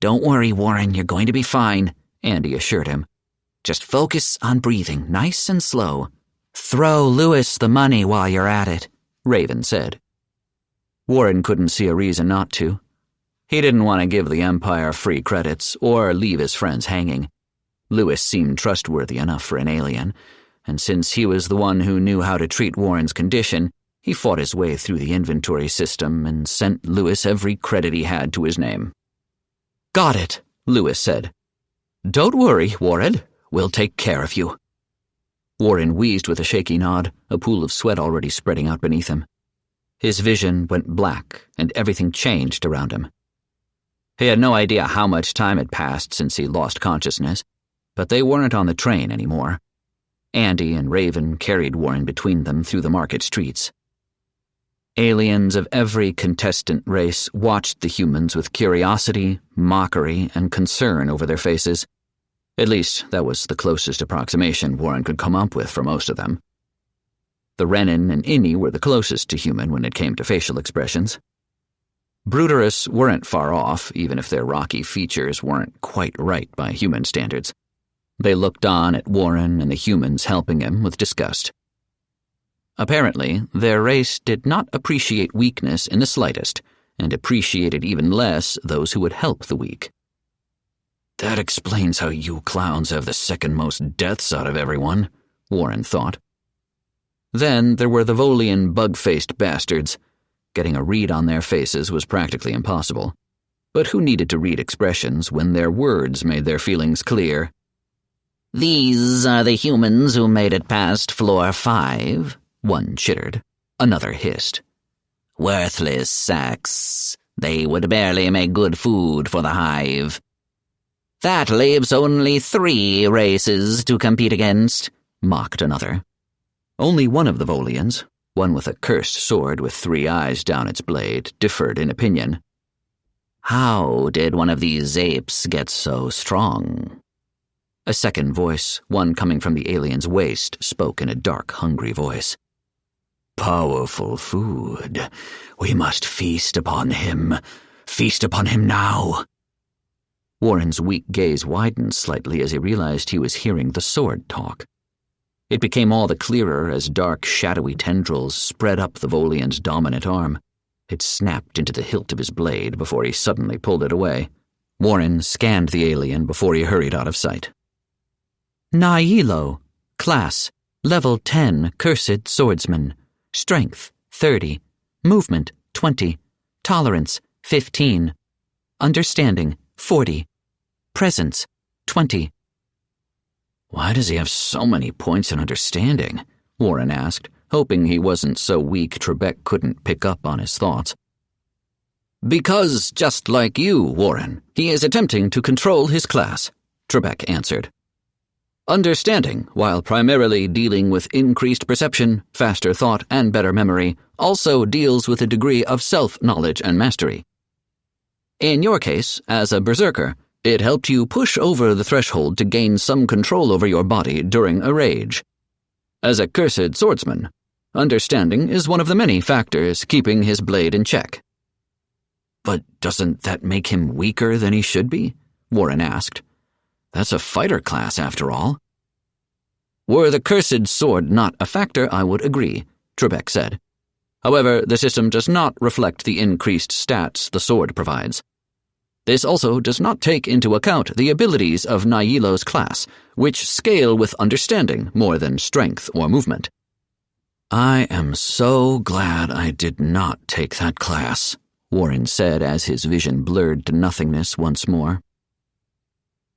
Don't worry, Warren, you're going to be fine, Andy assured him. Just focus on breathing, nice and slow. Throw Lewis the money while you're at it, Raven said. Warren couldn't see a reason not to. He didn't want to give the Empire free credits or leave his friends hanging. Lewis seemed trustworthy enough for an alien, and since he was the one who knew how to treat Warren's condition, he fought his way through the inventory system and sent Lewis every credit he had to his name. Got it, Lewis said. Don't worry, Warren. We'll take care of you. Warren wheezed with a shaky nod, a pool of sweat already spreading out beneath him. His vision went black, and everything changed around him. He had no idea how much time had passed since he lost consciousness, but they weren't on the train anymore. Andy and Raven carried Warren between them through the market streets. Aliens of every contestant race watched the humans with curiosity, mockery, and concern over their faces. At least, that was the closest approximation Warren could come up with for most of them. The Renin and Inni were the closest to human when it came to facial expressions. Brutorus weren't far off, even if their rocky features weren't quite right by human standards. They looked on at Warren and the humans helping him with disgust. Apparently, their race did not appreciate weakness in the slightest, and appreciated even less those who would help the weak. That explains how you clowns have the second most deaths out of everyone, Warren thought. Then there were the Volian bug-faced bastards. Getting a read on their faces was practically impossible. But who needed to read expressions when their words made their feelings clear? These are the humans who made it past floor 5, one chittered. Another hissed. Worthless sacks. They would barely make good food for the hive. That leaves only 3 races to compete against, mocked another. Only one of the Volians, one with a cursed sword with 3 eyes down its blade, differed in opinion. How did one of these apes get so strong? A second voice, one coming from the alien's waist, spoke in a dark, hungry voice. Powerful food. We must feast upon him. Feast upon him now. Warren's weak gaze widened slightly as he realized he was hearing the sword talk. It became all the clearer as dark, shadowy tendrils spread up the Volian's dominant arm. It snapped into the hilt of his blade before he suddenly pulled it away. Warren scanned the alien before he hurried out of sight. Nailo, class, level 10, cursed swordsman, strength, 30, movement, 20, tolerance, 15, understanding, 40, presence, 20. Why does he have so many points in understanding? Warren asked, hoping he wasn't so weak Trebek couldn't pick up on his thoughts. Because, just like you, Warren, he is attempting to control his class, Trebek answered. Understanding, while primarily dealing with increased perception, faster thought, and better memory, also deals with a degree of self-knowledge and mastery. In your case, as a berserker, it helped you push over the threshold to gain some control over your body during a rage. As a cursed swordsman, understanding is one of the many factors keeping his blade in check. But doesn't that make him weaker than he should be? Warren asked. That's a fighter class, after all. Were the cursed sword not a factor, I would agree, Trebek said. However, the system does not reflect the increased stats the sword provides. This also does not take into account the abilities of Nailo's class, which scale with understanding more than strength or movement. I am so glad I did not take that class, Warren said as his vision blurred to nothingness once more.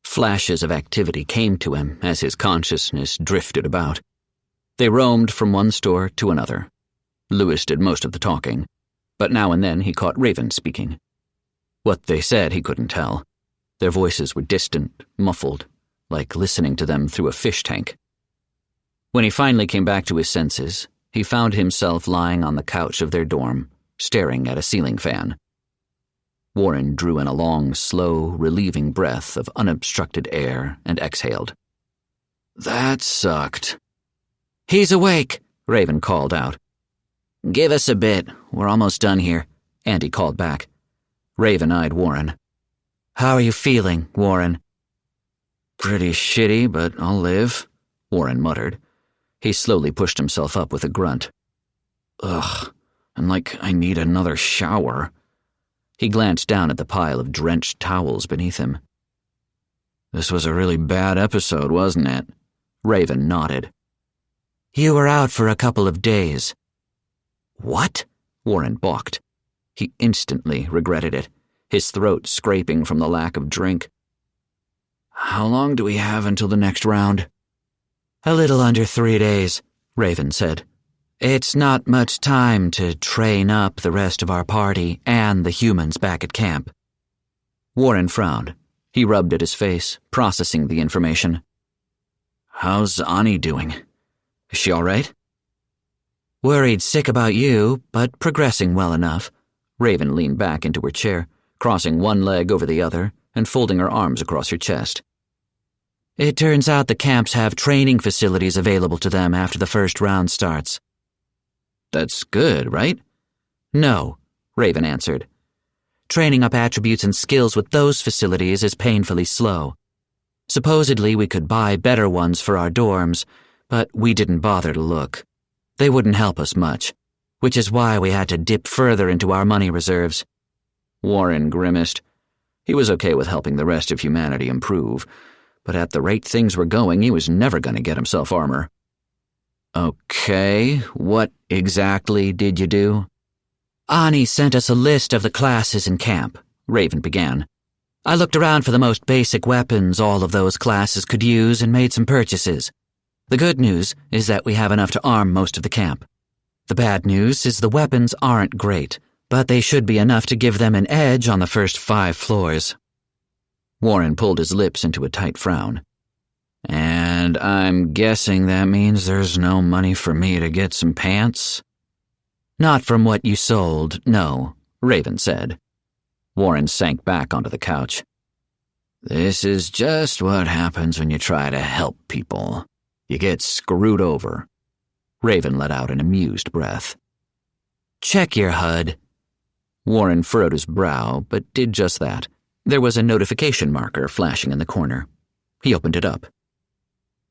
Flashes of activity came to him as his consciousness drifted about. They roamed from one store to another. Lewis did most of the talking, but now and then he caught Raven speaking. What they said he couldn't tell. Their voices were distant, muffled, like listening to them through a fish tank. When he finally came back to his senses, he found himself lying on the couch of their dorm, staring at a ceiling fan. Warren drew in a long, slow, relieving breath of unobstructed air and exhaled. That sucked. He's awake, Raven called out. Give us a bit. We're almost done here, Andy called back. Raven eyed Warren. How are you feeling, Warren? Pretty shitty, but I'll live, Warren muttered. He slowly pushed himself up with a grunt. Ugh, and like I need another shower. He glanced down at the pile of drenched towels beneath him. This was a really bad episode, wasn't it? Raven nodded. You were out for a couple of days. What? Warren balked. He instantly regretted it, his throat scraping from the lack of drink. How long do we have until the next round? A little under 3 days, Raven said. It's not much time to train up the rest of our party and the humans back at camp. Warren frowned. He rubbed at his face, processing the information. How's Ani doing? Is she all right? Worried sick about you, but progressing well enough. Raven leaned back into her chair, crossing one leg over the other and folding her arms across her chest. It turns out the camps have training facilities available to them after the first round starts. That's good, right? No, Raven answered. Training up attributes and skills with those facilities is painfully slow. Supposedly we could buy better ones for our dorms, but we didn't bother to look. They wouldn't help us much, which is why we had to dip further into our money reserves. Warren grimaced. He was okay with helping the rest of humanity improve, but at the rate things were going, he was never going to get himself armor. Okay, what exactly did you do? Ani sent us a list of the classes in camp, Raven began. I looked around for the most basic weapons all of those classes could use and made some purchases. The good news is that we have enough to arm most of the camp. The bad news is the weapons aren't great, but they should be enough to give them an edge on the first 5 floors. Warren pulled his lips into a tight frown. And I'm guessing that means there's no money for me to get some pants? Not from what you sold, no, Raven said. Warren sank back onto the couch. This is just what happens when you try to help people. You get screwed over. Raven let out an amused breath. Check your HUD. Warren furrowed his brow, but did just that, There was a notification marker flashing in the corner. He opened it up.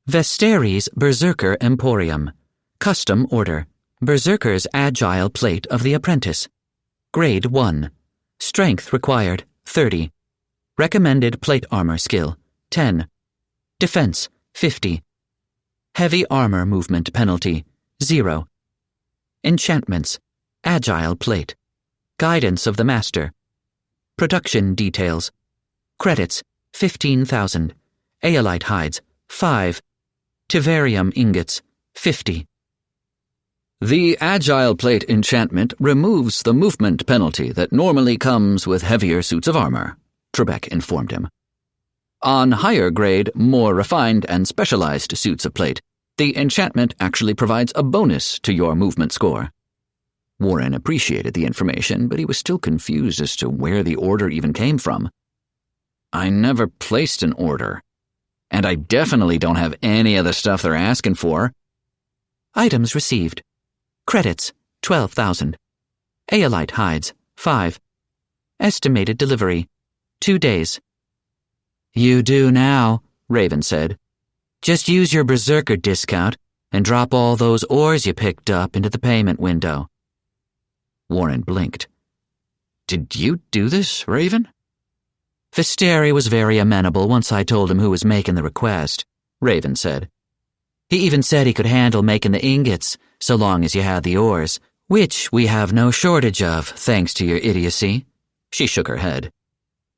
Vesteries Berserker Emporium. Custom order. Berserker's Agile Plate of the Apprentice. Grade 1. Strength required, 30. Recommended plate armor skill, 10. Defense, 50. Heavy armor movement penalty, 0. Enchantments. Agile Plate. Guidance of the Master. Production details. Credits, 15,000. Aelite hides, 5. Tiverium ingots, 50. The Agile Plate enchantment removes the movement penalty that normally comes with heavier suits of armor, Trebek informed him. On higher grade, more refined and specialized suits of plate, the enchantment actually provides a bonus to your movement score. Warren appreciated the information, but he was still confused as to where the order even came from. I never placed an order, and I definitely don't have any of the stuff they're asking for. Items received. Credits, 12,000. Aelite hides, 5. Estimated delivery, 2 days. You do now, Raven said. Just use your Berserker discount and drop all those ores you picked up into the payment window. Warren blinked. Did you do this, Raven? Vesteri was very amenable once I told him who was making the request, Raven said. He even said he could handle making the ingots, so long as you had the ores, which we have no shortage of, thanks to your idiocy. She shook her head.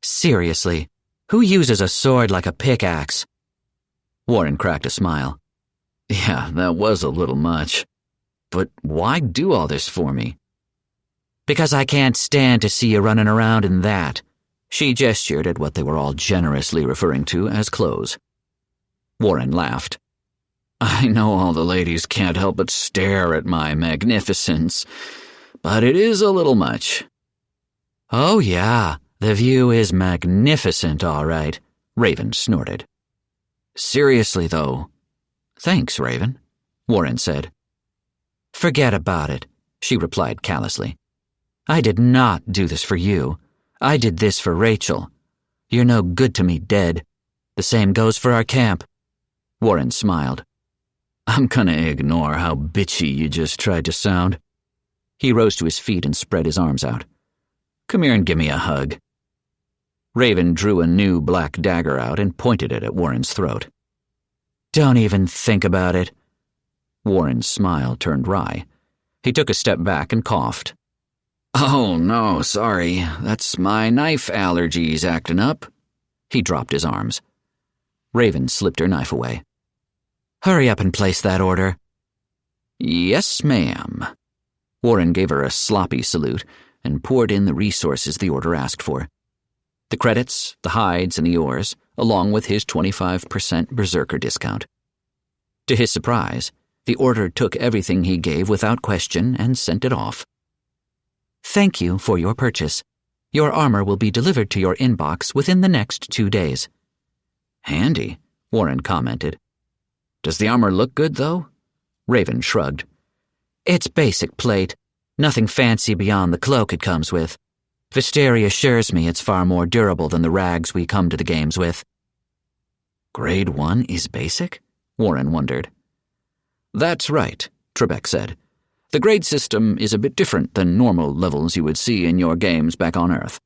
Seriously, who uses a sword like a pickaxe? Warren cracked a smile. Yeah, that was a little much. But why do all this for me? Because I can't stand to see you running around in that. She gestured at what they were all generously referring to as clothes. Warren laughed. I know all the ladies can't help but stare at my magnificence, but it is a little much. Oh yeah, the view is magnificent, all right, Raven snorted. Seriously, though. Thanks, Raven, Warren said. Forget about it, she replied callously. I did not do this for you. I did this for Rachel. You're no good to me dead. The same goes for our camp. Warren smiled. I'm gonna ignore how bitchy you just tried to sound. He rose to his feet and spread his arms out. Come here and give me a hug. Raven drew a new black dagger out and pointed it at Warren's throat. Don't even think about it. Warren's smile turned wry. He took a step back and coughed. Oh, no, sorry. That's my knife allergies acting up. He dropped his arms. Raven slipped her knife away. Hurry up and place that order. Yes, ma'am. Warren gave her a sloppy salute and poured in the resources the order asked for. The credits, the hides, and the ores, along with his 25% Berserker discount. To his surprise, the order took everything he gave without question and sent it off. Thank you for your purchase. Your armor will be delivered to your inbox within the next 2 days. Handy, Warren commented. Does the armor look good, though? Raven shrugged. It's basic plate. Nothing fancy beyond the cloak it comes with. Vesteri assures me it's far more durable than the rags we come to the games with. Grade 1 is basic? Warren wondered. That's right, Trebek said. The grade system is a bit different than normal levels you would see in your games back on Earth.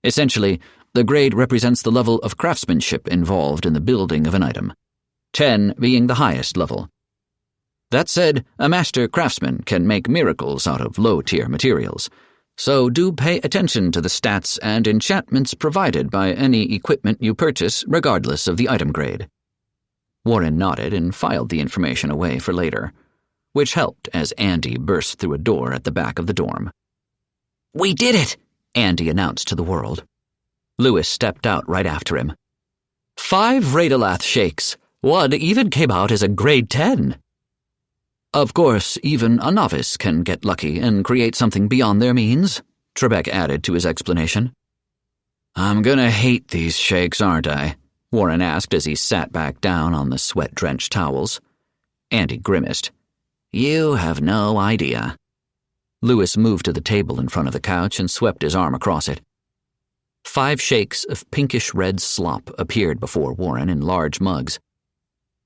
Essentially, the grade represents the level of craftsmanship involved in the building of an item, 10 being the highest level. That said, a master craftsman can make miracles out of low-tier materials, so do pay attention to the stats and enchantments provided by any equipment you purchase regardless of the item grade. Warren nodded and filed the information away for later, which helped as Andy burst through a door at the back of the dorm. We did it, Andy announced to the world. Lewis stepped out right after him. 5 Radalath shakes. One even came out as a grade 10. Of course, even a novice can get lucky and create something beyond their means, Trebek added to his explanation. I'm gonna hate these shakes, aren't I? Warren asked as he sat back down on the sweat-drenched towels. Andy grimaced. You have no idea. Lewis moved to the table in front of the couch and swept his arm across it. 5 shakes of pinkish-red slop appeared before Warren in large mugs.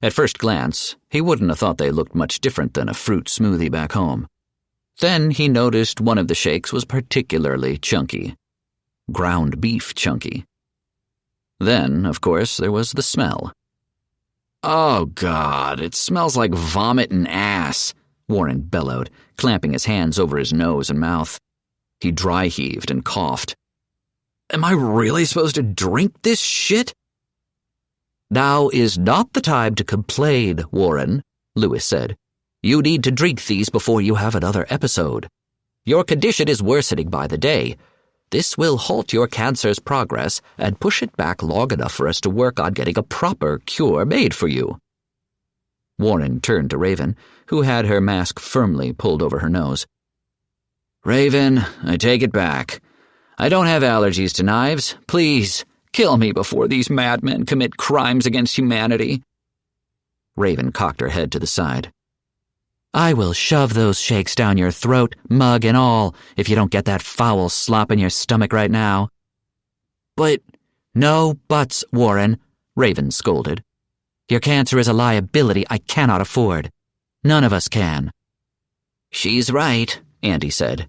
At first glance, he wouldn't have thought they looked much different than a fruit smoothie back home. Then he noticed one of the shakes was particularly chunky. Ground beef chunky. Then, of course, there was the smell. "Oh, God, it smells like vomit and ass," Warren bellowed, clamping his hands over his nose and mouth. He dry-heaved and coughed. "Am I really supposed to drink this shit?" "Now is not the time to complain, Warren," Lewis said. "You need to drink these before you have another episode. Your condition is worsening by the day. This will halt your cancer's progress and push it back long enough for us to work on getting a proper cure made for you." Warren turned to Raven, who had her mask firmly pulled over her nose. "Raven, I take it back. I don't have allergies to knives. Please, kill me before these madmen commit crimes against humanity." Raven cocked her head to the side. "I will shove those shakes down your throat, mug and all, if you don't get that foul slop in your stomach right now." "But—" "No buts, Warren," Raven scolded. "Your cancer is a liability I cannot afford. None of us can." "She's right," Andy said.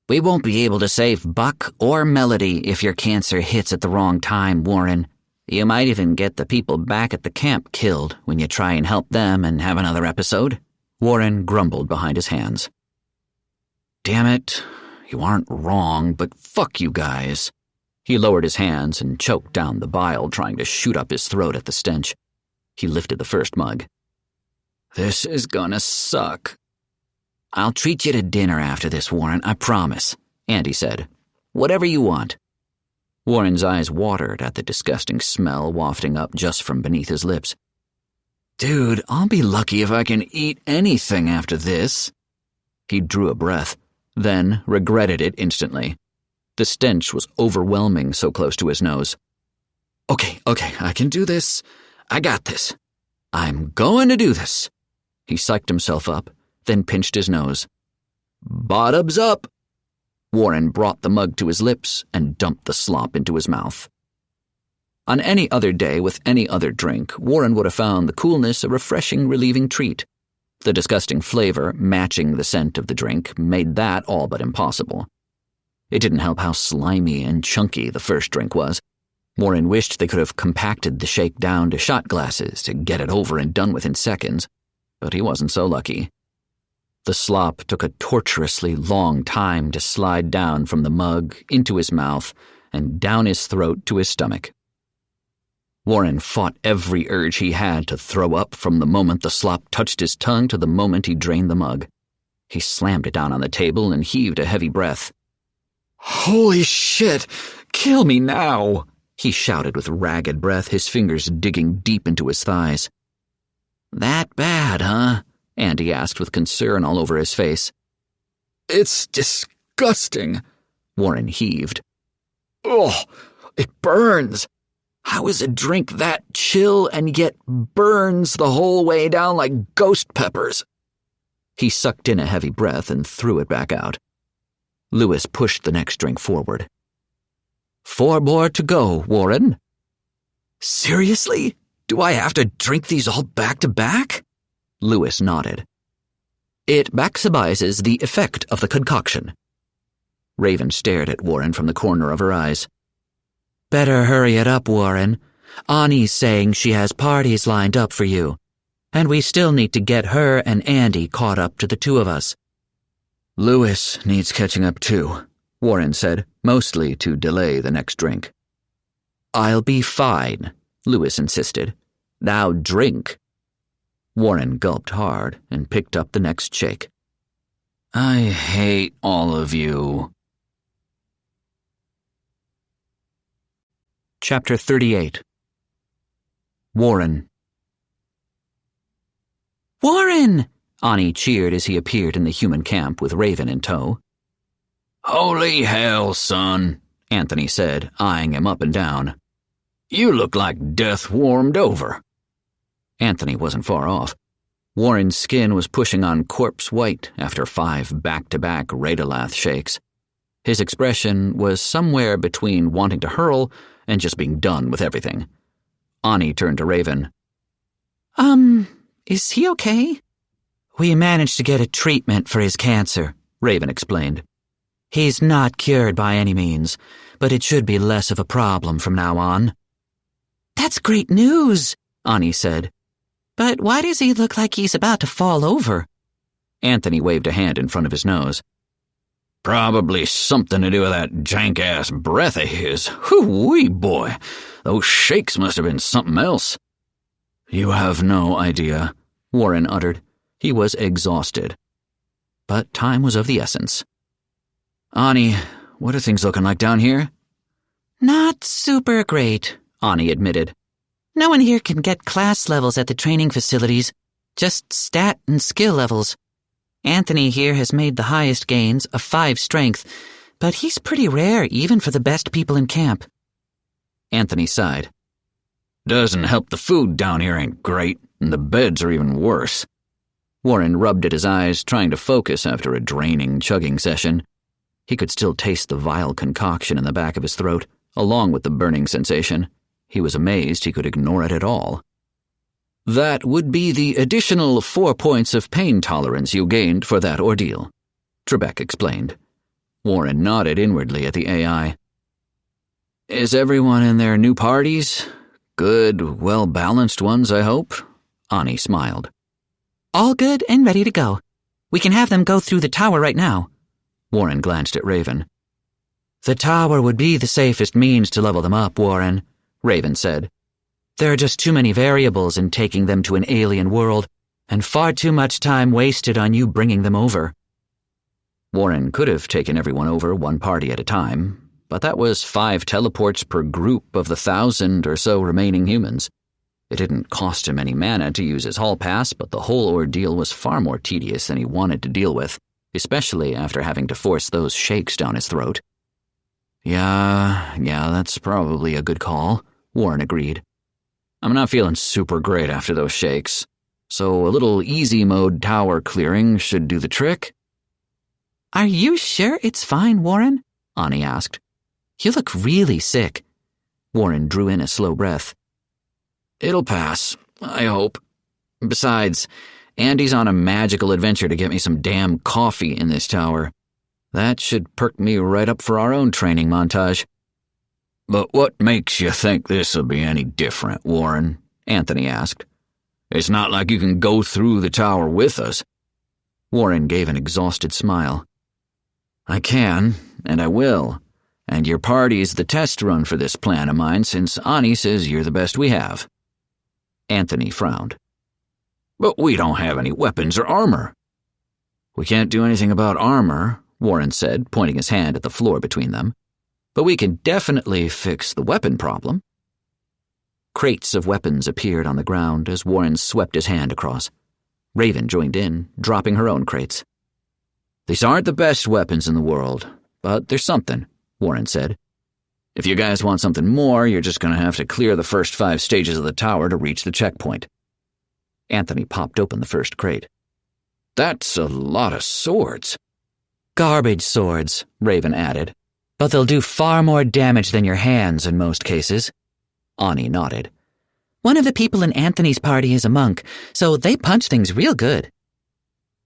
"We won't be able to save Buck or Melody if your cancer hits at the wrong time, Warren. You might even get the people back at the camp killed when you try and help them and have another episode." Warren grumbled behind his hands. "Damn it, you aren't wrong, but fuck you guys." He lowered his hands and choked down the bile trying to shoot up his throat at the stench. He lifted the first mug. "This is gonna suck." "I'll treat you to dinner after this, Warren, I promise," Andy said. "Whatever you want." Warren's eyes watered at the disgusting smell wafting up just from beneath his lips. "Dude, I'll be lucky if I can eat anything after this." He drew a breath, then regretted it instantly. The stench was overwhelming so close to his nose. Okay, I can do this. I got this. I'm going to do this." He psyched himself up, then pinched his nose. "Bottoms up." Warren brought the mug to his lips and dumped the slop into his mouth. On any other day with any other drink, Warren would have found the coolness a refreshing, relieving treat. The disgusting flavor, matching the scent of the drink, made that all but impossible. It didn't help how slimy and chunky the first drink was. Warren wished they could have compacted the shake down to shot glasses to get it over and done with in seconds, but he wasn't so lucky. The slop took a torturously long time to slide down from the mug into his mouth and down his throat to his stomach. Warren fought every urge he had to throw up from the moment the slop touched his tongue to the moment he drained the mug. He slammed it down on the table and heaved a heavy breath. "Holy shit! Kill me now!" he shouted with ragged breath, his fingers digging deep into his thighs. "That bad, huh?" Andy asked with concern all over his face. "It's disgusting," Warren heaved. "Ugh, it burns. How is a drink that chill and yet burns the whole way down like ghost peppers?" He sucked in a heavy breath and threw it back out. Lewis pushed the next drink forward. 4 more to go, Warren." "Seriously? Do I have to drink these all back to back?" Lewis nodded. "It maximizes the effect of the concoction." Raven stared at Warren from the corner of her eyes. "Better hurry it up, Warren. Ani's saying she has parties lined up for you, and we still need to get her and Andy caught up to the 2 of us." "Lewis needs catching up too," Warren said, mostly to delay the next drink. "I'll be fine," Lewis insisted. "Now drink." Warren gulped hard and picked up the next shake. "I hate all of you." Chapter 38. Warren. "Warren!" Ani cheered as he appeared in the human camp with Raven in tow. "Holy hell, son," Anthony said, eyeing him up and down. "You look like death warmed over." Anthony wasn't far off. Warren's skin was pushing on corpse white after 5 back-to-back Radalath shakes. His expression was somewhere between wanting to hurl and just being done with everything. Ani turned to Raven. Is he okay? We managed to get a treatment for his cancer, Raven explained. He's not cured by any means, but it should be less of a problem from now on. That's great news, Ani said. But why does he look like he's about to fall over? Anthony waved a hand in front of his nose. Probably something to do with that jank-ass breath of his. Hoo-wee, boy. Those shakes must have been something else. You have no idea, Warren uttered. He was exhausted. But time was of the essence. Ani, what are things looking like down here? Not super great, Ani admitted. No one here can get class levels at the training facilities, just stat and skill levels. Anthony here has made the highest gains of 5 strength, but he's pretty rare even for the best people in camp. Anthony sighed. Doesn't help the food down here ain't great, and the beds are even worse. Warren rubbed at his eyes, trying to focus after a draining chugging session. He could still taste the vile concoction in the back of his throat, along with the burning sensation. He was amazed he could ignore it at all. That would be the additional 4 points of pain tolerance you gained for that ordeal, Trebek explained. Warren nodded inwardly at the AI. Is everyone in their new parties? Good, well-balanced ones, I hope? Ani smiled. All good and ready to go. We can have them go through the tower right now. Warren glanced at Raven. The tower would be the safest means to level them up, Warren, Raven said. There are just too many variables in taking them to an alien world, and far too much time wasted on you bringing them over. Warren could have taken everyone over one party at a time, but that was 5 teleports per group of the 1,000 or so remaining humans. It didn't cost him any mana to use his hall pass, but the whole ordeal was far more tedious than he wanted to deal with, especially after having to force those shakes down his throat. Yeah, that's probably a good call, Warren agreed. I'm not feeling super great after those shakes, so a little easy mode tower clearing should do the trick. Are you sure it's fine, Warren? Ani asked. You look really sick. Warren drew in a slow breath. It'll pass, I hope. Besides, Andy's on a magical adventure to get me some damn coffee in this tower. That should perk me right up for our own training montage. But what makes you think this'll be any different, Warren? Anthony asked. It's not like you can go through the tower with us. Warren gave an exhausted smile. I can, and I will. And your party's the test run for this plan of mine since Ani says you're the best we have. Anthony frowned. But we don't have any weapons or armor. We can't do anything about armor, Warren said, pointing his hand at the floor between them. But we can definitely fix the weapon problem. Crates of weapons appeared on the ground as Warren swept his hand across. Raven joined in, dropping her own crates. These aren't the best weapons in the world, but there's something, Warren said. If you guys want something more, you're just going to have to clear the first 5 stages of the tower to reach the checkpoint. Anthony popped open the first crate. That's a lot of swords. Garbage swords, Raven added. But they'll do far more damage than your hands in most cases. Ani nodded. One of the people in Anthony's party is a monk, so they punch things real good.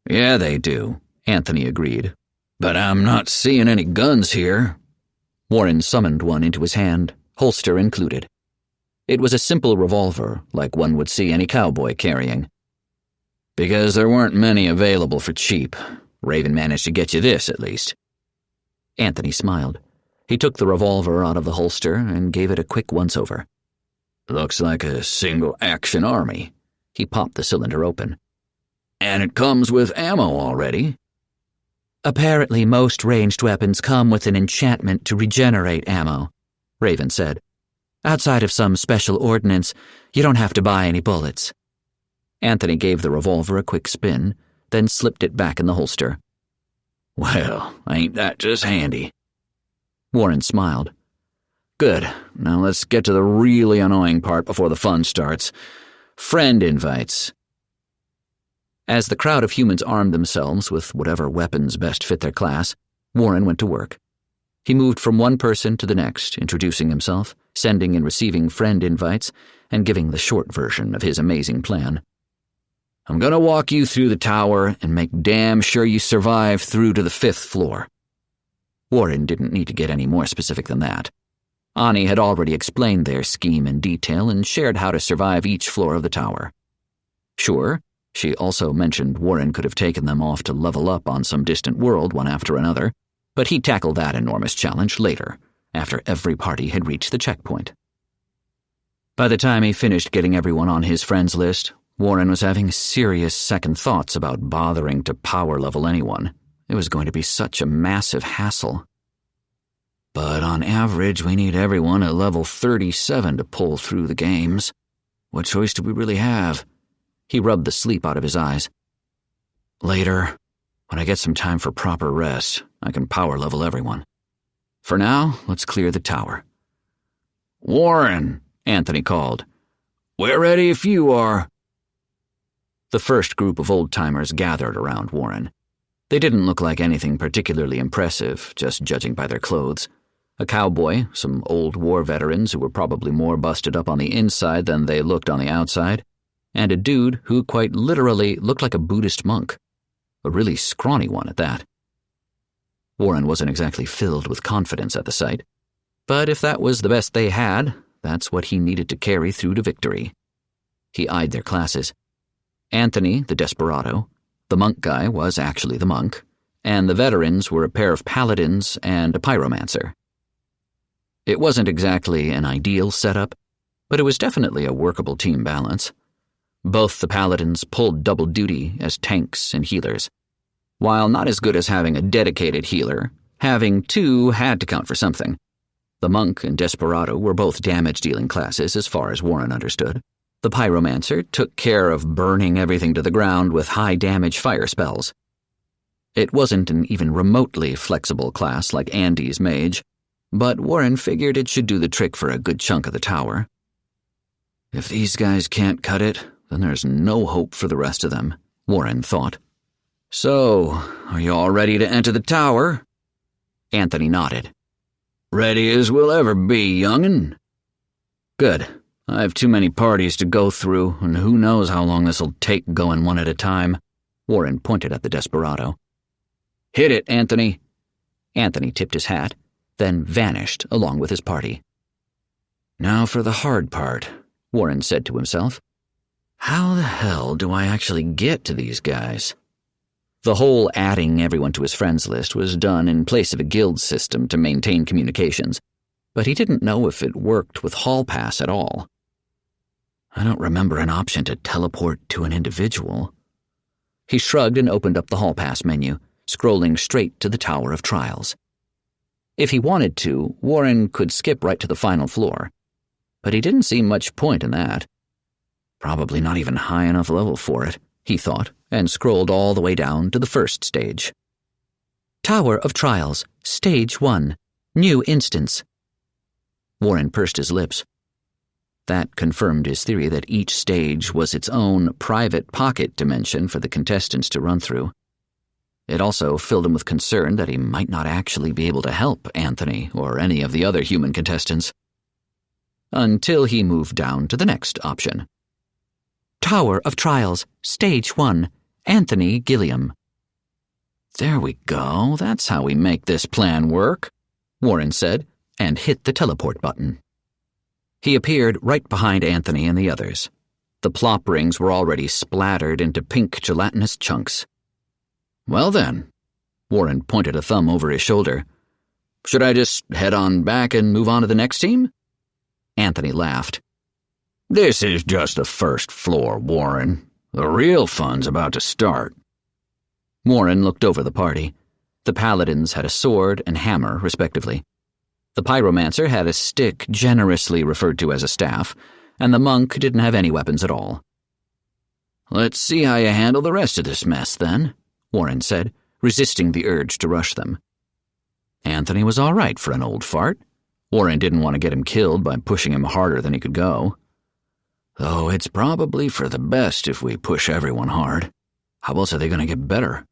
Yeah, they do, Anthony agreed. But I'm not seeing any guns here. Warren summoned one into his hand, holster included. It was a simple revolver, like one would see any cowboy carrying. Because there weren't many available for cheap. Raven managed to get you this, at least. Anthony smiled. He took the revolver out of the holster and gave it a quick once-over. Looks like a single-action army. He popped the cylinder open. And it comes with ammo already. Apparently most ranged weapons come with an enchantment to regenerate ammo, Raven said. Outside of some special ordnance, you don't have to buy any bullets. Anthony gave the revolver a quick spin, then slipped it back in the holster. Well, ain't that just handy? Warren smiled. Good. Now let's get to the really annoying part before the fun starts. Friend invites. As the crowd of humans armed themselves with whatever weapons best fit their class, Warren went to work. He moved from one person to the next, introducing himself, sending and receiving friend invites, and giving the short version of his amazing plan. I'm gonna walk you through the tower and make damn sure you survive through to the 5th floor. Warren didn't need to get any more specific than that. Ani had already explained their scheme in detail and shared how to survive each floor of the tower. Sure, she also mentioned Warren could have taken them off to level up on some distant world one after another, but he'd tackle that enormous challenge later, after every party had reached the checkpoint. By the time he finished getting everyone on his friends list, Warren was having serious second thoughts about bothering to power level anyone. It was going to be such a massive hassle. But on average, we need everyone at level 37 to pull through the games. What choice do we really have? He rubbed the sleep out of his eyes. Later, when I get some time for proper rest, I can power level everyone. For now, let's clear the tower. Warren, Anthony called. We're ready if you are. The first group of old-timers gathered around Warren. They didn't look like anything particularly impressive, just judging by their clothes. A cowboy, some old war veterans who were probably more busted up on the inside than they looked on the outside, and a dude who quite literally looked like a Buddhist monk. A really scrawny one at that. Warren wasn't exactly filled with confidence at the sight, but if that was the best they had, that's what he needed to carry through to victory. He eyed their classes. Anthony, the desperado, the monk guy was actually the monk, and the veterans were a pair of paladins and a pyromancer. It wasn't exactly an ideal setup, but it was definitely a workable team balance. Both the paladins pulled double duty as tanks and healers. While not as good as having a dedicated healer, having two had to count for something. The monk and desperado were both damage-dealing classes as far as Warren understood. The pyromancer took care of burning everything to the ground with high-damage fire spells. It wasn't an even remotely flexible class like Andy's mage, but Warren figured it should do the trick for a good chunk of the tower. If these guys can't cut it, then there's no hope for the rest of them, Warren thought. So, are you all ready to enter the tower? Anthony nodded. Ready as we'll ever be, young'un. Good. I have too many parties to go through, and who knows how long this'll take going one at a time. Warren pointed at the desperado. Hit it, Anthony. Anthony tipped his hat, then vanished along with his party. Now for the hard part, Warren said to himself. How the hell do I actually get to these guys? The whole adding everyone to his friends list was done in place of a guild system to maintain communications, but he didn't know if it worked with Hall Pass at all. I don't remember an option to teleport to an individual. He shrugged and opened up the Hall Pass menu, scrolling straight to the Tower of Trials. If he wanted to, Warren could skip right to the final floor, but he didn't see much point in that. Probably not even high enough level for it, he thought, and scrolled all the way down to the first stage. Tower of Trials, Stage 1, New Instance. Warren pursed his lips. That confirmed his theory that each stage was its own private pocket dimension for the contestants to run through. It also filled him with concern that he might not actually be able to help Anthony or any of the other human contestants. Until he moved down to the next option. Tower of Trials, Stage 1, Anthony Gilliam. There we go, that's how we make this plan work, Warren said, and hit the teleport button. He appeared right behind Anthony and the others. The plop rings were already splattered into pink gelatinous chunks. Well then, Warren pointed a thumb over his shoulder. Should I just head on back and move on to the next team? Anthony laughed. This is just the first floor, Warren. The real fun's about to start. Warren looked over the party. The paladins had a sword and hammer, respectively. The pyromancer had a stick generously referred to as a staff, and the monk didn't have any weapons at all. Let's see how you handle the rest of this mess, then, Warren said, resisting the urge to rush them. Anthony was all right for an old fart. Warren didn't want to get him killed by pushing him harder than he could go. Though it's probably for the best if we push everyone hard. How else are they going to get better?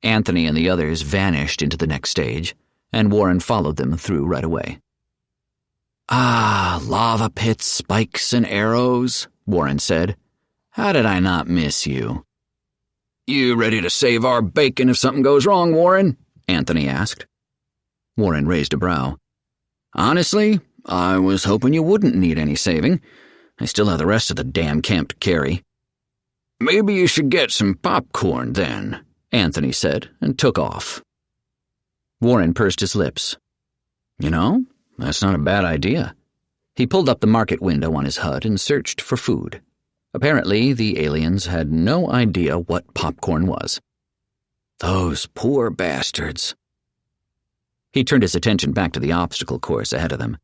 Anthony and the others vanished into the next stage, and Warren followed them through right away. "Ah, lava pits, spikes, and arrows," Warren said. "How did I not miss you?" "You ready to save our bacon if something goes wrong, Warren?" Anthony asked. Warren raised a brow. "Honestly, I was hoping you wouldn't need any saving. I still have the rest of the damn camp to carry." "Maybe you should get some popcorn then," Anthony said, and took off. Warren pursed his lips. "You know, that's not a bad idea." He pulled up the market window on his hut and searched for food. Apparently, the aliens had no idea what popcorn was. "Those poor bastards." He turned his attention back to the obstacle course ahead of them.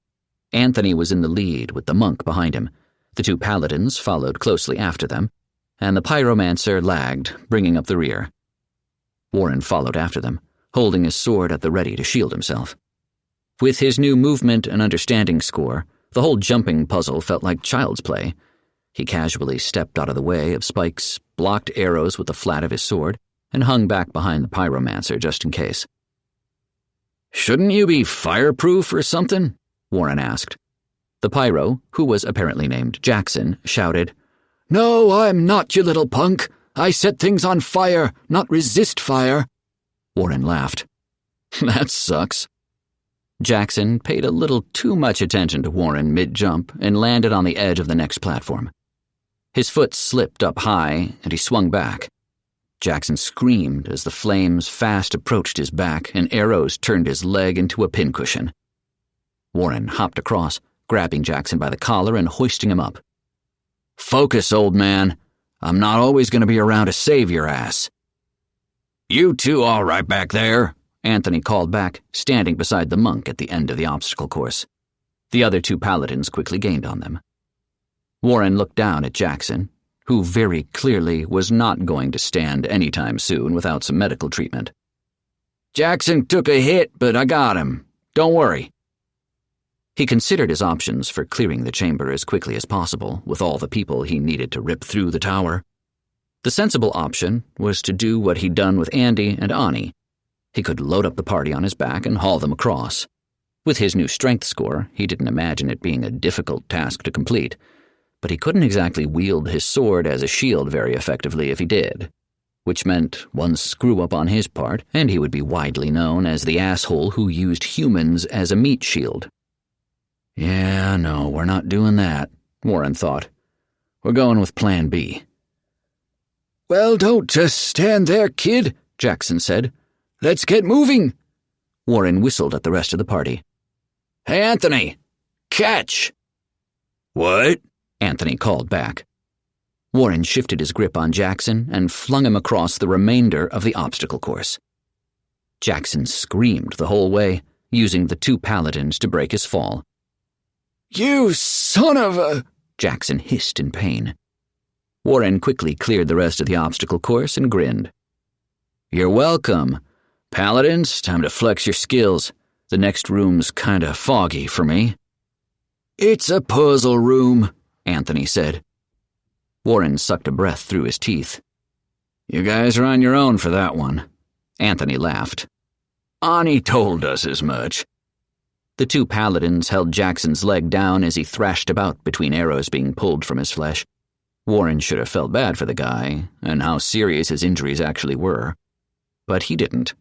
Anthony was in the lead with the monk behind him. The two paladins followed closely after them, and the pyromancer lagged, bringing up the rear. Warren followed after them, holding his sword at the ready to shield himself. With his new movement and understanding score, the whole jumping puzzle felt like child's play. He casually stepped out of the way of spikes, blocked arrows with the flat of his sword, and hung back behind the pyromancer just in case. "Shouldn't you be fireproof or something?" Warren asked. The pyro, who was apparently named Jackson, shouted, "No, I'm not, you little punk. I set things on fire, not resist fire." Warren laughed. "That sucks." Jackson paid a little too much attention to Warren mid-jump and landed on the edge of the next platform. His foot slipped up high, and he swung back. Jackson screamed as the flames fast approached his back and arrows turned his leg into a pincushion. Warren hopped across, grabbing Jackson by the collar and hoisting him up. "Focus, old man. I'm not always going to be around to save your ass." "You two all right back there?" Anthony called back, standing beside the monk at the end of the obstacle course. The other two paladins quickly gained on them. Warren looked down at Jackson, who very clearly was not going to stand anytime soon without some medical treatment. "Jackson took a hit, but I got him. Don't worry." He considered his options for clearing the chamber as quickly as possible with all the people he needed to rip through the tower. The sensible option was to do what he'd done with Andy and Ani. He could load up the party on his back and haul them across. With his new strength score, he didn't imagine it being a difficult task to complete, but he couldn't exactly wield his sword as a shield very effectively if he did, which meant one screw-up on his part, and he would be widely known as the asshole who used humans as a meat shield. "Yeah, no, we're not doing that," Warren thought. "We're going with Plan B." "Well, don't just stand there, kid," Jackson said. "Let's get moving." Warren whistled at the rest of the party. "Hey, Anthony, catch!" "What?" Anthony called back. Warren shifted his grip on Jackson and flung him across the remainder of the obstacle course. Jackson screamed the whole way, using the two paladins to break his fall. "You son of a—" Jackson hissed in pain. Warren quickly cleared the rest of the obstacle course and grinned. "You're welcome. Paladins, time to flex your skills. The next room's kinda foggy for me." "It's a puzzle room," Anthony said. Warren sucked a breath through his teeth. "You guys are on your own for that one." Anthony laughed. "Ani told us as much." The two paladins held Jackson's leg down as he thrashed about between arrows being pulled from his flesh. Warren should have felt bad for the guy, and how serious his injuries actually were. But he didn't.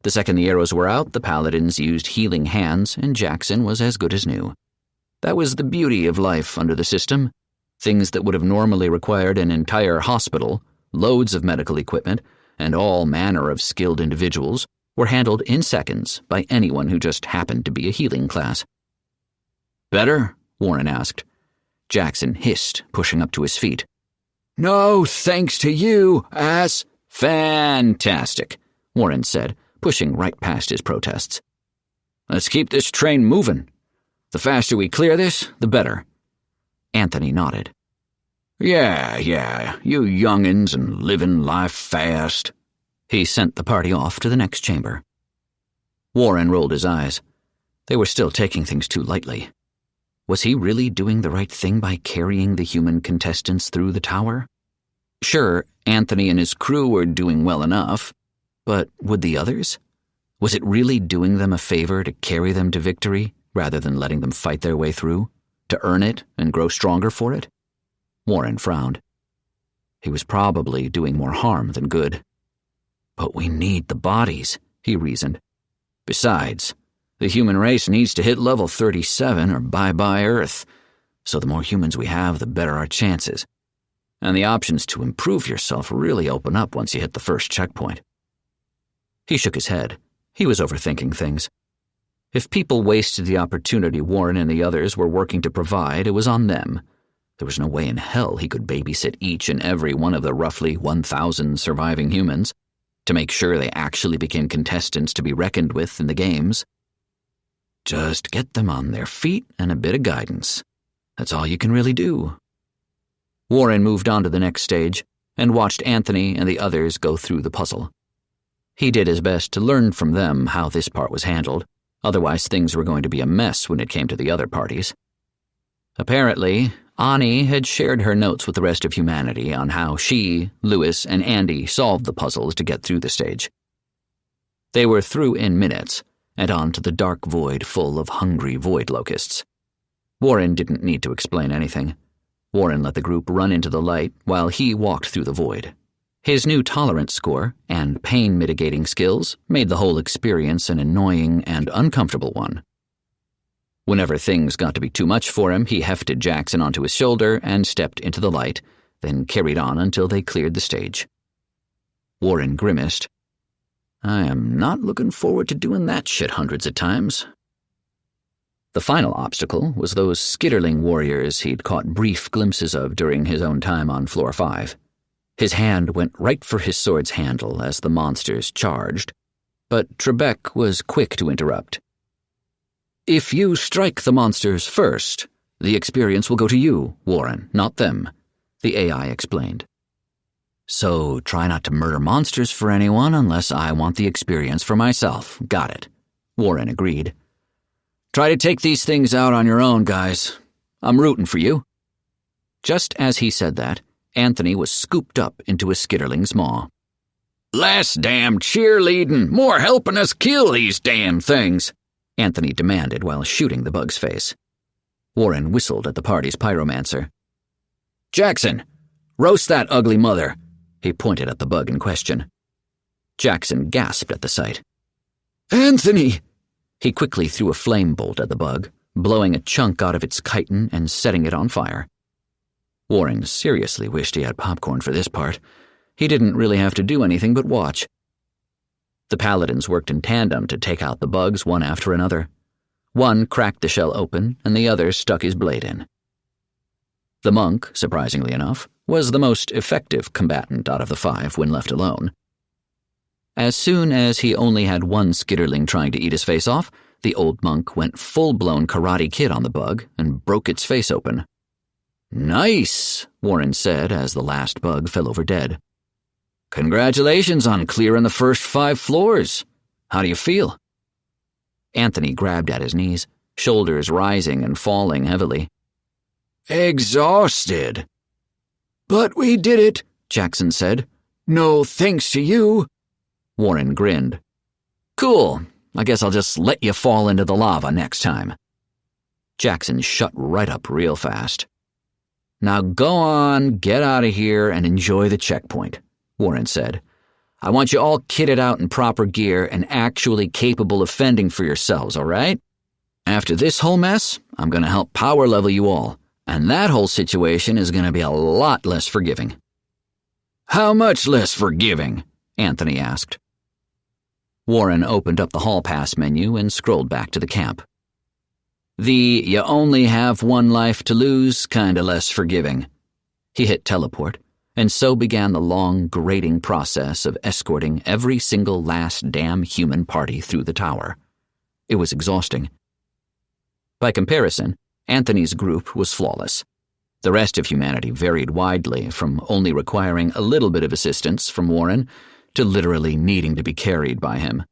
The second the arrows were out, the paladins used healing hands, and Jackson was as good as new. That was the beauty of life under the system. Things that would have normally required an entire hospital, loads of medical equipment, and all manner of skilled individuals were handled in seconds by anyone who just happened to be a healing class. "Better?" Warren asked. Jackson hissed, pushing up to his feet. "No thanks to you, ass." "Fantastic," Warren said, pushing right past his protests. "Let's keep this train moving. The faster we clear this, the better." Anthony nodded. Yeah, you young'uns and living life fast." He sent the party off to the next chamber. Warren rolled his eyes. They were still taking things too lightly. Was he really doing the right thing by carrying the human contestants through the tower? Sure, Anthony and his crew were doing well enough, but would the others? Was it really doing them a favor to carry them to victory rather than letting them fight their way through, to earn it and grow stronger for it? Warren frowned. He was probably doing more harm than good. But we need the bodies, he reasoned. Besides, the human race needs to hit level 37 or bye-bye Earth, so the more humans we have, the better our chances. And the options to improve yourself really open up once you hit the first checkpoint. He shook his head. He was overthinking things. If people wasted the opportunity Warren and the others were working to provide, it was on them. There was no way in hell he could babysit each and every one of the roughly 1,000 surviving humans to make sure they actually became contestants to be reckoned with in the games. Just get them on their feet and a bit of guidance. That's all you can really do. Warren moved on to the next stage and watched Anthony and the others go through the puzzle. He did his best to learn from them how this part was handled, otherwise things were going to be a mess when it came to the other parties. Apparently, Ani had shared her notes with the rest of humanity on how she, Lewis, and Andy solved the puzzles to get through the stage. They were through in minutes, and on to the dark void full of hungry void locusts. Warren didn't need to explain anything. Warren let the group run into the light while he walked through the void. His new tolerance score and pain-mitigating skills made the whole experience an annoying and uncomfortable one. Whenever things got to be too much for him, he hefted Jackson onto his shoulder and stepped into the light, then carried on until they cleared the stage. Warren grimaced. I am not looking forward to doing that shit hundreds of times. The final obstacle was those skitterling warriors he'd caught brief glimpses of during his own time on Floor 5. His hand went right for his sword's handle as the monsters charged, but Trebek was quick to interrupt. If you strike the monsters first, the experience will go to you, Warren, not them, the AI explained. So try not to murder monsters for anyone unless I want the experience for myself. Got it, Warren agreed. Try to take these things out on your own, guys. I'm rooting for you. Just as he said that, Anthony was scooped up into a skitterling's maw. Less damn cheerleading, more helping us kill these damn things, Anthony demanded while shooting the bug's face. Warren whistled at the party's pyromancer. Jackson, roast that ugly mother, he pointed at the bug in question. Jackson gasped at the sight. Anthony! He quickly threw a flame bolt at the bug, blowing a chunk out of its chitin and setting it on fire. Warren seriously wished he had popcorn for this part. He didn't really have to do anything but watch. The paladins worked in tandem to take out the bugs one after another. One cracked the shell open, and the other stuck his blade in. The monk, surprisingly enough, was the most effective combatant out of the 5 when left alone. As soon as he only had one skitterling trying to eat his face off, the old monk went full-blown Karate Kid on the bug and broke its face open. Nice, Warren said as the last bug fell over dead. Congratulations on clearing the first 5 floors. How do you feel? Anthony grabbed at his knees, shoulders rising and falling heavily. Exhausted. But we did it, Jackson said. No thanks to you. Warren grinned. Cool. I guess I'll just let you fall into the lava next time. Jackson shut right up real fast. Now go on, get out of here, and enjoy the checkpoint, Warren said. I want you all kitted out in proper gear and actually capable of fending for yourselves, all right? After this whole mess, I'm going to help power level you all, and that whole situation is going to be a lot less forgiving. How much less forgiving? Anthony asked. Warren opened up the hall pass menu and scrolled back to the camp. The you only have one life to lose kinda less forgiving. He hit teleport, and so began the long, grating process of escorting every single last damn human party through the tower. It was exhausting. By comparison, Anthony's group was flawless. The rest of humanity varied widely, from only requiring a little bit of assistance from Warren to literally needing to be carried by him.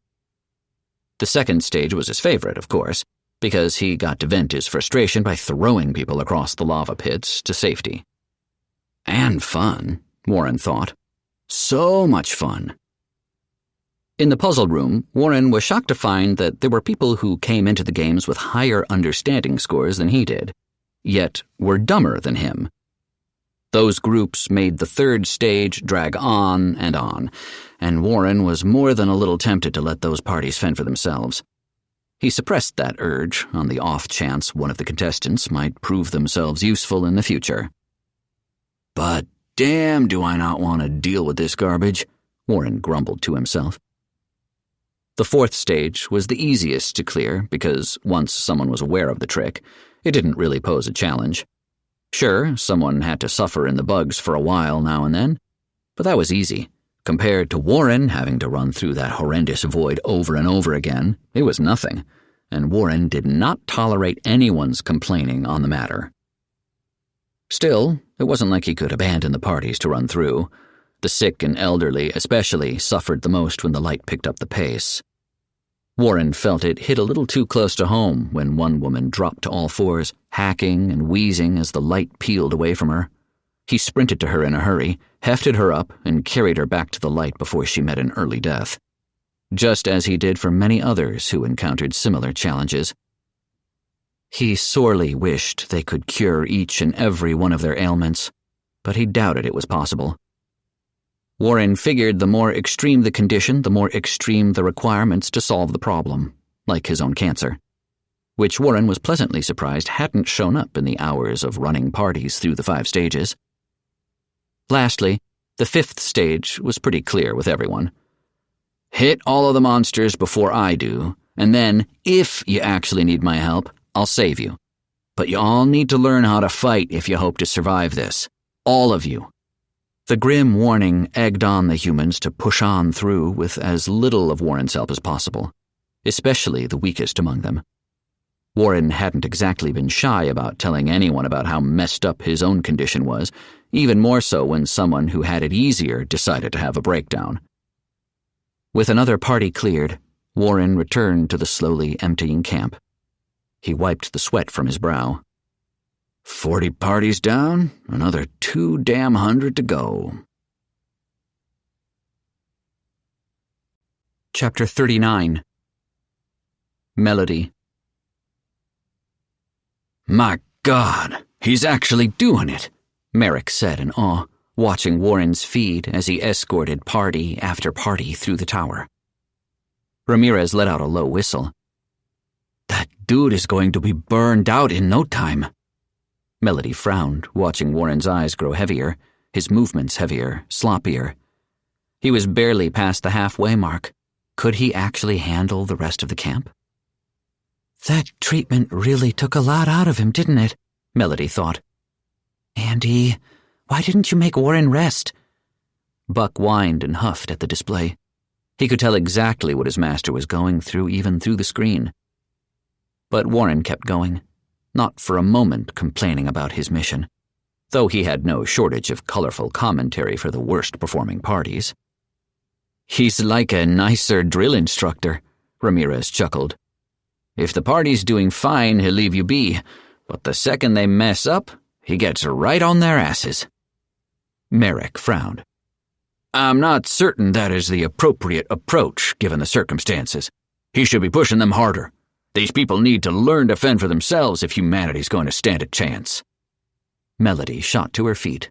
The second stage was his favorite, of course, because he got to vent his frustration by throwing people across the lava pits to safety. And fun, Warren thought. So much fun. In the puzzle room, Warren was shocked to find that there were people who came into the games with higher understanding scores than he did, yet were dumber than him. Those groups made the third stage drag on, and Warren was more than a little tempted to let those parties fend for themselves. He suppressed that urge on the off chance one of the contestants might prove themselves useful in the future. But damn, do I not want to deal with this garbage, Warren grumbled to himself. The fourth stage was the easiest to clear because once someone was aware of the trick, it didn't really pose a challenge. Sure, someone had to suffer in the bugs for a while now and then, but that was easy. Compared to Warren having to run through that horrendous void over and over again, it was nothing, and Warren did not tolerate anyone's complaining on the matter. Still, it wasn't like he could abandon the parties to run through. The sick and elderly especially suffered the most when the light picked up the pace. Warren felt it hit a little too close to home when one woman dropped to all fours, hacking and wheezing as the light peeled away from her. He sprinted to her in a hurry, hefted her up, and carried her back to the light before she met an early death, just as he did for many others who encountered similar challenges. He sorely wished they could cure each and every one of their ailments, but he doubted it was possible. Warren figured the more extreme the condition, the more extreme the requirements to solve the problem, like his own cancer, which Warren was pleasantly surprised hadn't shown up in the hours of running parties through the 5 stages. Lastly, the 5th stage was pretty clear with everyone. Hit all of the monsters before I do, and then, if you actually need my help, I'll save you. But you all need to learn how to fight if you hope to survive this. All of you. The grim warning egged on the humans to push on through with as little of Warren's help as possible, especially the weakest among them. Warren hadn't exactly been shy about telling anyone about how messed up his own condition was, even more so when someone who had it easier decided to have a breakdown. With another party cleared, Warren returned to the slowly emptying camp. He wiped the sweat from his brow. 40 parties down, another 200 to go. Chapter 39. Melody. My God, he's actually doing it, Merrick said in awe, watching Warren's feed as he escorted party after party through the tower. Ramirez let out a low whistle. That dude is going to be burned out in no time. Melody frowned, watching Warren's eyes grow heavier, his movements heavier, sloppier. He was barely past the halfway mark. Could he actually handle the rest of the camp? That treatment really took a lot out of him, didn't it? Melody thought. Andy, why didn't you make Warren rest? Buck whined and huffed at the display. He could tell exactly what his master was going through even through the screen. But Warren kept going, not for a moment complaining about his mission, though he had no shortage of colorful commentary for the worst-performing parties. He's like a nicer drill instructor, Ramirez chuckled. If the party's doing fine, he'll leave you be, but the second they mess up, he gets right on their asses. Merrick frowned. I'm not certain that is the appropriate approach, given the circumstances. He should be pushing them harder. These people need to learn to fend for themselves if humanity's going to stand a chance. Melody shot to her feet.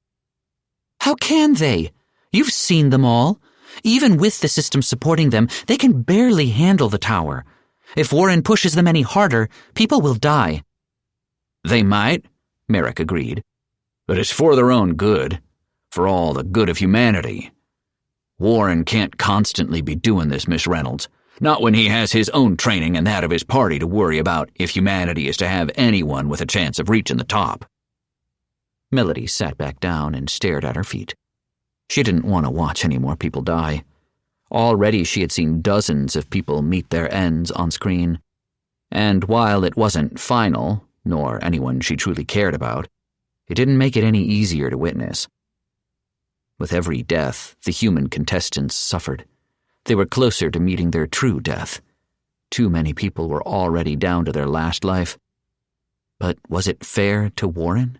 How can they? You've seen them all. Even with the system supporting them, they can barely handle the tower. If Warren pushes them any harder, people will die. They might, Merrick agreed. But it's for their own good. For all the good of humanity. Warren can't constantly be doing this, Miss Reynolds. Not when he has his own training and that of his party to worry about if humanity is to have anyone with a chance of reaching the top. Melody sat back down and stared at her feet. She didn't want to watch any more people die. Already she had seen dozens of people meet their ends on screen. And while it wasn't final, nor anyone she truly cared about, it didn't make it any easier to witness. With every death, the human contestants suffered. They were closer to meeting their true death. Too many people were already down to their last life. But was it fair to Warren?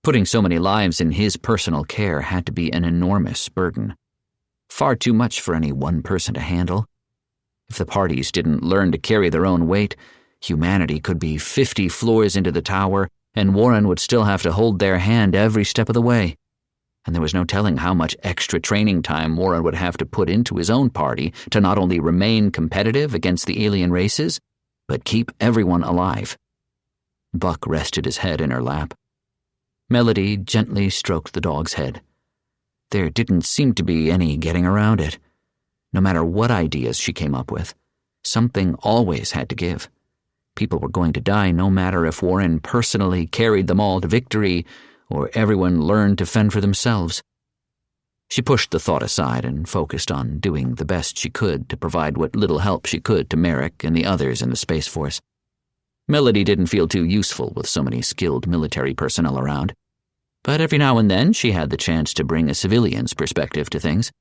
Putting so many lives in his personal care had to be an enormous burden. Far too much for any one person to handle. If the parties didn't learn to carry their own weight, humanity could be 50 floors into the tower, and Warren would still have to hold their hand every step of the way. And there was no telling how much extra training time Warren would have to put into his own party to not only remain competitive against the alien races, but keep everyone alive. Buck rested his head in her lap. Melody gently stroked the dog's head. There didn't seem to be any getting around it. No matter what ideas she came up with, something always had to give. People were going to die no matter if Warren personally carried them all to victory or everyone learned to fend for themselves. She pushed the thought aside and focused on doing the best she could to provide what little help she could to Merrick and the others in the Space Force. Melody didn't feel too useful with so many skilled military personnel around, but every now and then she had the chance to bring a civilian's perspective to things.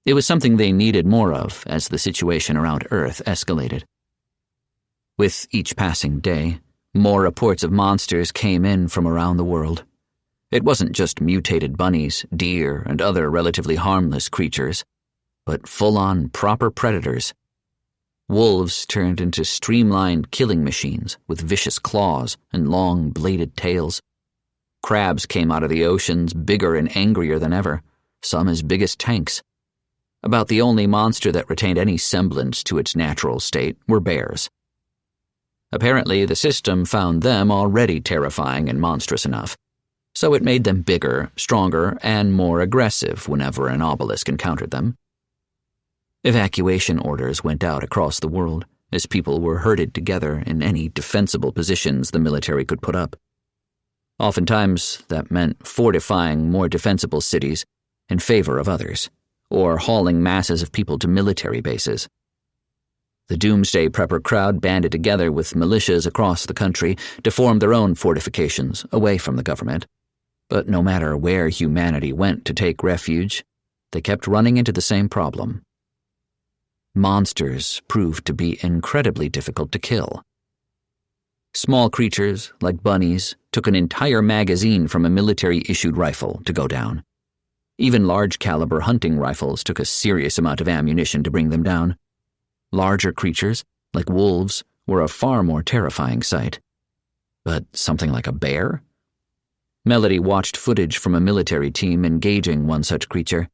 It was something they needed more of as the situation around Earth escalated. With each passing day, more reports of monsters came in from around the world. It wasn't just mutated bunnies, deer, and other relatively harmless creatures, but full-on proper predators. Wolves turned into streamlined killing machines with vicious claws and long bladed tails. Crabs came out of the oceans bigger and angrier than ever, some as big as tanks. About the only monster that retained any semblance to its natural state were bears. Apparently, the system found them already terrifying and monstrous enough, so it made them bigger, stronger, and more aggressive whenever an obelisk encountered them. Evacuation orders went out across the world as people were herded together in any defensible positions the military could put up. Oftentimes, that meant fortifying more defensible cities in favor of others, or hauling masses of people to military bases. The Doomsday Prepper crowd banded together with militias across the country to form their own fortifications away from the government. But no matter where humanity went to take refuge, they kept running into the same problem. Monsters proved to be incredibly difficult to kill. Small creatures, like bunnies, took an entire magazine from a military-issued rifle to go down. Even large-caliber hunting rifles took a serious amount of ammunition to bring them down. Larger creatures, like wolves, were a far more terrifying sight. But something like a bear? Melody watched footage from a military team engaging one such creature.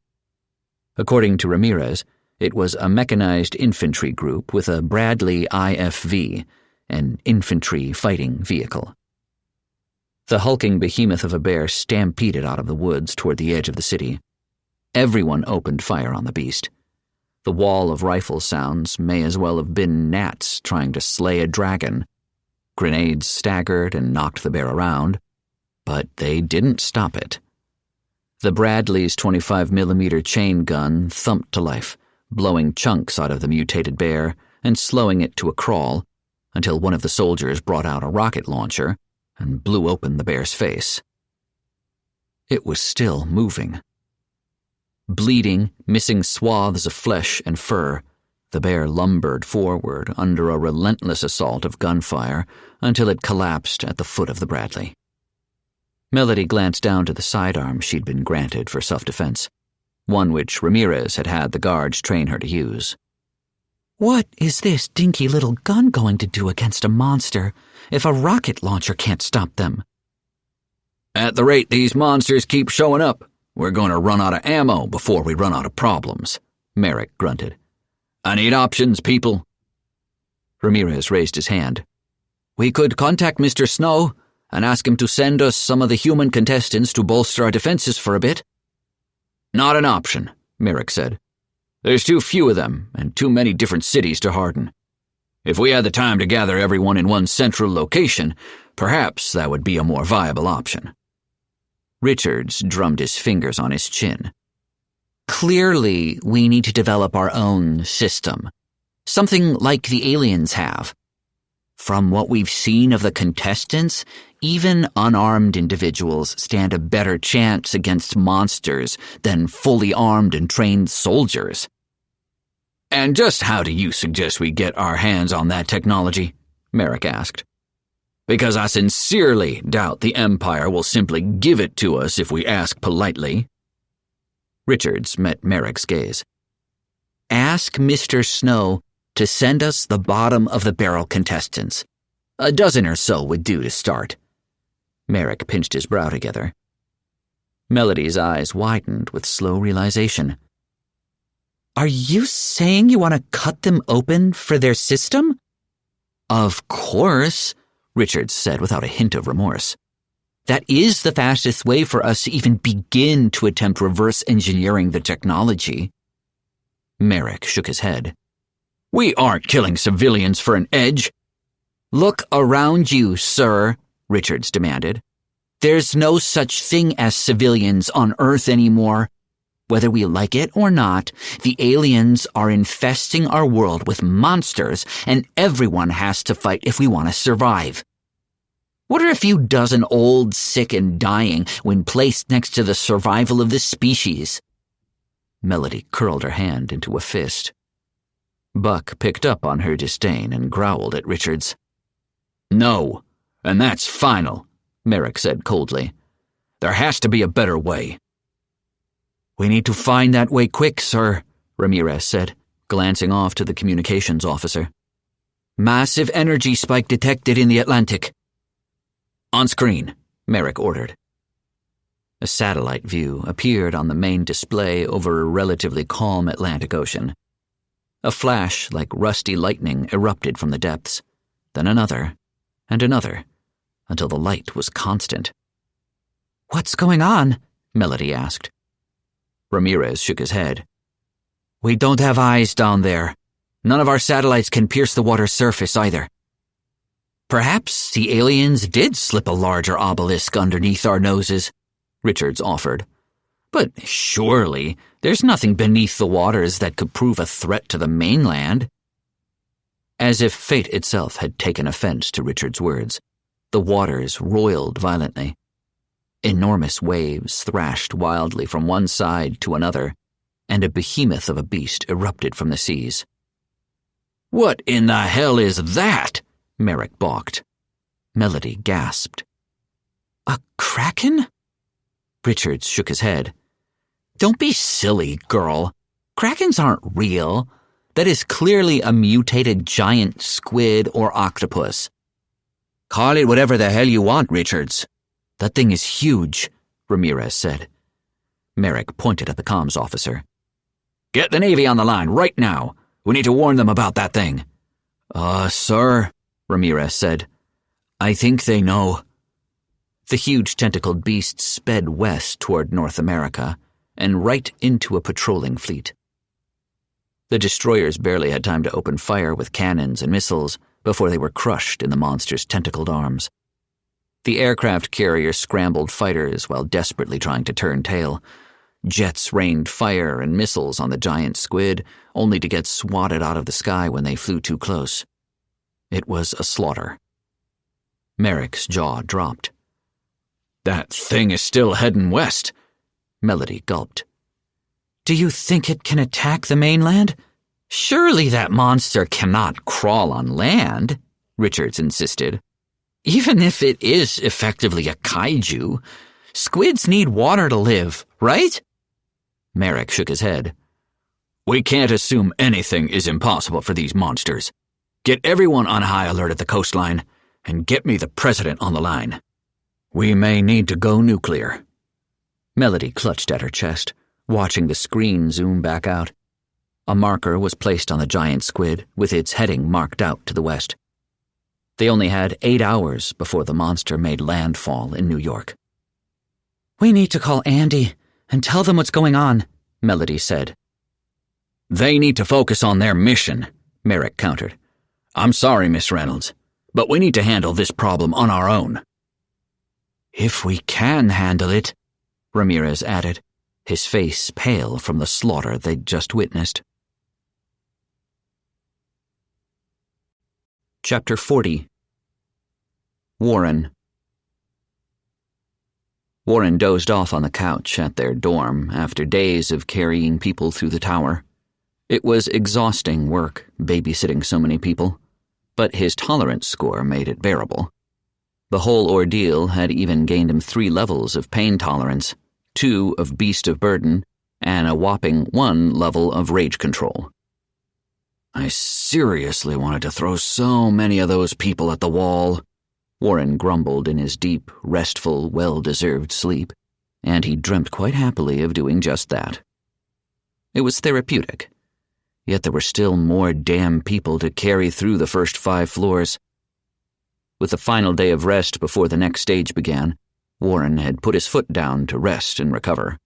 According to Ramirez, it was a mechanized infantry group with a Bradley IFV, an infantry fighting vehicle. The hulking behemoth of a bear stampeded out of the woods toward the edge of the city. Everyone opened fire on the beast. The wall of rifle sounds may as well have been gnats trying to slay a dragon. Grenades staggered and knocked the bear around, but they didn't stop it. The Bradley's 25mm chain gun thumped to life, blowing chunks out of the mutated bear and slowing it to a crawl until one of the soldiers brought out a rocket launcher and blew open the bear's face. It was still moving. Bleeding, missing swaths of flesh and fur, the bear lumbered forward under a relentless assault of gunfire until it collapsed at the foot of the Bradley. Melody glanced down to the sidearm she'd been granted for self-defense, one which Ramirez had had the guards train her to use. What is this dinky little gun going to do against a monster if a rocket launcher can't stop them? At the rate these monsters keep showing up, we're going to run out of ammo before we run out of problems, Merrick grunted. I need options, people. Ramirez raised his hand. We could contact Mr. Snow and ask him to send us some of the human contestants to bolster our defenses for a bit. Not an option, Merrick said. There's too few of them and too many different cities to harden. If we had the time to gather everyone in one central location, perhaps that would be a more viable option. Richards drummed his fingers on his chin. Clearly, we need to develop our own system. Something like the aliens have. From what we've seen of the contestants, even unarmed individuals stand a better chance against monsters than fully armed and trained soldiers. And just how do you suggest we get our hands on that technology? Merrick asked. Because I sincerely doubt the Empire will simply give it to us if we ask politely. Richards met Merrick's gaze. Ask Mr. Snow to send us the bottom-of-the-barrel contestants. A dozen or so would do to start. Merrick pinched his brow together. Melody's eyes widened with slow realization. Are you saying you want to cut them open for their system? Of course, Richards said without a hint of remorse. That is the fastest way for us to even begin to attempt reverse engineering the technology. Merrick shook his head. We aren't killing civilians for an edge. Look around you, sir, Richards demanded. There's no such thing as civilians on Earth anymore. Whether we like it or not, the aliens are infesting our world with monsters, and everyone has to fight if we want to survive. What are a few dozen old, sick, and dying when placed next to the survival of the species? Melody curled her hand into a fist. Buck picked up on her disdain and growled at Richards. No, and that's final, Merrick said coldly. There has to be a better way. We need to find that way quick, sir, Ramirez said, glancing off to the communications officer. Massive energy spike detected in the Atlantic. On screen, Merrick ordered. A satellite view appeared on the main display over a relatively calm Atlantic Ocean. A flash like rusty lightning erupted from the depths, then another, and another, until the light was constant. What's going on? Melody asked. Ramirez shook his head. We don't have eyes down there. None of our satellites can pierce the water's surface either. Perhaps the aliens did slip a larger obelisk underneath our noses, Richards offered. But surely there's nothing beneath the waters that could prove a threat to the mainland. As if fate itself had taken offense to Richards' words, the waters roiled violently. Enormous waves thrashed wildly from one side to another, and a behemoth of a beast erupted from the seas. What in the hell is that? Merrick balked. Melody gasped. A kraken? Richards shook his head. Don't be silly, girl. Krakens aren't real. That is clearly a mutated giant squid or octopus. Call it whatever the hell you want, Richards. That thing is huge, Ramirez said. Merrick pointed at the comms officer. Get the Navy on the line right now. We need to warn them about that thing. Sir, Ramirez said. I think they know. The huge tentacled beast sped west toward North America and right into a patrolling fleet. The destroyers barely had time to open fire with cannons and missiles before they were crushed in the monster's tentacled arms. The aircraft carrier scrambled fighters while desperately trying to turn tail. Jets rained fire and missiles on the giant squid, only to get swatted out of the sky when they flew too close. It was a slaughter. Merrick's jaw dropped. That thing is still heading west, Melody gulped. Do you think it can attack the mainland? Surely that monster cannot crawl on land, Richards insisted. Even if it is effectively a kaiju, squids need water to live, right? Merrick shook his head. We can't assume anything is impossible for these monsters. Get everyone on high alert at the coastline, and get me the president on the line. We may need to go nuclear. Melody clutched at her chest, watching the screen zoom back out. A marker was placed on the giant squid, with its heading marked out to the west. They only had 8 hours before the monster made landfall in New York. We need to call Andy and tell them what's going on, Melody said. They need to focus on their mission, Merrick countered. I'm sorry, Miss Reynolds, but we need to handle this problem on our own. If we can handle it, Ramirez added, his face pale from the slaughter they'd just witnessed. Chapter 40. Warren dozed off on the couch at their dorm after days of carrying people through the tower. It was exhausting work, babysitting so many people, but his tolerance score made it bearable. The whole ordeal had even gained him 3 levels of pain tolerance, 2 of beast of burden, and a whopping 1 level of rage control. I seriously wanted to throw so many of those people at the wall, Warren grumbled in his deep, restful, well-deserved sleep, and he dreamt quite happily of doing just that. It was therapeutic, yet there were still more damn people to carry through the first 5 floors. With the final day of rest before the next stage began, Warren had put his foot down to rest and recover.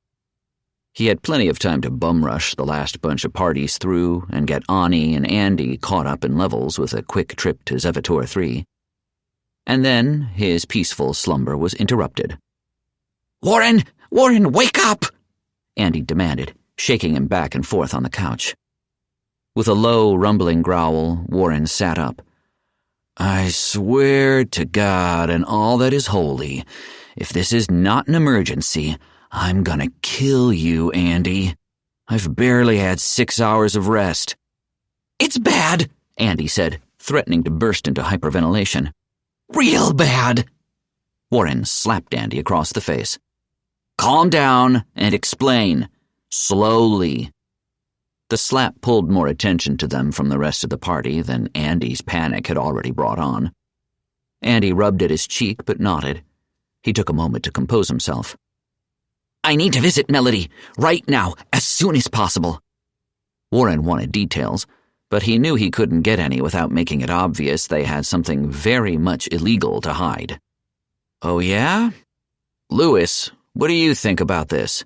He had plenty of time to bum-rush the last bunch of parties through and get Ani and Andy caught up in levels with a quick trip to Zevator 3. And then his peaceful slumber was interrupted. Warren, wake up! Andy demanded, shaking him back and forth on the couch. With a low, rumbling growl, Warren sat up. I swear to God and all that is holy, if this is not an emergency, I'm gonna kill you, Andy. I've barely had 6 hours of rest. It's bad, Andy said, threatening to burst into hyperventilation. Real bad. Warren slapped Andy across the face. Calm down and explain. Slowly. The slap pulled more attention to them from the rest of the party than Andy's panic had already brought on. Andy rubbed at his cheek but nodded. He took a moment to compose himself. I need to visit Melody, right now, as soon as possible. Warren wanted details, but he knew he couldn't get any without making it obvious they had something very much illegal to hide. Oh yeah? Lewis, what do you think about this?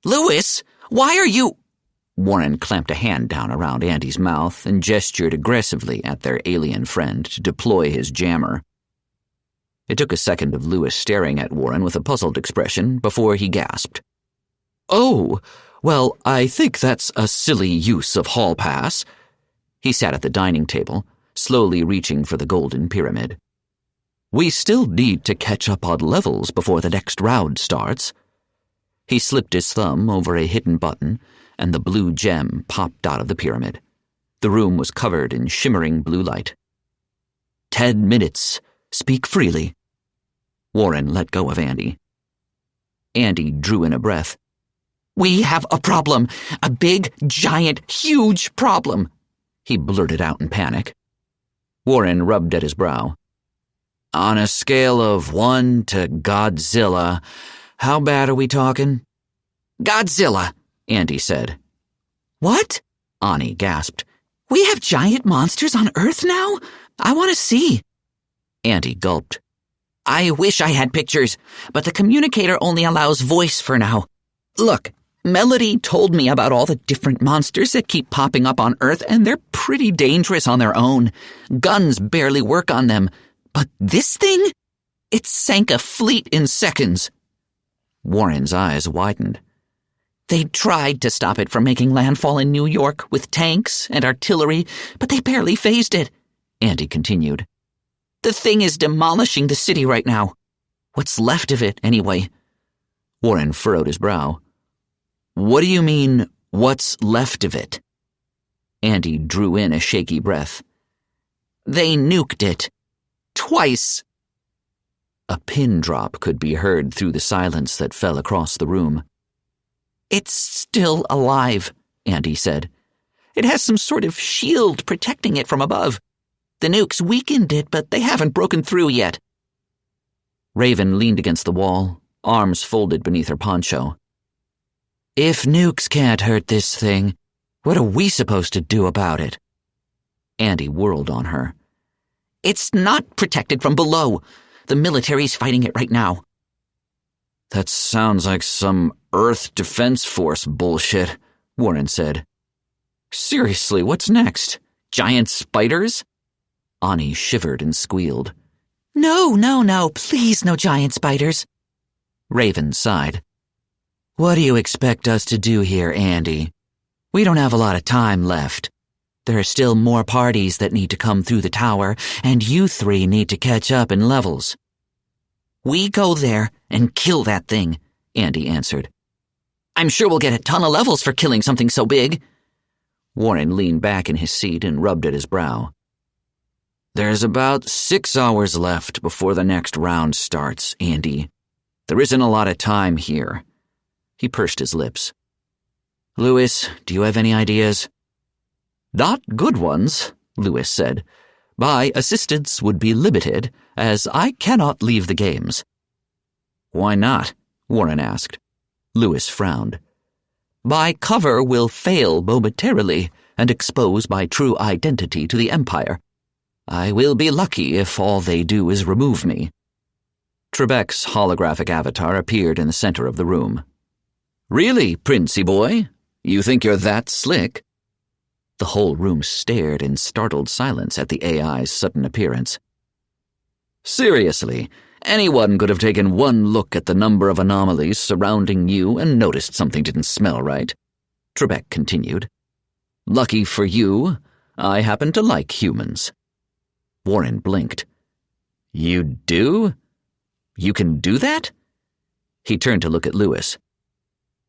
Lewis, why are you... Warren clamped a hand down around Andy's mouth and gestured aggressively at their alien friend to deploy his jammer. It took a second of Lewis staring at Warren with a puzzled expression before he gasped. Oh, well, I think that's a silly use of hall pass. He sat at the dining table, slowly reaching for the golden pyramid. We still need to catch up on levels before the next round starts. He slipped his thumb over a hidden button, and the blue gem popped out of the pyramid. The room was covered in shimmering blue light. 10 minutes. Speak freely. Warren let go of Andy. Andy drew in a breath. We have a problem. A big, giant, huge problem, he blurted out in panic. Warren rubbed at his brow. On a scale of 1 to Godzilla, how bad are we talking? Godzilla, Andy said. What? Ani gasped. We have giant monsters on Earth now? I want to see. Andy gulped. I wish I had pictures, but the communicator only allows voice for now. Look, Melody told me about all the different monsters that keep popping up on Earth, and they're pretty dangerous on their own. Guns barely work on them. But this thing? It sank a fleet in seconds. Warren's eyes widened. They tried to stop it from making landfall in New York with tanks and artillery, but they barely phased it, Andy continued. The thing is demolishing the city right now. What's left of it, anyway? Warren furrowed his brow. What do you mean, what's left of it? Andy drew in a shaky breath. They nuked it. Twice. A pin drop could be heard through the silence that fell across the room. It's still alive, Andy said. It has some sort of shield protecting it from above. The nukes weakened it, but they haven't broken through yet. Raven leaned against the wall, arms folded beneath her poncho. If nukes can't hurt this thing, what are we supposed to do about it? Andy whirled on her. It's not protected from below. The military's fighting it right now. That sounds like some Earth Defense Force bullshit, Warren said. Seriously, what's next? Giant spiders? Ani shivered and squealed. No, please no giant spiders. Raven sighed. What do you expect us to do here, Andy? We don't have a lot of time left. There are still more parties that need to come through the tower, and you 3 need to catch up in levels. We go there and kill that thing, Andy answered. I'm sure we'll get a ton of levels for killing something so big. Warren leaned back in his seat and rubbed at his brow. There's about 6 hours left before the next round starts, Andy. There isn't a lot of time here. He pursed his lips. Lewis, do you have any ideas? Not good ones, Lewis said. My assistance would be limited, as I cannot leave the games. Why not? Warren asked. Lewis frowned. My cover will fail momentarily and expose my true identity to the Empire. I will be lucky if all they do is remove me. Trebek's holographic avatar appeared in the center of the room. Really, Princey boy? You think you're that slick? The whole room stared in startled silence at the AI's sudden appearance. Seriously, anyone could have taken one look at the number of anomalies surrounding you and noticed something didn't smell right, Trebek continued. Lucky for you, I happen to like humans. Warren blinked. You do? You can do that? He turned to look at Lewis.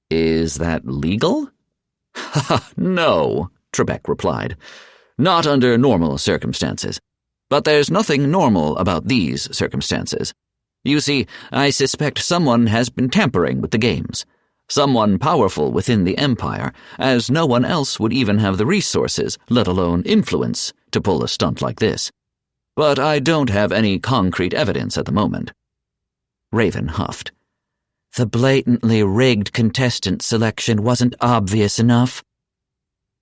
Is that legal? No, Trebek replied. Not under normal circumstances. But there's nothing normal about these circumstances. You see, I suspect someone has been tampering with the games. Someone powerful within the Empire, as no one else would even have the resources, let alone influence, to pull a stunt like this. But I don't have any concrete evidence at the moment. Raven huffed. The blatantly rigged contestant selection wasn't obvious enough.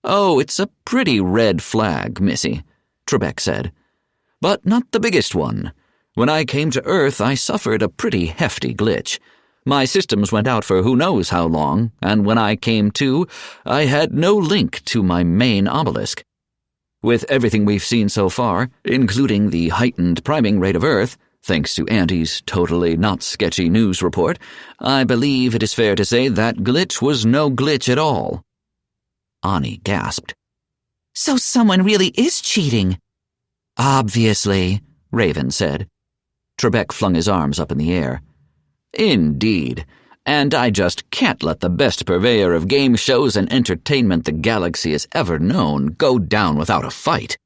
Oh, it's a pretty red flag, Missy, Trebek said. But not the biggest one. When I came to Earth, I suffered a pretty hefty glitch. My systems went out for who knows how long, and when I came to, I had no link to my main obelisk. With everything we've seen so far, including the heightened priming rate of Earth, thanks to Andy's totally not sketchy news report, I believe it is fair to say that glitch was no glitch at all. Ani gasped. So someone really is cheating? Obviously, Raven said. Trebek flung his arms up in the air. Indeed, and I just can't let the best purveyor of game shows and entertainment the galaxy has ever known go down without a fight,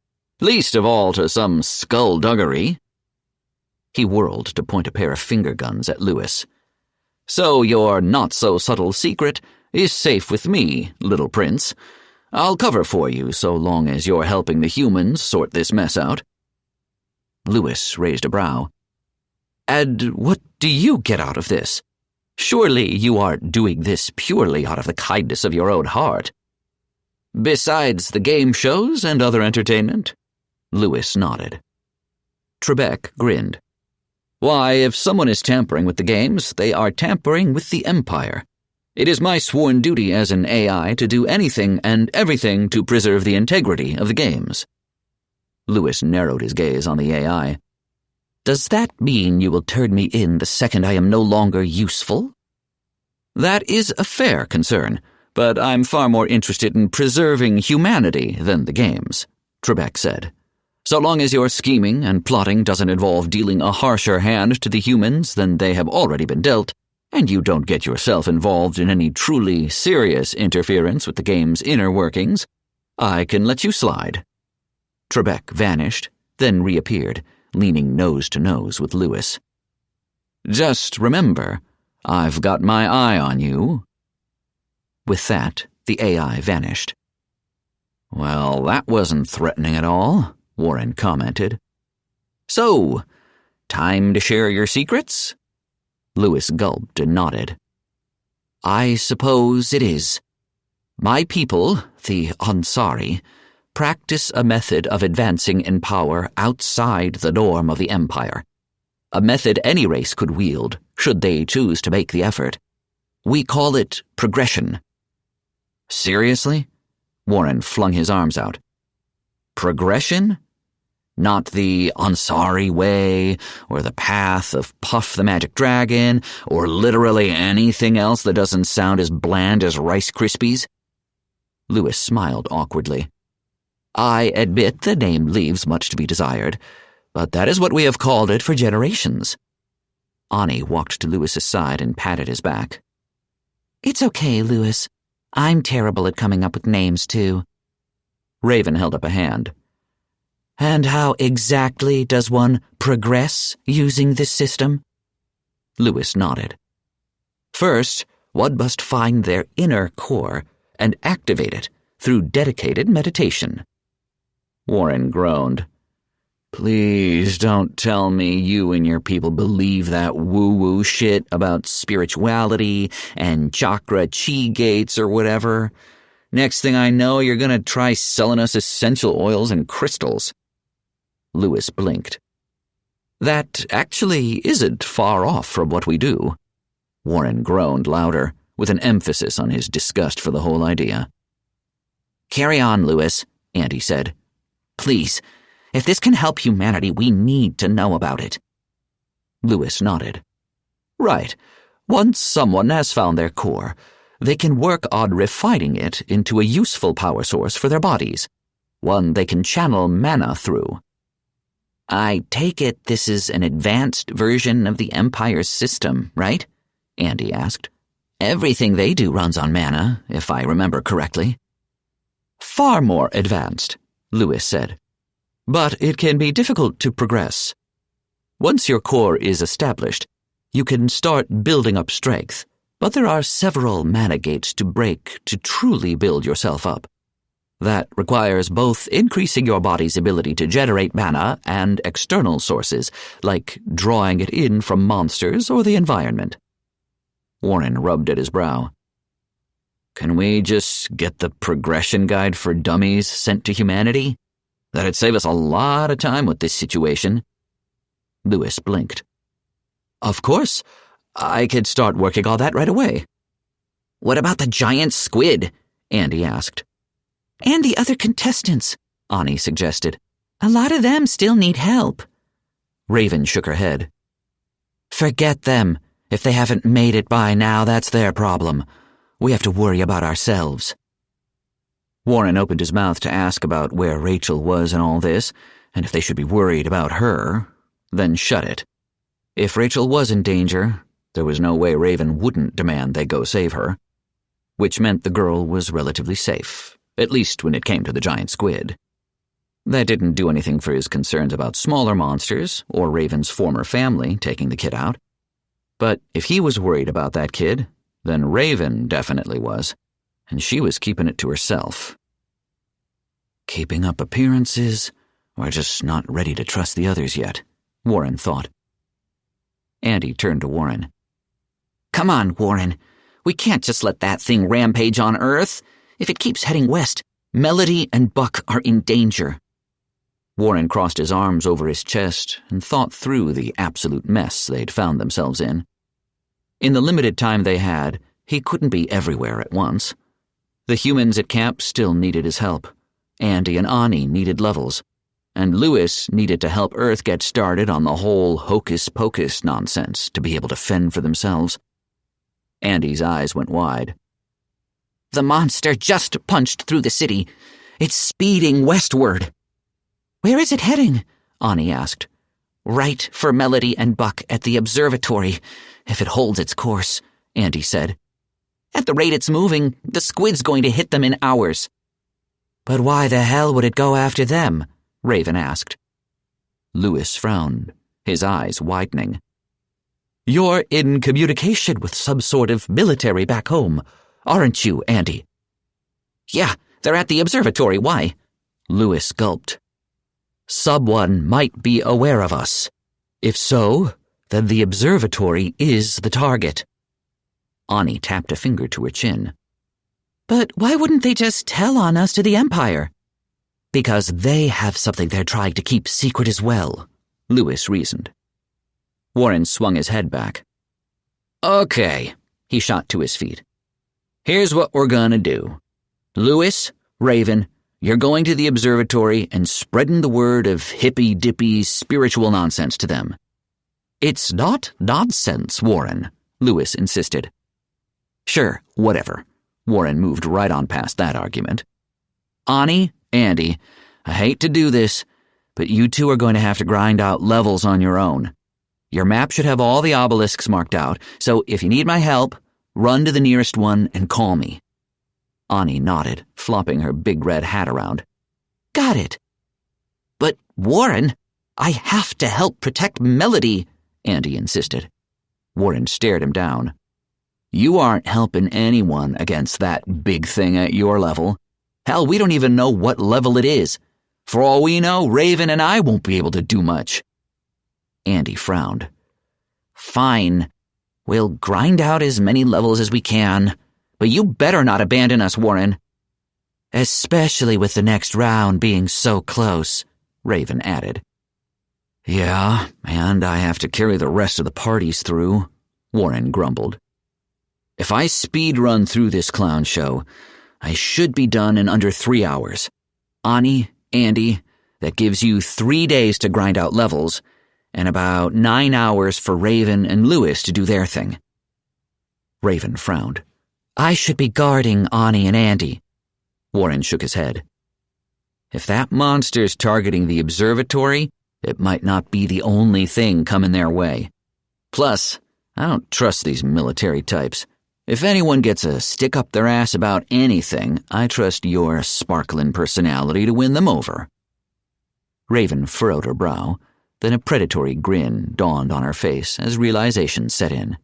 least of all to some skullduggery. He whirled to point a pair of finger guns at Lewis. So your not-so-subtle secret is safe with me, little prince. I'll cover for you so long as you're helping the humans sort this mess out. Lewis raised a brow. And what do you get out of this? Surely you aren't doing this purely out of the kindness of your own heart. Besides the game shows and other entertainment? Lewis nodded. Trebek grinned. Why, if someone is tampering with the games, they are tampering with the Empire. It is my sworn duty as an AI to do anything and everything to preserve the integrity of the games. Lewis narrowed his gaze on the AI. Does that mean you will turn me in the second I am no longer useful? That is a fair concern, but I'm far more interested in preserving humanity than the games, Trebek said. So long as your scheming and plotting doesn't involve dealing a harsher hand to the humans than they have already been dealt, and you don't get yourself involved in any truly serious interference with the game's inner workings, I can let you slide. Trebek vanished, then reappeared, leaning nose to nose with Lewis. Just remember, I've got my eye on you. With that, the AI vanished. Well, that wasn't threatening at all, Warren commented. So, time to share your secrets? Lewis gulped and nodded. I suppose it is. My people, the Ansari, practice a method of advancing in power outside the norm of the Empire. A method any race could wield, should they choose to make the effort. We call it progression. Seriously? Warren flung his arms out. Progression? Not the Ansari way, or the path of Puff the Magic Dragon, or literally anything else that doesn't sound as bland as Rice Krispies? Lewis smiled awkwardly. I admit the name leaves much to be desired, but that is what we have called it for generations. Ani walked to Lewis's side and patted his back. It's okay, Lewis. I'm terrible at coming up with names, too. Raven held up a hand. And how exactly does one progress using this system? Lewis nodded. First, one must find their inner core, and activate it through dedicated meditation. Warren groaned. Please don't tell me you and your people believe that woo-woo shit about spirituality and chakra chi gates or whatever. Next thing I know, you're gonna try selling us essential oils and crystals. Lewis blinked. That actually isn't far off from what we do. Warren groaned louder, with an emphasis on his disgust for the whole idea. Carry on, Lewis, Andy said. Please, if this can help humanity, we need to know about it. Lewis nodded. Right. Once someone has found their core, they can work on refining it into a useful power source for their bodies, one they can channel mana through. I take it this is an advanced version of the Empire's system, right? Andy asked. Everything they do runs on mana, if I remember correctly. Far more advanced, Lewis said. But it can be difficult to progress. Once your core is established, you can start building up strength, but there are several mana gates to break to truly build yourself up. That requires both increasing your body's ability to generate mana and external sources, like drawing it in from monsters or the environment. Warren rubbed at his brow. Can we just get the progression guide for dummies sent to humanity? That'd save us a lot of time with this situation. Lewis blinked. Of course. I could start working on that right away. What about the giant squid? Andy asked. And the other contestants, Ani suggested. A lot of them still need help. Raven shook her head. Forget them. If they haven't made it by now, that's their problem. We have to worry about ourselves. Warren opened his mouth to ask about where Rachel was in all this, and if they should be worried about her, then shut it. If Rachel was in danger, there was no way Raven wouldn't demand they go save her, which meant the girl was relatively safe, at least when it came to the giant squid. That didn't do anything for his concerns about smaller monsters or Raven's former family taking the kid out. But if he was worried about that kid, then Raven definitely was, and she was keeping it to herself. Keeping up appearances, or just not ready to trust the others yet, Warren thought. Andy turned to Warren. Come on, Warren. We can't just let that thing rampage on Earth. If it keeps heading west, Melody and Buck are in danger. Warren crossed his arms over his chest and thought through the absolute mess they'd found themselves in. In the limited time they had, he couldn't be everywhere at once. The humans at camp still needed his help. Andy and Ani needed levels. And Lewis needed to help Earth get started on the whole hocus-pocus nonsense to be able to fend for themselves. Andy's eyes went wide. The monster just punched through the city. It's speeding westward. Where is it heading? Ani asked. Right for Melody and Buck at the observatory, if it holds its course, Andy said. At the rate it's moving, the squid's going to hit them in hours. But why the hell would it go after them? Raven asked. Lewis frowned, his eyes widening. You're in communication with some sort of military back home, aren't you, Andy? Yeah, they're at the observatory. Why? Lewis gulped. Someone might be aware of us. If so, then the observatory is the target. Ani tapped a finger to her chin. But why wouldn't they just tell on us to the Empire? Because they have something they're trying to keep secret as well, Lewis reasoned. Warren swung his head back. Okay, he shot to his feet. Here's what we're gonna do. Lewis, Raven, you're going to the observatory and spreading the word of hippy-dippy spiritual nonsense to them. It's not nonsense, Warren, Lewis insisted. Sure, whatever. Warren moved right on past that argument. Ani, Andy, I hate to do this, but you two are going to have to grind out levels on your own. Your map should have all the obelisks marked out, so if you need my help, run to the nearest one and call me. Ani nodded, flopping her big red hat around. Got it. But, Warren, I have to help protect Melody, Andy insisted. Warren stared him down. You aren't helping anyone against that big thing at your level. Hell, we don't even know what level it is. For all we know, Raven and I won't be able to do much." Andy frowned. "Fine. We'll grind out as many levels as we can. But you better not abandon us, Warren." "Especially with the next round being so close," Raven added. "Yeah, and I have to carry the rest of the parties through," Warren grumbled. "If I speed run through this clown show, I should be done in under 3 hours. Ani, Andy, that gives you 3 days to grind out levels, and about 9 hours for Raven and Lewis to do their thing." Raven frowned. "I should be guarding Ani and Andy." Warren shook his head. "If that monster's targeting the observatory, it might not be the only thing coming their way. Plus, I don't trust these military types. If anyone gets a stick up their ass about anything, I trust your sparkling personality to win them over." Raven furrowed her brow, then a predatory grin dawned on her face as realization set in.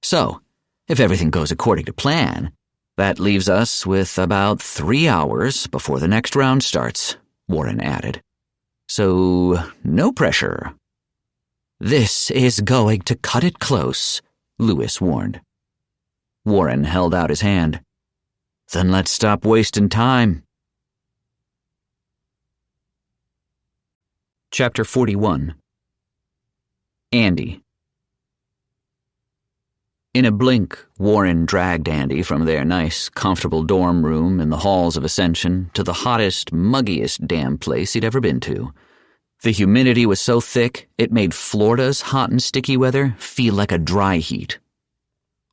"So, if everything goes according to plan, that leaves us with about 3 hours before the next round starts," Warren added. "So, no pressure." "This is going to cut it close," Lewis warned. Warren held out his hand. "Then let's stop wasting time." Chapter 41. Andy. In a blink, Warren dragged Andy from their nice, comfortable dorm room in the halls of Ascension to the hottest, muggiest damn place he'd ever been to. The humidity was so thick, it made Florida's hot and sticky weather feel like a dry heat.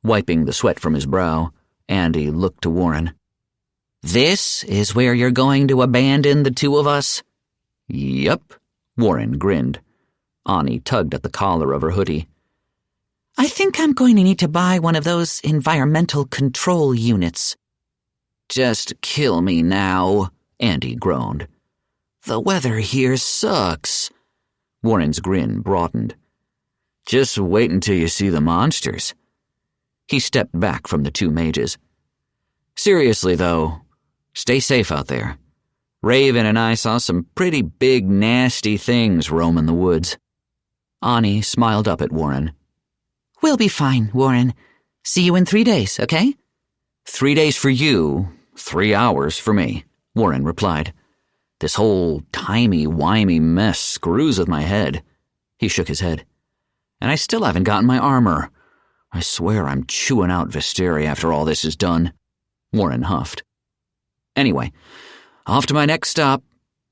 Wiping the sweat from his brow, Andy looked to Warren. "This is where you're going to abandon the two of us?" "Yup," Warren grinned. Ani tugged at the collar of her hoodie. "I think I'm going to need to buy one of those environmental control units." "Just kill me now," Andy groaned. "The weather here sucks." Warren's grin broadened. "Just wait until you see the monsters." He stepped back from the two mages. "Seriously, though, stay safe out there. Raven and I saw some pretty big, nasty things roaming the woods." Ani smiled up at Warren. "We'll be fine, Warren. See you in 3 days, okay?" 3 days for you, 3 hours for me," Warren replied. "This whole timey-wimey mess screws with my head." He shook his head. "And I still haven't gotten my armor. I swear I'm chewing out Visteri after all this is done." Warren huffed. "Anyway, off to my next stop."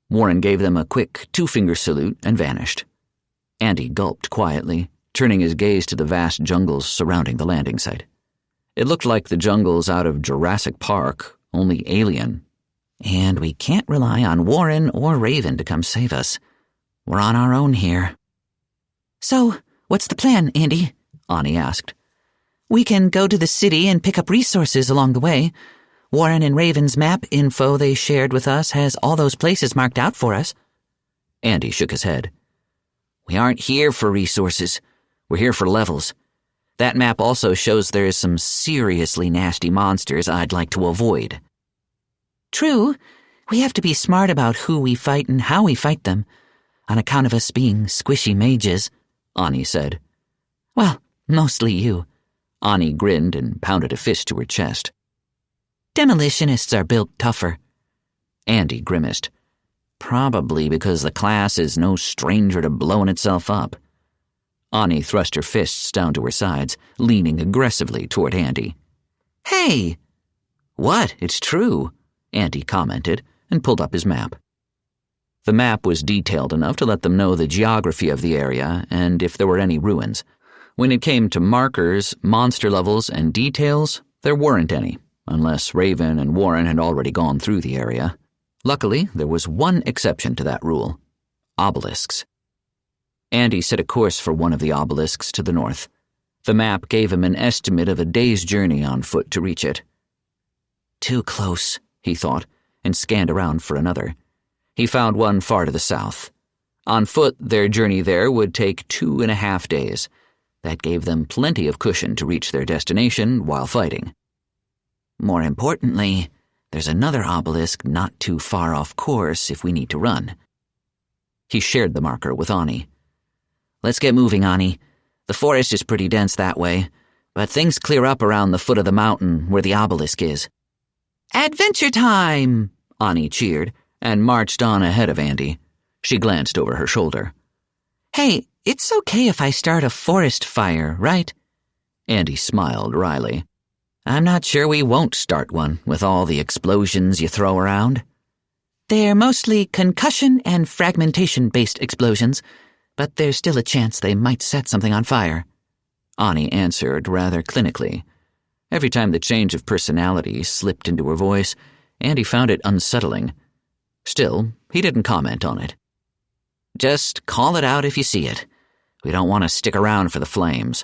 Warren gave them a quick 2-finger salute and vanished. Andy gulped quietly, turning his gaze to the vast jungles surrounding the landing site. It looked like the jungles out of Jurassic Park, only alien. "And we can't rely on Warren or Raven to come save us. We're on our own here." "So, what's the plan, Andy?" Ani asked. "We can go to the city and pick up resources along the way. Warren and Raven's map info they shared with us has all those places marked out for us." Andy shook his head. "We aren't here for resources. We're here for levels. That map also shows there's some seriously nasty monsters I'd like to avoid." "True. We have to be smart about who we fight and how we fight them, on account of us being squishy mages," Ani said. "Well, mostly you." Ani grinned and pounded a fist to her chest. "Demolitionists are built tougher." Andy grimaced. "Probably because the class is no stranger to blowing itself up." Ani thrust her fists down to her sides, leaning aggressively toward Andy. "Hey!" "What? It's true," Andy commented and pulled up his map. The map was detailed enough to let them know the geography of the area and if there were any ruins. When it came to markers, monster levels, and details, there weren't any, unless Raven and Warren had already gone through the area. Luckily, there was one exception to that rule: obelisks. Andy set a course for one of the obelisks to the north. The map gave him an estimate of a day's journey on foot to reach it. "Too close," he thought, and scanned around for another. He found one far to the south. On foot, their journey there would take 2.5 days. That gave them plenty of cushion to reach their destination while fighting. More importantly, there's another obelisk not too far off course if we need to run. He shared the marker with Ani. Let's get moving, Ani. The forest is pretty dense that way, but things clear up around the foot of the mountain where the obelisk is. Adventure time! Ani cheered and marched on ahead of Andy. She glanced over her shoulder. Hey, it's okay if I start a forest fire, right? Andy smiled wryly. I'm not sure we won't start one with all the explosions you throw around. They're mostly concussion and fragmentation-based explosions, but there's still a chance they might set something on fire. Ani answered rather clinically. Every time the change of personality slipped into her voice, Andy found it unsettling. Still, he didn't comment on it. Just call it out if you see it. We don't want to stick around for the flames.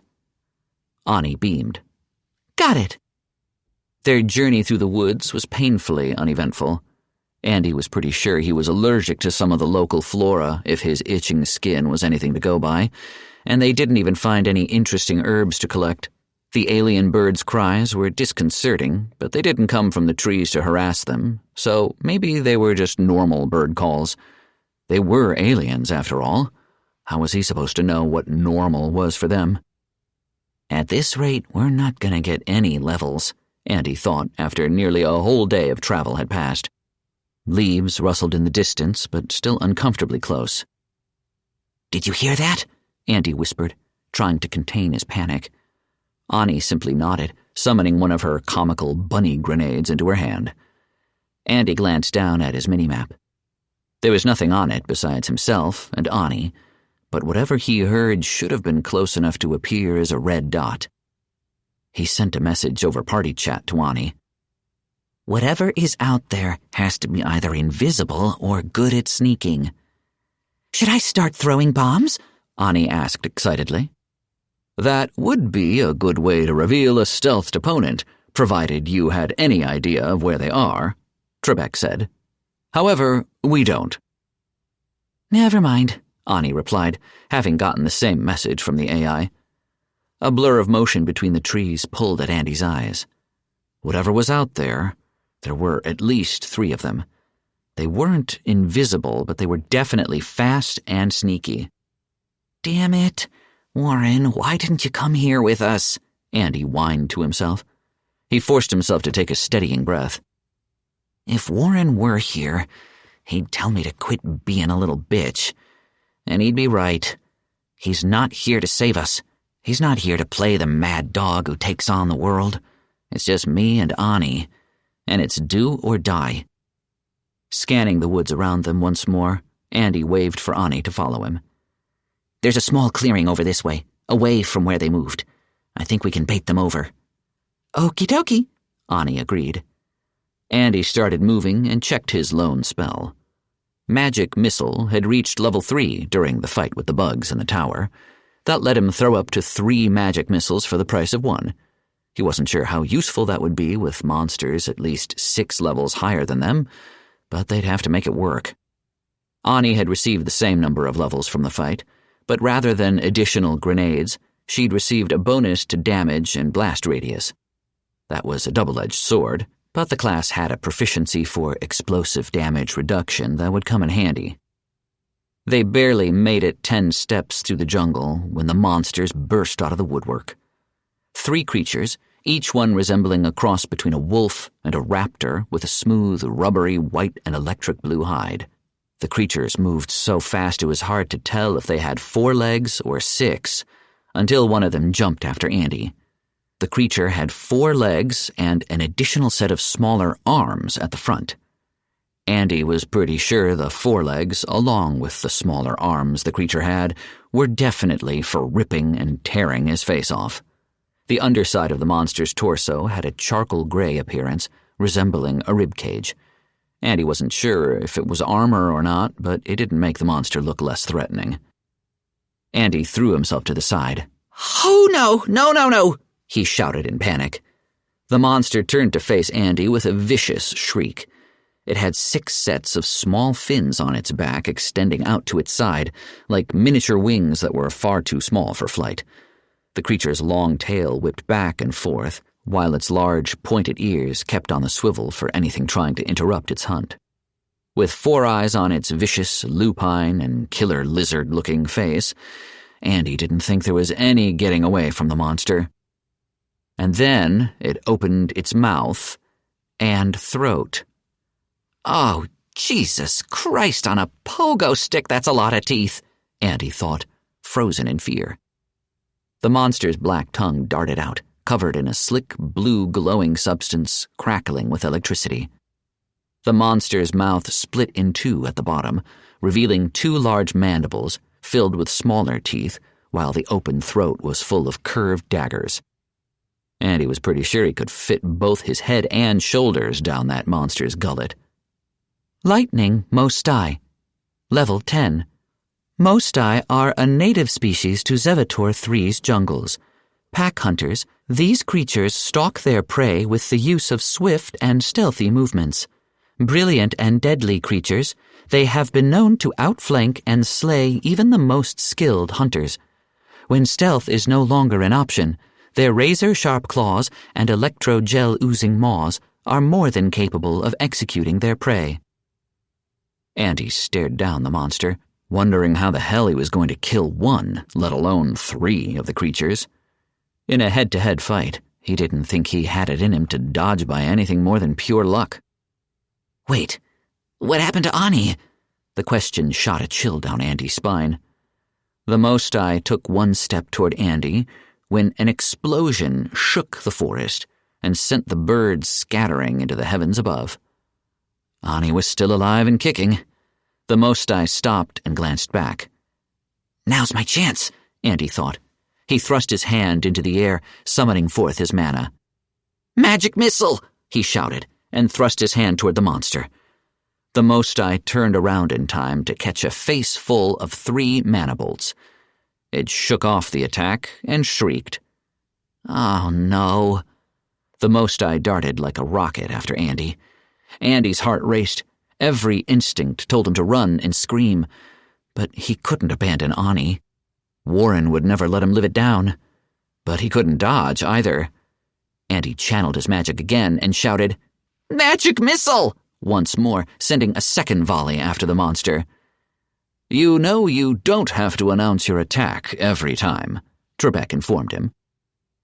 Ani beamed. Got it. Their journey through the woods was painfully uneventful. Andy was pretty sure he was allergic to some of the local flora if his itching skin was anything to go by, and they didn't even find any interesting herbs to collect. The alien birds' cries were disconcerting, but they didn't come from the trees to harass them, so maybe they were just normal bird calls. They were aliens, after all. How was he supposed to know what normal was for them? At this rate, we're not going to get any levels, Andy thought after nearly a whole day of travel had passed. Leaves rustled in the distance, but still uncomfortably close. Did you hear that? Andy whispered, trying to contain his panic. Ani simply nodded, summoning one of her comical bunny grenades into her hand. Andy glanced down at his minimap. There was nothing on it besides himself and Ani, but whatever he heard should have been close enough to appear as a red dot. He sent a message over party chat to Ani. Whatever is out there has to be either invisible or good at sneaking. Should I start throwing bombs? Ani asked excitedly. That would be a good way to reveal a stealthed opponent, provided you had any idea of where they are, Trebek said. However, we don't. Never mind, Ani replied, having gotten the same message from the AI. A blur of motion between the trees pulled at Andy's eyes. Whatever was out there were at least 3 of them. They weren't invisible, but they were definitely fast and sneaky. Damn it. Warren, why didn't you come here with us? Andy whined to himself. He forced himself to take a steadying breath. If Warren were here, he'd tell me to quit being a little bitch. And he'd be right. He's not here to save us. He's not here to play the mad dog who takes on the world. It's just me and Ani, and it's do or die. Scanning the woods around them once more, Andy waved for Ani to follow him. There's a small clearing over this way, away from where they moved. I think we can bait them over. Okie dokie, Ani agreed. Andy started moving and checked his lone spell. Magic Missile had reached level 3 during the fight with the bugs in the tower. That let him throw up to 3 magic missiles for the price of 1. He wasn't sure how useful that would be with monsters at least 6 levels higher than them, but they'd have to make it work. Ani had received the same number of levels from the fight, but rather than additional grenades, she'd received a bonus to damage and blast radius. That was a double-edged sword, but the class had a proficiency for explosive damage reduction that would come in handy. They barely made it 10 steps through the jungle when the monsters burst out of the woodwork. 3 creatures, each one resembling a cross between a wolf and a raptor with a smooth, rubbery white and electric blue hide. The creatures moved so fast it was hard to tell if they had 4 legs or 6, until one of them jumped after Andy. The creature had 4 legs and an additional set of smaller arms at the front. Andy was pretty sure the 4 legs, along with the smaller arms the creature had, were definitely for ripping and tearing his face off. The underside of the monster's torso had a charcoal gray appearance, resembling a ribcage. Andy wasn't sure if it was armor or not, but it didn't make the monster look less threatening. Andy threw himself to the side. "Oh, no, he shouted in panic. The monster turned to face Andy with a vicious shriek. It had 6 sets of small fins on its back extending out to its side, like miniature wings that were far too small for flight. The creature's long tail whipped back and forth, while its large, pointed ears kept on the swivel for anything trying to interrupt its hunt. With 4 eyes on its vicious, lupine, and killer lizard-looking face, Andy didn't think there was any getting away from the monster. And then it opened its mouth and throat. "Oh, Jesus Christ, on a pogo stick, that's a lot of teeth," Andy thought, frozen in fear. The monster's black tongue darted out, covered in a slick, blue glowing substance crackling with electricity. The monster's mouth split in 2 at the bottom, revealing 2 large mandibles filled with smaller teeth, while the open throat was full of curved daggers. Andy was pretty sure he could fit both his head and shoulders down that monster's gullet. Lightning Mostai. Level 10. Mostai are a native species to Zevator 3's jungles. Pack hunters, these creatures stalk their prey with the use of swift and stealthy movements. Brilliant and deadly creatures, they have been known to outflank and slay even the most skilled hunters. When stealth is no longer an option, their razor-sharp claws and electro-gel-oozing maws are more than capable of executing their prey. Andy stared down the monster, wondering how the hell he was going to kill 1, let alone 3 of the creatures. In a head-to-head fight, he didn't think he had it in him to dodge by anything more than pure luck. "Wait, what happened to Ani?" The question shot a chill down Andy's spine. The Mostai took 1 step toward Andy when an explosion shook the forest and sent the birds scattering into the heavens above. Ani was still alive and kicking. The Mostai stopped and glanced back. "Now's my chance," Andy thought. He thrust his hand into the air, summoning forth his mana. "Magic missile!" he shouted, and thrust his hand toward the monster. The Mostai turned around in time to catch a face full of 3 mana bolts. It shook off the attack and shrieked. "Oh, no." The Mostai darted like a rocket after Andy. Andy's heart raced. Every instinct told him to run and scream, but he couldn't abandon Ani. Warren would never let him live it down. But he couldn't dodge either. Andy channeled his magic again and shouted, "Magic missile!" once more, sending a second volley after the monster. "You know you don't have to announce your attack every time," Trebek informed him.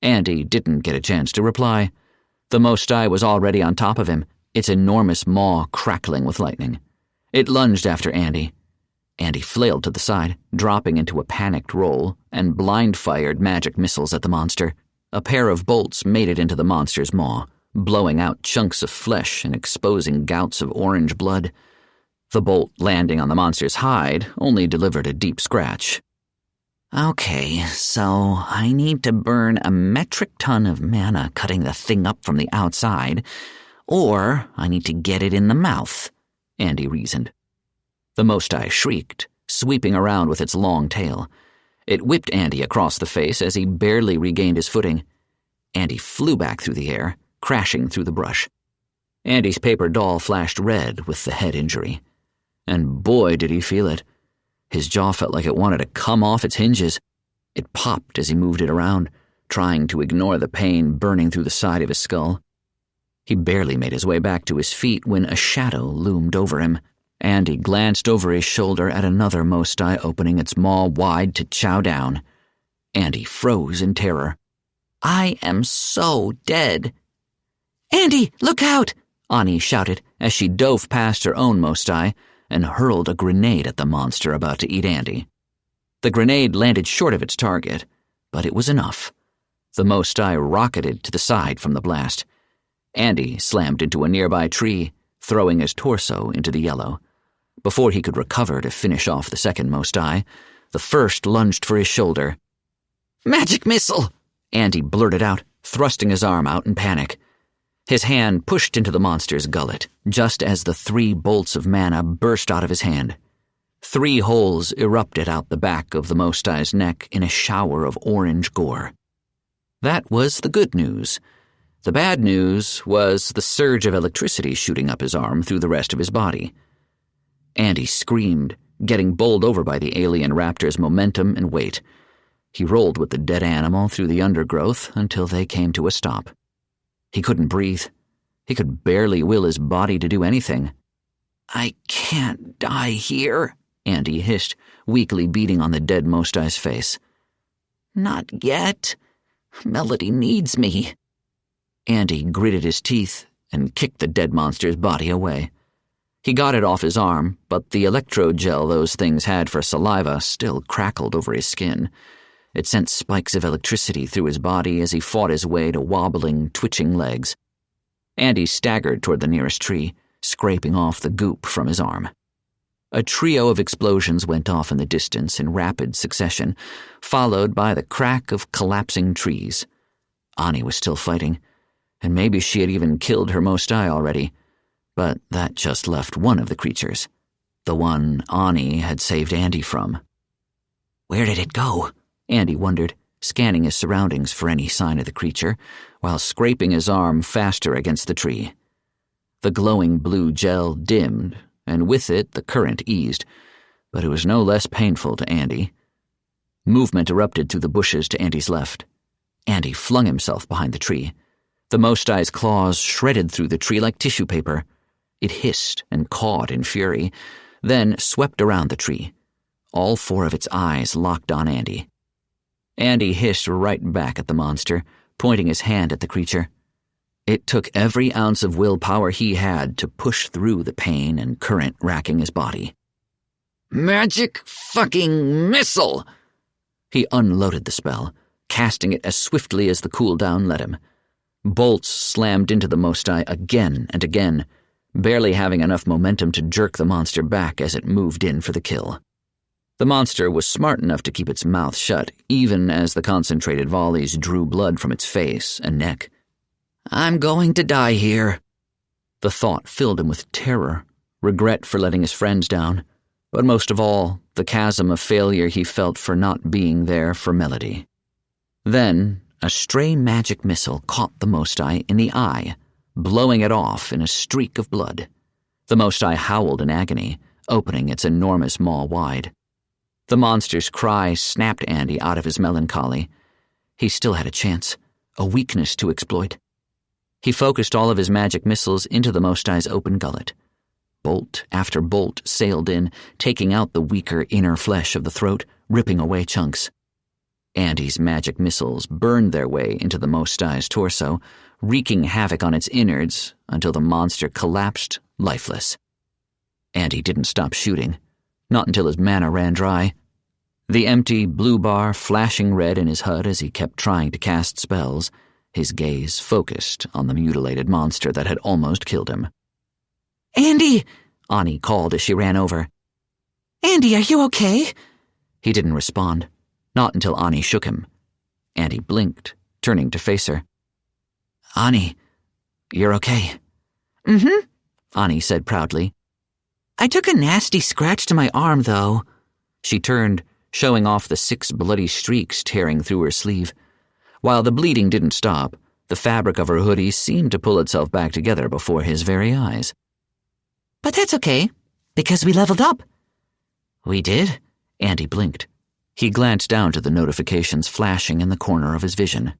Andy didn't get a chance to reply. The Mostai was already on top of him, its enormous maw crackling with lightning. It lunged after Andy. Andy flailed to the side, dropping into a panicked roll, and blind-fired magic missiles at the monster. A pair of bolts made it into the monster's maw, blowing out chunks of flesh and exposing gouts of orange blood. The bolt landing on the monster's hide only delivered a deep scratch. "Okay, so I need to burn a metric ton of mana cutting the thing up from the outside, or I need to get it in the mouth," Andy reasoned. The Mostai shrieked, sweeping around with its long tail. It whipped Andy across the face as he barely regained his footing. Andy flew back through the air, crashing through the brush. Andy's paper doll flashed red with the head injury. And boy did he feel it. His jaw felt like it wanted to come off its hinges. It popped as he moved it around, trying to ignore the pain burning through the side of his skull. He barely made his way back to his feet when a shadow loomed over him. Andy glanced over his shoulder at another Mostai opening its maw wide to chow down. Andy froze in terror. "I am so dead." "Andy, look out!" Ani shouted as she dove past her own Mostai and hurled a grenade at the monster about to eat Andy. The grenade landed short of its target, but it was enough. The Mostai rocketed to the side from the blast. Andy slammed into a nearby tree, throwing his torso into the yellow. Before he could recover to finish off the second Mostai, the first lunged for his shoulder. "Magic missile!" Andy blurted out, thrusting his arm out in panic. His hand pushed into the monster's gullet, just as the 3 bolts of mana burst out of his hand. 3 holes erupted out the back of the Mostai's neck in a shower of orange gore. That was the good news. The bad news was the surge of electricity shooting up his arm through the rest of his body. Andy screamed, getting bowled over by the alien raptor's momentum and weight. He rolled with the dead animal through the undergrowth until they came to a stop. He couldn't breathe. He could barely will his body to do anything. I can't die here, Andy hissed, weakly beating on the dead Most Eye's face. Not yet. Melody needs me. Andy gritted his teeth and kicked the dead monster's body away. He got it off his arm, but the electrode gel those things had for saliva still crackled over his skin. It sent spikes of electricity through his body as he fought his way to wobbling, twitching legs. Andy staggered toward the nearest tree, scraping off the goop from his arm. A trio of explosions went off in the distance in rapid succession, followed by the crack of collapsing trees. Ani was still fighting, and maybe she had even killed her Most Eye already, but that just left one of the creatures, the one Ani had saved Andy from. Where did it go? Andy wondered, scanning his surroundings for any sign of the creature, while scraping his arm faster against the tree. The glowing blue gel dimmed, and with it the current eased, but it was no less painful to Andy. Movement erupted through the bushes to Andy's left. Andy flung himself behind the tree. The Most Eye's claws shredded through the tree like tissue paper. It hissed and cawed in fury, then swept around the tree. All four of its eyes locked on Andy. Andy hissed right back at the monster, pointing his hand at the creature. It took every ounce of willpower he had to push through the pain and current racking his body. Magic fucking missile! He unloaded the spell, casting it as swiftly as the cooldown let him. Bolts slammed into the Most Eye again and again, barely having enough momentum to jerk the monster back as it moved in for the kill. The monster was smart enough to keep its mouth shut, even as the concentrated volleys drew blood from its face and neck. I'm going to die here. The thought filled him with terror, regret for letting his friends down, but most of all, the chasm of failure he felt for not being there for Melody. Then, a stray magic missile caught the Most Eye in the eye, blowing it off in a streak of blood. The Most Eye howled in agony, opening its enormous maw wide. The monster's cry snapped Andy out of his melancholy. He still had a chance, a weakness to exploit. He focused all of his magic missiles into the Most Eye's open gullet. Bolt after bolt sailed in, taking out the weaker inner flesh of the throat, ripping away chunks. Andy's magic missiles burned their way into the Most Eye's torso, wreaking havoc on its innards until the monster collapsed, lifeless. Andy didn't stop shooting, not until his mana ran dry. The empty blue bar flashing red in his HUD as he kept trying to cast spells, his gaze focused on the mutilated monster that had almost killed him. Andy! Ani called as she ran over. Andy, are you okay? He didn't respond, not until Ani shook him. Andy blinked, turning to face her. Ani, you're okay? Mm-hmm, Ani said proudly. I took a nasty scratch to my arm, though. She turned, showing off the 6 bloody streaks tearing through her sleeve. While the bleeding didn't stop, the fabric of her hoodie seemed to pull itself back together before his very eyes. But that's okay, because we leveled up. We did? Andy blinked. He glanced down to the notifications flashing in the corner of his vision.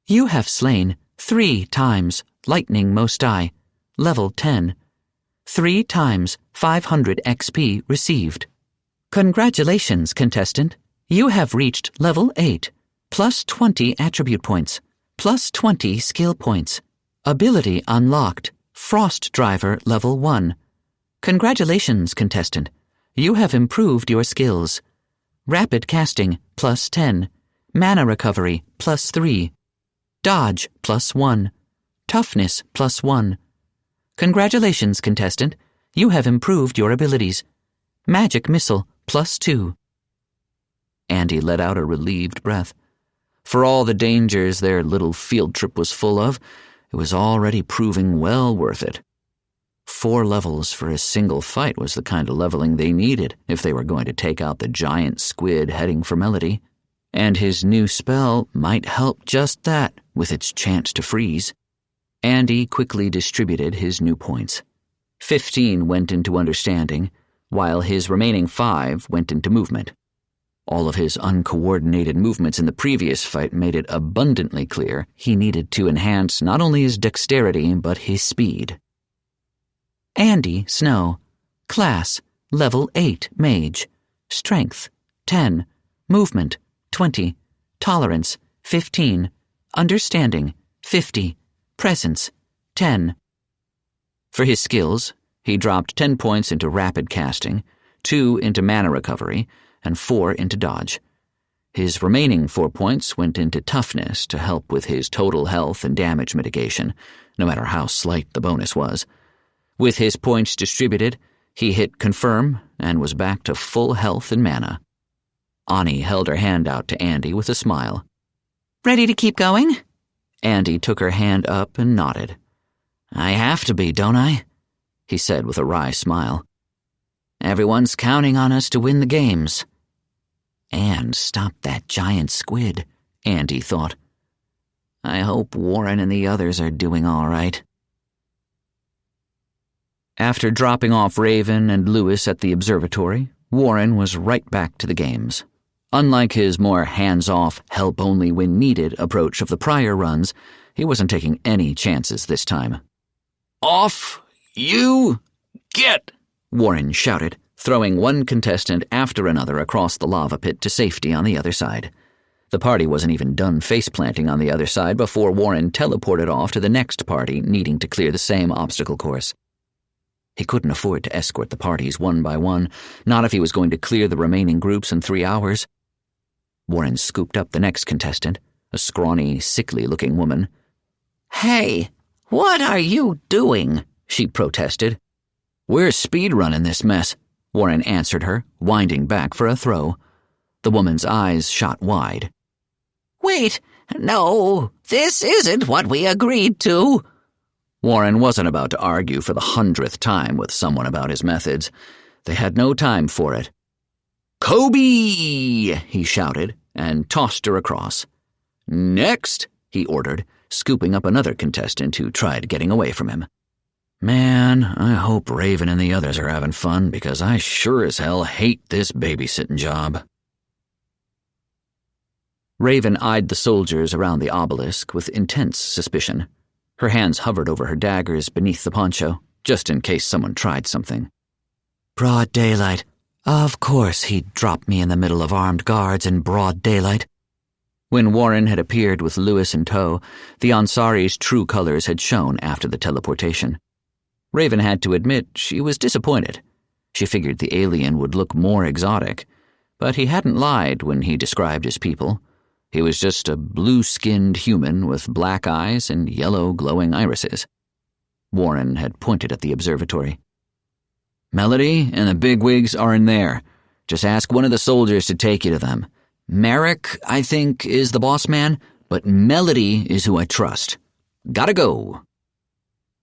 You have slain 3 times Lightning Most Eye, level 10. 3 times 500 XP received. Congratulations, contestant. You have reached level 8, plus 20 attribute points, plus 20 skill points. Ability unlocked, Frost Driver level 1. Congratulations, contestant. You have improved your skills. Rapid casting, plus 10. Mana recovery, plus 3. Dodge, plus 1. Toughness, plus 1. Congratulations, contestant. You have improved your abilities. Magic Missile, plus 2. Andy let out a relieved breath. For all the dangers their little field trip was full of, it was already proving well worth it. 4 levels for a single fight was the kind of leveling they needed if they were going to take out the giant squid heading for Melody, and his new spell might help just that with its chance to freeze. Andy quickly distributed his new points. 15 went into understanding, while his remaining 5 went into movement. All of his uncoordinated movements in the previous fight made it abundantly clear he needed to enhance not only his dexterity but his speed. Andy Snow. Class, Level 8 Mage. Strength, 10. Movement, 20. Tolerance, 15. Understanding, 50. Presence, 10. For his skills, he dropped 10 points into rapid casting, 2 into mana recovery, and 4 into dodge. His remaining 4 points went into toughness to help with his total health and damage mitigation, no matter how slight the bonus was. With his points distributed, he hit confirm and was back to full health and mana. Ani held her hand out to Andy with a smile. Ready to keep going? Andy took her hand up and nodded. I have to be, don't I? He said with a wry smile. Everyone's counting on us to win the games. And stop that giant squid, Andy thought. I hope Warren and the others are doing all right. After dropping off Raven and Lewis at the observatory, Warren was right back to the games. Unlike his more hands-off, help-only-when-needed approach of the prior runs, he wasn't taking any chances this time. Off you get, Warren shouted, throwing one contestant after another across the lava pit to safety on the other side. The party wasn't even done face-planting on the other side before Warren teleported off to the next party needing to clear the same obstacle course. He couldn't afford to escort the parties one by one, not if he was going to clear the remaining groups in 3 hours. Warren scooped up the next contestant, a scrawny, sickly-looking woman. Hey, what are you doing? She protested. We're speed-running this mess, Warren answered her, winding back for a throw. The woman's eyes shot wide. Wait, no, this isn't what we agreed to. Warren wasn't about to argue for the 100th time with someone about his methods. They had no time for it. Kobe! He shouted, and tossed her across. Next, he ordered, scooping up another contestant who tried getting away from him. Man, I hope Raven and the others are having fun because I sure as hell hate this babysitting job. Raven eyed the soldiers around the obelisk with intense suspicion. Her hands hovered over her daggers beneath the poncho, just in case someone tried something. Broad daylight. Of course he'd drop me in the middle of armed guards in broad daylight. When Warren had appeared with Lewis in tow, the Ansari's true colors had shown after the teleportation. Raven had to admit she was disappointed. She figured the alien would look more exotic, but he hadn't lied when he described his people. He was just a blue-skinned human with black eyes and yellow glowing irises. Warren had pointed at the observatory. Melody and the bigwigs are in there. Just ask one of the soldiers to take you to them. Merrick, I think, is the boss man, but Melody is who I trust. Gotta go.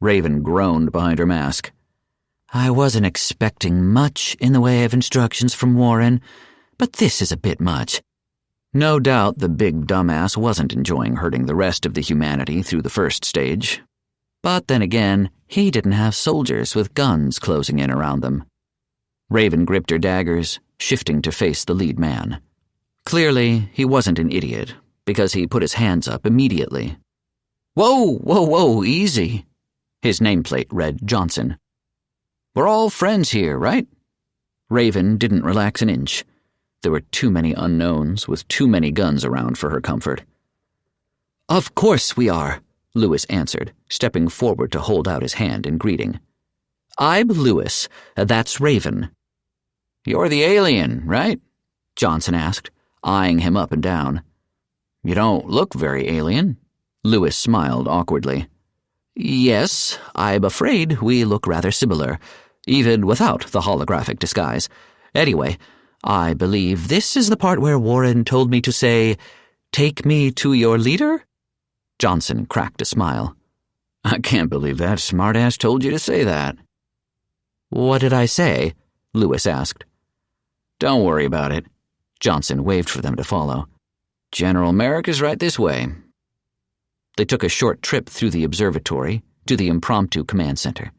Raven groaned behind her mask. I wasn't expecting much in the way of instructions from Warren, but this is a bit much. No doubt the big dumbass wasn't enjoying hurting the rest of the humanity through the first stage. But then again, he didn't have soldiers with guns closing in around them. Raven gripped her daggers, shifting to face the lead man. Clearly, he wasn't an idiot, because he put his hands up immediately. Whoa, easy. His nameplate read Johnson. We're all friends here, right? Raven didn't relax an inch. There were too many unknowns with too many guns around for her comfort. Of course we are, Lewis answered, stepping forward to hold out his hand in greeting. I'm Lewis, that's Raven. You're the alien, right? Johnson asked, eyeing him up and down. You don't look very alien. Lewis smiled awkwardly. Yes, I'm afraid we look rather similar, even without the holographic disguise. Anyway, I believe this is the part where Warren told me to say, "Take me to your leader?" Johnson cracked a smile. I can't believe that smartass told you to say that. What did I say? Lewis asked. Don't worry about it. Johnson waved for them to follow. General Merrick is right this way. They took a short trip through the observatory to the impromptu command center.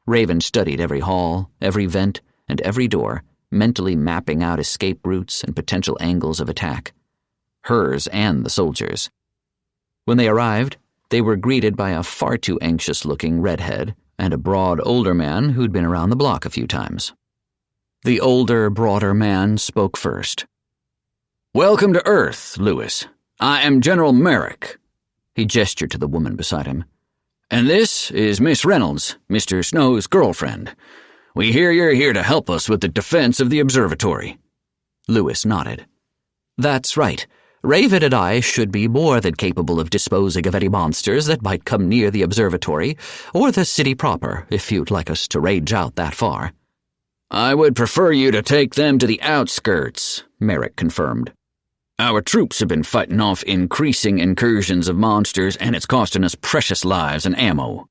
Raven studied every hall, every vent, and every door, mentally mapping out escape routes and potential angles of attack. Hers and the soldiers'. When they arrived, they were greeted by a far too anxious-looking redhead and a broad, older man who'd been around the block a few times. The older, broader man spoke first. "Welcome to Earth, Lewis. I am General Merrick." He gestured to the woman beside him. "And this is Miss Reynolds, Mr. Snow's girlfriend. We hear you're here to help us with the defense of the observatory." Lewis nodded. "That's right. Raven and I should be more than capable of disposing of any monsters that might come near the observatory, or the city proper, if you'd like us to range out that far." "I would prefer you to take them to the outskirts," Merrick confirmed. "Our troops have been fighting off increasing incursions of monsters, and it's costing us precious lives and ammo."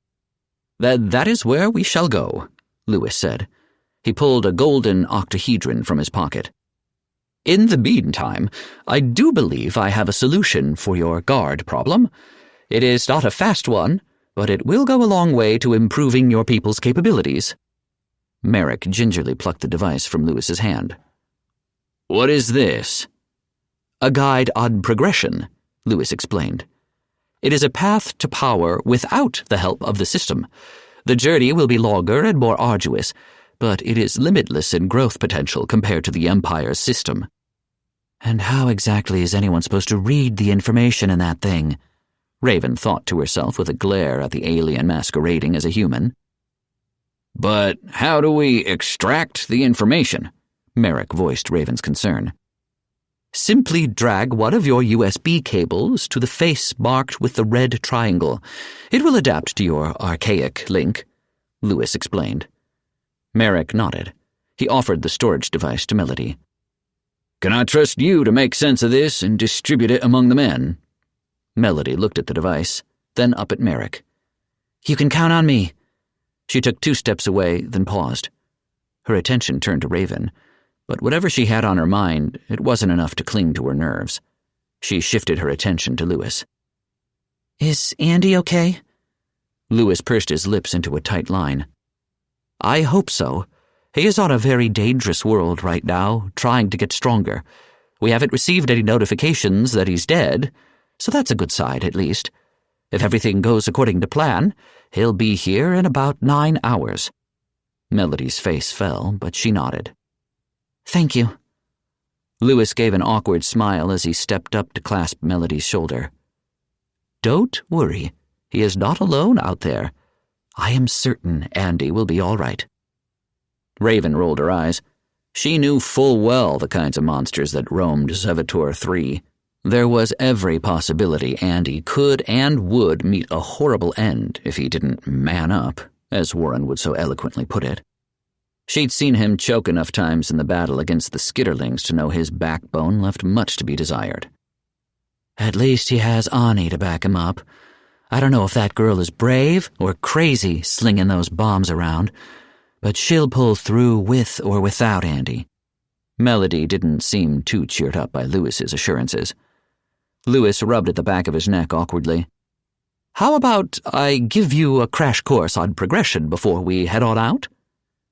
"Then that is where we shall go," Lewis said. He pulled a golden octahedron from his pocket. "In the meantime, I do believe I have a solution for your guard problem. It is not a fast one, but it will go a long way to improving your people's capabilities." Merrick gingerly plucked the device from Lewis's hand. "What is this?" "A guide on progression," Lewis explained. "It is a path to power without the help of the system. The journey will be longer and more arduous, but it is limitless in growth potential compared to the Empire's system." "And how exactly is anyone supposed to read the information in that thing?" Raven thought to herself with a glare at the alien masquerading as a human. "But how do we extract the information?" Merrick voiced Raven's concern. "Simply drag one of your USB cables to the face marked with the red triangle. It will adapt to your archaic link," Lewis explained. Merrick nodded. He offered the storage device to Melody. "Can I trust you to make sense of this and distribute it among the men?" Melody looked at the device, then up at Merrick. "You can count on me." She took 2 steps away, then paused. Her attention turned to Raven, but whatever she had on her mind, it wasn't enough to cling to her nerves. She shifted her attention to Lewis. "Is Andy okay?" Lewis pursed his lips into a tight line. "I hope so. He is on a very dangerous world right now, trying to get stronger. We haven't received any notifications that he's dead, so that's a good sign at least. If everything goes according to plan, he'll be here in about 9 hours. Melody's face fell, but she nodded. "Thank you." Lewis gave an awkward smile as he stepped up to clasp Melody's shoulder. "Don't worry. He is not alone out there. I am certain Andy will be all right." Raven rolled her eyes. She knew full well the kinds of monsters that roamed Zevator 3. There was every possibility Andy could and would meet a horrible end if he didn't man up, as Warren would so eloquently put it. She'd seen him choke enough times in the battle against the Skitterlings to know his backbone left much to be desired. "At least he has Ani to back him up. I don't know if that girl is brave or crazy slinging those bombs around, but she'll pull through with or without Andy." Melody didn't seem too cheered up by Lewis's assurances. Lewis rubbed at the back of his neck awkwardly. "How about I give you a crash course on progression before we head on out?"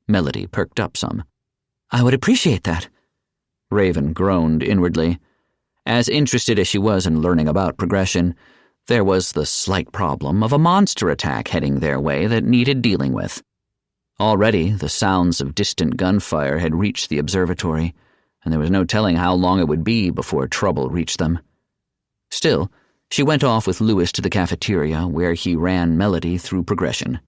Melody perked up some. "I would appreciate that." Raven groaned inwardly. As interested as she was in learning about progression, there was the slight problem of a monster attack heading their way that needed dealing with. Already, the sounds of distant gunfire had reached the observatory, and there was no telling how long it would be before trouble reached them. Still, she went off with Lewis to the cafeteria where he ran Melody through progression.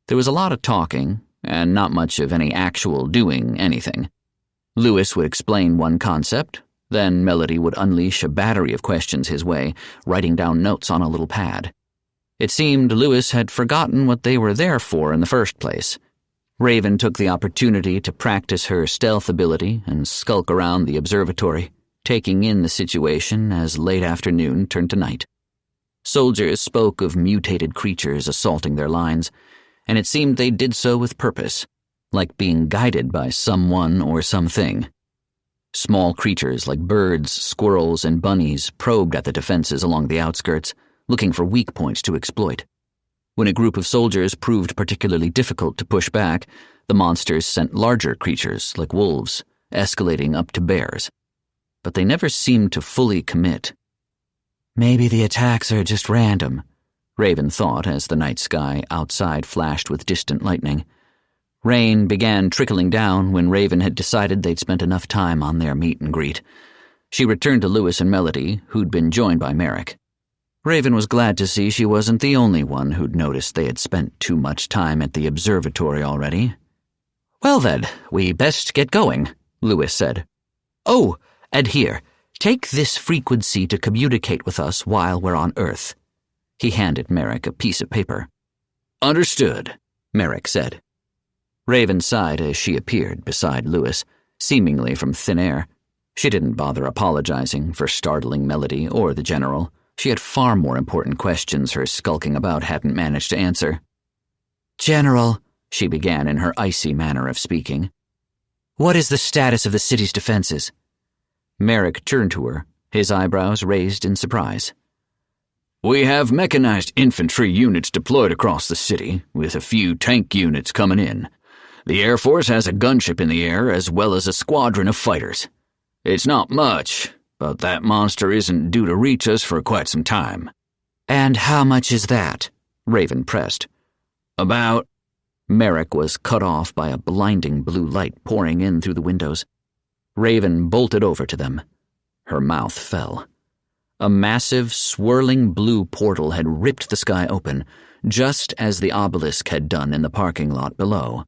There was a lot of talking, and not much of any actual doing anything. Lewis would explain one concept, then Melody would unleash a battery of questions his way, writing down notes on a little pad. It seemed Lewis had forgotten what they were there for in the first place. Raven took the opportunity to practice her stealth ability and skulk around the observatory, taking in the situation as late afternoon turned to night. Soldiers spoke of mutated creatures assaulting their lines, and it seemed they did so with purpose, like being guided by someone or something. Small creatures like birds, squirrels, and bunnies probed at the defenses along the outskirts, looking for weak points to exploit. When a group of soldiers proved particularly difficult to push back, the monsters sent larger creatures like wolves, escalating up to bears. But they never seemed to fully commit. Maybe the attacks are just random, Raven thought as the night sky outside flashed with distant lightning. Rain began trickling down when Raven had decided they'd spent enough time on their meet and greet. She returned to Lewis and Melody, who'd been joined by Merrick. Raven was glad to see she wasn't the only one who'd noticed they had spent too much time at the observatory already. "Well then, we best get going," Lewis said. "Oh, and here, take this frequency to communicate with us while we're on Earth." He handed Merrick a piece of paper. "Understood," Merrick said. Raven sighed as she appeared beside Lewis, seemingly from thin air. She didn't bother apologizing for startling Melody or the General. She had far more important questions her skulking about hadn't managed to answer. "General," she began in her icy manner of speaking, "what is the status of the city's defenses?" Merrick turned to her, his eyebrows raised in surprise. "We have mechanized infantry units deployed across the city, with a few tank units coming in. The Air Force has a gunship in the air as well as a squadron of fighters. It's not much, but that monster isn't due to reach us for quite some time." "And how much is that?" Raven pressed. "About—" Merrick was cut off by a blinding blue light pouring in through the windows. Raven bolted over to them. Her mouth fell. A massive, swirling blue portal had ripped the sky open, just as the Obelisk had done in the parking lot below.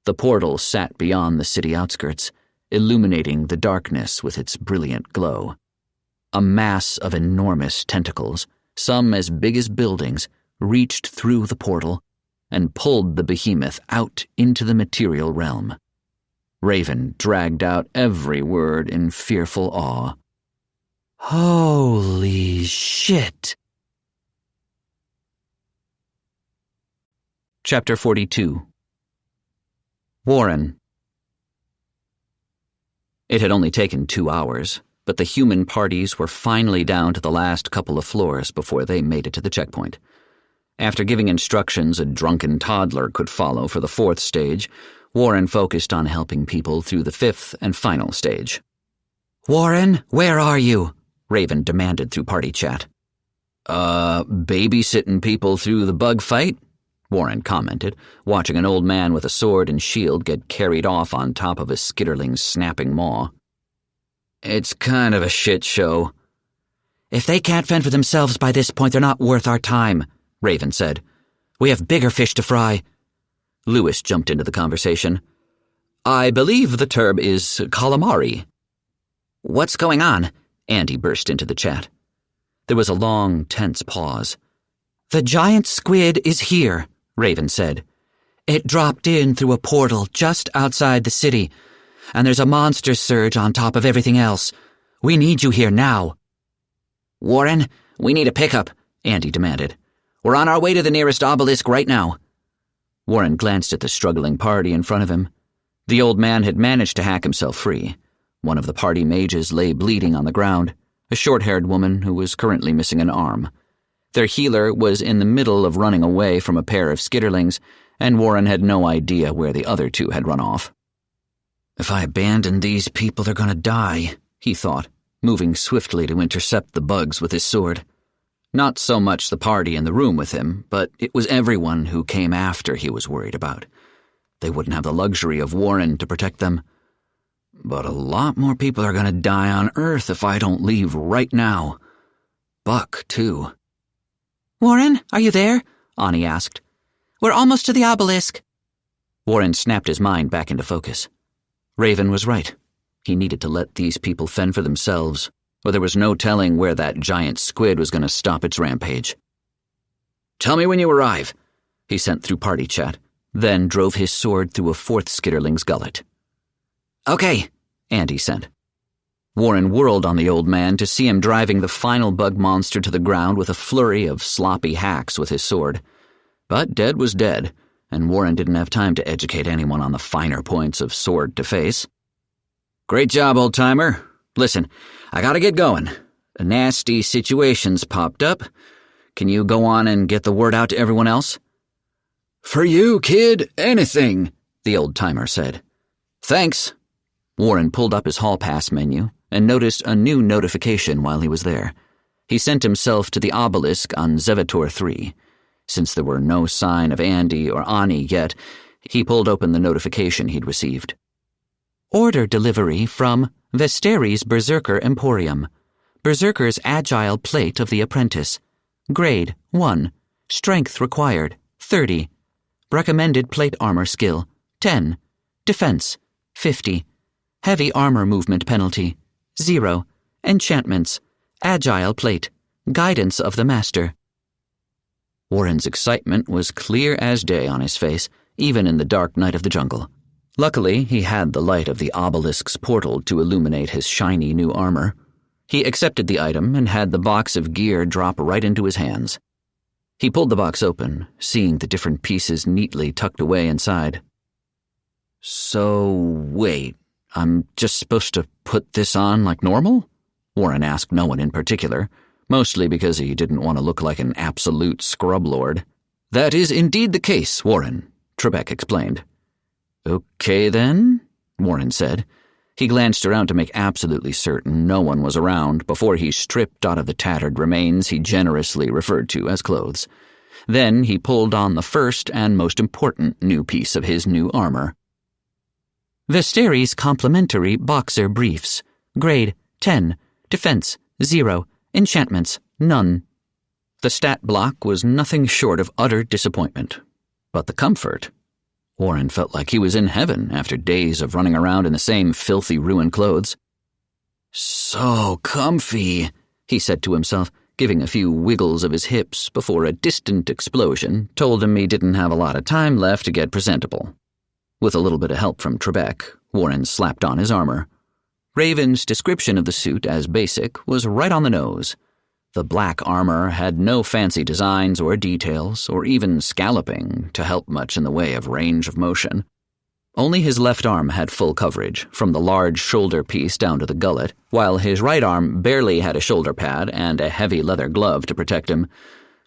The portal sat beyond the city outskirts, illuminating the darkness with its brilliant glow. A mass of enormous tentacles, some as big as buildings, reached through the portal and pulled the behemoth out into the material realm. Raven dragged out every word in fearful awe. "Holy shit!" Chapter 42. Warren. It had only taken 2 hours, but the human parties were finally down to the last couple of floors before they made it to the checkpoint. After giving instructions a drunken toddler could follow for the 4th stage, Warren focused on helping people through the 5th and final stage. "Warren, where are you?" Raven demanded through party chat. Babysitting people through the bug fight?" Warren commented, watching an old man with a sword and shield get carried off on top of a skitterling's snapping maw. "It's kind of a shit show." "If they can't fend for themselves by this point, they're not worth our time," Raven said. "We have bigger fish to fry." Lewis jumped into the conversation. "I believe the term is calamari." "What's going on?" Andy burst into the chat. There was a long, tense pause. "The giant squid is here," Raven said. "It dropped in through a portal just outside the city, and there's a monster surge on top of everything else. We need you here now." "Warren, we need a pickup," Andy demanded. "We're on our way to the nearest obelisk right now." Warren glanced at the struggling party in front of him. The old man had managed to hack himself free. One of the party mages lay bleeding on the ground, a short-haired woman who was currently missing an arm. Their healer was in the middle of running away from a pair of skitterlings, and Warren had no idea where the other two had run off. "If I abandon these people, they're gonna die," he thought, moving swiftly to intercept the bugs with his sword. Not so much the party in the room with him, but it was everyone who came after he was worried about. They wouldn't have the luxury of Warren to protect them. But a lot more people are gonna die on Earth if I don't leave right now. Buck, too. "Warren, are you there?" Ani asked. "We're almost to the obelisk." Warren snapped his mind back into focus. Raven was right. He needed to let these people fend for themselves, or there was no telling where that giant squid was going to stop its rampage. "Tell me when you arrive," he sent through party chat, then drove his sword through a 4th skitterling's gullet. "Okay," Andy sent. Warren whirled on the old man to see him driving the final bug monster to the ground with a flurry of sloppy hacks with his sword. But dead was dead, and Warren didn't have time to educate anyone on the finer points of sword to face. "Great job, old-timer. Listen, I gotta get going. A nasty situation's popped up. Can you go on and get the word out to everyone else?" "For you, kid, anything," the old-timer said. "Thanks." Warren pulled up his hall pass menu and noticed a new notification while he was there. He sent himself to the Obelisk on Zevator 3. Since there were no sign of Andy or Ani yet, he pulled open the notification he'd received. Order delivery from Vesteri's Berserker Emporium. Berserker's Agile Plate of the Apprentice. Grade 1. Strength required 30. Recommended plate armor skill 10. Defense 50. Heavy armor movement penalty 0. Enchantments. Agile plate. Guidance of the Master. Warren's excitement was clear as day on his face, even in the dark night of the jungle. Luckily, he had the light of the obelisk's portal to illuminate his shiny new armor. He accepted the item and had the box of gear drop right into his hands. He pulled the box open, seeing the different pieces neatly tucked away inside. So, wait, I'm just supposed to put this on like normal? Warren asked no one in particular, mostly because he didn't want to look like an absolute scrub lord. That is indeed the case, Warren, Trebek explained. Okay then, Warren said. He glanced around to make absolutely certain no one was around before he stripped out of the tattered remains he generously referred to as clothes. Then he pulled on the first and most important new piece of his new armor. Vesteri's Complimentary Boxer Briefs. Grade 10. Defense 0. Enchantments none. The stat block was nothing short of utter disappointment. But the comfort... Warren felt like he was in heaven after days of running around in the same filthy ruined clothes. So comfy, he said to himself, giving a few wiggles of his hips before a distant explosion told him he didn't have a lot of time left to get presentable. With a little bit of help from Trebek, Warren slapped on his armor. Raven's description of the suit as basic was right on the nose. The black armor had no fancy designs or details or even scalloping to help much in the way of range of motion. Only his left arm had full coverage, from the large shoulder piece down to the gullet, while his right arm barely had a shoulder pad and a heavy leather glove to protect him.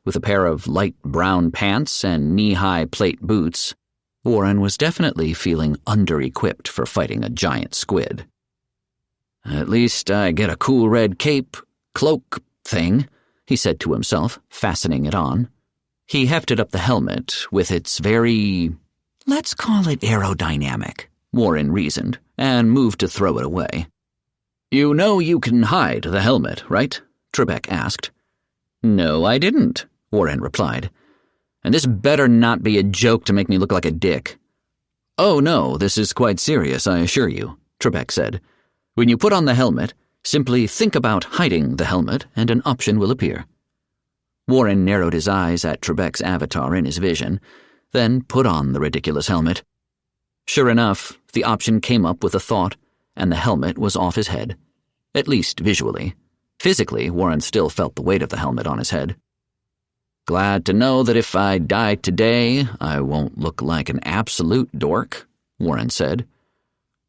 With a pair of light brown pants and knee-high plate boots, Warren was definitely feeling under-equipped for fighting a giant squid. At least I get a cool red cape, cloak thing, he said to himself, fastening it on. He hefted up the helmet with its very, let's call it aerodynamic, Warren reasoned, and moved to throw it away. You know you can hide the helmet, right? Trebek asked. No, I didn't, Warren replied. And this better not be a joke to make me look like a dick. Oh no, this is quite serious, I assure you, Trebek said. When you put on the helmet, simply think about hiding the helmet and an option will appear. Warren narrowed his eyes at Trebek's avatar in his vision, then put on the ridiculous helmet. Sure enough, the option came up with a thought, and the helmet was off his head. At least visually. Physically, Warren still felt the weight of the helmet on his head. Glad to know that if I die today, I won't look like an absolute dork, Warren said.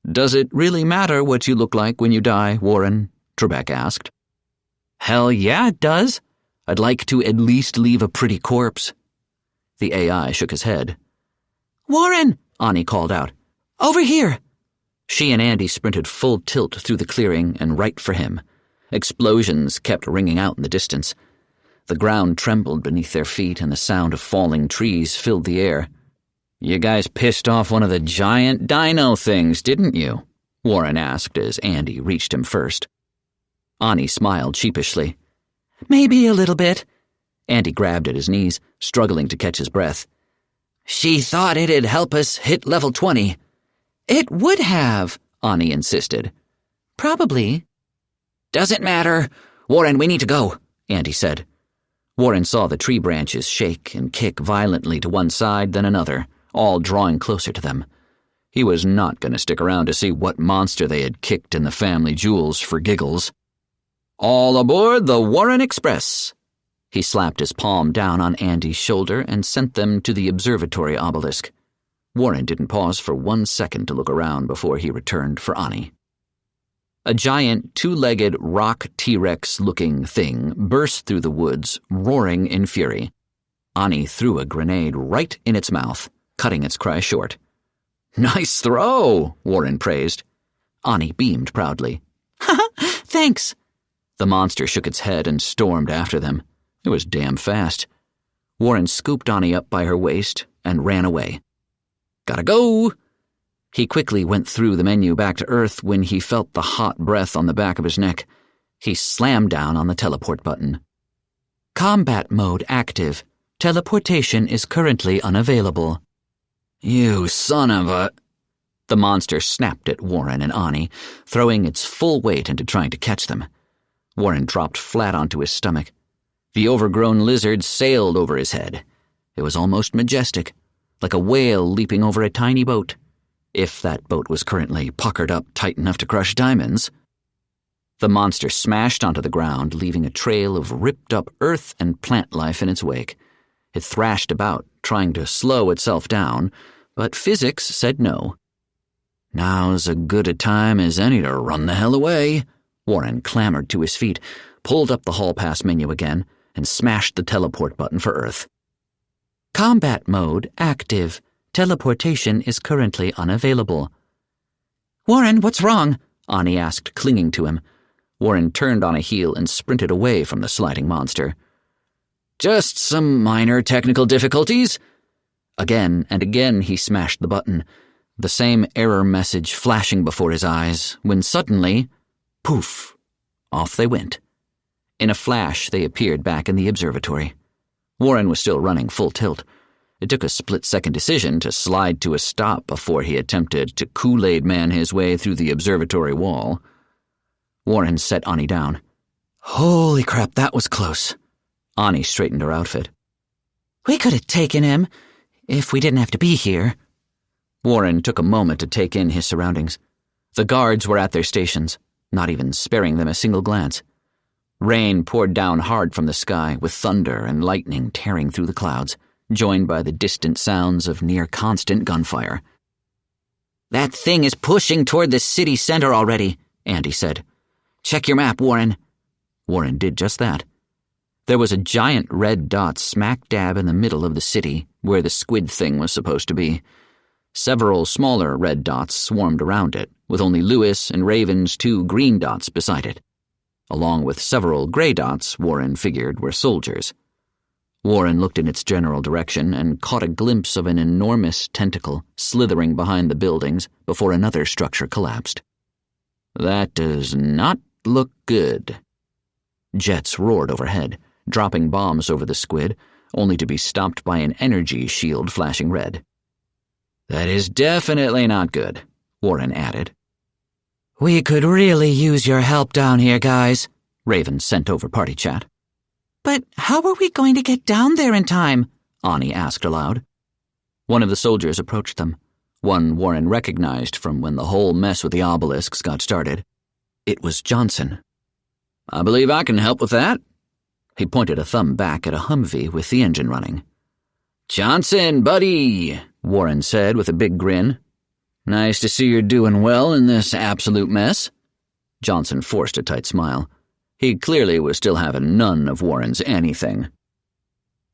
Does it really matter what you look like when you die, Warren? Trebek asked. Hell yeah, it does. I'd like to at least leave a pretty corpse. The AI shook his head. Warren, Ani called out. Over here. She and Andy sprinted full tilt through the clearing and right for him. Explosions kept ringing out in the distance. The ground trembled beneath their feet and the sound of falling trees filled the air. You guys pissed off one of the giant dino things, didn't you? Warren asked as Andy reached him first. Ani smiled sheepishly. Maybe a little bit. Andy grabbed at his knees, struggling to catch his breath. She thought it'd help us hit level 20. It would have, Ani insisted. Probably. Doesn't matter. Warren, we need to go, Andy said. Warren saw the tree branches shake and kick violently to one side then another, all drawing closer to them. He was not going to stick around to see what monster they had kicked in the family jewels for giggles. All aboard the Warren Express! He slapped his palm down on Andy's shoulder and sent them to the observatory obelisk. Warren didn't pause for 1 second to look around before he returned for Ani. A giant, two-legged rock T-Rex-looking thing burst through the woods, roaring in fury. Ani threw a grenade right in its mouth, cutting its cry short. Nice throw, Warren praised. Ani beamed proudly. Thanks. The monster shook its head and stormed after them. It was damn fast. Warren scooped Ani up by her waist and ran away. Gotta go! He quickly went through the menu back to Earth when he felt the hot breath on the back of his neck. He slammed down on the teleport button. Combat mode active. Teleportation is currently unavailable. You son of a... The monster snapped at Warren and Ani, throwing its full weight into trying to catch them. Warren dropped flat onto his stomach. The overgrown lizard sailed over his head. It was almost majestic, like a whale leaping over a tiny boat, if that boat was currently puckered up tight enough to crush diamonds. The monster smashed onto the ground, leaving a trail of ripped-up earth and plant life in its wake. It thrashed about, trying to slow itself down, but physics said no. Now's as good a time as any to run the hell away. Warren clambered to his feet, pulled up the hall pass menu again, and smashed the teleport button for Earth. Combat mode active. Teleportation is currently unavailable. Warren, what's wrong? Ani asked, clinging to him. Warren turned on a heel and sprinted away from the sliding monster. Just some minor technical difficulties. Again and again he smashed the button, the same error message flashing before his eyes, when suddenly, poof, off they went. In a flash, they appeared back in the observatory. Warren was still running full tilt. It took a split-second decision to slide to a stop before he attempted to Kool-Aid man his way through the observatory wall. Warren set Ani down. Holy crap, that was close. Ani straightened her outfit. We could have taken him, if we didn't have to be here. Warren took a moment to take in his surroundings. The guards were at their stations, not even sparing them a single glance. Rain poured down hard from the sky, with thunder and lightning tearing through the clouds, joined by the distant sounds of near-constant gunfire. That thing is pushing toward the city center already, Andy said. Check your map, Warren. Warren did just that. There was a giant red dot smack dab in the middle of the city, where the squid thing was supposed to be. Several smaller red dots swarmed around it, with only Lewis and Raven's 2 green dots beside it. Along with several gray dots, Warren figured were soldiers. Warren looked in its general direction and caught a glimpse of an enormous tentacle slithering behind the buildings before another structure collapsed. That does not look good. Jets roared overhead, dropping bombs over the squid, only to be stopped by an energy shield flashing red. That is definitely not good, Warren added. We could really use your help down here, guys, Raven sent over party chat. But how are we going to get down there in time? Ani asked aloud. One of the soldiers approached them, one Warren recognized from when the whole mess with the obelisks got started. It was Johnson. I believe I can help with that. He pointed a thumb back at a Humvee with the engine running. Johnson, buddy, Warren said with a big grin. Nice to see you're doing well in this absolute mess. Johnson forced a tight smile. He clearly was still having none of Warren's anything.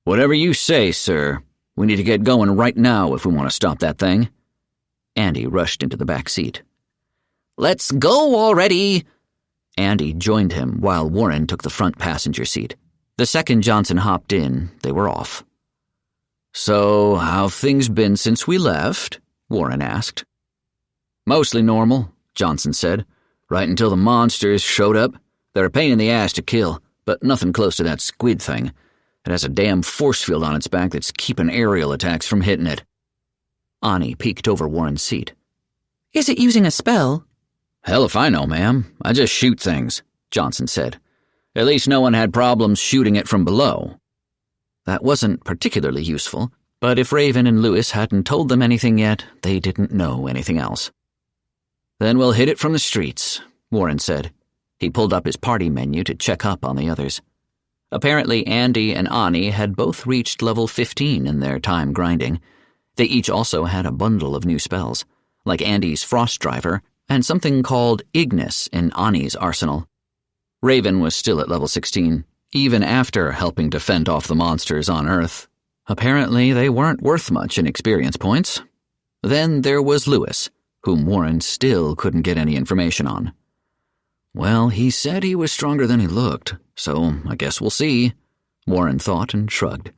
Whatever you say, sir. We need to get going right now if we want to stop that thing. Andy rushed into the back seat. Let's go already! Andy joined him while Warren took the front passenger seat. The second Johnson hopped in, they were off. So, how've things been since we left? Warren asked. Mostly normal, Johnson said. Right until the monsters showed up. They're a pain in the ass to kill, but nothing close to that squid thing. It has a damn force field on its back that's keeping aerial attacks from hitting it. Ani peeked over Warren's seat. Is it using a spell? Hell if I know, ma'am. I just shoot things, Johnson said. At least no one had problems shooting it from below. That wasn't particularly useful, but if Raven and Lewis hadn't told them anything yet, they didn't know anything else. Then we'll hit it from the streets, Warren said. He pulled up his party menu to check up on the others. Apparently, Andy and Ani had both reached level 15 in their time grinding. They each also had a bundle of new spells, like Andy's Frost Driver and something called Ignis in Ani's arsenal. Raven was still at level 16, even after helping to fend off the monsters on Earth. Apparently, they weren't worth much in experience points. Then there was Lewis, whom Warren still couldn't get any information on. Well, he said he was stronger than he looked, so I guess we'll see, Warren thought and shrugged.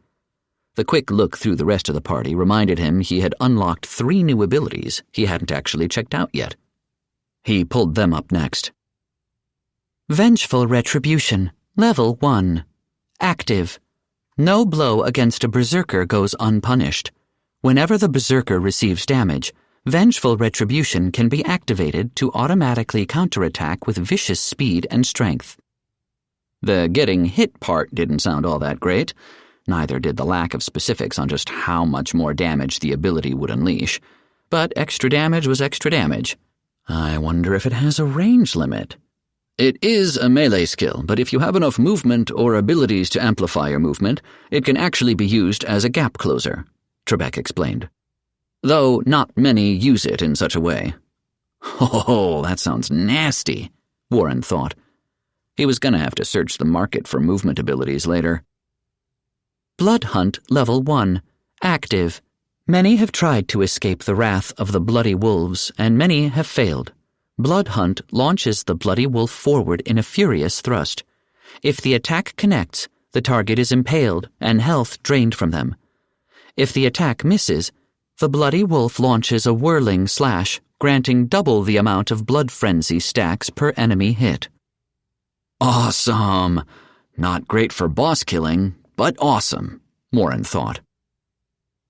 The quick look through the rest of the party reminded him he had unlocked 3 new abilities he hadn't actually checked out yet. He pulled them up next. Vengeful Retribution, Level 1. Active. No blow against a berserker goes unpunished. Whenever the berserker receives damage, Vengeful Retribution can be activated to automatically counterattack with vicious speed and strength. The getting hit part didn't sound all that great. Neither did the lack of specifics on just how much more damage the ability would unleash. But extra damage was extra damage. I wonder if it has a range limit. It is a melee skill, but if you have enough movement or abilities to amplify your movement, it can actually be used as a gap closer, Trebek explained. Though not many use it in such a way. Oh, that sounds nasty, Warren thought. He was going to have to search the market for movement abilities later. Blood Hunt Level 1. Active. Many have tried to escape the wrath of the Bloody Wolves, and many have failed. Blood Hunt launches the Bloody Wolf forward in a furious thrust. If the attack connects, the target is impaled and health drained from them. If the attack misses, the Bloody Wolf launches a whirling slash, granting double the amount of blood frenzy stacks per enemy hit. Awesome! Not great for boss killing, but awesome, Warren thought.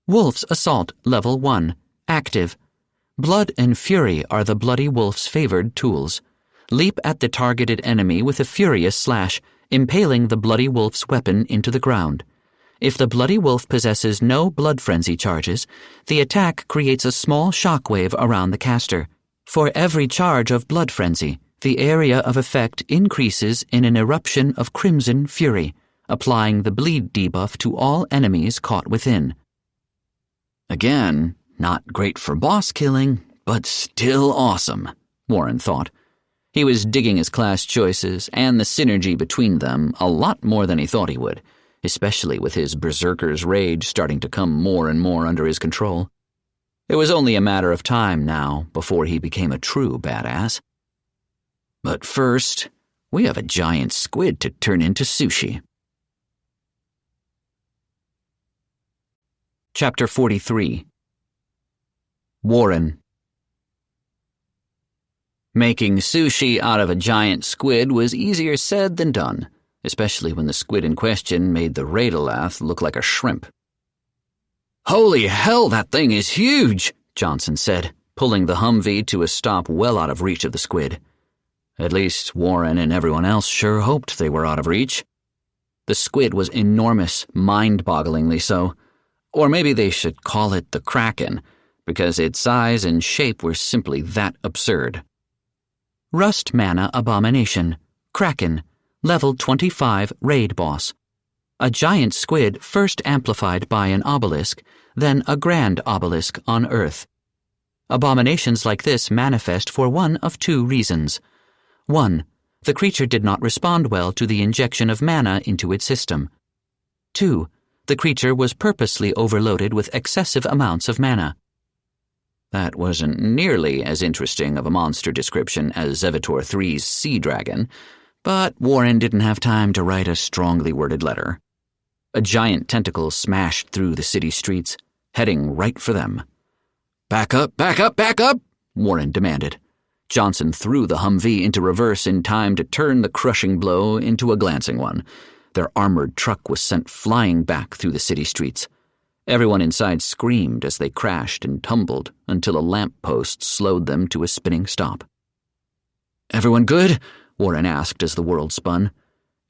Wolf's Assault Level 1. Active. Blood and Fury are the Bloody Wolf's favored tools. Leap at the targeted enemy with a furious slash, impaling the Bloody Wolf's weapon into the ground. If the Bloody Wolf possesses no blood frenzy charges, the attack creates a small shockwave around the caster. For every charge of blood frenzy, the area of effect increases in an eruption of crimson fury, applying the bleed debuff to all enemies caught within. Again, not great for boss killing, but still awesome, Warren thought. He was digging his class choices and the synergy between them a lot more than he thought he would, especially with his berserker's rage starting to come more and more under his control. It was only a matter of time now before he became a true badass. But first, we have a giant squid to turn into sushi. Chapter 43. Warren. Making sushi out of a giant squid was easier said than done, especially when the squid in question made the Radalath look like a shrimp. "Holy hell, that thing is huge," Johnson said, pulling the Humvee to a stop well out of reach of the squid. At least Warren and everyone else sure hoped they were out of reach. The squid was enormous, mind-bogglingly so. Or maybe they should call it the Kraken, because its size and shape were simply that absurd. Rust Mana Abomination. Kraken. Level 25 Raid Boss. A giant squid first amplified by an obelisk, then a grand obelisk on Earth. Abominations like this manifest for one of 2 reasons. 1. The creature did not respond well to the injection of mana into its system. 2. The creature was purposely overloaded with excessive amounts of mana. That wasn't nearly as interesting of a monster description as Zevitor 3's Sea Dragon, but Warren didn't have time to write a strongly worded letter. A giant tentacle smashed through the city streets, heading right for them. "Back up, back up, back up!" Warren demanded. Johnson threw the Humvee into reverse in time to turn the crushing blow into a glancing one. Their armored truck was sent flying back through the city streets. Everyone inside screamed as they crashed and tumbled until a lamppost slowed them to a spinning stop. "Everyone good?" Warren asked as the world spun.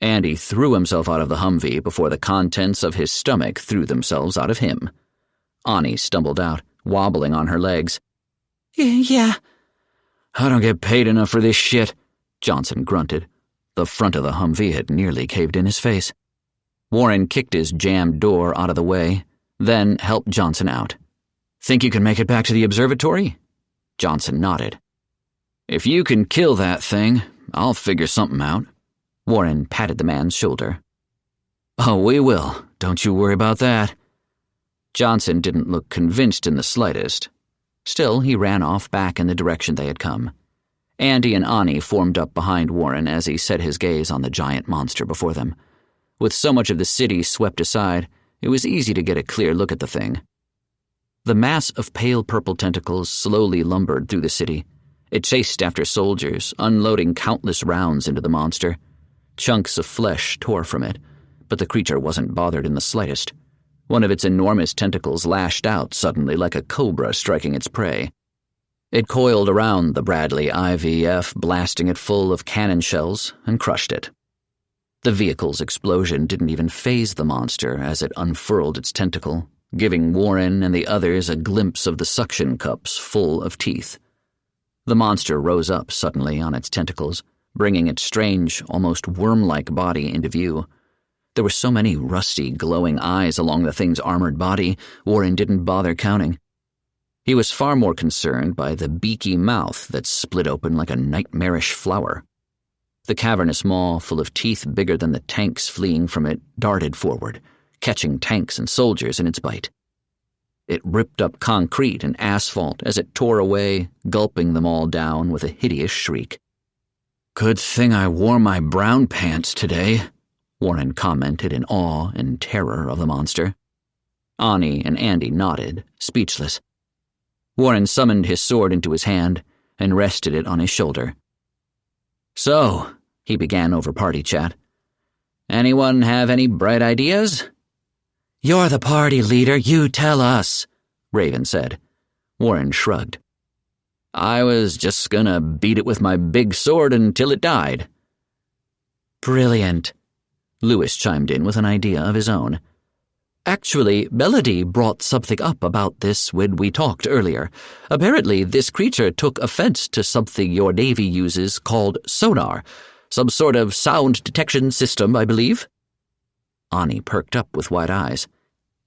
Andy threw himself out of the Humvee before the contents of his stomach threw themselves out of him. Ani stumbled out, wobbling on her legs. Yeah. "I don't get paid enough for this shit," Johnson grunted. The front of the Humvee had nearly caved in his face. Warren kicked his jammed door out of the way, then helped Johnson out. "Think you can make it back to the observatory?" Johnson nodded. "If you can kill that thing, I'll figure something out." Warren patted the man's shoulder. "Oh, we will. Don't you worry about that." Johnson didn't look convinced in the slightest. Still, he ran off back in the direction they had come. Andy and Ani formed up behind Warren as he set his gaze on the giant monster before them. With so much of the city swept aside, it was easy to get a clear look at the thing. The mass of pale purple tentacles slowly lumbered through the city. It chased after soldiers, unloading countless rounds into the monster. Chunks of flesh tore from it, but the creature wasn't bothered in the slightest. One of its enormous tentacles lashed out suddenly like a cobra striking its prey. It coiled around the Bradley IVF, blasting it full of cannon shells, and crushed it. The vehicle's explosion didn't even faze the monster as it unfurled its tentacle, giving Warren and the others a glimpse of the suction cups full of teeth. The monster rose up suddenly on its tentacles, bringing its strange, almost worm-like body into view. There were so many rusty, glowing eyes along the thing's armored body, Warren didn't bother counting. He was far more concerned by the beaky mouth that split open like a nightmarish flower. The cavernous maw, full of teeth bigger than the tanks fleeing from it, darted forward, catching tanks and soldiers in its bite. It ripped up concrete and asphalt as it tore away, gulping them all down with a hideous shriek. "Good thing I wore my brown pants today," Warren commented in awe and terror of the monster. Ani and Andy nodded, speechless. Warren summoned his sword into his hand and rested it on his shoulder. "So," he began over party chat, "anyone have any bright ideas?" "You're the party leader, you tell us," Raven said. Warren shrugged. "I was just gonna beat it with my big sword until it died." "Brilliant," Lewis chimed in with an idea of his own. "Actually, Melody brought something up about this when we talked earlier. Apparently, this creature took offense to something your Navy uses called sonar. Some sort of sound detection system, I believe." Ani perked up with wide eyes.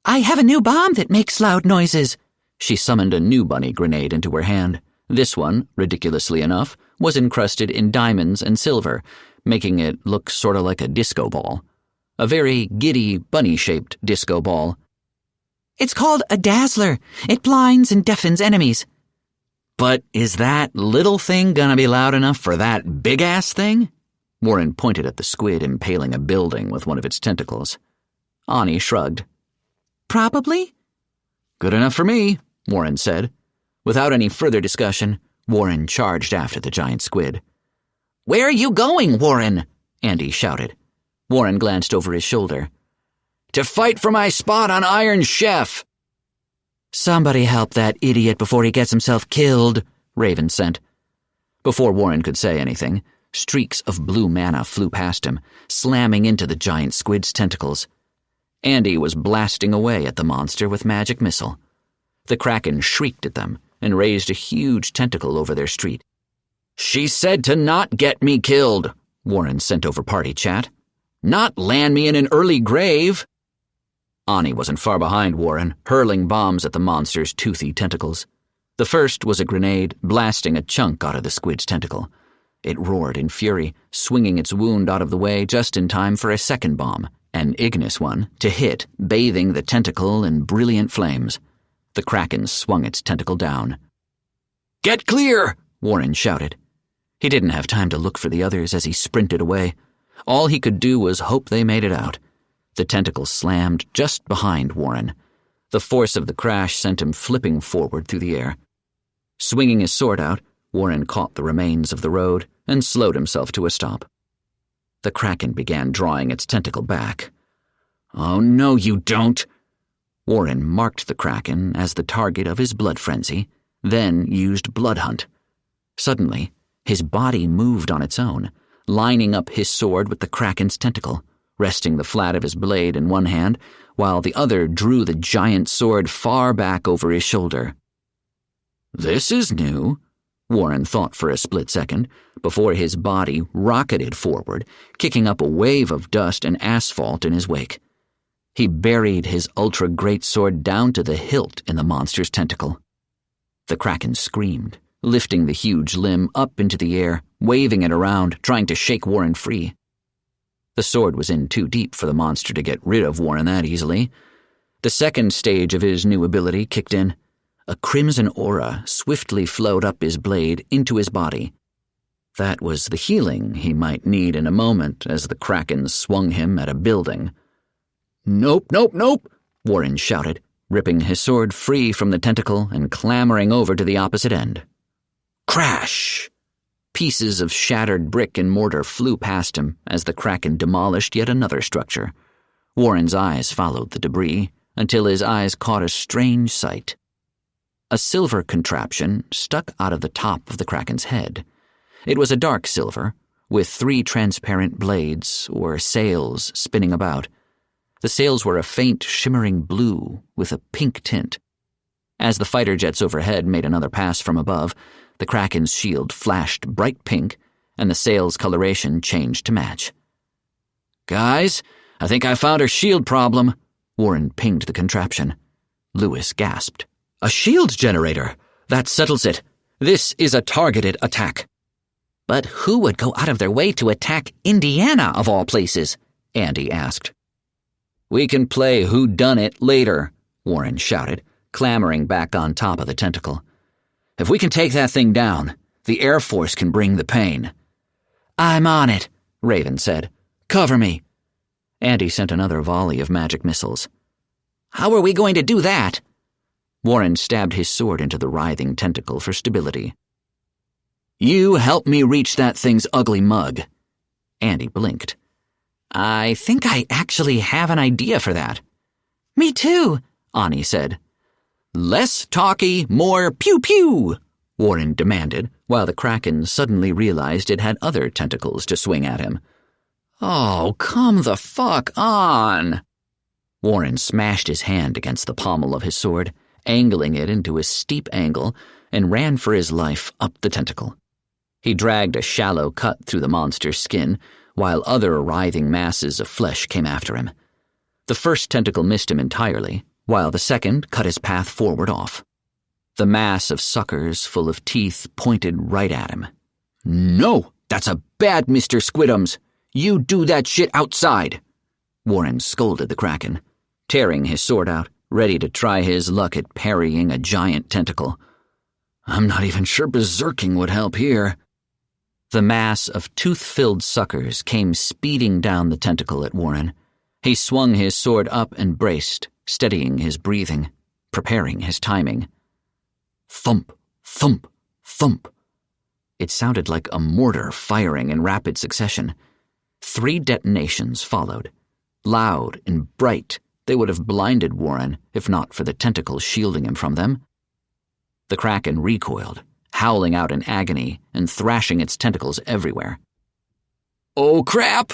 "I have a new bomb that makes loud noises." She summoned a new bunny grenade into her hand. This one, ridiculously enough, was encrusted in diamonds and silver, making it look sort of like a disco ball. A very giddy, bunny-shaped disco ball. "It's called a dazzler. It blinds and deafens enemies." "But is that little thing gonna be loud enough for that big-ass thing?" Warren pointed at the squid impaling a building with one of its tentacles. Ani shrugged. "Probably." "Good enough for me," Warren said. Without any further discussion, Warren charged after the giant squid. "Where are you going, Warren?" Andy shouted. Warren glanced over his shoulder. "To fight for my spot on Iron Chef." "Somebody help that idiot before he gets himself killed," Raven sent. Before Warren could say anything, streaks of blue mana flew past him, slamming into the giant squid's tentacles. Andy was blasting away at the monster with magic missile. The Kraken shrieked at them and raised a huge tentacle over their street. "She said to not get me killed," Warren sent over party chat. "Not land me in an early grave." Ani wasn't far behind Warren, hurling bombs at the monster's toothy tentacles. The first was a grenade, blasting a chunk out of the squid's tentacle. It roared in fury, swinging its wound out of the way just in time for a second bomb, an ignis one, to hit, bathing the tentacle in brilliant flames. The Kraken swung its tentacle down. "Get clear!" Warren shouted. He didn't have time to look for the others as he sprinted away. All he could do was hope they made it out. The tentacle slammed just behind Warren. The force of the crash sent him flipping forward through the air. Swinging his sword out, Warren caught the remains of the road and slowed himself to a stop. The Kraken began drawing its tentacle back. "Oh, no, you don't." Warren marked the Kraken as the target of his blood frenzy, then used Blood Hunt. Suddenly, his body moved on its own, lining up his sword with the Kraken's tentacle, resting the flat of his blade in one hand, while the other drew the giant sword far back over his shoulder. "This is new," Warren thought for a split second, before his body rocketed forward, kicking up a wave of dust and asphalt in his wake. He buried his ultra-greatsword down to the hilt in the monster's tentacle. The Kraken screamed, lifting the huge limb up into the air, waving it around, trying to shake Warren free. The sword was in too deep for the monster to get rid of Warren that easily. The second stage of his new ability kicked in. a crimson aura swiftly flowed up his blade into his body. That was the healing he might need in a moment as the Kraken swung him at a building. "Nope, nope, nope," Warren shouted, ripping his sword free from the tentacle and clambering over to the opposite end. Crash! Pieces of shattered brick and mortar flew past him as the Kraken demolished yet another structure. Warren's eyes followed the debris until his eyes caught a strange sight. A silver contraption stuck out of the top of the Kraken's head. It was a dark silver, with 3 transparent blades, or sails, spinning about. The sails were a faint, shimmering blue with a pink tint. As the fighter jets overhead made another pass from above, the Kraken's shield flashed bright pink, and the sail's coloration changed to match. "Guys, I think I found our shield problem," Warren pinged the contraption. Lewis gasped. "A shield generator! That settles it. This is a targeted attack." "But who would go out of their way to attack Indiana, of all places?" Andy asked. "We can play whodunit later," Warren shouted, clambering back on top of the tentacle. "If we can take that thing down, the Air Force can bring the pain." "I'm on it," Raven said. "Cover me." Andy sent another volley of magic missiles. "How are we going to do that?" Warren stabbed his sword into the writhing tentacle for stability. "You help me reach that thing's ugly mug." Andy blinked. "I think I actually have an idea for that." "Me too," Ani said. "Less talky, more pew-pew," Warren demanded, while the Kraken suddenly realized it had other tentacles to swing at him. "Oh, come the fuck on!" Warren smashed his hand against the pommel of his sword, angling it into a steep angle, and ran for his life up the tentacle. He dragged a shallow cut through the monster's skin, while other writhing masses of flesh came after him. The first tentacle missed him entirely, while the second cut his path forward off. The mass of suckers full of teeth pointed right at him. "No, that's a bad Mr. Squidums. You do that shit outside," Warren scolded the Kraken, tearing his sword out, ready to try his luck at parrying a giant tentacle. "I'm not even sure berserking would help here." The mass of tooth-filled suckers came speeding down the tentacle at Warren. He swung his sword up and braced, steadying his breathing, preparing his timing. Thump, thump, thump. It sounded like a mortar firing in rapid succession. 3 detonations followed. Loud and bright, they would have blinded Warren if not for the tentacles shielding him from them. The Kraken recoiled, howling out in agony and thrashing its tentacles everywhere. "Oh, crap!"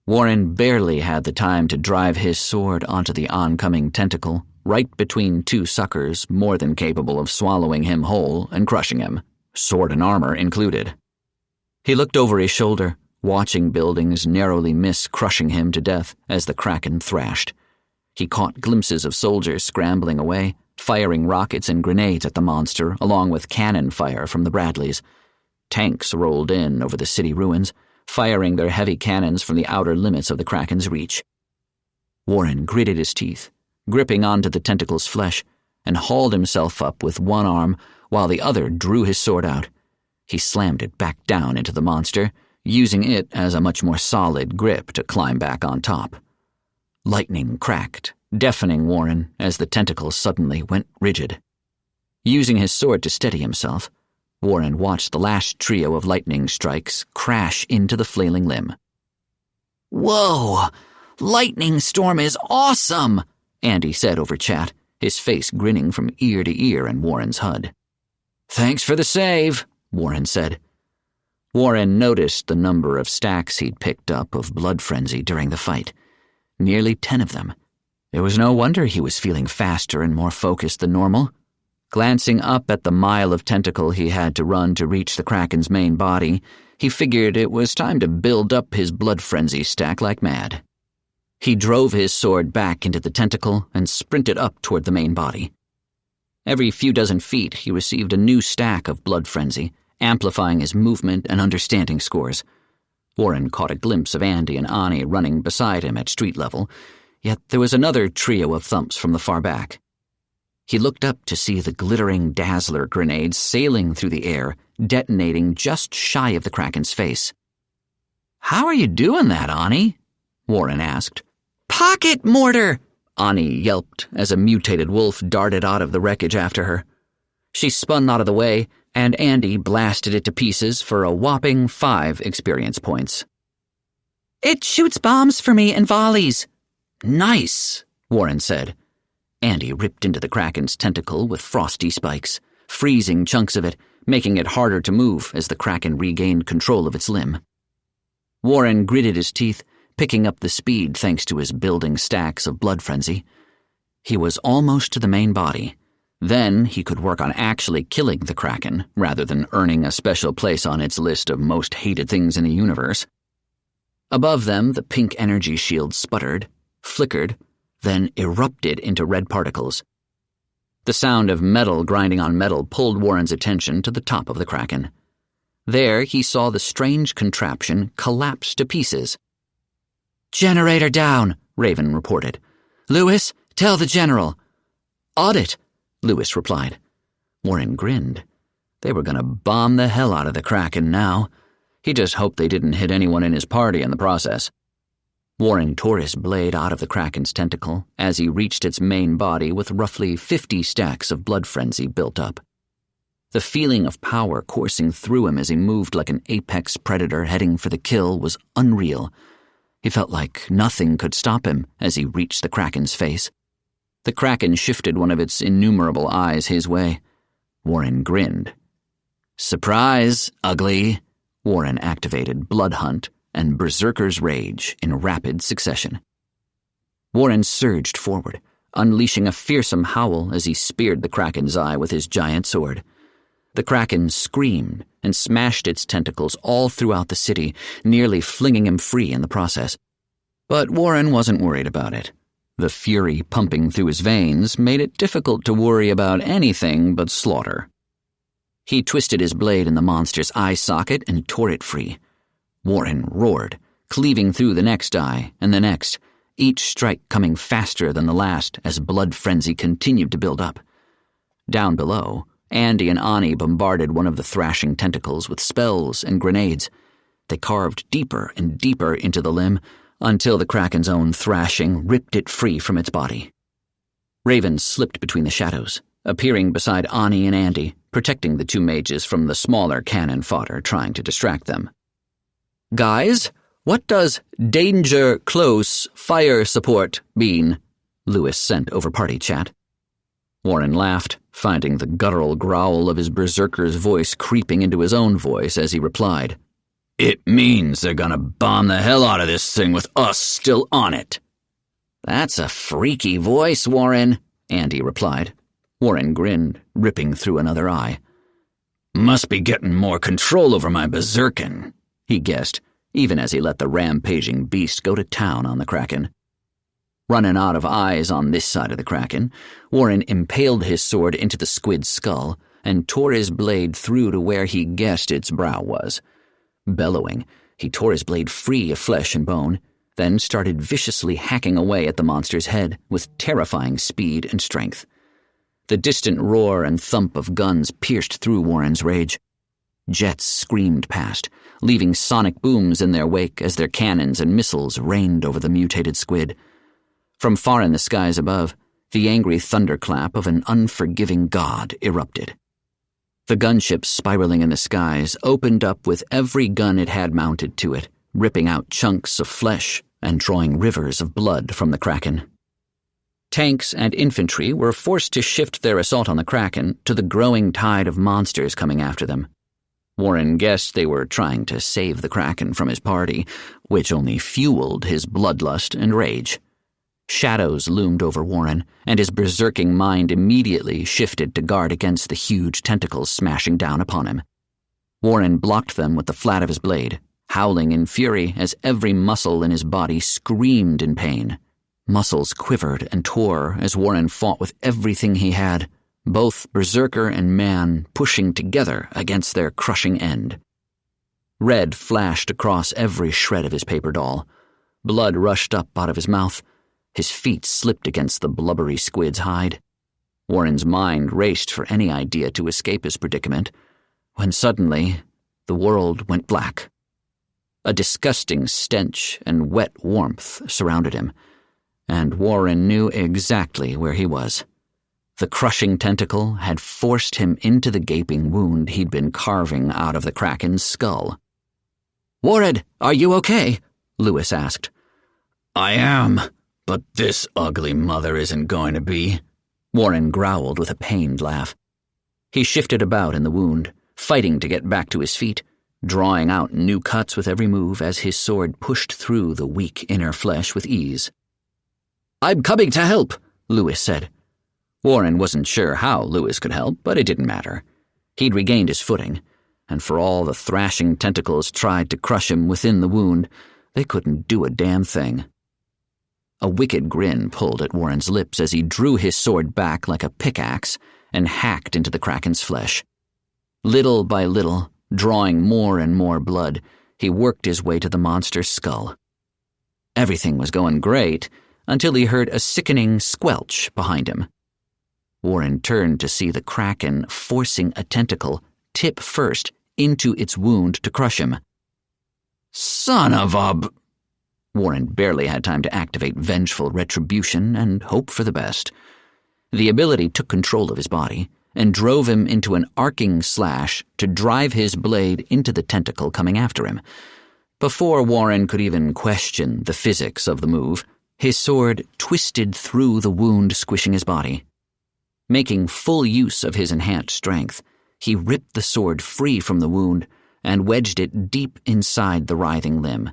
Warren barely had the time to drive his sword onto the oncoming tentacle, right between 2 suckers more than capable of swallowing him whole and crushing him, sword and armor included. He looked over his shoulder, watching buildings narrowly miss crushing him to death as the Kraken thrashed. He caught glimpses of soldiers scrambling away, firing rockets and grenades at the monster along with cannon fire from the Bradleys. Tanks rolled in over the city ruins, firing their heavy cannons from the outer limits of the Kraken's reach. Warren gritted his teeth, gripping onto the tentacle's flesh, and hauled himself up with one arm while the other drew his sword out. He slammed it back down into the monster, using it as a much more solid grip to climb back on top. Lightning cracked, deafening Warren as the tentacle suddenly went rigid. Using his sword to steady himself, Warren watched the last trio of lightning strikes crash into the flailing limb. "Whoa! Lightning storm is awesome!" Andy said over chat, his face grinning from ear to ear in Warren's HUD. "Thanks for the save," Warren said. Warren noticed the number of stacks he'd picked up of blood frenzy during the fight. Nearly 10 of them. It was no wonder he was feeling faster and more focused than normal. Glancing up at the mile of tentacle he had to run to reach the Kraken's main body, he figured it was time to build up his blood frenzy stack like mad. He drove his sword back into the tentacle and sprinted up toward the main body. Every few dozen feet he received a new stack of blood frenzy, amplifying his movement and understanding scores. Warren caught a glimpse of Andy and Ani running beside him at street level, yet there was another trio of thumps from the far back. He looked up to see the glittering dazzler grenade sailing through the air, detonating just shy of the Kraken's face. "How are you doing that, Ani?" Warren asked. "Pocket mortar!" Ani yelped as a mutated wolf darted out of the wreckage after her. She spun out of the way, and Andy blasted it to pieces for a whopping 5 experience points. "It shoots bombs for me in volleys." "Nice," Warren said. Andy ripped into the Kraken's tentacle with frosty spikes, freezing chunks of it, making it harder to move as the Kraken regained control of its limb. Warren gritted his teeth, picking up the speed thanks to his building stacks of blood frenzy. He was almost to the main body. Then he could work on actually killing the Kraken, rather than earning a special place on its list of most hated things in the universe. Above them, the pink energy shield sputtered, flickered, then erupted into red particles. The sound of metal grinding on metal pulled Warren's attention to the top of the Kraken. There he saw the strange contraption collapse to pieces. "Generator down," Raven reported. "Lewis, tell the general." "Audit," Lewis replied. Warren grinned. They were going to bomb the hell out of the Kraken now. He just hoped they didn't hit anyone in his party in the process. Warren tore his blade out of the Kraken's tentacle as he reached its main body with roughly 50 stacks of blood frenzy built up. The feeling of power coursing through him as he moved like an apex predator heading for the kill was unreal. He felt like nothing could stop him as he reached the Kraken's face. The Kraken shifted one of its innumerable eyes his way. Warren grinned. "Surprise, ugly!" Warren activated Blood Hunt and Berserker's Rage in rapid succession. Warren surged forward, unleashing a fearsome howl as he speared the Kraken's eye with his giant sword. The Kraken screamed and smashed its tentacles all throughout the city, nearly flinging him free in the process. But Warren wasn't worried about it. The fury pumping through his veins made it difficult to worry about anything but slaughter. He twisted his blade in the monster's eye socket and tore it free. Warren roared, cleaving through the next eye and the next, each strike coming faster than the last as blood frenzy continued to build up. Down below, Andy and Ani bombarded one of the thrashing tentacles with spells and grenades. They carved deeper and deeper into the limb until the Kraken's own thrashing ripped it free from its body. Raven slipped between the shadows, appearing beside Ani and Andy, protecting the two mages from the smaller cannon fodder trying to distract them. "Guys, what does danger close fire support mean?" Lewis sent over party chat. Warren laughed, finding the guttural growl of his berserker's voice creeping into his own voice as he replied, "It means they're gonna bomb the hell out of this thing with us still on it." "That's a freaky voice, Warren," Andy replied. Warren grinned, ripping through another eye. "Must be getting more control over my berserkin," he guessed, even as he let the rampaging beast go to town on the Kraken. Running out of eyes on this side of the Kraken, Warren impaled his sword into the squid's skull and tore his blade through to where he guessed its brow was. Bellowing, he tore his blade free of flesh and bone, then started viciously hacking away at the monster's head with terrifying speed and strength. The distant roar and thump of guns pierced through Warren's rage. Jets screamed past, leaving sonic booms in their wake as their cannons and missiles rained over the mutated squid. From far in the skies above, the angry thunderclap of an unforgiving god erupted. The gunships spiraling in the skies opened up with every gun it had mounted to it, ripping out chunks of flesh and drawing rivers of blood from the Kraken. Tanks and infantry were forced to shift their assault on the Kraken to the growing tide of monsters coming after them. Warren guessed they were trying to save the Kraken from his party, which only fueled his bloodlust and rage. Shadows loomed over Warren, and his berserking mind immediately shifted to guard against the huge tentacles smashing down upon him. Warren blocked them with the flat of his blade, howling in fury as every muscle in his body screamed in pain. Muscles quivered and tore as Warren fought with everything he had, both berserker and man pushing together against their crushing end. Red flashed across every shred of his paper doll. Blood rushed up out of his mouth. His feet slipped against the blubbery squid's hide. Warren's mind raced for any idea to escape his predicament, when suddenly the world went black. A disgusting stench and wet warmth surrounded him, and Warren knew exactly where he was. The crushing tentacle had forced him into the gaping wound he'd been carving out of the Kraken's skull. "Warren, are you okay?" Lewis asked. I am, but this ugly mother isn't going to be, Warren growled with a pained laugh. He shifted about in the wound, fighting to get back to his feet, drawing out new cuts with every move as his sword pushed through the weak inner flesh with ease. "I'm coming to help," Lewis said. Warren wasn't sure how Lewis could help, but it didn't matter. He'd regained his footing, and for all the thrashing tentacles tried to crush him within the wound, they couldn't do a damn thing. A wicked grin pulled at Warren's lips as he drew his sword back like a pickaxe and hacked into the Kraken's flesh. Little by little, drawing more and more blood, he worked his way to the monster's skull. Everything was going great until he heard a sickening squelch behind him. Warren turned to see the Kraken forcing a tentacle tip first into its wound to crush him. Son of a... Warren barely had time to activate vengeful retribution and hope for the best. The ability took control of his body and drove him into an arcing slash to drive his blade into the tentacle coming after him. Before Warren could even question the physics of the move, his sword twisted through the wound, squishing his body. Making full use of his enhanced strength, he ripped the sword free from the wound and wedged it deep inside the writhing limb.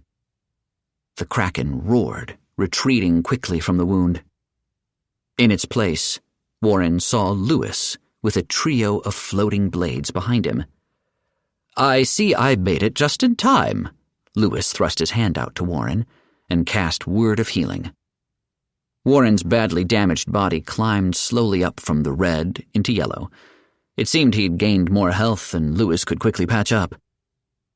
The Kraken roared, retreating quickly from the wound. In its place, Warren saw Lewis with a trio of floating blades behind him. "I see I made it just in time." Lewis thrust his hand out to Warren and cast Word of Healing. Warren's badly damaged body climbed slowly up from the red into yellow. It seemed he'd gained more health than Lewis could quickly patch up.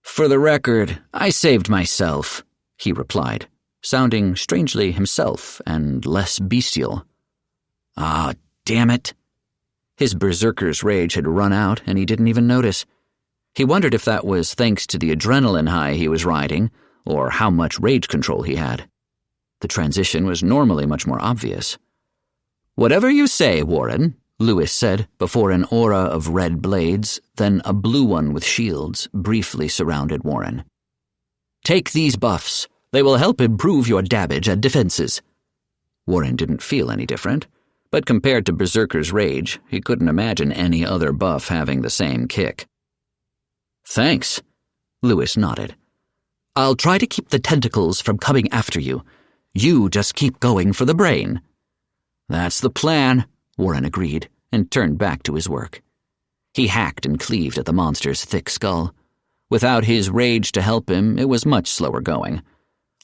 "For the record, I saved myself," he replied, sounding strangely himself and less bestial. "Ah, damn it." His berserker's rage had run out, and he didn't even notice. He wondered if that was thanks to the adrenaline high he was riding, or how much rage control he had. The transition was normally much more obvious. "Whatever you say, Warren," Lewis said, before an aura of red blades, then a blue one with shields, briefly surrounded Warren. "Take these buffs. They will help improve your damage and defenses." Warren didn't feel any different, but compared to Berserker's Rage, he couldn't imagine any other buff having the same kick. "Thanks," Lewis nodded. "I'll try to keep the tentacles from coming after you. You just keep going for the brain." "That's the plan," Warren agreed, and turned back to his work. He hacked and cleaved at the monster's thick skull. Without his rage to help him, it was much slower going.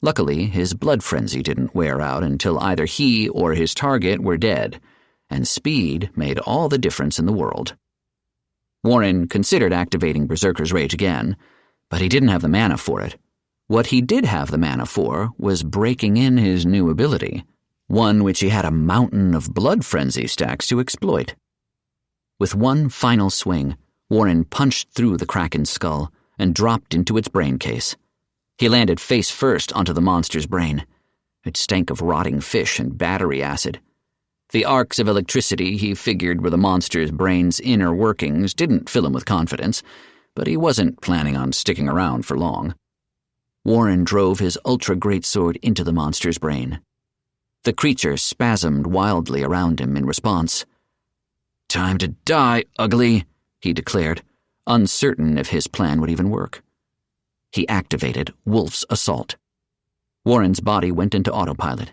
Luckily, his blood frenzy didn't wear out until either he or his target were dead, and speed made all the difference in the world. Warren considered activating Berserker's Rage again, but he didn't have the mana for it. What he did have the mana for was breaking in his new ability, one which he had a mountain of blood frenzy stacks to exploit. With one final swing, Warren punched through the Kraken's skull and dropped into its brain case. He landed face first onto the monster's brain. It stank of rotting fish and battery acid. The arcs of electricity he figured were the monster's brain's inner workings didn't fill him with confidence, but he wasn't planning on sticking around for long. Warren drove his ultra-greatsword into the monster's brain. The creature spasmed wildly around him in response. "Time to die, ugly," he declared, uncertain if his plan would even work. He activated Wolf's Assault. Warren's body went into autopilot.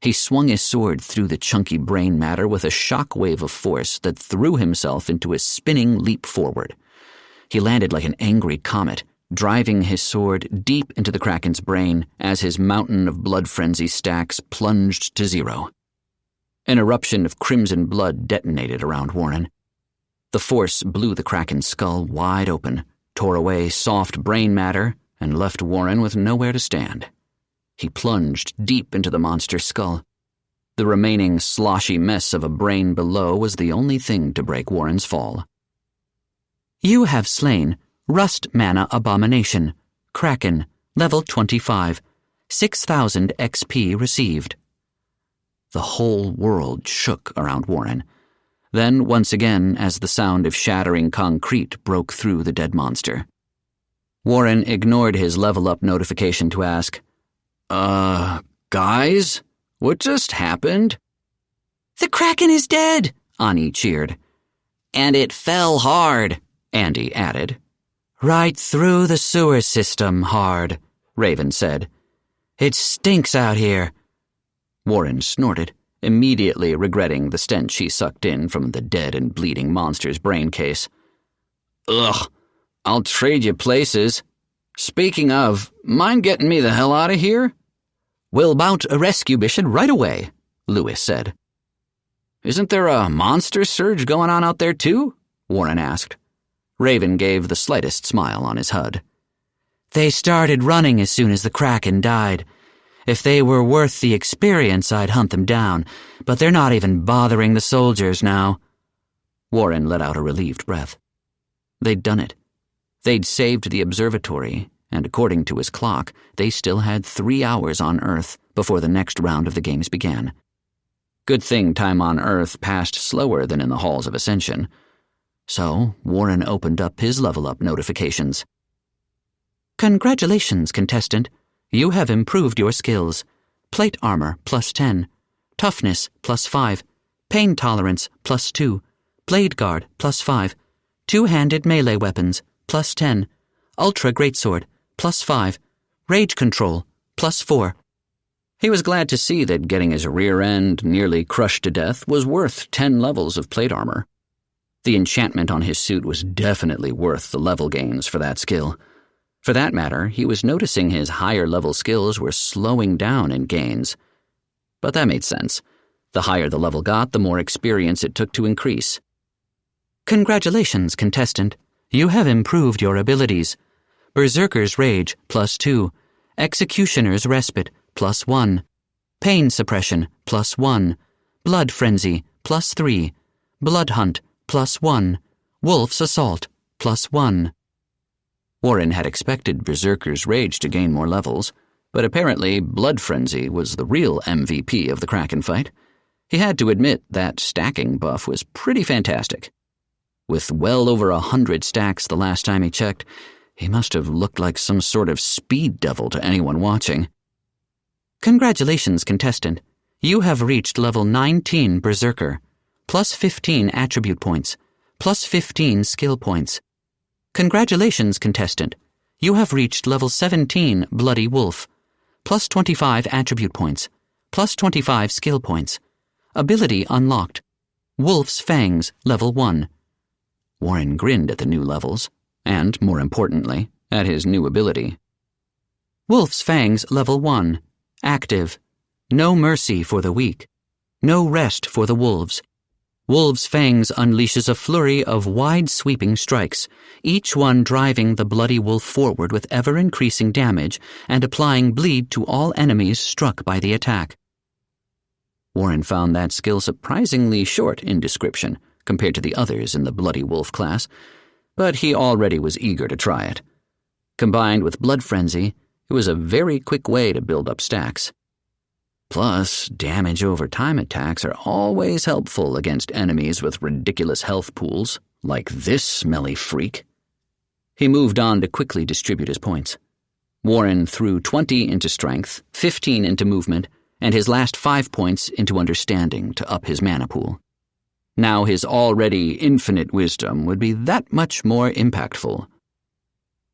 He swung his sword through the chunky brain matter with a shock wave of force that threw himself into a spinning leap forward. He landed like an angry comet, driving his sword deep into the Kraken's brain as his mountain of blood frenzy stacks plunged to zero. An eruption of crimson blood detonated around Warren. The force blew the Kraken's skull wide open, tore away soft brain matter, and left Warren with nowhere to stand. He plunged deep into the monster's skull. The remaining sloshy mess of a brain below was the only thing to break Warren's fall. You have slain Rust Mana Abomination, Kraken, level 25, 6,000 XP received. The whole world shook around Warren. Then, once again, as the sound of shattering concrete broke through the dead monster. Warren ignored his level-up notification to ask, guys? What just happened? The Kraken is dead, Ani cheered. and it fell hard, Andy added. Right through the sewer system hard, Raven said. It stinks out here. Warren snorted, immediately regretting the stench he sucked in from the dead and bleeding monster's brain case. Ugh, I'll trade you places. Speaking of, mind getting me the hell out of here? We'll mount a rescue mission right away, Lewis said. Isn't there a monster surge going on out there too? Warren asked. Raven gave the slightest smile on his HUD. They started running as soon as the Kraken died. If they were worth the experience, I'd hunt them down, but they're not even bothering the soldiers now. Warren let out a relieved breath. They'd done it. They'd saved the observatory, and according to his clock, they still had 3 hours on Earth before the next round of the games began. Good thing time on Earth passed slower than in the halls of Ascension. So Warren opened up his level-up notifications. Congratulations, contestant. You have improved your skills. Plate armor, +10. Toughness, +5. Pain tolerance, +2. Blade guard, +5. Two-handed melee weapons, +10. Ultra greatsword, +5. Rage control, +4. He was glad to see that getting his rear end nearly crushed to death was worth 10 levels of plate armor. The enchantment on his suit was definitely worth the level gains for that skill. For that matter, he was noticing his higher-level skills were slowing down in gains. But that made sense. The higher the level got, the more experience it took to increase. Congratulations, contestant. You have improved your abilities. Berserker's Rage, +2. Executioner's Respite, +1. Pain Suppression, +1. Blood Frenzy, +3. Blood Hunt, +1. Wolf's Assault, +1. Warren had expected Berserker's Rage to gain more levels, but apparently Blood Frenzy was the real MVP of the Kraken fight. He had to admit that stacking buff was pretty fantastic. With well over 100 stacks the last time he checked, he must have looked like some sort of speed devil to anyone watching. Congratulations, contestant. You have reached level 19 Berserker, +15 attribute points, +15 skill points. Congratulations, contestant. You have reached level 17 Bloody Wolf, +25 attribute points, +25 skill points. Ability unlocked. Wolf's Fangs, level 1. Warren grinned at the new levels, and, more importantly, at his new ability. Wolf's Fangs, level 1. Active. No mercy for the weak. No rest for the wolves. Wolf's Fangs unleashes a flurry of wide-sweeping strikes, each one driving the bloody wolf forward with ever-increasing damage and applying bleed to all enemies struck by the attack. Warren found that skill surprisingly short in description compared to the others in the Bloody Wolf class, but he already was eager to try it. Combined with Blood Frenzy, it was a very quick way to build up stacks. Plus, damage over time attacks are always helpful against enemies with ridiculous health pools, like this smelly freak. He moved on to quickly distribute his points. Warren threw 20 into strength, 15 into movement, and his last 5 points into understanding to up his mana pool. Now his already infinite wisdom would be that much more impactful.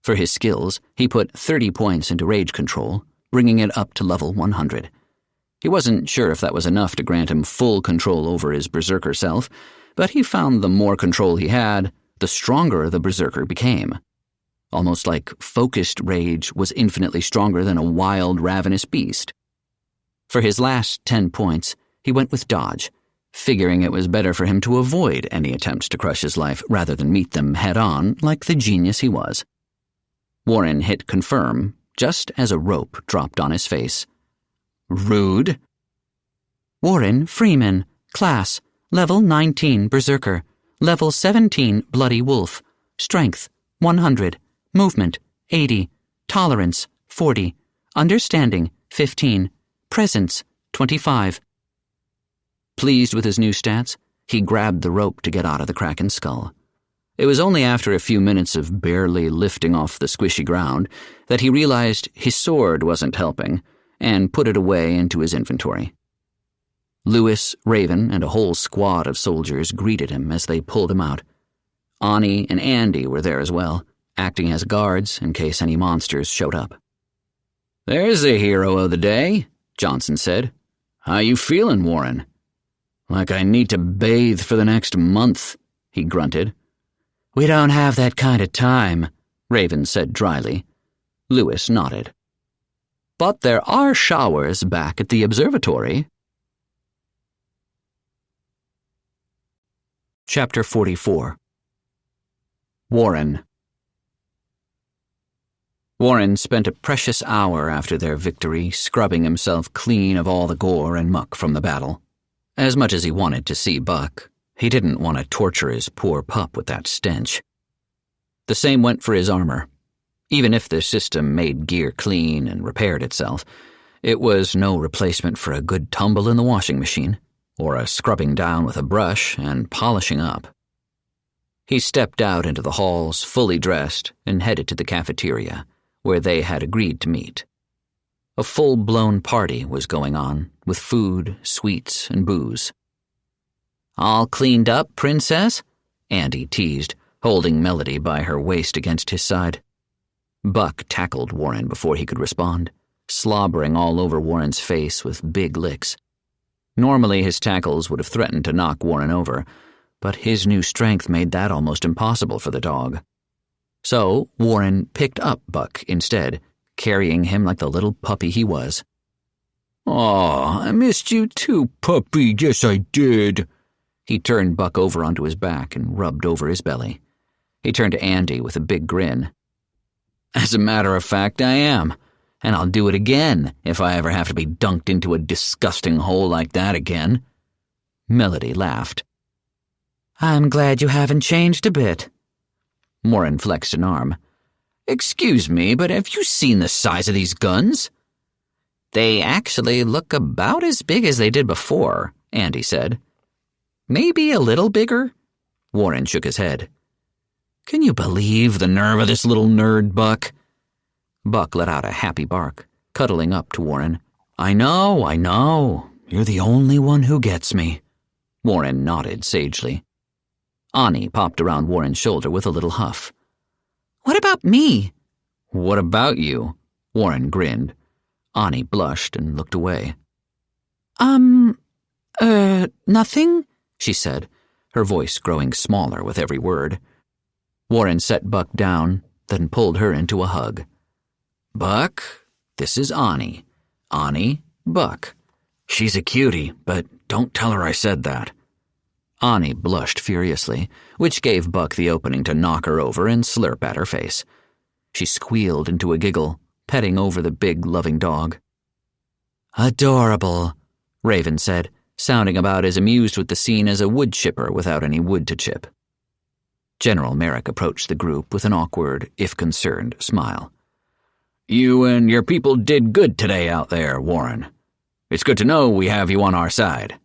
For his skills, he put 30 points into rage control, bringing it up to level 100. He wasn't sure if that was enough to grant him full control over his berserker self, but he found the more control he had, the stronger the berserker became. Almost like focused rage was infinitely stronger than a wild, ravenous beast. For his last 10 points, he went with dodge, figuring it was better for him to avoid any attempts to crush his life rather than meet them head-on like the genius he was. Warren hit confirm just as a rope dropped on his face. Rude. Warren Freeman, Class, Level 19 Berserker, Level 17 Bloody Wolf, Strength 100, Movement 80, Tolerance 40, Understanding 15, Presence 25. Pleased with his new stats, he grabbed the rope to get out of the Kraken's skull. It was only after a few minutes of barely lifting off the squishy ground that he realized his sword wasn't helping and put it away into his inventory. Lewis, Raven, and a whole squad of soldiers greeted him as they pulled him out. Ani and Andy were there as well, acting as guards in case any monsters showed up. "There's the hero of the day," Johnson said. "How you feeling, Warren?" "Like I need to bathe for the next month," he grunted. "We don't have that kind of time," Raven said dryly. Lewis nodded. "But there are showers back at the observatory." Chapter 44. Warren spent a precious hour after their victory scrubbing himself clean of all the gore and muck from the battle. As much as he wanted to see Buck, he didn't want to torture his poor pup with that stench. The same went for his armor. Even if the system made gear clean and repaired itself, it was no replacement for a good tumble in the washing machine, or a scrubbing down with a brush and polishing up. He stepped out into the halls, fully dressed, and headed to the cafeteria, where they had agreed to meet. A full-blown party was going on, with food, sweets, and booze. "All cleaned up, Princess?" Andy teased, holding Melody by her waist against his side. Buck tackled Warren before he could respond, slobbering all over Warren's face with big licks. Normally his tackles would have threatened to knock Warren over, but his new strength made that almost impossible for the dog. So Warren picked up Buck instead, carrying him like the little puppy he was. "Aw, I missed you too, puppy, yes I did." He turned Buck over onto his back and rubbed over his belly. He turned to Andy with a big grin. "As a matter of fact, I am, and I'll do it again if I ever have to be dunked into a disgusting hole like that again." Melody laughed. "I'm glad you haven't changed a bit." Warren flexed an arm. "Excuse me, but have you seen the size of these guns?" "They actually look about as big as they did before," Andy said. "Maybe a little bigger?" Warren shook his head. "Can you believe the nerve of this little nerd, Buck?" Buck let out a happy bark, cuddling up to Warren. I know. You're the only one who gets me." Warren nodded sagely. Ani popped around Warren's shoulder with a little huff. "What about me?" "What about you?" Warren grinned. Ani blushed and looked away. Nothing?" she said, her voice growing smaller with every word. Warren set Buck down, then pulled her into a hug. "Buck, this is Ani. Ani, Buck. She's a cutie, but don't tell her I said that." Ani blushed furiously, which gave Buck the opening to knock her over and slurp at her face. She squealed into a giggle, petting over the big, loving dog. "Adorable," Raven said, sounding about as amused with the scene as a wood chipper without any wood to chip. General Merrick approached the group with an awkward, if concerned, smile. "You and your people did good today out there, Warren. It's good to know we have you on our side."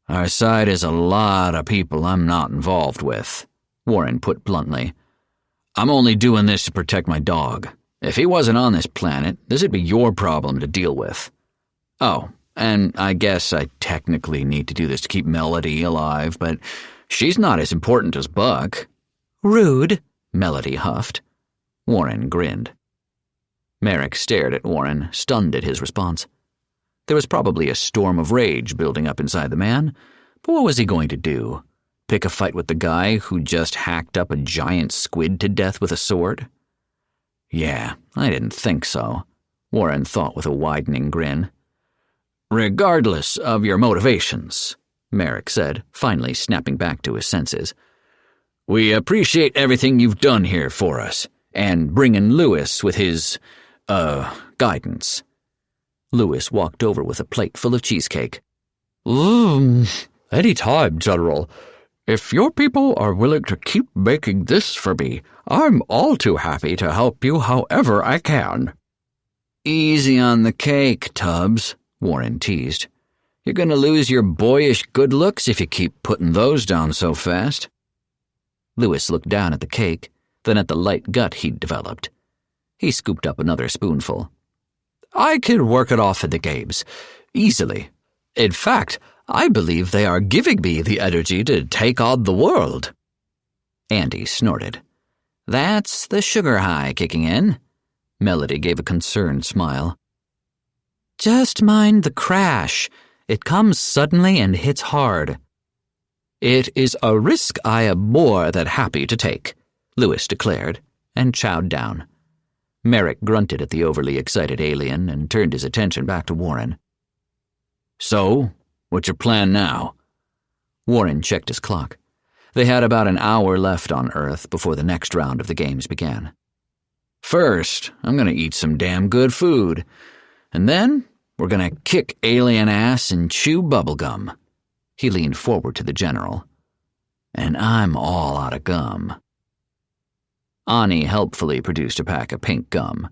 "Our side is a lot of people I'm not involved with," Warren put bluntly. "I'm only doing this to protect my dog. If he wasn't on this planet, this would be your problem to deal with. Oh, and I guess I technically need to do this to keep Melody alive, but she's not as important as Buck." "Rude," Melody huffed. Warren grinned. Merrick stared at Warren, stunned at his response. There was probably a storm of rage building up inside the man, but what was he going to do? Pick a fight with the guy who just hacked up a giant squid to death with a sword? Yeah, I didn't think so, Warren thought with a widening grin. "Regardless of your motivations," Merrick said, finally snapping back to his senses, "we appreciate everything you've done here for us, and bringing Lewis with his, guidance." Lewis walked over with a plate full of cheesecake. Any time, General. If your people are willing to keep making this for me, I'm all too happy to help you however I can. Easy on the cake, Tubbs, Warren teased. You're going to lose your boyish good looks if you keep putting those down so fast. Lewis looked down at the cake, then at the light gut he'd developed. He scooped up another spoonful. I can work it off in the games, easily. In fact, I believe they are giving me the energy to take on the world. Andy snorted. That's the sugar high kicking in. Melody gave a concerned smile. Just mind the crash. It comes suddenly and hits hard. It is a risk I am more than happy to take, Lewis declared, and chowed down. Merrick grunted at the overly excited alien and turned his attention back to Warren. So, what's your plan now? Warren checked his clock. They had about an hour left on Earth before the next round of the games began. First, I'm going to eat some damn good food. And then, we're going to kick alien ass and chew bubblegum. He leaned forward to the general. And I'm all out of gum. Ani helpfully produced a pack of pink gum.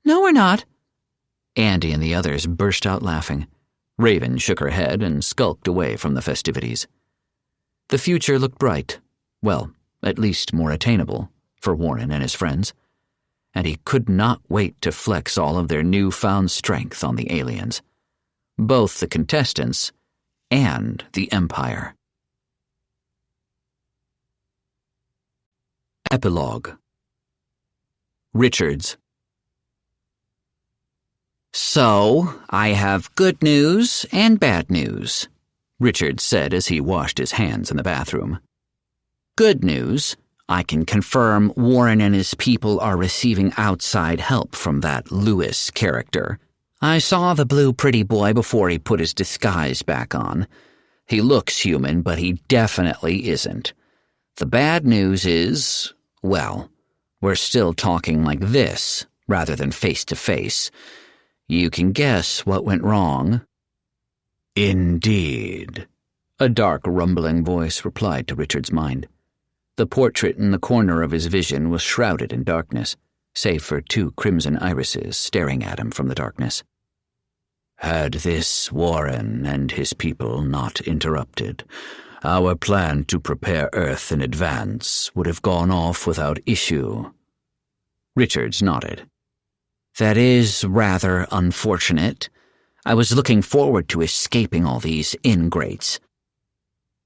No, we're not. Andy and the others burst out laughing. Raven shook her head and skulked away from the festivities. The future looked bright, well, at least more attainable, for Warren and his friends, and he could not wait to flex all of their newfound strength on the aliens, both the contestants and the Empire. Epilogue. Richards. So, I have good news and bad news, Richards said as he washed his hands in the bathroom. Good news, I can confirm Warren and his people are receiving outside help from that Lewis character. I saw the blue pretty boy before he put his disguise back on. He looks human, but he definitely isn't. The bad news is, well, we're still talking like this, rather than face to face. You can guess what went wrong. Indeed, a dark, rumbling voice replied to Richard's mind. The portrait in the corner of his vision was shrouded in darkness, save for two crimson irises staring at him from the darkness. Had this Warren and his people not interrupted, our plan to prepare Earth in advance would have gone off without issue. Richards nodded. That is rather unfortunate. I was looking forward to escaping all these ingrates.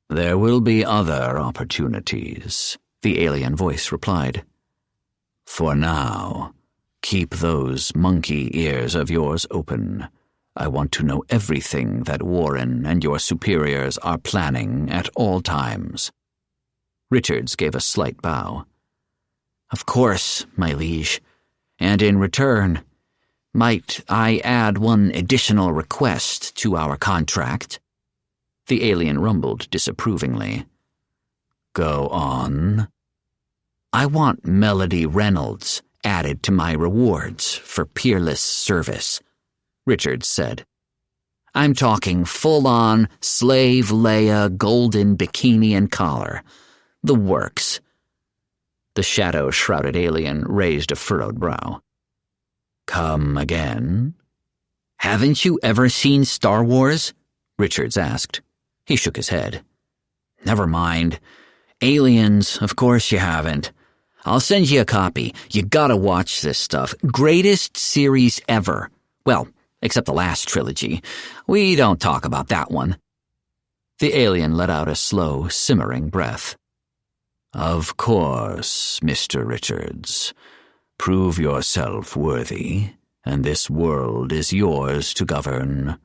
There will be other opportunities, the alien voice replied. For now, keep those monkey ears of yours open. I want to know everything that Warren and your superiors are planning at all times. Richards gave a slight bow. Of course, my liege. And in return, might I add one additional request to our contract? The alien rumbled disapprovingly. Go on. I want Melody Reynolds added to my rewards for peerless service, Richards said. I'm talking full-on slave Leia golden bikini and collar. The works. The shadow-shrouded alien raised a furrowed brow. Come again? Haven't you ever seen Star Wars? Richards asked. He shook his head. Never mind. Aliens, of course you haven't. I'll send you a copy. You gotta watch this stuff. Greatest series ever. Well, except the last trilogy. We don't talk about that one. The alien let out a slow, simmering breath. Of course, Mr. Richards. Prove yourself worthy, and this world is yours to govern.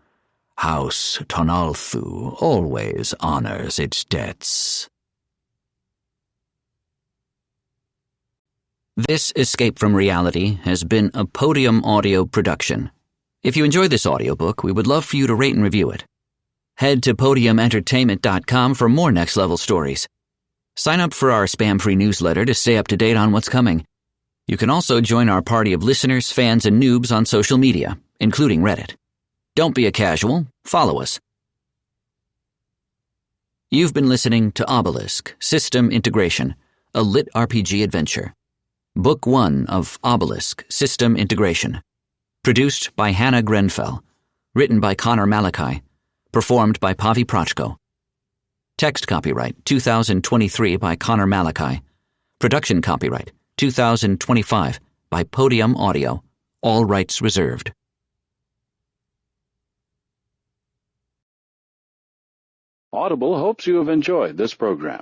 House Tonalthu always honors its debts. This escape from reality has been a Podium Audio production. If you enjoyed this audiobook, we would love for you to rate and review it. Head to podiumentertainment.com for more next-level stories. Sign up for our spam-free newsletter to stay up to date on what's coming. You can also join our party of listeners, fans, and noobs on social media, including Reddit. Don't be a casual. Follow us. You've been listening to Obelisk System Integration, a LitRPG adventure. Book 1 of Obelisk System Integration. Produced by Hannah Grenfell. Written by Conor Malachi. Performed by Pavi Prochko. Text copyright 2023 by Conor Malachi. Production copyright 2025 by Podium Audio. All rights reserved. Audible hopes you have enjoyed this program.